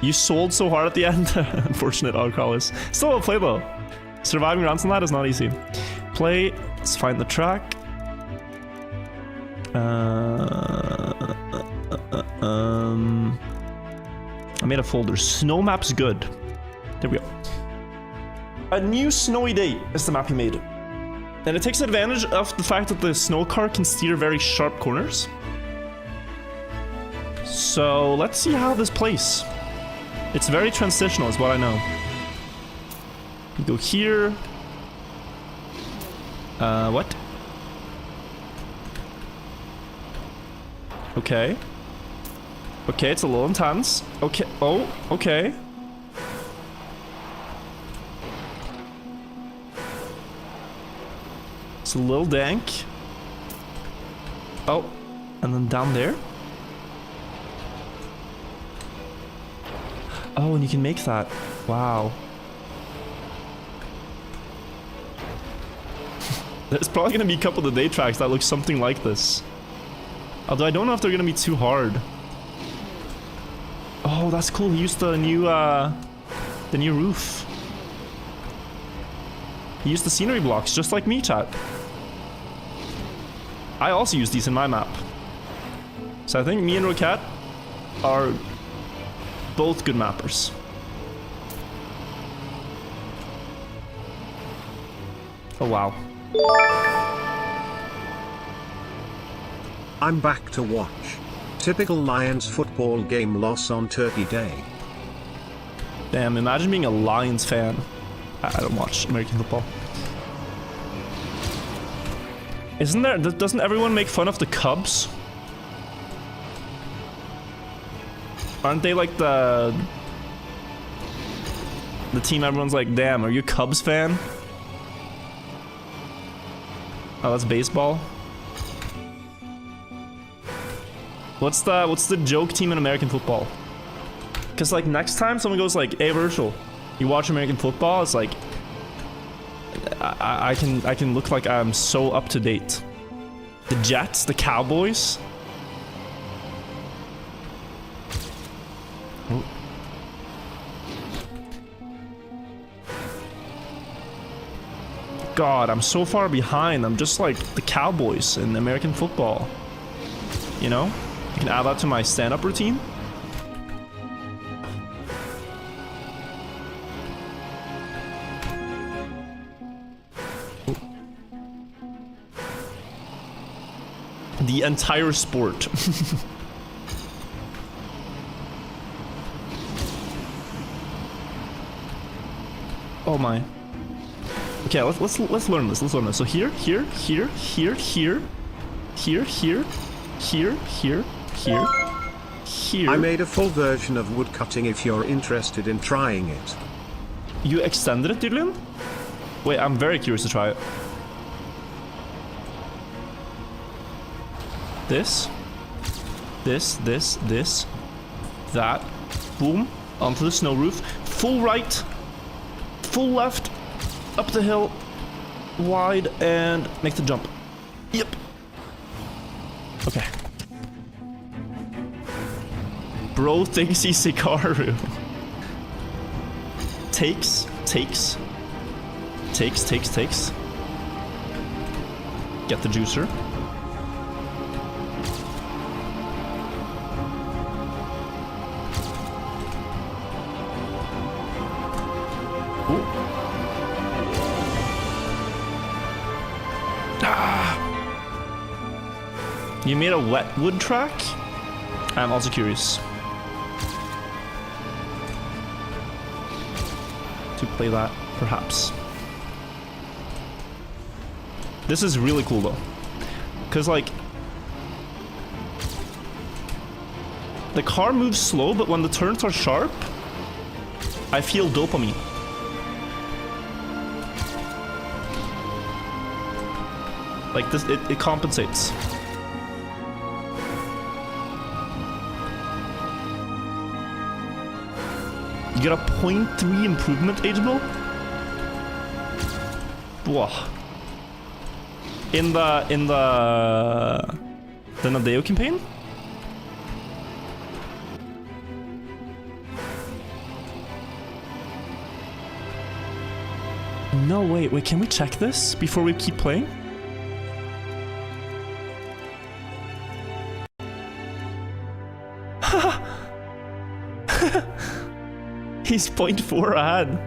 You sold so hard at the end. Unfortunate outcall is still a play though. Surviving rounds on that is not easy. Play. Let's find the track. I made a folder. Snow map's good. There we go. A new snowy day is the map he made. And it takes advantage of the fact that the snow car can steer very sharp corners. So let's see how this plays. It's very transitional is what I know. You go here. What? Okay. Okay, it's a little intense. Okay. Oh, okay. It's a little dank. Oh, and then down there. Oh, and you can make that. Wow. There's probably gonna be a couple of the day tracks that look something like this. Although I don't know if they're gonna be too hard. Oh, that's cool. He used the new roof. He used the scenery blocks, just like me, chat. I also use these in my map. So I think me and Roquette are both good mappers. Oh, wow. I'm back to watch. Typical Lions football game loss on Turkey Day. Damn, imagine being a Lions fan. I don't watch American football. Doesn't everyone make fun of the Cubs? Aren't they like the team everyone's like, damn, are you a Cubs fan? Oh, that's baseball. What's the joke team in American football? Cause like next time someone goes like, hey Virtual, you watch American football, it's like I can look like I'm so up to date. The Jets, the Cowboys. Oh. God, I'm so far behind. I'm just like the Cowboys in American football. You know? I can add that to my stand-up routine. The entire sport. Oh my. Okay, let's learn this. Let's learn this. So here, here, here, here, here, here, here, here, here, here, here. I made a full version of woodcutting if you're interested in trying it. You extended it, Dylan? Wait, I'm very curious to try it. This. That. Boom. Onto the snow roof. Full right. Full left. Up the hill. Wide and make the jump. Yep. Okay. Bro thinks he's Hikaru. Takes. Get the juicer. Ooh. Ah. You made a wet wood track? I'm also curious to play that, perhaps. This is really cool though, because like the car moves slow, but when the turns are sharp, I feel dopamine. Like this, it compensates. You get a 0.3 improvement, Ageable? Whoa. In the Nadeo campaign? No, wait, can we check this before we keep playing? He's 0.4 ahead.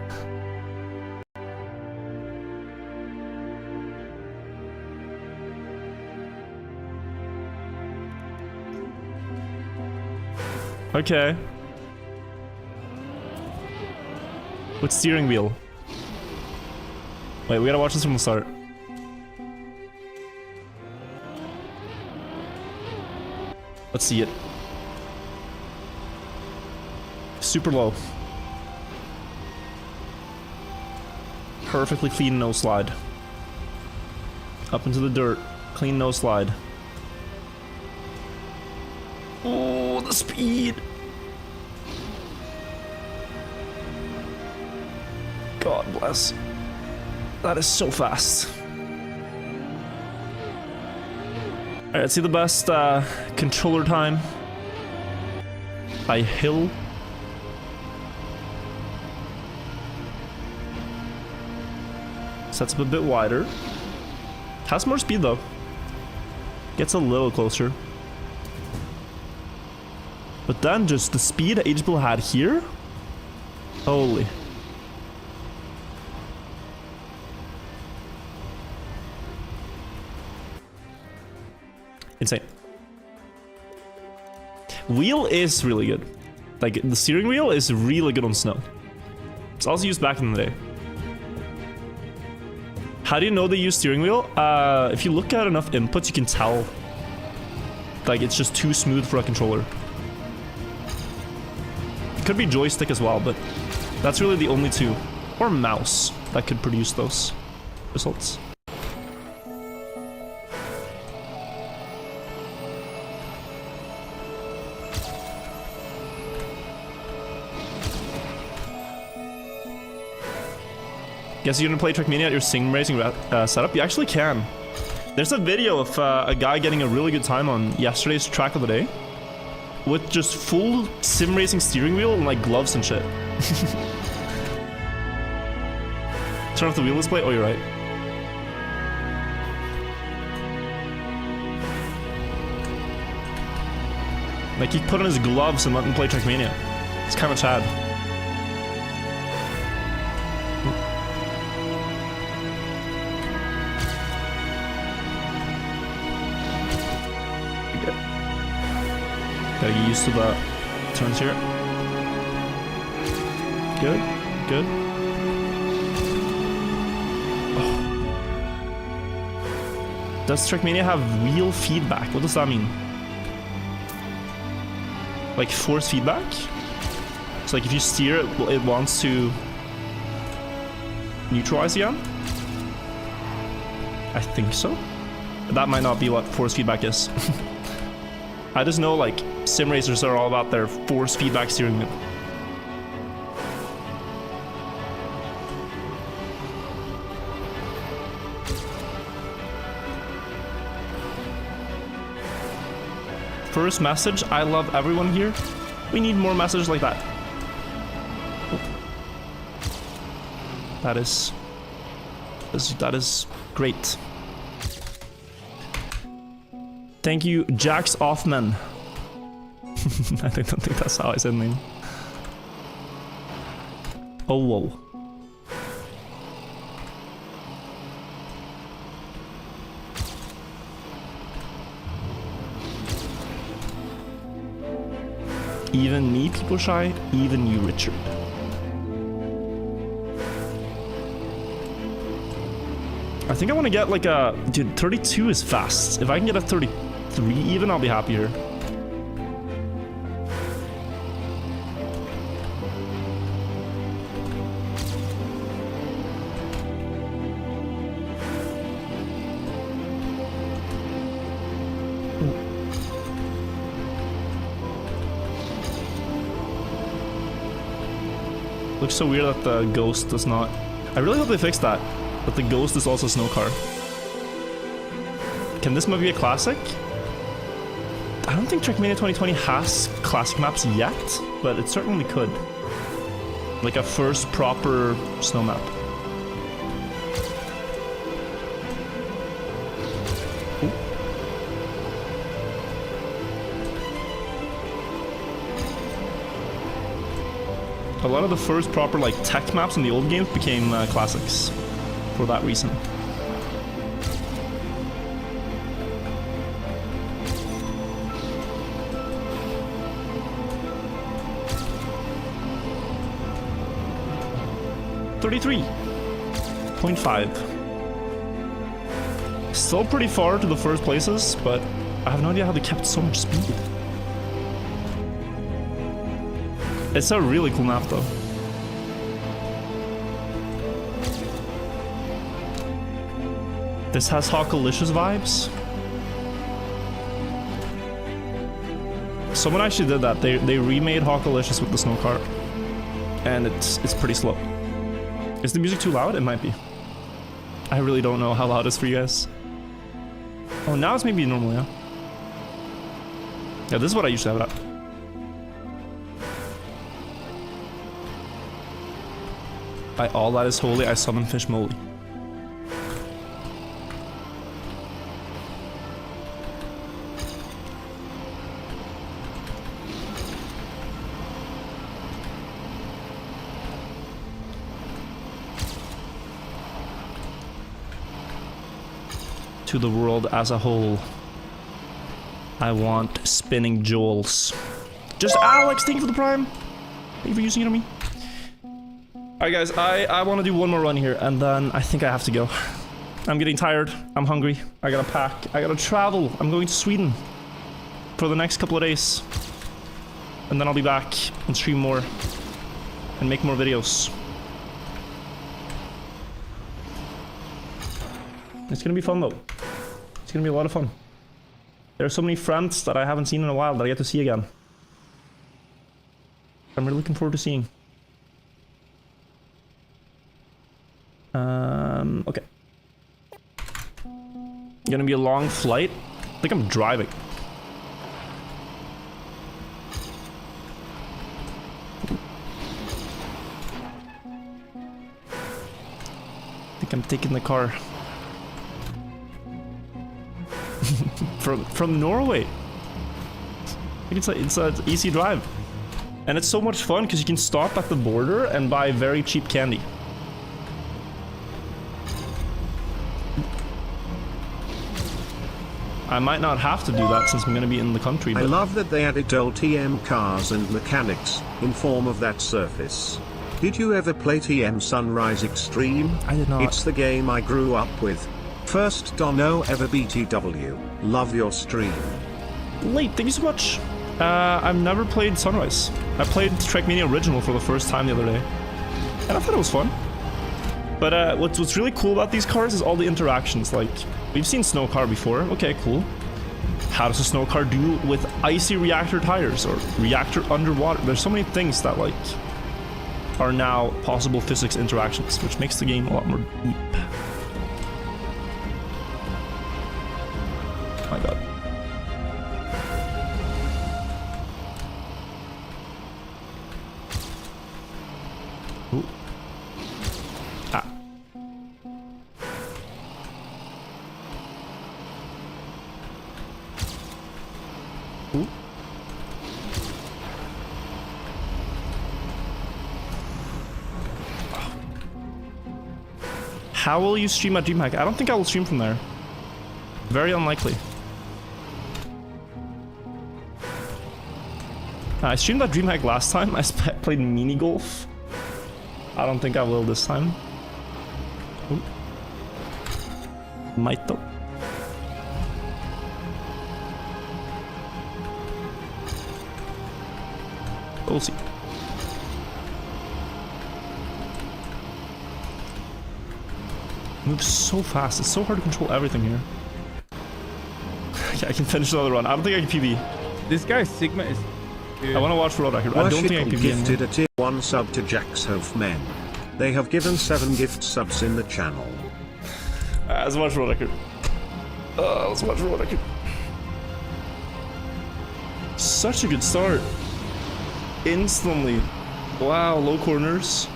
Okay. With steering wheel. Wait, we gotta watch this from the start. Let's see it. Super low. Perfectly clean no slide. Up into the dirt. Clean no slide. Oh, the speed. God bless. That is so fast. Alright, let's see the best controller time. High hill. Sets up a bit wider. Has more speed though. Gets a little closer. But then just the speed Ageable had here. Holy. Insane. Wheel is really good. Like, the steering wheel is really good on snow. It's also used back in the day. How do you know they use steering wheel? If you look at enough inputs, you can tell. Like, it's just too smooth for a controller. It could be joystick as well, but that's really the only two. Or mouse that could produce those results. Guess you're gonna play Trackmania at your sim racing setup? You actually can. There's a video of a guy getting a really good time on yesterday's track of the day with just full sim racing steering wheel and like gloves and shit. Turn off the wheel display? Oh, you're right. Like, he put on his gloves and let him play Trackmania. It's kind of Chad. Gotta get used to the turns here. Good, good. Oh. Does Trackmania have wheel feedback? What does that mean? Like force feedback? So like if you steer it, it wants to neutralize again? I think so. That might not be what force feedback is. I just know like sim racers are all about their force feedback steering wheel. First message, I love everyone here. We need more messages like that. That is great. Thank you, Jax Offman. I don't think that's how I said the name. Oh, whoa. Even me, people shy. Even you, Richard. I think I want to get like a... Dude, 32 is fast. If I can get a 33 even, I'll be happier. Looks so weird that the ghost does not... I really hope they fix that. But the ghost is also snow car. Can this maybe be a classic? I don't think Trackmania 2020 has classic maps yet, but it certainly could. Like a first proper snow map. Ooh. A lot of the first proper like tech maps in the old games became classics. For that reason. .5. Still pretty far to the first places, but I have no idea how they kept so much speed. It's a really cool map though. This has Hawkalicious vibes. Someone actually did that. They remade Hawkalicious with the snow cart. And it's pretty slow. Is the music too loud? It might be. I really don't know how loud it is for you guys. Oh, now it's maybe normal, yeah. Yeah, this is what I usually have it at. By all that is holy, I summon fish moly. To the world as a whole. I want spinning jewels. Just Alex, thank you for the prime. Thank you for using it on me. Alright guys, I want to do one more run here and then I think I have to go. I'm getting tired. I'm hungry. I gotta pack. I gotta travel. I'm going to Sweden for the next couple of days. And then I'll be back and stream more and make more videos. It's gonna be fun though. It's gonna be a lot of fun. There are so many friends that I haven't seen in a while that I get to see again. I'm really looking forward to seeing. Okay. Gonna be a long flight. I think I'm driving. I think I'm taking the car. from Norway. I think it's an easy drive. And it's so much fun because you can stop at the border and buy very cheap candy. I might not have to do that since I'm going to be in the country. But I love that they added TM cars and mechanics in form of that surface. Did you ever play TM Sunrise Extreme? I did not. It's the game I grew up with. First Dono ever BTW. Love your stream. Late, thank you so much. I've never played Sunrise. I played Trackmania Original for the first time the other day. And I thought it was fun. But what's really cool about these cars is all the interactions. Like, we've seen snow car before. Okay, cool. How does a snow car do with icy reactor tires or reactor underwater? There's so many things that like are now possible physics interactions, which makes the game a lot more deep. Oh my god. Ooh. Ah. Ooh. How will you stream at DreamHack? I don't think I will stream from there. Very unlikely. I streamed at DreamHack last time. I played mini golf. I don't think I will this time. Ooh. Might though. We'll see. Moves so fast. It's so hard to control everything here. Okay, I can finish another run. I don't think I can PB. This guy Sigma is. Dude. I want to watch for road record. I don't think I can PB. Gifted a tier 1 sub to Jack's Men. They have given 7 gift subs in the channel. Let's watch road record. Let's watch road record. Such a good start. Instantly. Wow, low corners.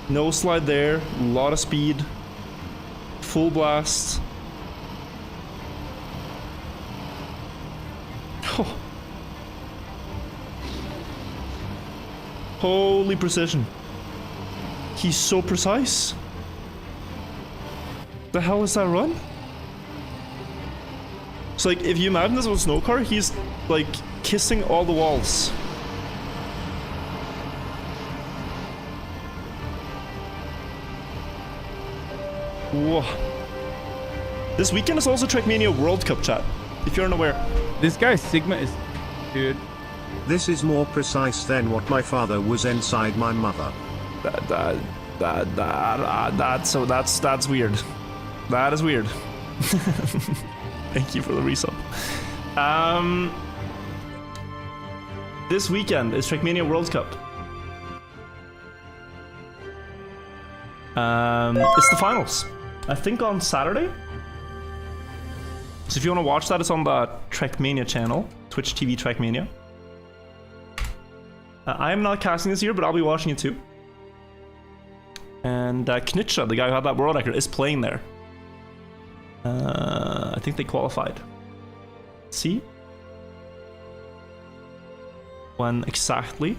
No slide there. A lot of speed. Full blast. Oh. Holy precision. He's so precise. The hell is that run? So like, if you imagine this was a snow car, he's like kissing all the walls. Whoa. This weekend is also Trackmania World Cup, chat, if you're unaware. This guy Sigma is. Dude. This is more precise than what my father was inside my mother. That's weird. That is weird. Thank you for the resub. This weekend is Trackmania World Cup. It's the finals. I think on Saturday. So if you want to watch that, it's on the Trackmania channel, Twitch TV Trackmania. I am not casting this year, but I'll be watching it too. And Knitsha, the guy who had that world record, is playing there. I think they qualified. See? When exactly?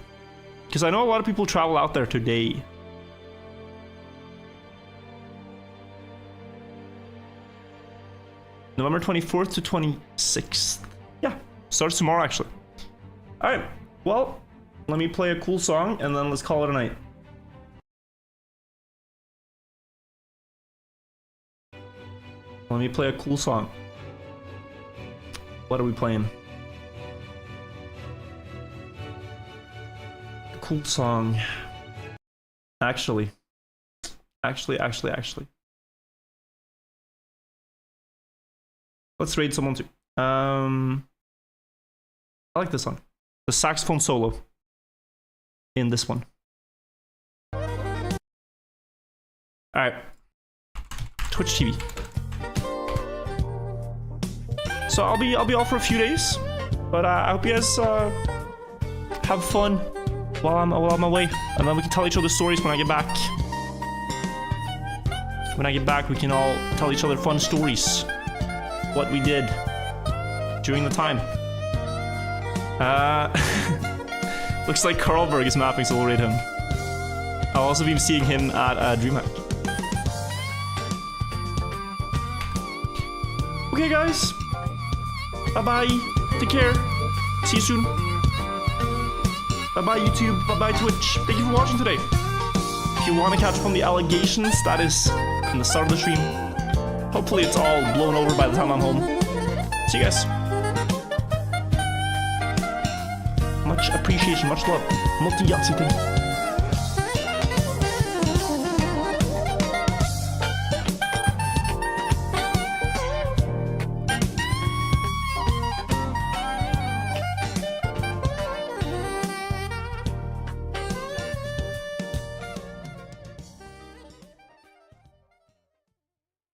Because I know a lot of people travel out there today. November 24th to 26th. Yeah, starts tomorrow actually. Alright, well, let me play a cool song and then let's call it a night. Let me play a cool song. What are we playing? A cool song. Actually. Let's raid someone too. I like this song. The saxophone solo in this one. Alright. Twitch TV. So I'll be off for a few days, but I hope you guys have fun while I'm away, and then we can tell each other stories when I get back. When I get back, we can all tell each other fun stories. What we did during the time. Looks like Carlberg is mapping, so we'll raid him. I'll also be seeing him at DreamHack. Okay, guys. Bye-bye. Take care. See you soon. Bye-bye, YouTube. Bye-bye, Twitch. Thank you for watching today. If you want to catch up on the allegations, that is in the start of the stream. Hopefully it's all blown over by the time I'm home. See you guys. Much appreciation, much love. Multi-Yahtzee thing.